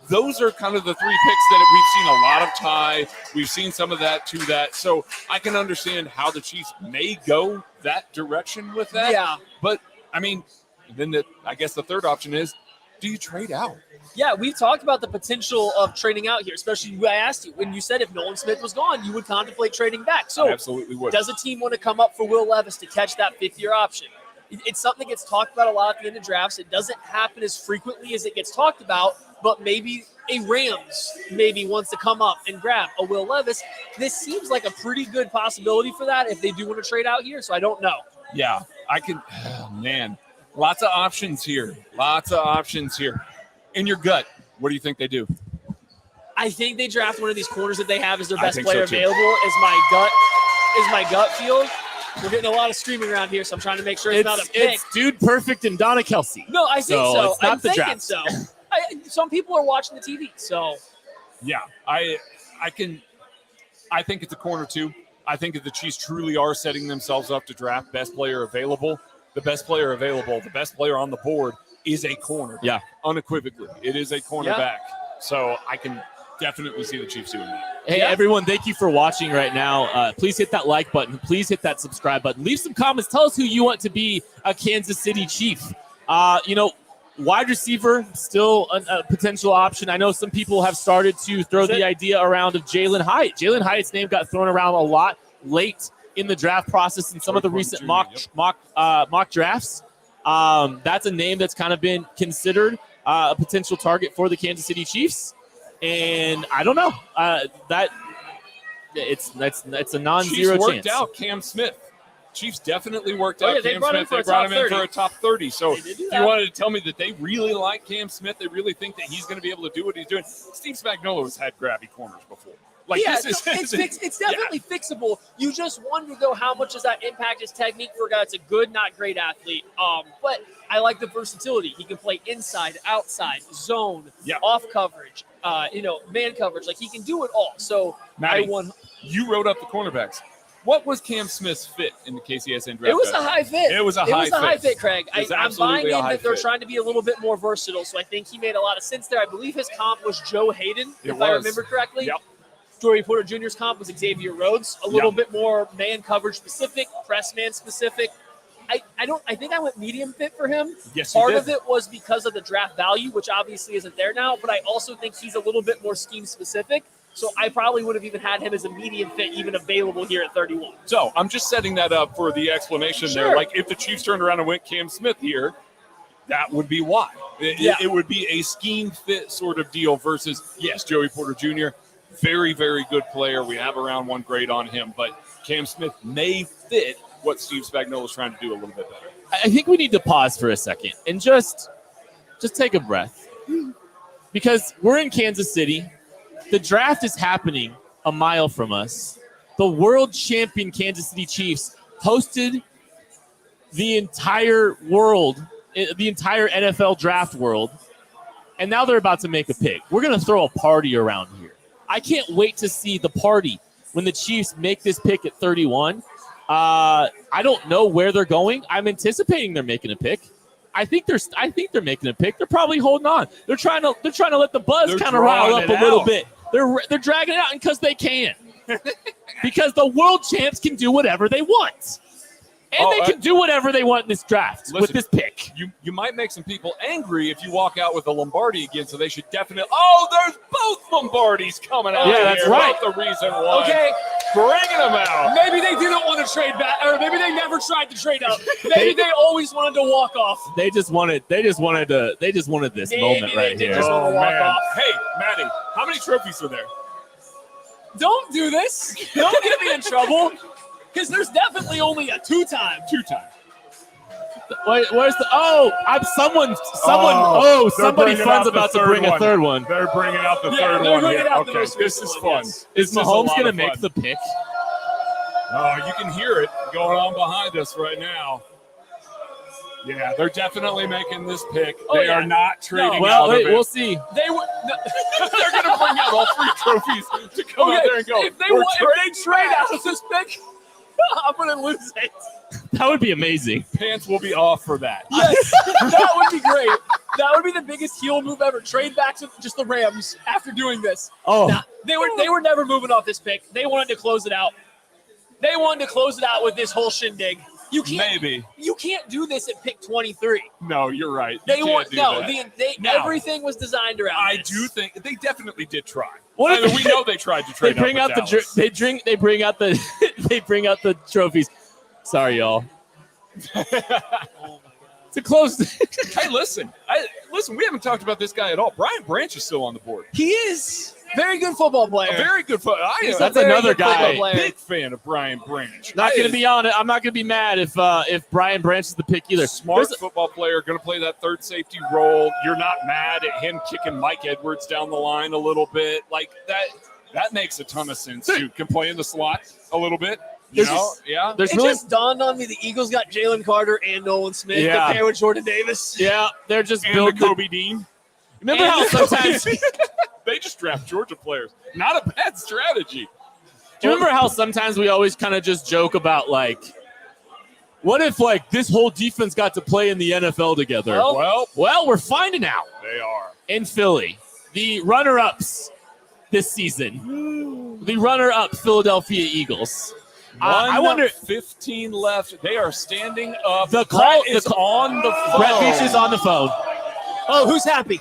Those are kind of the three picks that we've seen a lot of tie. We've seen some of that to that. So I can understand how the Chiefs may go that direction with that. Yeah. But, I mean, then I guess the third option is, do you trade out? Yeah, we talked about the potential of trading out here, especially I asked you when you said if Nolan Smith was gone, you would contemplate trading back. So I absolutely would. Does a team want to come up for Will Levis to catch that fifth-year option? It's something that gets talked about a lot at the end of drafts. It doesn't happen as frequently as it gets talked about, but maybe a Rams wants to come up and grab a Will Levis. This seems like a pretty good possibility for that if they do want to trade out here, so I don't know. Yeah, lots of options here. In your gut, what do you think they do? I think they draft one of these corners that they have as their I best think player so, too. available. Is my gut feel. We're getting a lot of screaming around here, so I'm trying to make sure it's not a pick. It's Dude Perfect and Donna Kelsey. No, I think so. It's not I'm the thinking draft. so. Some people are watching the TV, so. Yeah, I think it's a corner too. I think if the Chiefs truly are setting themselves up to draft best player available, the best player on the board is a corner. Yeah. Unequivocally. It is a cornerback. So I can definitely see the Chiefs doing that. Hey, everyone, thank you for watching right now. Please hit that like button. Please hit that subscribe button. Leave some comments. Tell us who you want to be a Kansas City Chief. Wide receiver, still a potential option. I know some people have started to throw the idea around of Jalen Hyatt. Jalen Hyatt's name got thrown around a lot late in the draft process in some of the recent mock drafts. That's a name that's kind of been considered a potential target for the Kansas City Chiefs. And I don't know. It's a non-zero Chiefs chance. worked out Cam Smith. Chiefs definitely worked out they Cam brought Smith. him for They a brought top him in 30. for a top 30. So They did do if that. you wanted to tell me that they really like Cam Smith, they really think that he's going to be able to do what he's doing. Steve Spagnuolo has had grabby corners before. It's definitely fixable. You just wonder, though, how much does that impact his technique for a guy that's a good, not great athlete. But I like the versatility. He can play inside, outside, zone, off coverage, man coverage. Like, he can do it all. So Matty, you wrote up the cornerbacks. What was Cam Smith's fit in the KCSN draft? It was a high fit. It was a high fit, Craig. I'm buying in that they're trying to be a little bit more versatile, so I think he made a lot of sense there. I believe his comp was Joe Hayden, if I remember correctly. Yep. Joey Porter Jr.'s comp was Xavier Rhodes, a little bit more man coverage specific, press man specific. I think I went medium fit for him. Yes, you Part did. of it was because of the draft value, which obviously isn't there now, but I also think he's a little bit more scheme specific. So I probably would have even had him as a medium fit, even available here at 31. So I'm just setting that up for the explanation there. Like, if the Chiefs turned around and went Cam Smith here, that would be why. It would be a scheme fit sort of deal versus, yes, Joey Porter Jr., very, very good player. We have around one grade on him, but Cam Smith may fit what Steve Spagnuolo is trying to do a little bit better. I think we need to pause for a second and just just take a breath. Because we're in Kansas City. The draft is happening a mile from us. The world champion Kansas City Chiefs hosted the entire world, the entire NFL draft world, and now they're about to make a pick. We're going to throw a party around here. I can't wait to see the party when the Chiefs make this pick at 31. I don't know where they're going. I'm anticipating they're making a pick. I think they're making a pick. They're probably holding on. They're trying to let the buzz kind of rile up a little bit. They're dragging it out because they can. Because the world champs can do whatever they want. And they can do whatever they want in this draft with this pick. You might make some people angry if you walk out with a Lombardi again, so they should definitely. Oh, there's both Lombardis coming out. Yeah, that's right. That's the reason why. Okay. Bringing them out. Maybe they didn't want to trade back, or maybe they never tried to trade up. Maybe they always wanted to walk off. They just wanted this moment right They here. just want to walk off. Hey, Maddie, how many trophies are there? Don't do this. Don't get me in trouble. Because there's definitely only a two-time. Where's the? Oh, somebody fun's about to bring a third one. They're bringing out the third they're one. bringing out the Okay, most this is fun. yes. Is Mahomes going to make the pick? Oh, you can hear it going on behind us right now. Yeah, they're definitely making this pick. They are not trading out of it. We'll see. They were. They're going to bring out all 3 trophies to come out there and go. If they trade out of this pick, I'm going to lose it. That would be amazing. Pants will be off for that. Yes, that would be great. That would be the biggest heel move ever. Trade back to just the Rams after doing this. Oh, nah, they were never moving off this pick. They wanted to close it out. They wanted to close it out with this whole shindig. You can't do this at pick 23. No, you're right. Everything was designed around. I this. do think they definitely did try. What if we know they tried to trade. They bring out they bring out the trophies. Sorry, y'all. To close. Hey, listen. We haven't talked about this guy at all. Brian Branch is still on the board. He is. Very good football player. A very good football. That's another guy. Big fan of Brian Branch. Not going to be on it. I'm not going to be mad if Brian Branch is the pick either. Smart football player, going to play that third safety role. You're not mad at him kicking Mike Edwards down the line a little bit. Like that. That makes a ton of sense. You can play in the slot a little bit. Just dawned on me the Eagles got Jalen Carter and Nolan Smith to pair with Jordan Davis. Yeah, they're just building Kobe Dean. Remember how sometimes they just draft Georgia players? Not a bad strategy. Do you remember how sometimes we always kind of just joke about what if this whole defense got to play in the NFL together? Well, we're finding out. They are in Philly, the runner-ups this season. The runner-up Philadelphia Eagles. I wonder. 15 left. They are standing up. The call is on the phone. Brett Veach is on the phone. Oh, who's happy?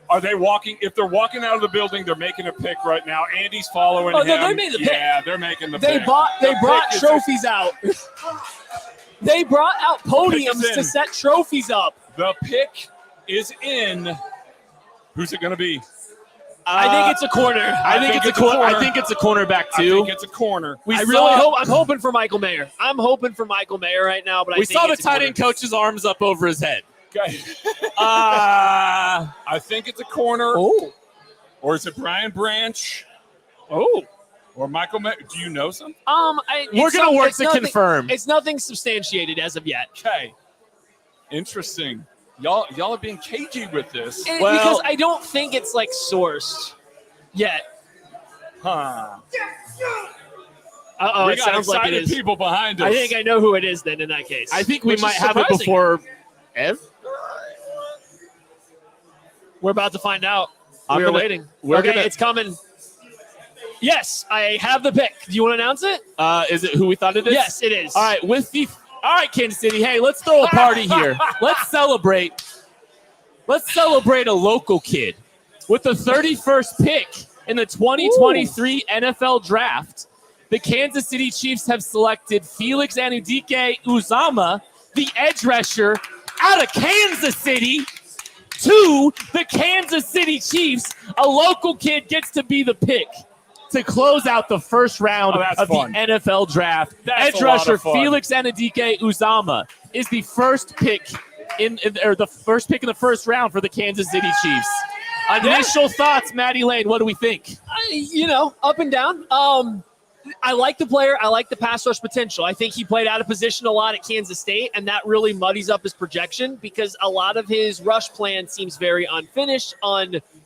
Are they walking? If they're walking out of the building, they're making a pick right now. Andy's following him. No, they made the pick. Yeah, they're making the pick. They brought trophies out. They brought out podiums to set trophies up. The pick is in. Who's it going to be? I think it's a corner. I think it's a cornerback too. I think it's a corner. I'm hoping for Michael Mayer. I'm hoping for Michael Mayer right now, but we saw the tight end coach's arms up over his head. Okay. I think it's a corner. Oh. Or is it Brian Branch? Oh. Or Michael Mayer. Do you know something? We're going to work to confirm. It's nothing substantiated as of yet. Okay. Interesting. Y'all are being cagey with this. Because I don't think it's sourced yet. Huh. Uh-oh, we it got sounds like it is. people behind us. I think I know who it is then in that case. I think we might have it before Ev. We're about to find out. We're waiting. It's coming. Yes, I have the pick. Do you want to announce it? Is it who we thought it is? Yes, it is. All right, all right, Kansas City. Hey, let's throw a party here. Let's celebrate. Let's celebrate a local kid with the 31st pick in the 2023 NFL Draft. The Kansas City Chiefs have selected Felix Anudike-Uzoma, the edge rusher out of Kansas City, to the Kansas City Chiefs. A local kid gets to be the pick to close out the first round of the NFL Draft. Edge rusher Felix Anudike-Uzoma is the first pick or the first pick in the first round for the Kansas City Chiefs. Initial thoughts, Maddie Lane. What do we think? Up and down. I like the player. I like the pass rush potential. I think he played out of position a lot at Kansas State, and that really muddies up his projection because a lot of his rush plan seems very unfinished.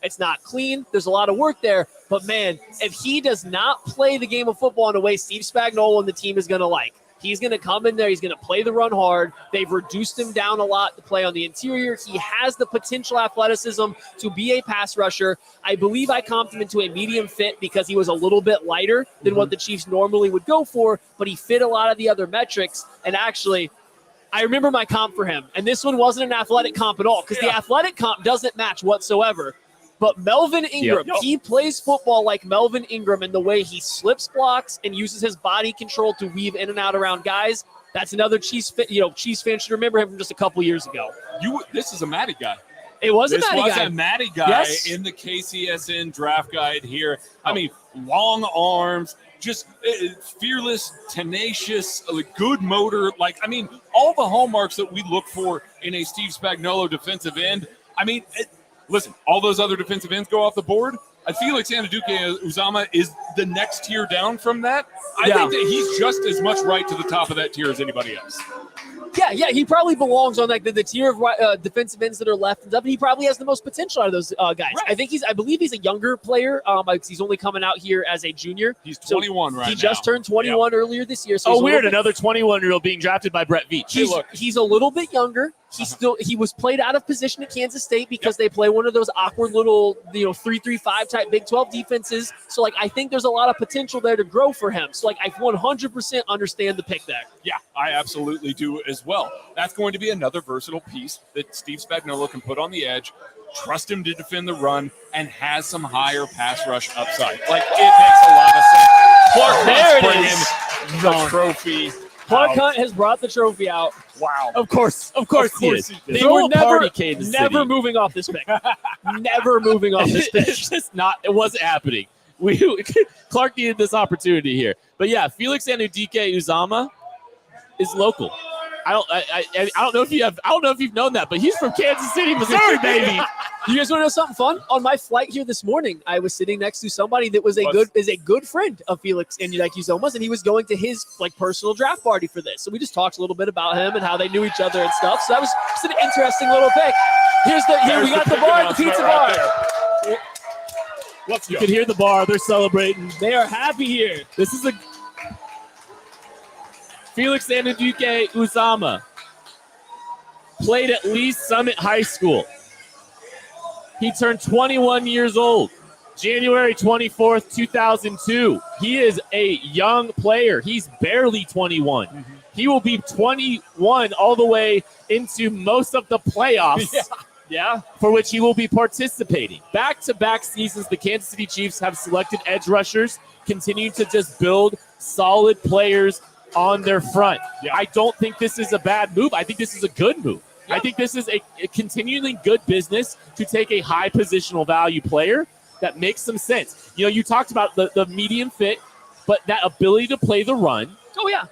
It's not clean. There's a lot of work there. But, man, if he does not play the game of football in a way Steve Spagnuolo and the team is going to like, he's going to come in there. He's going to play the run hard. They've reduced him down a lot to play on the interior. He has the potential athleticism to be a pass rusher. I believe I comped him into a medium fit because he was a little bit lighter than what the Chiefs normally would go for, but he fit a lot of the other metrics. And actually, I remember my comp for him, and this one wasn't an athletic comp at all because the athletic comp doesn't match whatsoever. But Melvin Ingram, he plays football like Melvin Ingram in the way he slips blocks and uses his body control to weave in and out around guys. That's another Chiefs fan should remember him from just a couple years ago. This is a Matty guy. It was a Matty guy. This was a Matty guy in the KCSN draft guide here. I mean, long arms, just fearless, tenacious, good motor. All the hallmarks that we look for in a Steve Spagnuolo defensive end. Listen, all those other defensive ends go off the board. I feel like Anudike-Uzoma is the next tier down from that. I think that he's just as much right to the top of that tier as anybody else. Yeah, he probably belongs on the tier of defensive ends that are left and up. He probably has the most potential out of those guys. Right. I believe he's a younger player. He's only coming out here as a junior. He's 21 right now. He just turned 21 earlier this year. So weird, another 21-year-old being drafted by Brett Veach. He's a little bit younger. He was played out of position at Kansas State because they play one of those awkward little 3-3-5 type Big 12 defenses. So I think there's a lot of potential there to grow for him. So I 100% understand the pick there. Yeah, I absolutely do as well. That's going to be another versatile piece that Steve Spagnuolo can put on the edge, trust him to defend the run, and has some higher pass rush upside. It makes a lot of sense. Clark there bring it is. in the trophy. Clark Hunt has brought the trophy out. Wow. Of course he is. They were never moving off this pick. Never moving off this pick. It wasn't happening. Clark needed this opportunity here. But yeah, Felix Anudike-Uzoma is local. I don't know if you've known that, but he's from Kansas City, Missouri, baby. You guys want to know something fun? On my flight here this morning, I was sitting next to somebody that was a good friend of Felix Anudike-Uzoma's, and he was going to his personal draft party for this. So we just talked a little bit about him and how they knew each other and stuff. So that was just an interesting little pick. Here we got the bar, the pizza bar. Let's go. You can hear the bar. They're celebrating. They are happy here. This is Felix Anudike-Uzoma played at Lee Summit High School. He turned 21 years old, January 24th, 2002. He is a young player. He's barely 21. Mm-hmm. He will be 21 all the way into most of the playoffs. Yeah. For which he will be participating. Back-to-back seasons, the Kansas City Chiefs have selected edge rushers, continuing to just build solid players on their front. Yeah. I don't think this is a bad move. I think this is a good move. Yep. I think this is a continually good business to take a high positional value player that makes some sense. You talked about the medium fit, but that ability to play the run. Oh, yeah.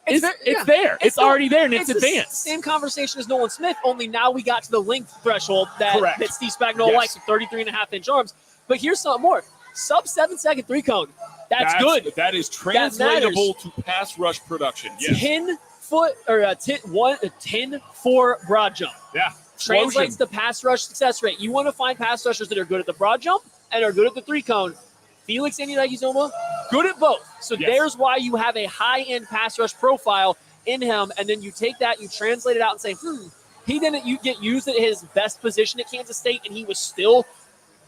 It's there. It's already there, and it's advanced. Same conversation as Nolan Smith, only now we got to the length threshold that Steve Spagnuolo likes with 33.5-inch arms. But here's something more. Sub 7-second 3-cone. That's good. That is translatable to pass rush production. Yes. 10-4 broad jump. Yeah. Translates to pass rush success rate. You want to find pass rushers that are good at the broad jump and are good at the 3-cone. Felix Anudike-Uzoma, good at both. So there's why you have a high-end pass rush profile in him, and then you take that, you translate it out and say, he didn't get used at his best position at Kansas State, and he was still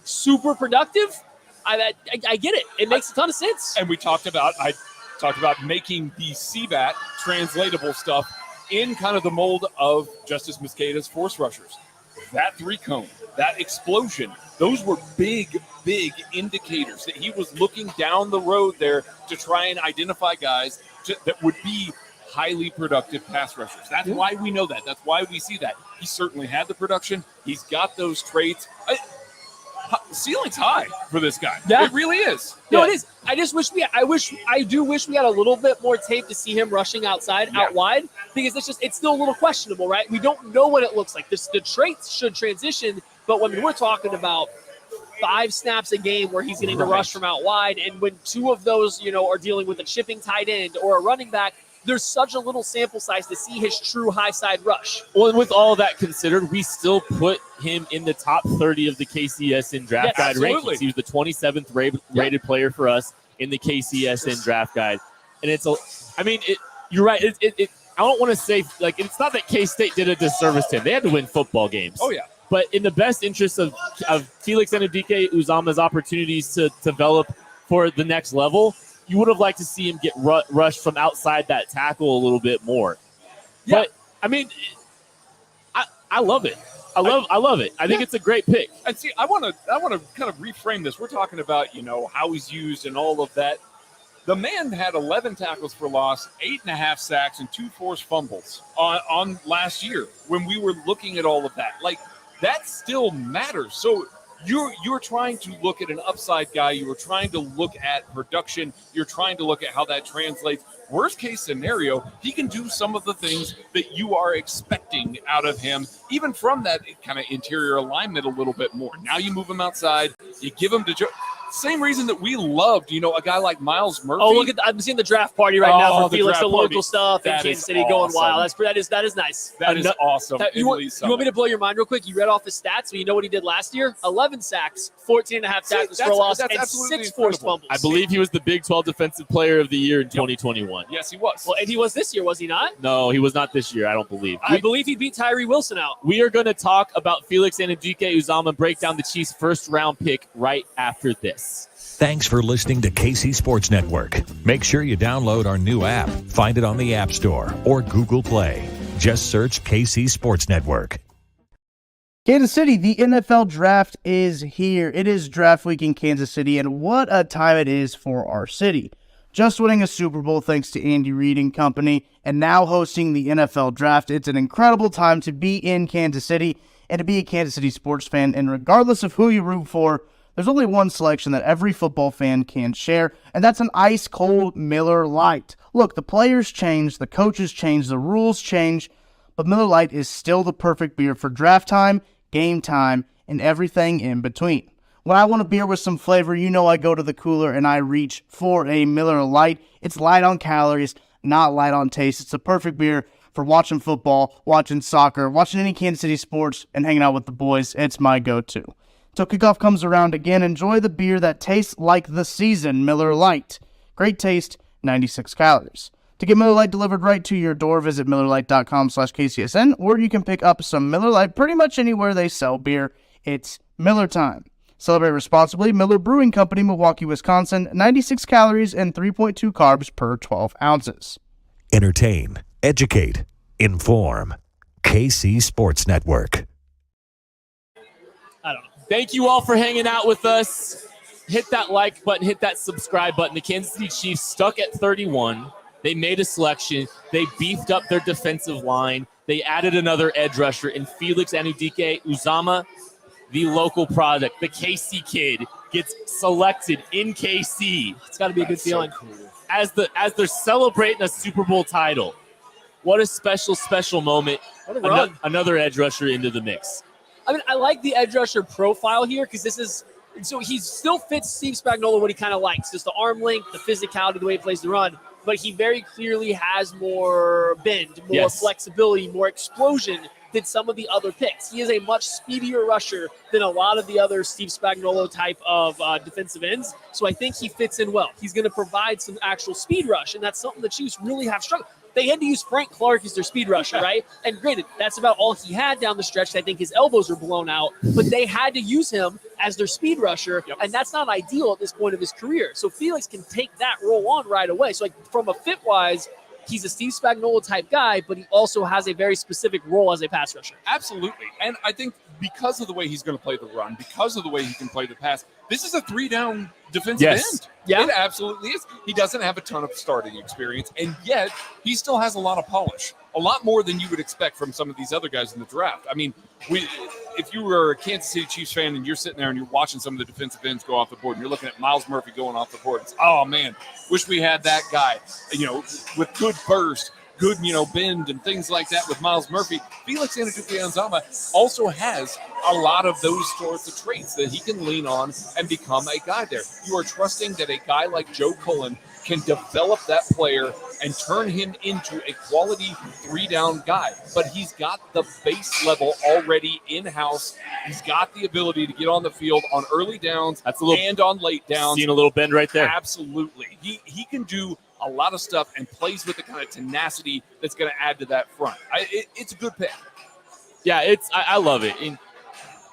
super productive. I get it. It makes a ton of sense. And I talked about making the CBAT translatable stuff in kind of the mold of Justice Mosqueda's force rushers. That 3-cone, that explosion, those were big indicators that he was looking down the road there to try and identify guys that would be highly productive pass rushers. That's why we know that. That's why we see that. He certainly had the production. He's got those traits. ceiling's high for this guy. Yeah. It really is. No, it is. I just wish I do wish we had a little bit more tape to see him rushing out wide, because it's still a little questionable, right? We don't know what it looks like. The traits should transition, but when we're talking about 5 snaps a game where he's getting to rush from out wide, and when 2 of those, are dealing with a chipping tight end or a running back, there's such a little sample size to see his true high side rush. Well, and with all that considered, we still put him in the top 30 of the KCSN draft guide rankings. He was the 27th rated player for us in the KCSN draft guide. And you're right. I don't want to say, it's not that K-State did a disservice to him. They had to win football games. Oh, yeah. But in the best interest of Felix Anudike-Uzoma's opportunities to develop for the next level, you would have liked to see him get rushed from outside that tackle a little bit more. Yeah. But I love it. I love it. I think it's a great pick. And see, I want to kind of reframe this. We're talking about how he's used and all of that. The man had 11 tackles for loss, 8.5 sacks, and 2 forced fumbles on last year when we were looking at all of that. That still matters. So you're trying to look at an upside guy. You were trying to look at production. You're trying to look at how that translates. Worst case scenario, he can do some of the things that you are expecting out of him, even from that kind of interior alignment a little bit more. Now you move him outside. You give him to same reason that we loved, a guy like Miles Murphy. Oh, look I'm seeing the draft party right now for Felix, the local stuff in That Kansas is City going awesome. wild. That is nice. That is awesome. You want me to blow your mind real quick? You read off his stats, so you know what he did last year? 11 sacks, 14.5 tackles for loss, and 6 forced fumbles. I believe he was the Big 12 Defensive Player of the Year in 2021. Yes, he was. Well, and he was this year, was he not? No, he was not this year, I don't believe. I believe he beat Tyree Wilson out. We are going to talk about Felix Anudike-Uzoma, break down the Chiefs' first-round pick right after this. Thanks for listening to KC Sports Network. Make sure you download our new app. Find it on the App Store or Google Play. Just search KC Sports Network. Kansas City, the NFL draft is here. It is draft week in Kansas City, and what a time it is for our city. Just winning a Super Bowl thanks to Andy Reid and company, and now hosting the NFL draft. It's an incredible time to be in Kansas City and to be a Kansas City sports fan, and regardless of who you root for, there's only one selection that every football fan can share, and that's an ice-cold Miller Lite. Look, the players change, the coaches change, the rules change, but Miller Lite is still the perfect beer for draft time, game time, and everything in between. When I want a beer with some flavor, I go to the cooler and I reach for a Miller Lite. It's light on calories, not light on taste. It's the perfect beer for watching football, watching soccer, watching any Kansas City sports, and hanging out with the boys. It's my go-to. So kickoff comes around again. Enjoy the beer that tastes like the season, Miller Lite. Great taste, 96 calories. To get Miller Lite delivered right to your door, visit MillerLite.com/KCSN, or you can pick up some Miller Lite pretty much anywhere they sell beer. It's Miller time. Celebrate responsibly. Miller Brewing Company, Milwaukee, Wisconsin. 96 calories and 3.2 carbs per 12 ounces. Entertain, educate, inform. KC Sports Network. I don't know. Thank you all for hanging out with us. Hit that like button, hit that subscribe button. The Kansas City Chiefs stuck at 31. They made a selection. They beefed up their defensive line. They added another edge rusher in Felix Anudike-Uzoma, the local product. The KC kid gets selected in KC. It's got to be a good feeling. So cool. As they're celebrating a Super Bowl title. What a special moment. What a run. Another edge rusher into the mix. I like the edge rusher profile here because he still fits Steve Spagnuolo what he kind of likes. Just the arm length, the physicality, the way he plays the run. But he very clearly has more bend, more flexibility, more explosion than some of the other picks. He is a much speedier rusher than a lot of the other Steve Spagnuolo type of defensive ends. So I think he fits in well. He's going to provide some actual speed rush, and that's something the Chiefs really have struggled. They had to use Frank Clark as their speed rusher, right? And granted, that's about all he had down the stretch. I think his elbows are blown out, but they had to use him as their speed rusher, and that's not ideal at this point of his career. So Felix can take that role on right away. So from a fit-wise, he's a Steve Spagnuolo type guy, but he also has a very specific role as a pass rusher. Absolutely. And I think because of the way he's going to play the run, because of the way he can play the pass, this is a 3-down defensive end. Yeah. It absolutely is. He doesn't have a ton of starting experience, and yet he still has a lot of polish, a lot more than you would expect from some of these other guys in the draft. I mean, if you were a Kansas City Chiefs fan and you're sitting there and you're watching some of the defensive ends go off the board, and you're looking at Myles Murphy going off the board, it's, oh, man, wish we had that guy, with good burst, good, bend and things like that with Myles Murphy. Felix Anudike-Uzoma also has a lot of those sorts of traits that he can lean on and become a guy there. You are trusting that a guy like Joe Cullen can develop that player and turn him into a quality 3-down guy. But he's got the base level already in-house. He's got the ability to get on the field on early downs and on late downs. Seeing a little bend right there. Absolutely. He can do a lot of stuff and plays with the kind of tenacity that's going to add to that front. It's a good pick. Yeah, I love it. And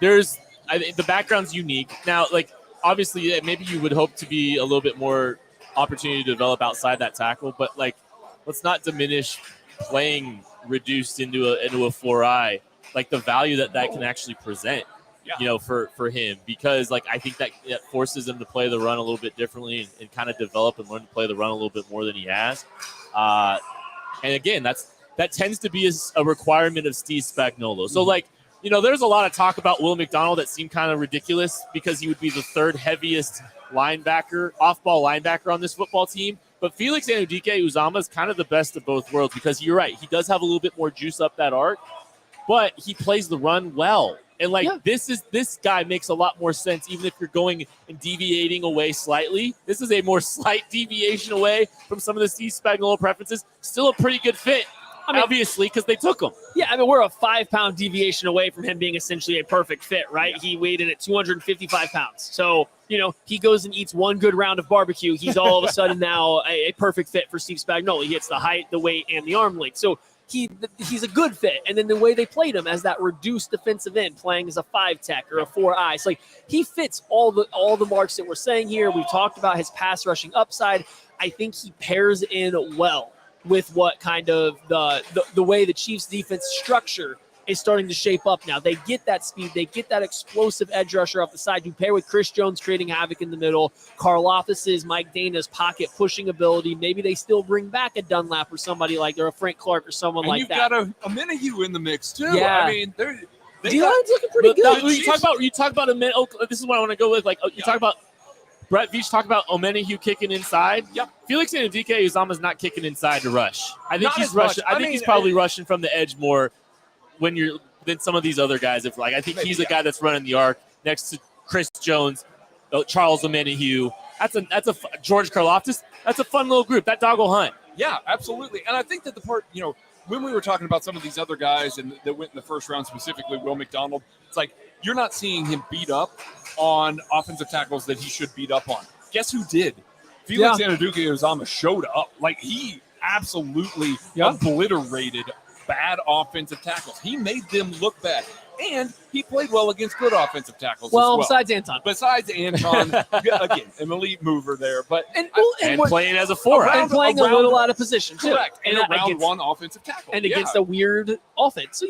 the background's unique. Now, obviously, maybe you would hope to be a little bit more opportunity to develop outside that tackle, but let's not diminish playing reduced into a 4-eye, the value that can actually present. For him, because I think that forces him to play the run a little bit differently and kind of develop and learn to play the run a little bit more than he has. And again, that tends to be a requirement of Steve Spagnuolo. So there's a lot of talk about Will McDonald that seemed kind of ridiculous because he would be the third heaviest off-ball linebacker on this football team. But Felix Anudike-Uzoma is kind of the best of both worlds because you're right. He does have a little bit more juice up that arc, but he plays the run well. And this guy makes a lot more sense, even if you're going and deviating away slightly. This is a more slight deviation away from some of the Steve Spagnuolo preferences. Still a pretty good fit, obviously, because they took him. Yeah, we're a 5-pound deviation away from him being essentially a perfect fit, right? Yeah. He weighed in at 255 pounds. So, he goes and eats one good round of barbecue. He's all of a sudden now a perfect fit for Steve Spagnuolo. He hits the height, the weight, and the arm length. So he's a good fit. And then the way they played him as that reduced defensive end, playing as a 5-tech or a 4-eye. It's he fits all the marks that we're saying here. We've talked about his pass rushing upside. I think he pairs in well with what kind of the way the Chiefs defense structure is starting to shape up now. They get that speed. They get that explosive edge rusher off the side. You pair with Chris Jones creating havoc in the middle, Karlaftis's, Mike Dana's pocket pushing ability. Maybe they still bring back a Dunlap or somebody or a Frank Clark or someone like that. And you've got a Minihue in the mix too. Yeah. D-line's looking pretty good. You talk about a minute. This is what I want to go with. Talk about Brett Veach, talk about Omenihu kicking inside. Yep. Felix Anudike-Uzoma not kicking inside to rush. I think Not he's as much. rushing. I think he's probably rushing from the edge more than some of these other guys. I think he's a guy that's running the arc next to Chris Jones, Charles Omenihu. That's a George Karlaftis. That's a fun little group. That dog will hunt. Yeah, absolutely. And I think that the part, when we were talking about some of these other guys and that went in the first round, specifically Will McDonald, it's you're not seeing him beat up on offensive tackles that he should beat up on. Guess who did? Felix Anudike-Uzoma showed up. He absolutely obliterated bad offensive tackles. He made them look bad. And he played well against good offensive tackles as well. Besides Anton, again, an elite mover there. But and playing as a 4. And playing a little out of position, too. Correct. And a round one offensive tackle. And against a weird offense. So,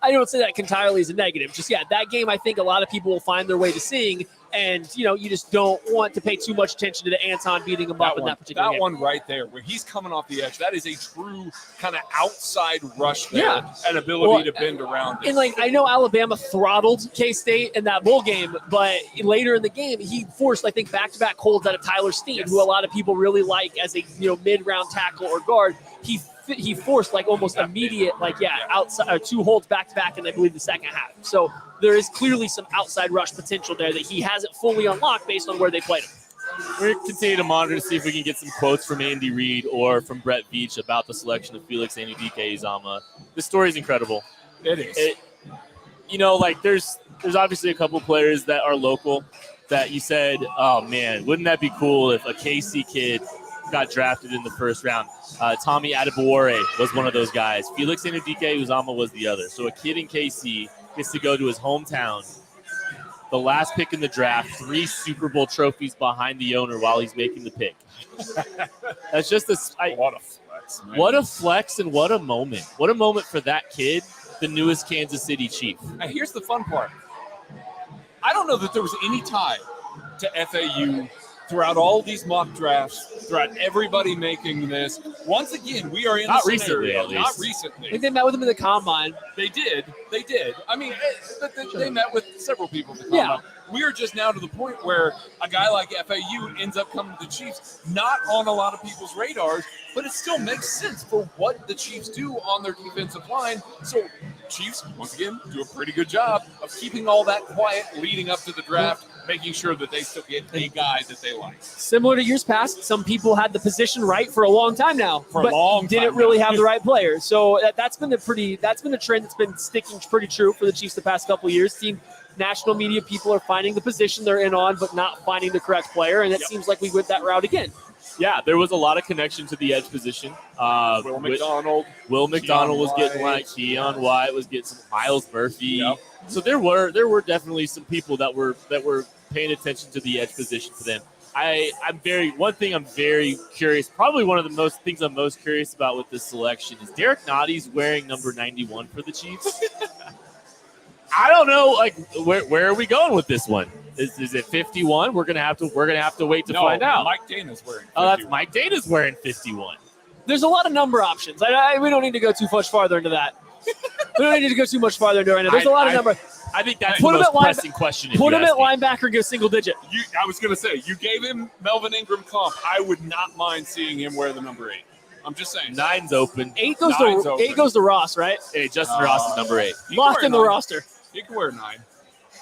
I don't say that entirely as a negative. Just, that game I think a lot of people will find their way to seeing. And, you just don't want to pay too much attention to the Anton beating him up in that particular game. That one right there, where he's coming off the edge, that is a true kind of outside rush there and ability to bend around it. And, I know Alabama throttled K-State in that bowl game, but later in the game, he forced, I think, back-to-back holds out of Tyler Steen, who a lot of people really like as a, mid-round tackle or guard. He forced almost immediate, outside 2 holds back-to-back in, I believe, the second half. So there is clearly some outside rush potential there that he hasn't fully unlocked based on where they played him. We're going to continue to monitor to see if we can get some quotes from Andy Reid or from Brett Veach about the selection of Felix Anudike-Uzoma. The story is incredible. It is. There's obviously a couple players that are local that you said, oh, man, wouldn't that be cool if a KC kid got drafted in the first round. Tommy Adebawore was one of those guys. Felix Anudike-Uzoma was the other. So a kid in KC gets to go to his hometown, the last pick in the draft, 3 Super Bowl trophies behind the owner while he's making the pick. That's just what a flex, man. What a flex and what a moment. What a moment for that kid, the newest Kansas City Chief. Now, here's the fun part. I don't know that there was any tie to FAU throughout all these mock drafts, throughout everybody making this, once again, we are in Not the recently, scenario. at least. Not I recently. think they met with him in the combine. They did. I mean, they met with several people at the Yeah. combine. We are just now to the point where a guy like FAU ends up coming to the Chiefs, not on a lot of people's radars, but it still makes sense for what the Chiefs do on their defensive line. So Chiefs, once again, do a pretty good job of keeping all that quiet leading up to the draft, making sure that they still get a guy that they like. Similar to years past, some people had the position right for a long time now, but didn't really have the right player. So that's been a trend that's been sticking pretty true for the Chiefs the past couple of years. National media people are finding the position they're in on, but not finding the correct player, and it seems like we went that route again. Yeah, there was a lot of connection to the edge position. Will McDonald. Will McDonald was getting like Keon White was getting some Miles Murphy. Yep. So there were definitely some people that were paying attention to the edge position for them. One thing I'm very curious, probably one of the most things I'm most curious about with this selection is Derek Notty's wearing number 91 for the Chiefs. I don't know, like where are we going with this one? Is it 51? We're gonna have to wait to find out. Mike Dana's wearing 51. Oh, that's Mike Dana's wearing 51. There's a lot of number options. We don't need to go too much farther into that. We don't need to go too much farther into it right now. There's a lot of number. I think that's the most pressing question. Put him at linebacker and go single digit. I was going to say, you gave him Melvin Ingram comp. I would not mind seeing him wear the number 8. I'm just saying. 9's open. 8 goes to Ross, right? Hey, Justin Ross is number 8. Locked in the roster. You can wear 9.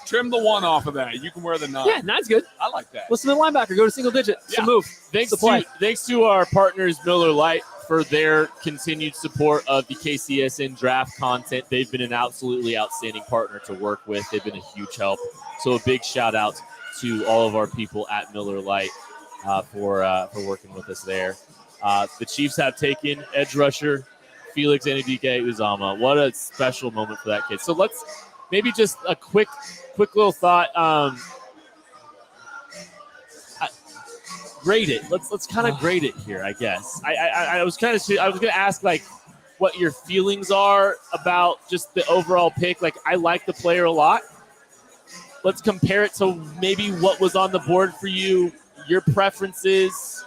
Trim the 1 off of that. You can wear the 9. Yeah, 9's good. I like that. Listen to the linebacker. Go to single digit. It's a move. Thanks to our partners, Miller Lite, for their continued support of the KCSN draft content. They've been an absolutely outstanding partner to work with. They've been a huge help. So a big shout out to all of our people at Miller Lite for working with us there. The Chiefs have taken edge rusher Felix Anudike-Uzoma. What a special moment for that kid. So let's maybe just a quick little thought. Grade it. Let's kind of grade it here, I guess. I was going to ask like what your feelings are about just the overall pick. Like, I like the player a lot. Let's compare it to maybe what was on the board for you, your preferences.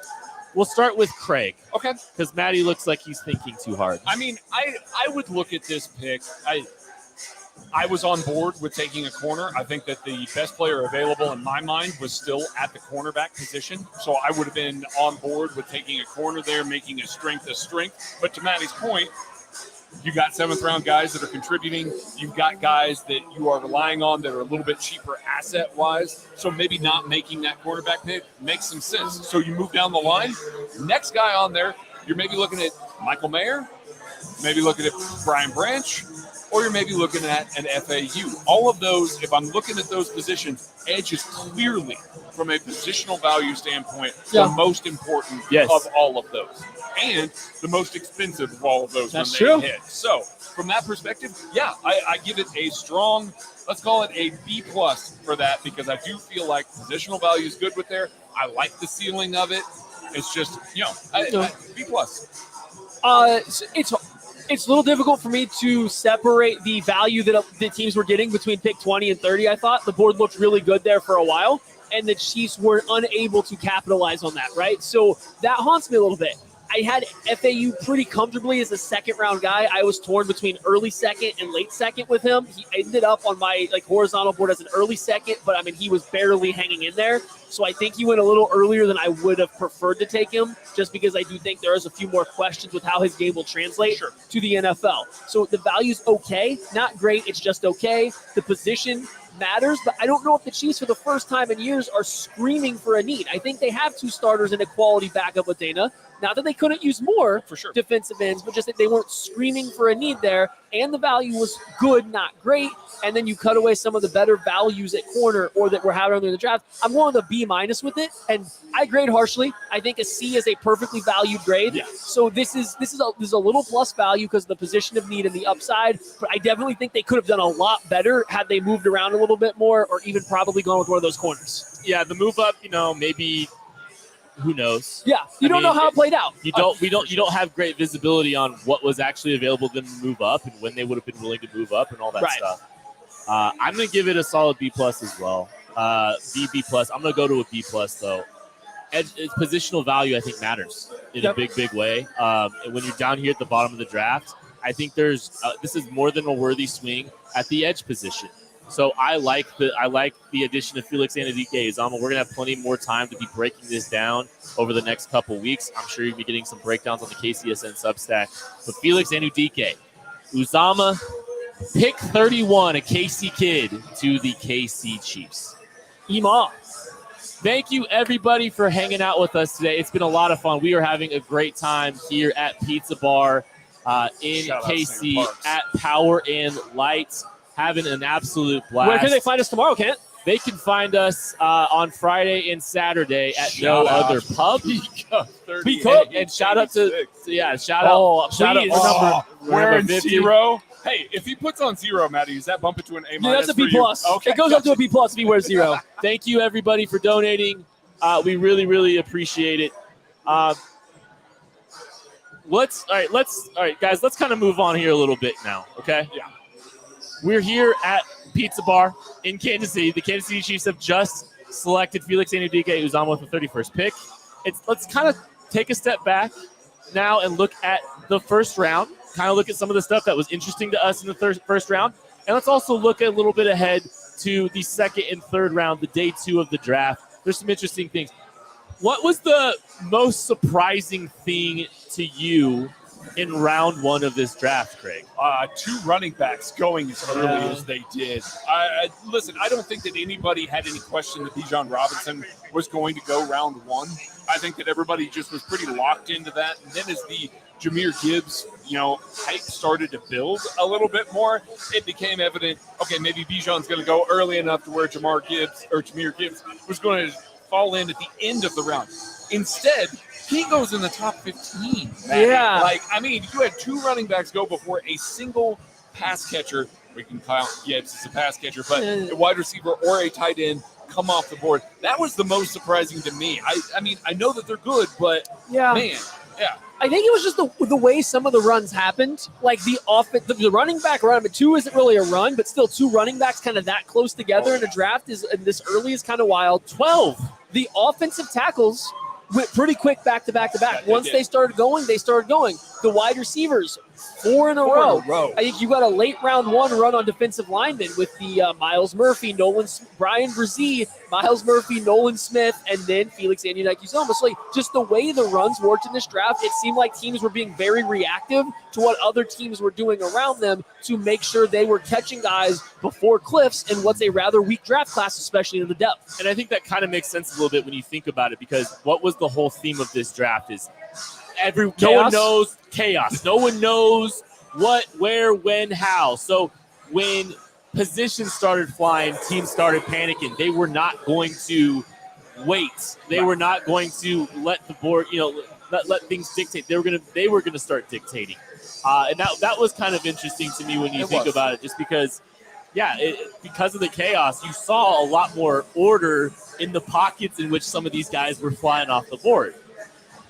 We'll start with Craig. Okay. Because Maddie looks like he's thinking too hard. I mean, I would look at this pick. I was on board with taking a corner. I think that the best player available in my mind was still at the cornerback position. So I would have been on board with taking a corner there, making a strength a strength. But to Maddie's point, you got 7th round guys that are contributing. You've got guys that you are relying on that are a little bit cheaper asset wise. So maybe not making that quarterback pick makes some sense. So you move down the line. Next guy on there, you're maybe looking at Michael Mayer, maybe looking at Brian Branch, or you're maybe looking at an FAU. All of those, if I'm looking at those positions, edge is clearly, from a positional value standpoint, the most important of all of those. And the most expensive of all of those when they hit. So from that perspective, I give it a strong, let's call it a B+ for that, because I do feel like positional value is good with there. I like the ceiling of it. It's just, B+. It's a little difficult for me to separate the value that the teams were getting between pick 20 and 30. I thought the board looked really good there for a while, and the Chiefs were unable to capitalize on that, right? So that haunts me a little bit. I had FAU pretty comfortably as a 2nd-round guy. I was torn between early 2nd and late 2nd with him. He ended up on my horizontal board as an early 2nd, but I mean, he was barely hanging in there. So I think he went a little earlier than I would have preferred to take him, just because I do think there is a few more questions with how his game will translate to the NFL. So the value's okay, not great. It's just okay. The position matters, but I don't know if the Chiefs for the first time in years are screaming for a need. I think they have 2 starters and a quality backup with Dana. Not that they couldn't use more defensive ends, but just that they weren't screaming for a need there, and the value was good, not great. And then you cut away some of the better values at corner or that were had under the draft. I'm going with a B- with it, and I grade harshly. I think a C is a perfectly valued grade. Yeah. So this is a little plus value because of the position of need and the upside, but I definitely think they could have done a lot better had they moved around a little bit more, or even probably gone with one of those corners. Yeah, the move up, maybe. Who knows? Yeah, you don't know how it played out. You don't have great visibility on what was actually available to them to move up and when they would have been willing to move up and all that stuff. I'm going to give it a solid B+ as well. B+. I'm going to go to a B+ though. positional value, I think, matters in a big way. And when you're down here at the bottom of the draft, I think this is more than a worthy swing at the edge position. So I like the addition of Felix Anudike-Uzoma. We're gonna have plenty more time to be breaking this down over the next couple weeks. I'm sure you'll be getting some breakdowns on the KCSN Substack. But Felix Anudike-Uzoma, pick 31, a KC kid to the KC Chiefs. Ema. Thank you, everybody, for hanging out with us today. It's been a lot of fun. We are having a great time here at Pizza Bar in KC at Power and Light, having an absolute blast. Where can they find us tomorrow, Kent? They can find us on Friday and Saturday at No Other Pub. And shout out to we're in 0. Hey, if he puts on 0, Matty, does that bump it to an A-? Yeah, that's a B+. Okay, it goes up to a B+ if he wears 0. Thank you, everybody, for donating. We really, really appreciate it. All right, guys, let's kind of move on here a little bit now, okay? Yeah. We're here at Pizza Bar in Kansas City. The Kansas City Chiefs have just selected Felix Anudike-Uzoma with the 31st pick. Let's kind of take a step back now and look at the first round, kind of look at some of the stuff that was interesting to us in the first round, and let's also look a little bit ahead to the second and third round, the day 2 of the draft. There's some interesting things. What was the most surprising thing to you in round 1 of this draft, Craig? 2 running backs going as early as they did. Listen, I don't think that anybody had any question that Bijan Robinson was going to go round 1. I think that everybody just was pretty locked into that. And then as the Jahmyr Gibbs, hype started to build a little bit more, it became evident, okay, maybe Bijan's going to go early enough to where Jahmyr Gibbs was going to fall in at the end of the round. Instead, he goes in the top 15. Matty. Yeah. You had 2 running backs go before a single pass catcher. We can count Gibbs as a pass catcher, but a wide receiver or a tight end come off the board. That was the most surprising to me. I know that they're good, but man, yeah. I think it was just the way some of the runs happened. Like the running back run, but 2 isn't really a run, but still 2 running backs kind of that close together in a draft is this early is kind of wild. 12. The offensive tackles went pretty quick back to back to back. Once they started going, they started going. The wide receivers, 4 in a row. I think you got a late round 1 run on defensive linemen with the Myles Murphy, Brian Brzee, Myles Murphy, Nolan Smith, and then Felix Anudike-Uzoma. So just the way the runs worked in this draft, it seemed like teams were being very reactive to what other teams were doing around them to make sure they were catching guys before cliffs in what's a rather weak draft class, especially in the depth. And I think that kind of makes sense a little bit when you think about it, because what was the whole theme of this draft is no one knows chaos. No one knows what, where, when, how. So when positions started flying, teams started panicking. They were not going to wait. They were not going to let the board, let things dictate. They were gonna start dictating. And that was kind of interesting to me when you think about it, just because, because of the chaos, you saw a lot more order in the pockets in which some of these guys were flying off the board.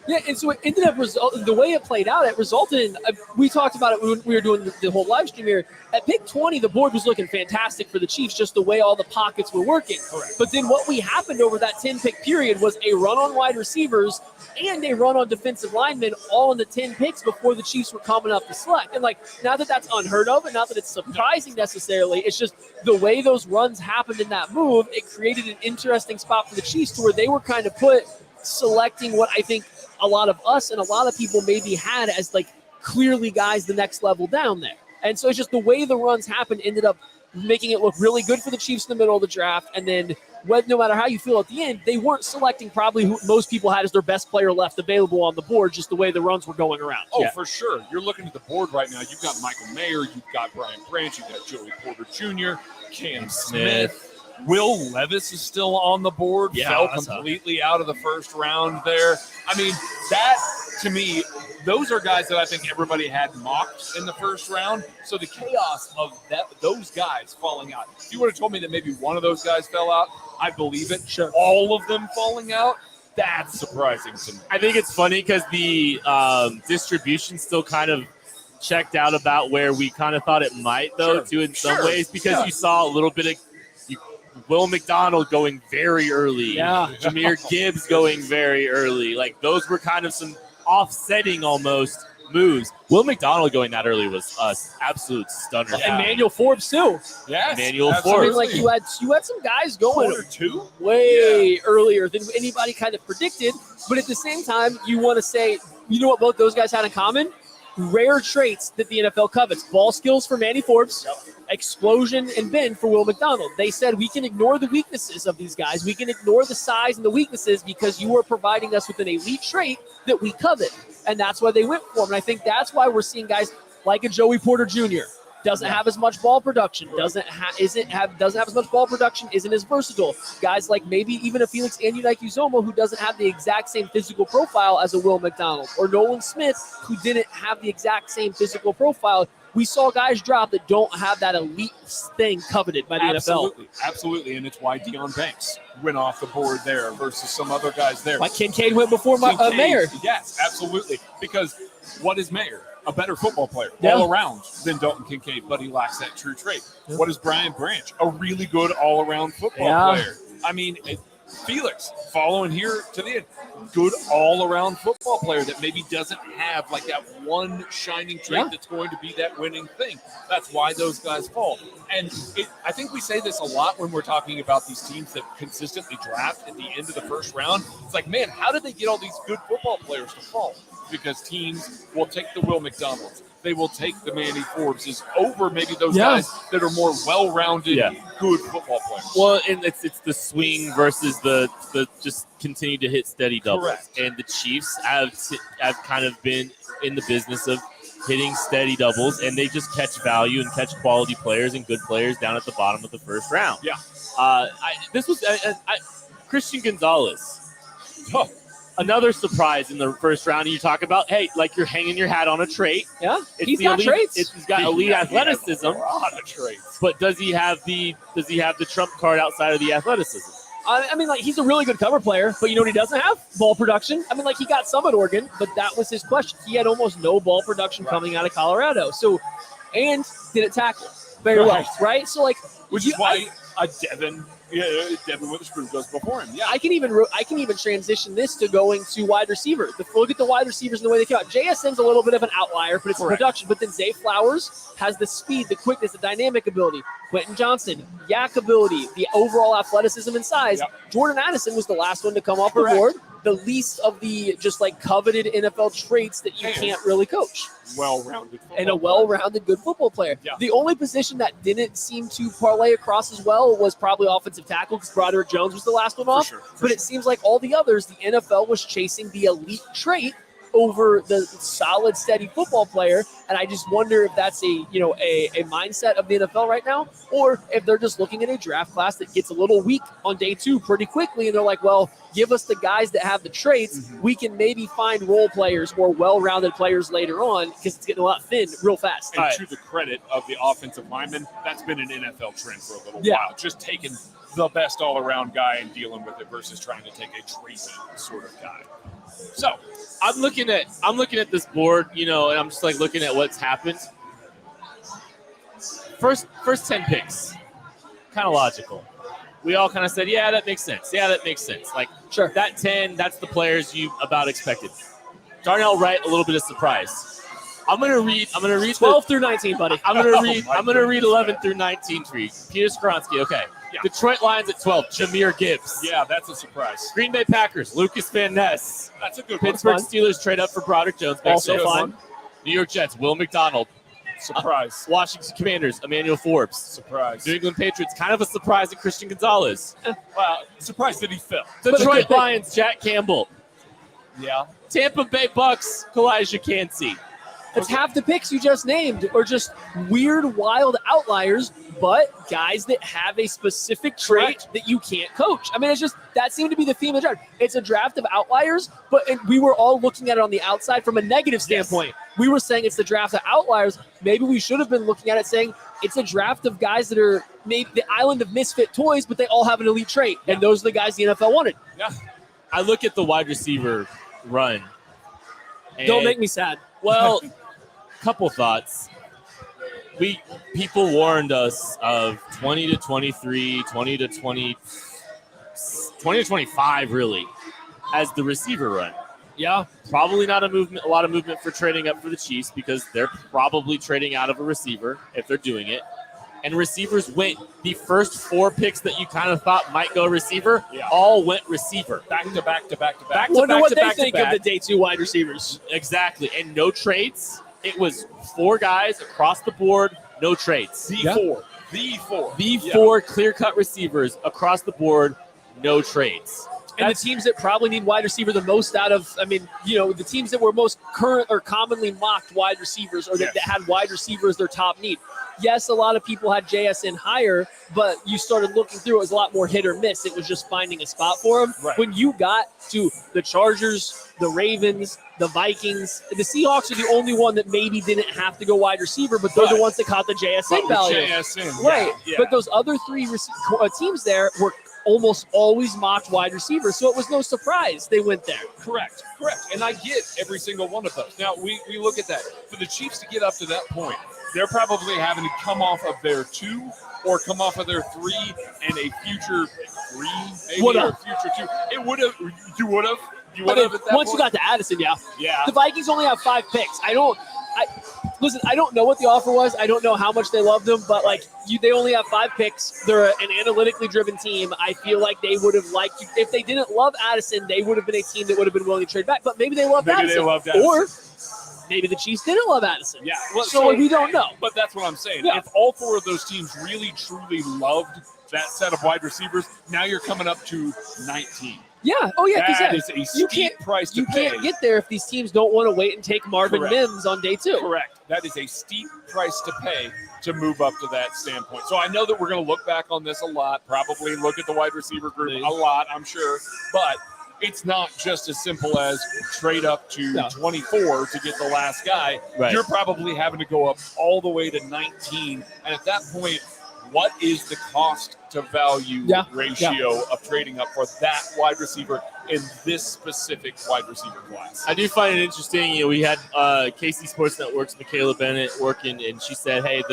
Yeah, and so it ended up the way it played out. It resulted in we talked about it when we were doing the whole live stream here. At pick 20, the board was looking fantastic for the Chiefs, just the way all the pockets were working. Correct. But then what happened over that 10-pick period was a run on wide receivers and a run on defensive linemen, all in the 10 picks before the Chiefs were coming up to select. And not that that's unheard of, and not that it's surprising necessarily. It's just the way those runs happened in that move. It created an interesting spot for the Chiefs to where they were kind of selecting what I think a lot of us and a lot of people maybe had as clearly guys the next level down there. And so it's just the way the runs happened ended up making it look really good for the Chiefs in the middle of the draft. And then no matter how you feel at the end, they weren't selecting probably who most people had as their best player left available on the board, just the way the runs were going around. Oh, for sure. You're looking at the board right now. You've got Michael Mayer, you've got Brian Branch, you've got Joey Porter Jr., Cam Smith. Will Levis is still on the board, fell completely out of the first round there. That, to me, those are guys that I think everybody had mocked in the first round. So the chaos of those guys falling out. If you would have told me that maybe one of those guys fell out, I believe it. Sure. All of them falling out, that's surprising to me. I think it's funny because the distribution still kind of checked out about where we kind of thought it might, though, too, in some ways, because you saw a little bit of Will McDonald going very early. Yeah. Jahmyr Gibbs going very early. Like, those were kind of some offsetting almost moves. Will McDonald going that early was absolute stunner. Emmanuel Forbes too. Yes, Emmanuel I Forbes. mean, like you had some guys going Quarter two? way earlier than anybody kind of predicted. But at the same time, you want to say, you know what both those guys had in common? Rare traits that the NFL covets. Ball skills for Manny Forbes, explosion and bend for Will McDonald. They said we can ignore the weaknesses of these guys. We can ignore the size and the weaknesses because you are providing us with an elite trait that we covet. And that's why they went for him. And I think that's why we're seeing guys like a Joey Porter Jr. Doesn't have as much ball production, doesn't have as much ball production, isn't as versatile. Guys like maybe even a Felix Anudike-Uzoma who doesn't have the exact same physical profile as a Will McDonald, or Nolan Smith who didn't have the exact same physical profile. We saw guys drop that don't have that elite thing coveted by the NFL. Absolutely, and it's why Deion Banks went off the board there versus some other guys there. Why Kincaid went before Mayer. Yes, absolutely, because what is Mayer? A better football player all around than Dalton Kincaid, but he lacks that true trait. What is Brian Branch? A really good all-around football player. I mean, Felix, following here to the end, good all-around football player that maybe doesn't have like that one shining trait that's going to be that winning thing. That's why those guys fall. And I think we say this a lot when we're talking about these teams that consistently draft at the end of the first round. It's like, man, how did they get all these good football players to fall? Because teams will take the Will McDonalds. They will take the Manny Forbeses over maybe those guys that are more well-rounded, good football players. Well, and it's the swing versus the just continue to hit steady doubles. Correct. And the Chiefs have kind of been in the business of hitting steady doubles, and they just catch value and catch quality players and good players down at the bottom of the first round. Yeah. This was Christian Gonzalez. Another surprise in the first round. You talk about, hey, like you're hanging your hat on a trait. Yeah, he's got traits. He's got elite athleticism. A lot of traits. But does he have the trump card outside of the athleticism? I mean, like, he's a really good cover player, but you know what he doesn't have? Ball production. I mean, like, he got some at Oregon, but that was his question. He had almost no ball production coming out of Colorado. So, and didn't tackle very well, right? So, like, which is why Devin Witherspoon goes before him. Yeah, I can even transition this to going to wide receiver. Look at the wide receivers and the way they come out. JSN's a little bit of an outlier, but it's production. But then Zay Flowers has the speed, the quickness, the dynamic ability. Quentin Johnson, yak ability, the overall athleticism and size. Yep. Jordan Addison was the last one to come off the board. The least of the just like coveted NFL traits that you can't really coach. Well-rounded football and a well-rounded good football player. Yeah. The only position that didn't seem to parlay across as well was probably offensive tackle because Broderick Jones was the last one off. But it seems like all the others, the NFL was chasing the elite trait over the solid, steady football player. And I just wonder if that's a mindset of the NFL right now, or if they're just looking at a draft class that gets a little weak on day two pretty quickly. And they're like, well, give us the guys that have the traits. We can maybe find role players or well-rounded players later on because it's getting a lot thin real fast. And to the credit of the offensive lineman, that's been an NFL trend for a little while. Just taking the best all-around guy and dealing with it versus trying to take a trait sort of guy. So I'm looking at this board, and I'm just like looking at what's happened. First 10 picks, kind of logical. We all kind of said, yeah, that makes sense. Yeah, that makes sense. Like, sure, that 10, that's the players you about expected. Darnell Wright, a little bit of surprise. I'm gonna read 12 through 19, buddy. I'm gonna read 11 through 19 for you. Peter Skoronski, okay. Yeah. Detroit Lions at 12, Jahmyr Gibbs. Yeah, that's a surprise. Green Bay Packers, Lucas Van Ness. That's a good Pittsburgh one. Steelers trade up for Broderick Jones. Also fun. New York Jets, Will McDonald. Surprise. Washington Commanders, Emmanuel Forbes. Surprise. New England Patriots, kind of a surprise at Christian Gonzalez. Well, surprise that he fell. Detroit Lions, Jack Campbell. Yeah. Tampa Bay Bucks, Kalijah Kancey. It's half the picks you just named are just weird, wild outliers, but guys that have a specific trait that you can't coach. I mean, it's just that seemed to be the theme of the draft. It's a draft of outliers, but we were all looking at it on the outside from a negative standpoint. Yes. We were saying it's the draft of outliers. Maybe we should have been looking at it saying it's a draft of guys that are maybe the island of misfit toys, but they all have an elite trait, and those are the guys the NFL wanted. Yeah. I look at the wide receiver run. Don't make me sad. Well, couple thoughts. people warned us of 20 to 23, 20 to 20, 20 to 25 really as the receiver run. Yeah, probably not a lot of movement for trading up for the Chiefs because they're probably trading out of a receiver if they're doing it. And receivers went the first 4 picks that you kind of thought might go receiver, all went receiver. Back to back to back to back. Wonder what they think of the day 2 wide receivers. Exactly. And no trades. It was 4 guys across the board, no trades. The four. 4 clear-cut receivers across the board, no trades. And the teams that probably need wide receiver the most out of, the teams that were most current or commonly mocked wide receivers or that had wide receivers their top need. Yes, a lot of people had JSN higher, but you started looking through, it was a lot more hit or miss. It was just finding a spot for him. Right. When you got to the Chargers, the Ravens, the Vikings, the Seahawks are the only one that maybe didn't have to go wide receiver, but they're the ones that caught the JSN value. Right. Yeah. But those other 3 teams there were almost always mocked wide receivers, so it was no surprise they went there. Correct. And I get every single one of those. Now, we look at that. For the Chiefs to get up to that point, they're probably having to come off of their 2 or come off of their 3 and a future 3, maybe, or a future 2. You would have at that once point? you got to Addison, yeah. Yeah. The Vikings only have 5 picks. Listen, I don't know what the offer was. I don't know how much they loved him, but they only have 5 picks. They're an analytically driven team. I feel like they would have liked, if they didn't love Addison, they would have been a team that would have been willing to trade back. But maybe they loved Addison. Or maybe the Chiefs didn't love Addison. Yeah. So we don't know. But that's what I'm saying. Yeah. If all 4 of those teams really, truly loved that set of wide receivers, now you're coming up to 19. Yeah. Oh, yeah. That is a steep price to pay. You can't get there if these teams don't want to wait and take Marvin Mims on day 2. Correct. That is a steep price to pay to move up to that standpoint. So I know that we're going to look back on this a lot, probably look at the wide receiver group a lot, I'm sure. But it's not just as simple as trade up to 24 to get the last guy. Right. You're probably having to go up all the way to 19. And at that point, what is the cost to value ratio of trading up for that wide receiver in this specific wide receiver class? I do find it interesting. We had KC Sports Network's Michaela Bennett working, and she said, hey,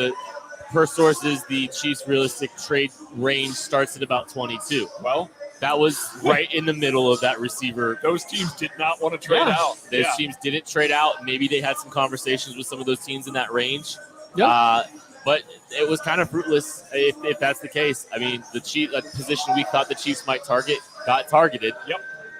per sources, the Chiefs' realistic trade range starts at about 22. Well, that was right in the middle of that receiver. Those teams did not want to trade out. Those teams didn't trade out. Maybe they had some conversations with some of those teams in that range. Yeah. But it was kind of fruitless if that's the case. I mean, the position we thought the Chiefs might target got targeted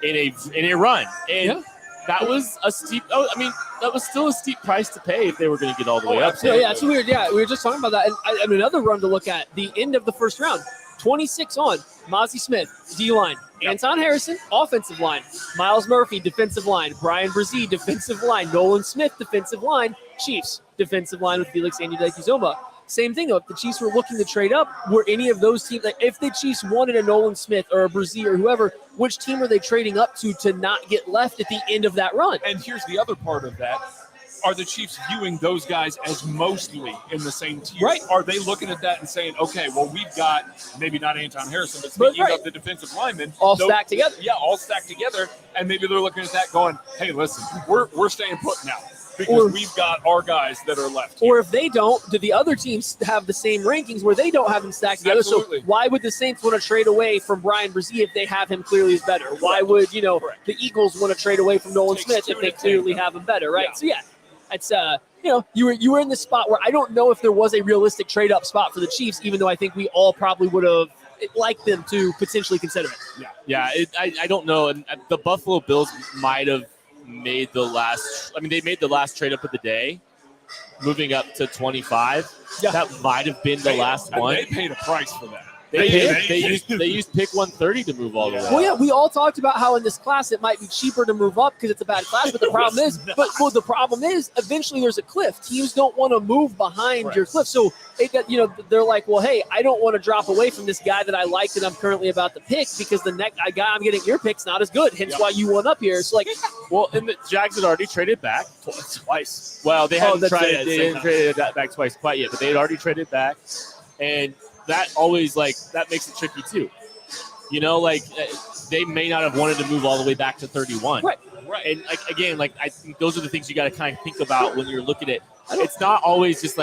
in a run. And that was a steep – that was still a steep price to pay if they were going to get all the way up. Yeah, it's weird. Yeah, we were just talking about that. And another run to look at, the end of the first round, 26 on, Mozzie Smith, D-line. Anton Harrison, offensive line. Miles Murphy, defensive line. Brian Brzee, defensive line. Nolan Smith, defensive line. Chiefs, defensive line with Felix Anudike-Uzoma. Same thing, though. If the Chiefs were looking to trade up, were any of those teams, if the Chiefs wanted a Nolan Smith or a Brzee or whoever, which team are they trading up to not get left at the end of that run? And here's the other part of that. Are the Chiefs viewing those guys as mostly in the same tier? Right. Are they looking at that and saying, okay, well, we've got maybe not Anton Harrison, but speaking of the defensive linemen. All stacked together. Yeah, all stacked together. And maybe they're looking at that going, hey, listen, we're staying put now. Because we've got our guys that are left here. Or if they don't, do the other teams have the same rankings where they don't have them stacked together? Absolutely. So why would the Saints want to trade away from Brian Brzee if they have him clearly as better? Why would, the Eagles want to trade away from Nolan Smith if they clearly have him better, right? Yeah. So, it's, you were in this spot where I don't know if there was a realistic trade-up spot for the Chiefs, even though I think we all probably would have liked them to potentially consider it. Yeah, I don't know. And the Buffalo Bills might have made the last trade up of the day, moving up to 25. Yeah. That might have been the last one. They paid a price for that. They used pick 130 to move all the way. Well, yeah, we all talked about how in this class it might be cheaper to move up because it's a bad class. But the problem is, eventually there's a cliff. Teams don't want to move behind your cliff, so they're like, well, hey, I don't want to drop away from this guy that I like that I'm currently about to pick because the next guy I'm getting your pick's not as good. Hence why you won up here. So and the Jags had already traded back twice. Well, they hadn't traded that back twice quite yet, but they had already traded back, and that always that makes it tricky too. They may not have wanted to move all the way back to 31. Right. And again, I think those are the things you got to kind of think about when you're looking at it. It's not always just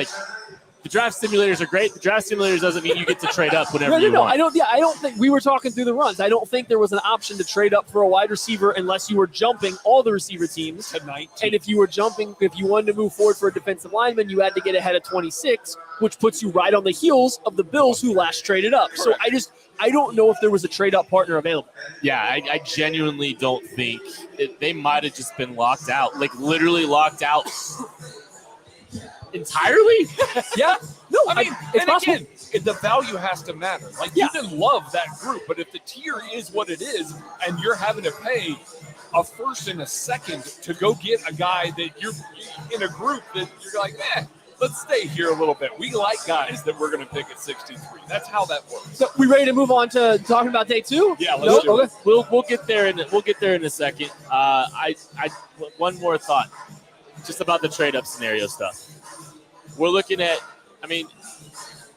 The draft simulators are great. The draft simulators doesn't mean you get to trade up whenever you No. want. I don't think we were talking through the runs. I don't think there was an option to trade up for a wide receiver unless you were jumping all the receiver teams tonight. And if you wanted to move forward for a defensive lineman, you had to get ahead of 26, which puts you right on the heels of the Bills who last traded up. Correct. So I don't know if there was a trade up partner available. Yeah, I genuinely don't think they might have just been locked out, like literally locked out entirely. Yeah, no, I mean, it's and possible. again, the value has to matter. Like, you can love that group, but if the tier is what it is and you're having to pay a first and a second to go get a guy that you're in a group that you're like, let's stay here a little bit. We like guys that we're going to pick at 63. That's how that works. So we ready to move on to talking about day 2? Yeah, let's do it. We'll get there in a second. One more thought, just about the trade up scenario stuff. We're looking at, I mean,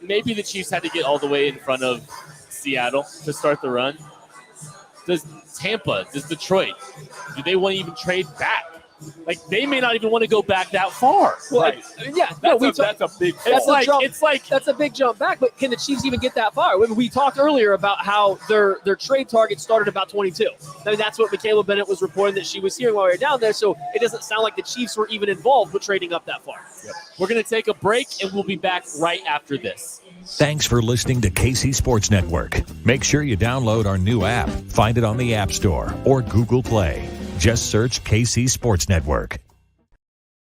maybe the Chiefs had to get all the way in front of Seattle to start the run. Does Tampa, does Detroit, do they want to even trade back? Like, they may not even want to go back that far. Well, Right. That's a big fall. That's a big jump back. But can the Chiefs even get that far? We talked earlier about how their trade target started about 22. I mean, that's what Michaela Bennett was reporting that she was hearing while we were down there. So it doesn't sound like the Chiefs were even involved with trading up that far. Yep. We're going to take a break, and we'll be back right after this. Thanks for listening to KC Sports Network. Make sure you download our new app. Find it on the App Store or Google Play. Just search KC Sports Network.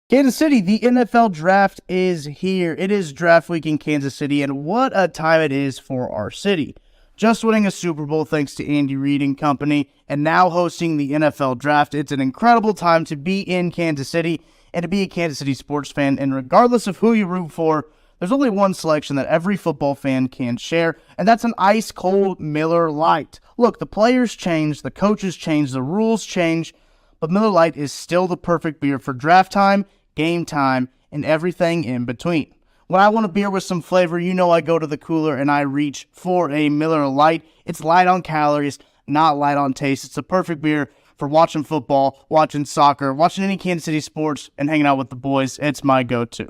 Kansas City, the NFL draft is here. It is draft week in Kansas City, and what a time it is for our city. Just winning a Super Bowl thanks to Andy Reid and company, and now hosting the NFL draft. It's an incredible time to be in Kansas City and to be a Kansas City sports fan, and regardless of who you root for, there's only one selection that every football fan can share, and that's an ice-cold Miller Lite. Look, the players change, the coaches change, the rules change, but Miller Lite is still the perfect beer for draft time, game time, and everything in between. When I want a beer with some flavor, you know I go to the cooler and I reach for a Miller Lite. It's light on calories, not light on taste. It's the perfect beer for watching football, watching soccer, watching any Kansas City sports, and hanging out with the boys. It's my go-to.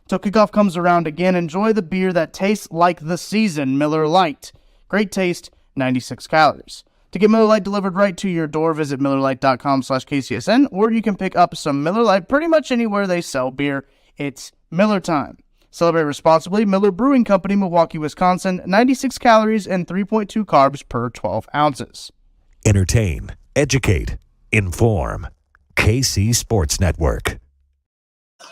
Till kickoff comes around again, enjoy the beer that tastes like the season, Miller Lite. Great taste, 96 calories. To get Miller Lite delivered right to your door, visit MillerLite.com/KCSN, or you can pick up some Miller Lite pretty much anywhere they sell beer. It's Miller time. Celebrate responsibly. Miller Brewing Company, Milwaukee, Wisconsin. 96 calories and 3.2 carbs per 12 ounces. Entertain, educate, inform. KC Sports Network.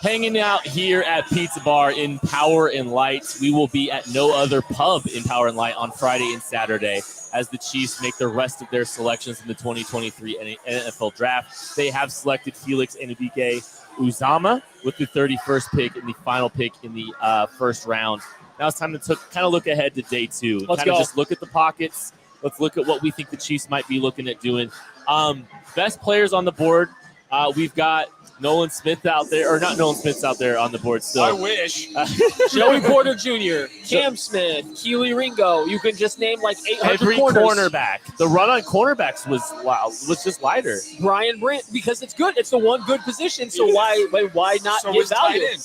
Hanging out here at Pizza Bar in Power and Light. We will be at no other pub in Power and Light on Friday and Saturday as the Chiefs make the rest of their selections in the 2023 NFL Draft. They have selected Felix Anudike-Uzoma with the 31st pick and the final pick in the first round. Now it's time to kind of look ahead to day 2. Let's kind of go. just look at the pockets. Let's look at what we think the Chiefs might be looking at doing. Best players on the board. We've got Nolan Smith out there, or not Nolan Smith's out there on the board still. I wish. Joey Porter Jr., Cam Smith, Keely Ringo. You can just name like 800 Every corners. cornerback. The run on cornerbacks was just lighter. Brian Brandt, because it's good. It's the one good position. So why not So get is tight value? end.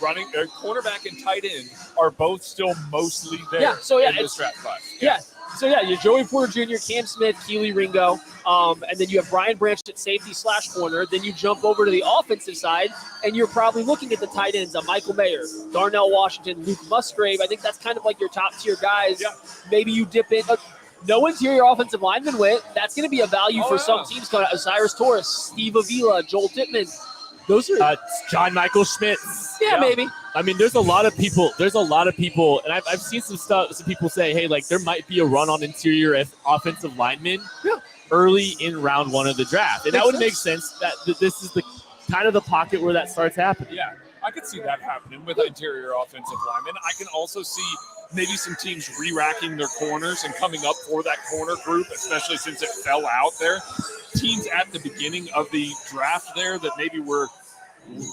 Running cornerback and tight end are both still mostly there. Yeah, so yeah, in this it's- draft class. Yeah. So yeah, you Joey Porter Jr., Cam Smith, Keely Ringo, and then you have Brian Branch at safety/corner. Then you jump over to the offensive side, and you're probably looking at the tight ends: Michael Mayer, Darnell Washington, Luke Musgrave. I think that's kind of like your top tier guys. Yeah. Maybe you dip in. No interior offensive lineman with. That's going to be a value for some teams. Osiris Torres, Steve Avila, Joel Tippmann. Those are John Michael Schmitz. yeah, maybe. I mean, there's a lot of people, and I've seen some people say, hey, like there might be a run on interior offensive linemen early in round 1 of the draft. And that would make sense that this is the kind of the pocket where that starts happening. Yeah, I could see that happening with interior offensive linemen. I can also see maybe some teams re-racking their corners and coming up for that corner group, especially since it fell out there. Teams at the beginning of the draft there that maybe were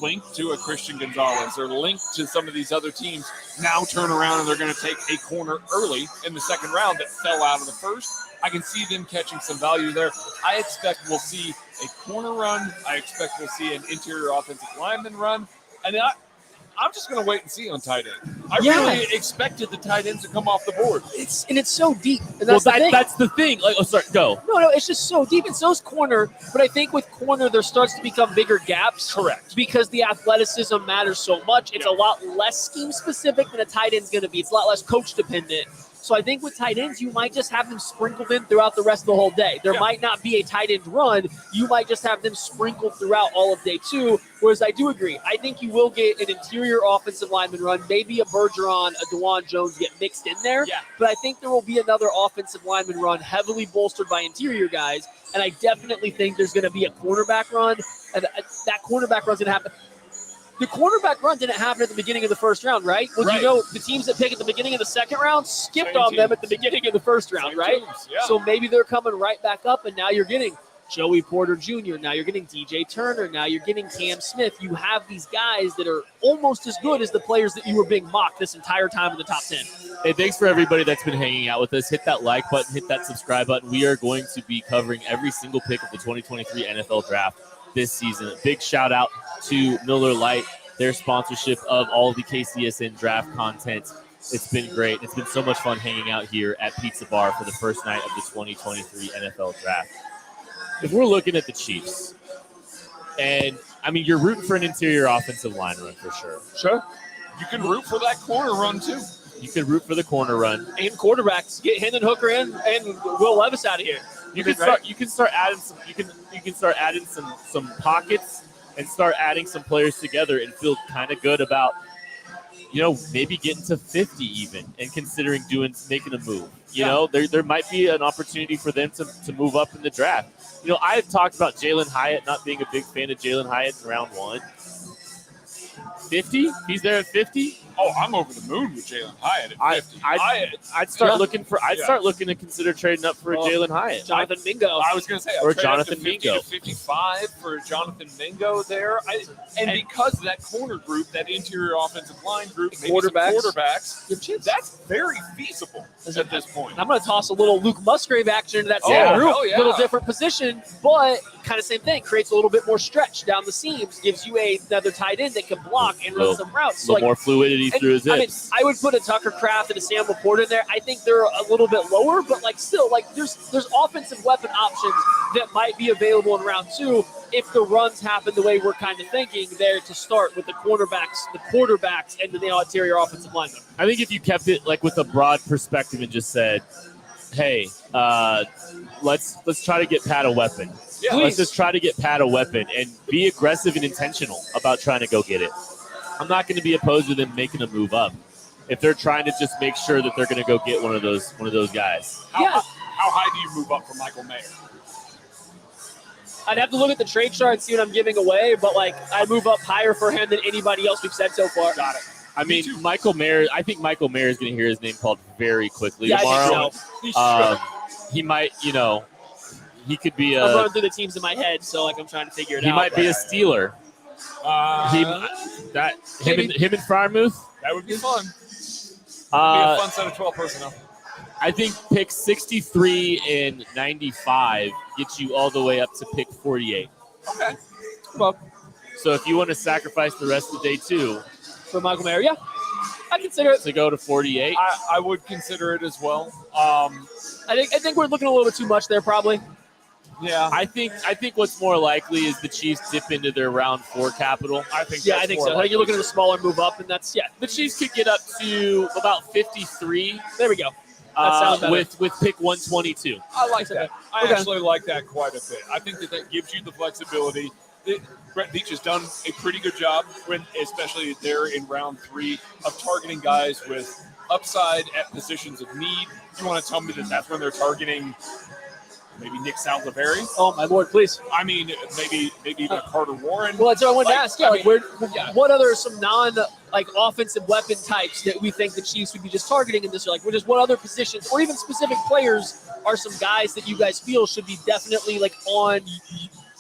linked to a Christian Gonzalez or linked to some of these other teams now turn around and they're going to take a corner early in the second round that fell out of the first. I can see them catching some value there. I expect we'll see a corner run. I expect we'll see an interior offensive lineman run. And I'm just going to wait and see on tight end. I really expected the tight ends to come off the board. It's so deep. And That's the thing. Like, sorry, go. No, it's just so deep. And so's corner. But I think with corner, there starts to become bigger gaps. Correct. Because the athleticism matters so much. It's a lot less scheme specific than a tight end's going to be. It's a lot less coach dependent. So I think with tight ends, you might just have them sprinkled in throughout the rest of the whole day. There might not be a tight end run. You might just have them sprinkled throughout all of day two. Whereas I do agree. I think you will get an interior offensive lineman run, maybe a Bergeron, a DeJuan Jones get mixed in there. Yeah. But I think there will be another offensive lineman run heavily bolstered by interior guys. And I definitely think there's going to be a cornerback run. And that cornerback run's going to happen. The cornerback run didn't happen at the beginning of the first round, right? Well, you know, the teams that pick at the beginning of the second round skipped on them at the beginning of the first round, right? So maybe they're coming right back up, and now you're getting Joey Porter Jr., now you're getting DJ Turner, now you're getting Cam Smith. You have these guys that are almost as good as the players that you were being mocked this entire time in the top 10. Hey, thanks for everybody that's been hanging out with us. Hit that like button, hit that subscribe button. We are going to be covering every single pick of the 2023 NFL Draft this season. A big shout out to Miller Lite, their sponsorship of all of the KCSN draft content. It's been great. It's been so much fun hanging out here at Pizza Bar for the first night of the 2023 NFL Draft. If we're looking at the Chiefs, and, I mean, you're rooting for an interior offensive line run for sure. Sure. You can root for that corner run, too. You can root for the corner run. And quarterbacks. Get Hendon Hooker in and Will Levis out of here. You can start adding some pockets and start adding some players together and feel kind of good about, you know, maybe getting to 50 even and considering making a move. You know, there might be an opportunity for them to move up in the draft. You know, I've talked about Jalen Hyatt, not being a big fan of Jalen Hyatt in round 1. 50? He's there at 50? Oh, I'm over the moon with Jalen Hyatt at 50. I'd start looking to consider trading up for Jalen Hyatt. Jonathan Mingo. I was going to say, or Jonathan Mingo. 55 for Jonathan Mingo there. Because of that corner group, that interior offensive line group, maybe quarterbacks, that's very feasible at this point. I'm going to toss a little Luke Musgrave action into that same group. Little different position, but kind of same thing. Creates a little bit more stretch down the seams, gives you another tight end that can block and run some routes. So more fluidity through his hips. I would put a Tucker Kraft and a Sam Laporte in there. I think they're a little bit lower, but still, there's offensive weapon options that might be available in round 2 if the runs happen the way we're kind of thinking there to start with the quarterbacks, and the interior offensive linemen. I think if you kept it with a broad perspective and just said, hey, let's try to get Pat a weapon. Yeah, let's just try to get Pat a weapon and be aggressive and intentional about trying to go get it. I'm not going to be opposed to them making a move up if they're trying to just make sure that they're going to go get one of those guys. How high do you move up for Michael Mayer? I'd have to look at the trade chart and see what I'm giving away, but I move up higher for him than anybody else we've said so far. Got it. I mean, Michael Mayer. I think Michael Mayer is going to hear his name called very quickly I tomorrow. think so. He might, he could be I'm running through the teams in my head, so I'm trying to figure it out. He might be a Steeler. Him and Frymouth. That would be fun. Be a fun set of 12 personnel. I think pick 63 and 95 gets you all the way up to pick 48. Okay. Well, so if you want to sacrifice the rest of day 2 for Michael Mayer, I consider it to go to 48. I would consider it as well. I think we're looking a little bit too much there, probably. Yeah, I think what's more likely is the Chiefs dip into their round 4 capital. I think so. I think you're looking at a smaller move up, and that's the Chiefs could get up to about 53. There we go. That sounds better. With pick 122. I like that. I actually like that quite a bit. I think that gives you the flexibility. Brett Veach has done a pretty good job, especially there in round 3, of targeting guys with upside at positions of need. You want to tell me that that's when they're targeting maybe Nick Salisbury? Oh, my Lord, please. I mean, maybe even Carter Warren. Well, that's what I wanted to ask. What other some offensive weapon types that we think the Chiefs would be just targeting in this year? What other positions or even specific players are some guys that you guys feel should be definitely on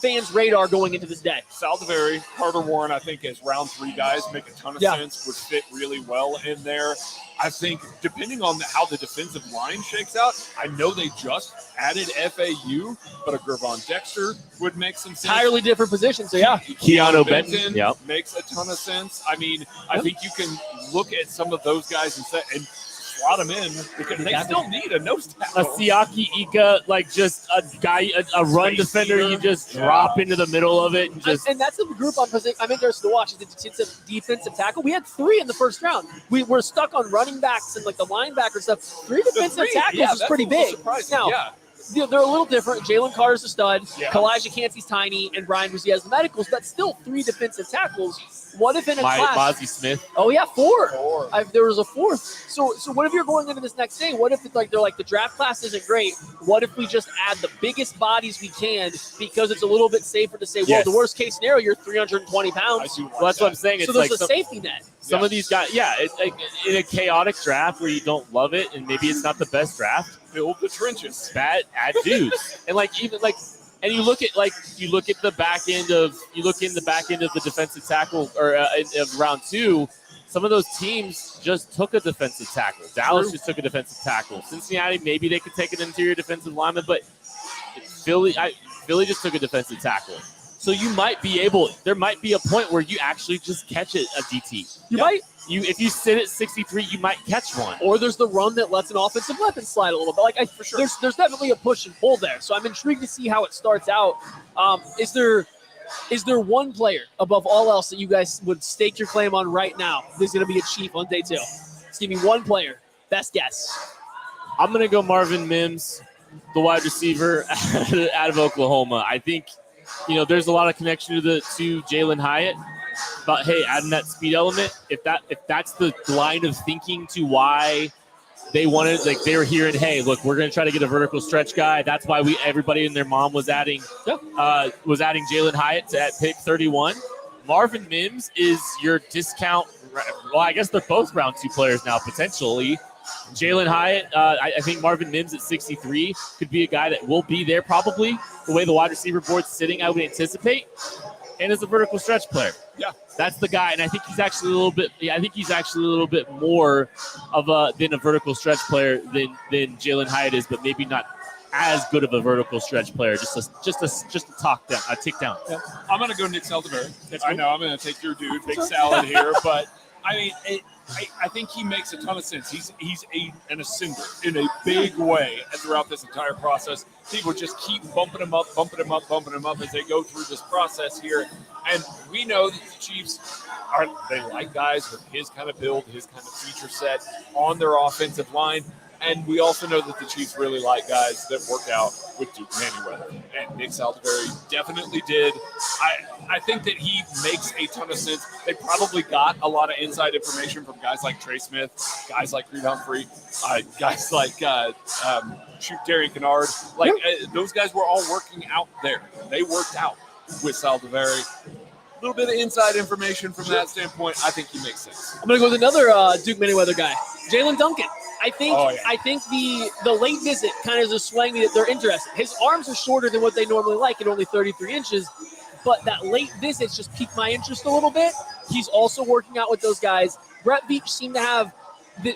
fans' radar going into this day? Saldivari, Carter Warren, I think as round 3 guys make a ton of sense, would fit really well in there. I think depending on how the defensive line shakes out, I know they just added FAU, but a Gervon Dexter would make some sense. Entirely different position, so yeah. Keanu Benton makes a ton of sense. I mean, I think you can look at some of those guys and slot them in because they still need a nose tackle. A Siaki Ika, like just a guy, a run defender you just drop into the middle of it. And that's the group I'm interested to watch is the defensive tackle. We had 3 in the first round. We were stuck on running backs and like the linebacker stuff. 3 defensive tackles is pretty big. Now, they're a little different. Jalen Carter's a stud. Kalijah Cansey's tiny, and Brian Brzee has the medicals, but still 3 defensive tackles. What if in a class? Mozzie Smith. Oh yeah, 4. There was a 4th. So what if you're going into this next day? What if it's like they're like the draft class isn't great? What if we just add the biggest bodies we can because it's a little bit safer to say, well, the worst case scenario, you're 320 pounds. Well, that's what I'm saying. So It's there's like a safety net. Some of these guys, it's like in a chaotic draft where you don't love it, and maybe it's not the best draft. Build the trenches. Add dudes, and and you look at the back end of the defensive tackle or of round 2. Some of those teams just took a defensive tackle. Dallas just took a defensive tackle. Cincinnati, maybe they could take an interior defensive lineman, but Philly just took a defensive tackle. So there might be a point where you actually just catch a DT. If you sit at 63, you might catch one. Or there's the run that lets an offensive weapon slide a little bit. For sure. There's definitely a push and pull there. So I'm intrigued to see how it starts out. Is there one player above all else that you guys would stake your claim on right now who's going to be a Chief on day 2? Just give me one player. Best guess. I'm going to go Marvin Mims, the wide receiver out of Oklahoma. I think, there's a lot of connection to Jalen Hyatt. But hey, adding that speed element, if that's the line of thinking to why they wanted, like they were hearing, hey, look, we're going to try to get a vertical stretch guy. That's why everybody and their mom was adding Jalen Hyatt at pick 31. Marvin Mims is your discount. Well, I guess they're both round 2 players now potentially. Jalen Hyatt, I think Marvin Mims at 63 could be a guy that will be there probably the way the wide receiver board's sitting, I would anticipate. And as a vertical stretch player. Yeah. That's the guy. And I think he's actually a little bit more than a vertical stretch player than Jalen Hyatt is, but maybe not as good of a vertical stretch player. Just a tick down. Yeah. I'm going to go Nick Saldivari. I know I'm going to take your dude, big salad here, but I mean, I think he makes a ton of sense. He's an ascender in a big way throughout this entire process. People just keep bumping him up as they go through this process here. And we know that the Chiefs they like guys with his kind of build, his kind of feature set on their offensive line. And we also know that the Chiefs really like guys that work out with Duke Manyweather. And Nick Saldivari definitely did. I think that he makes a ton of sense. They probably got a lot of inside information from guys like Trey Smith, guys like Creed Humphrey, guys like Darian Kennard. Those guys were all working out there. They worked out with Saldivari. A little bit of inside information from that standpoint. I think he makes sense. I'm going to go with another Duke Manyweather guy, Jalen Duncan. I think the late visit kind of is swaying me that they're interested. His arms are shorter than what they normally like at only 33 inches, but that late visit just piqued my interest a little bit. He's also working out with those guys. Brett Veach seemed to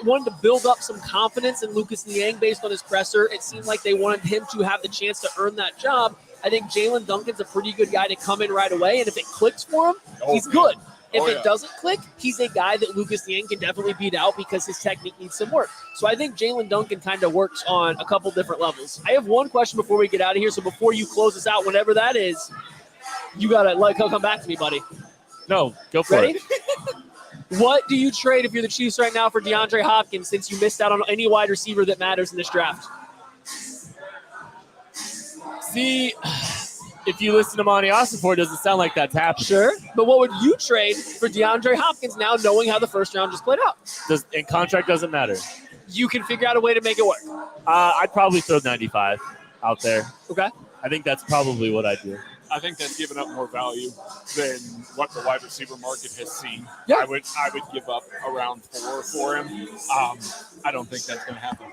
wanted to build up some confidence in Lucas Niang based on his presser. It seemed like they wanted him to have the chance to earn that job. I think Jalen Duncan's a pretty good guy to come in right away, and if it clicks for him, he's good. If it doesn't click, he's a guy that Lucas Niang can definitely beat out because his technique needs some work. So I think Jalen Duncan kind of works on a couple different levels. I have one question before we get out of here. So before you close us out, whenever that is, you got to come back to me, buddy. No, go for it. What do you trade if you're the Chiefs right now for DeAndre Hopkins since you missed out on any wide receiver that matters in this draft? See, if you listen to Monty Ossenford, it doesn't sound like that's happening. Sure, but what would you trade for DeAndre Hopkins now knowing how the first round just played out? And contract doesn't matter. You can figure out a way to make it work. I'd probably throw 95 out there. Okay. I think that's probably what I'd do. I think that's given up more value than what the wide receiver market has seen. Yeah. I would give up around 4 for him. I don't think that's going to happen.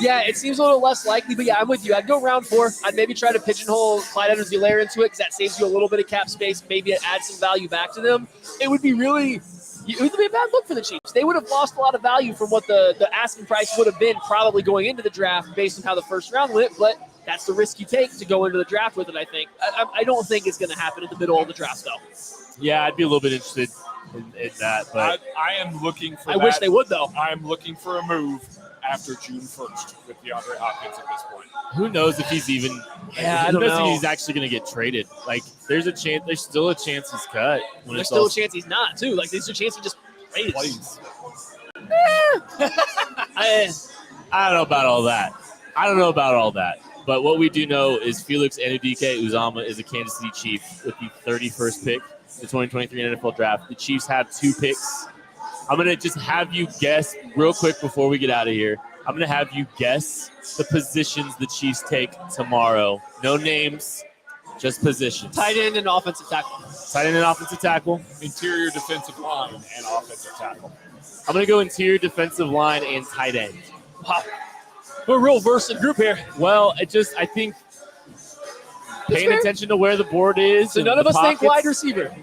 Yeah, it seems a little less likely, but yeah, I'm with you. I'd go round 4. I'd maybe try to pigeonhole Clyde Edwards-Helaire into it because that saves you a little bit of cap space. Maybe it adds some value back to them. It would be a bad look for the Chiefs. They would have lost a lot of value from what the asking price would have been probably going into the draft based on how the first round went, but that's the risk you take to go into the draft with it, I think. I don't think it's going to happen in the middle of the draft, though. Yeah, I'd be a little bit interested in that. But I am looking for I wish they would, though. I am looking for a move after June 1st with DeAndre Hopkins at this point. who knows if he's even I don't know. If he's actually going to get traded. Like, the's still a chance he's cut. There's still a chance he's not, too. Like, there's a chance he just plays. I don't know about all that. But what we do know is Felix Anudike-Uzoma is a Kansas City Chief with the 31st pick in the 2023 NFL Draft. The Chiefs have 2 picks. I'm going to just have you guess real quick before we get out of here. I'm going to have you guess the positions the Chiefs take tomorrow. No names, just positions. Tight end and offensive tackle. Tight end and offensive tackle. Interior defensive line and offensive tackle. I'm going to go interior defensive line and tight end. Wow. We're a real versed group here. Well, I think paying attention to where the board is. So none of us think wide receiver.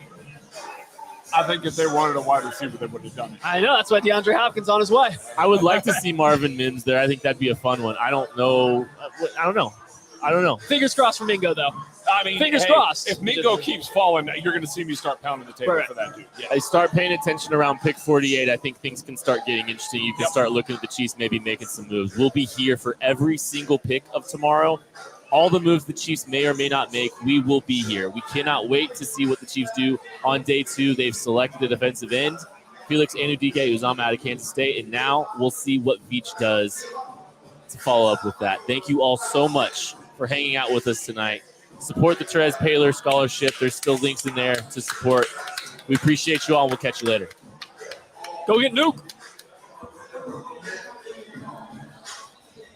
I think if they wanted a wide receiver, they would have done it. I know. That's why DeAndre Hopkins on his way. I would like to see Marvin Mims there. I think that'd be a fun one. I don't know. Fingers crossed for Mingo, though. I mean, fingers crossed. If Mingo keeps falling, you're going to see me start pounding the table for that dude. Yeah. I start paying attention around pick 48. I think things can start getting interesting. You can start looking at the Chiefs maybe making some moves. We'll be here for every single pick of tomorrow. All the moves the Chiefs may or may not make, we will be here. We cannot wait to see what the Chiefs do on day 2. They've selected a defensive end, Felix Anudike-Uzoma out of Kansas State, and now we'll see what Veach does to follow up with that. Thank you all so much for hanging out with us tonight. Support the Therese Paylor Scholarship. There's still links in there to support. We appreciate you all, and we'll catch you later. Go get Nuke.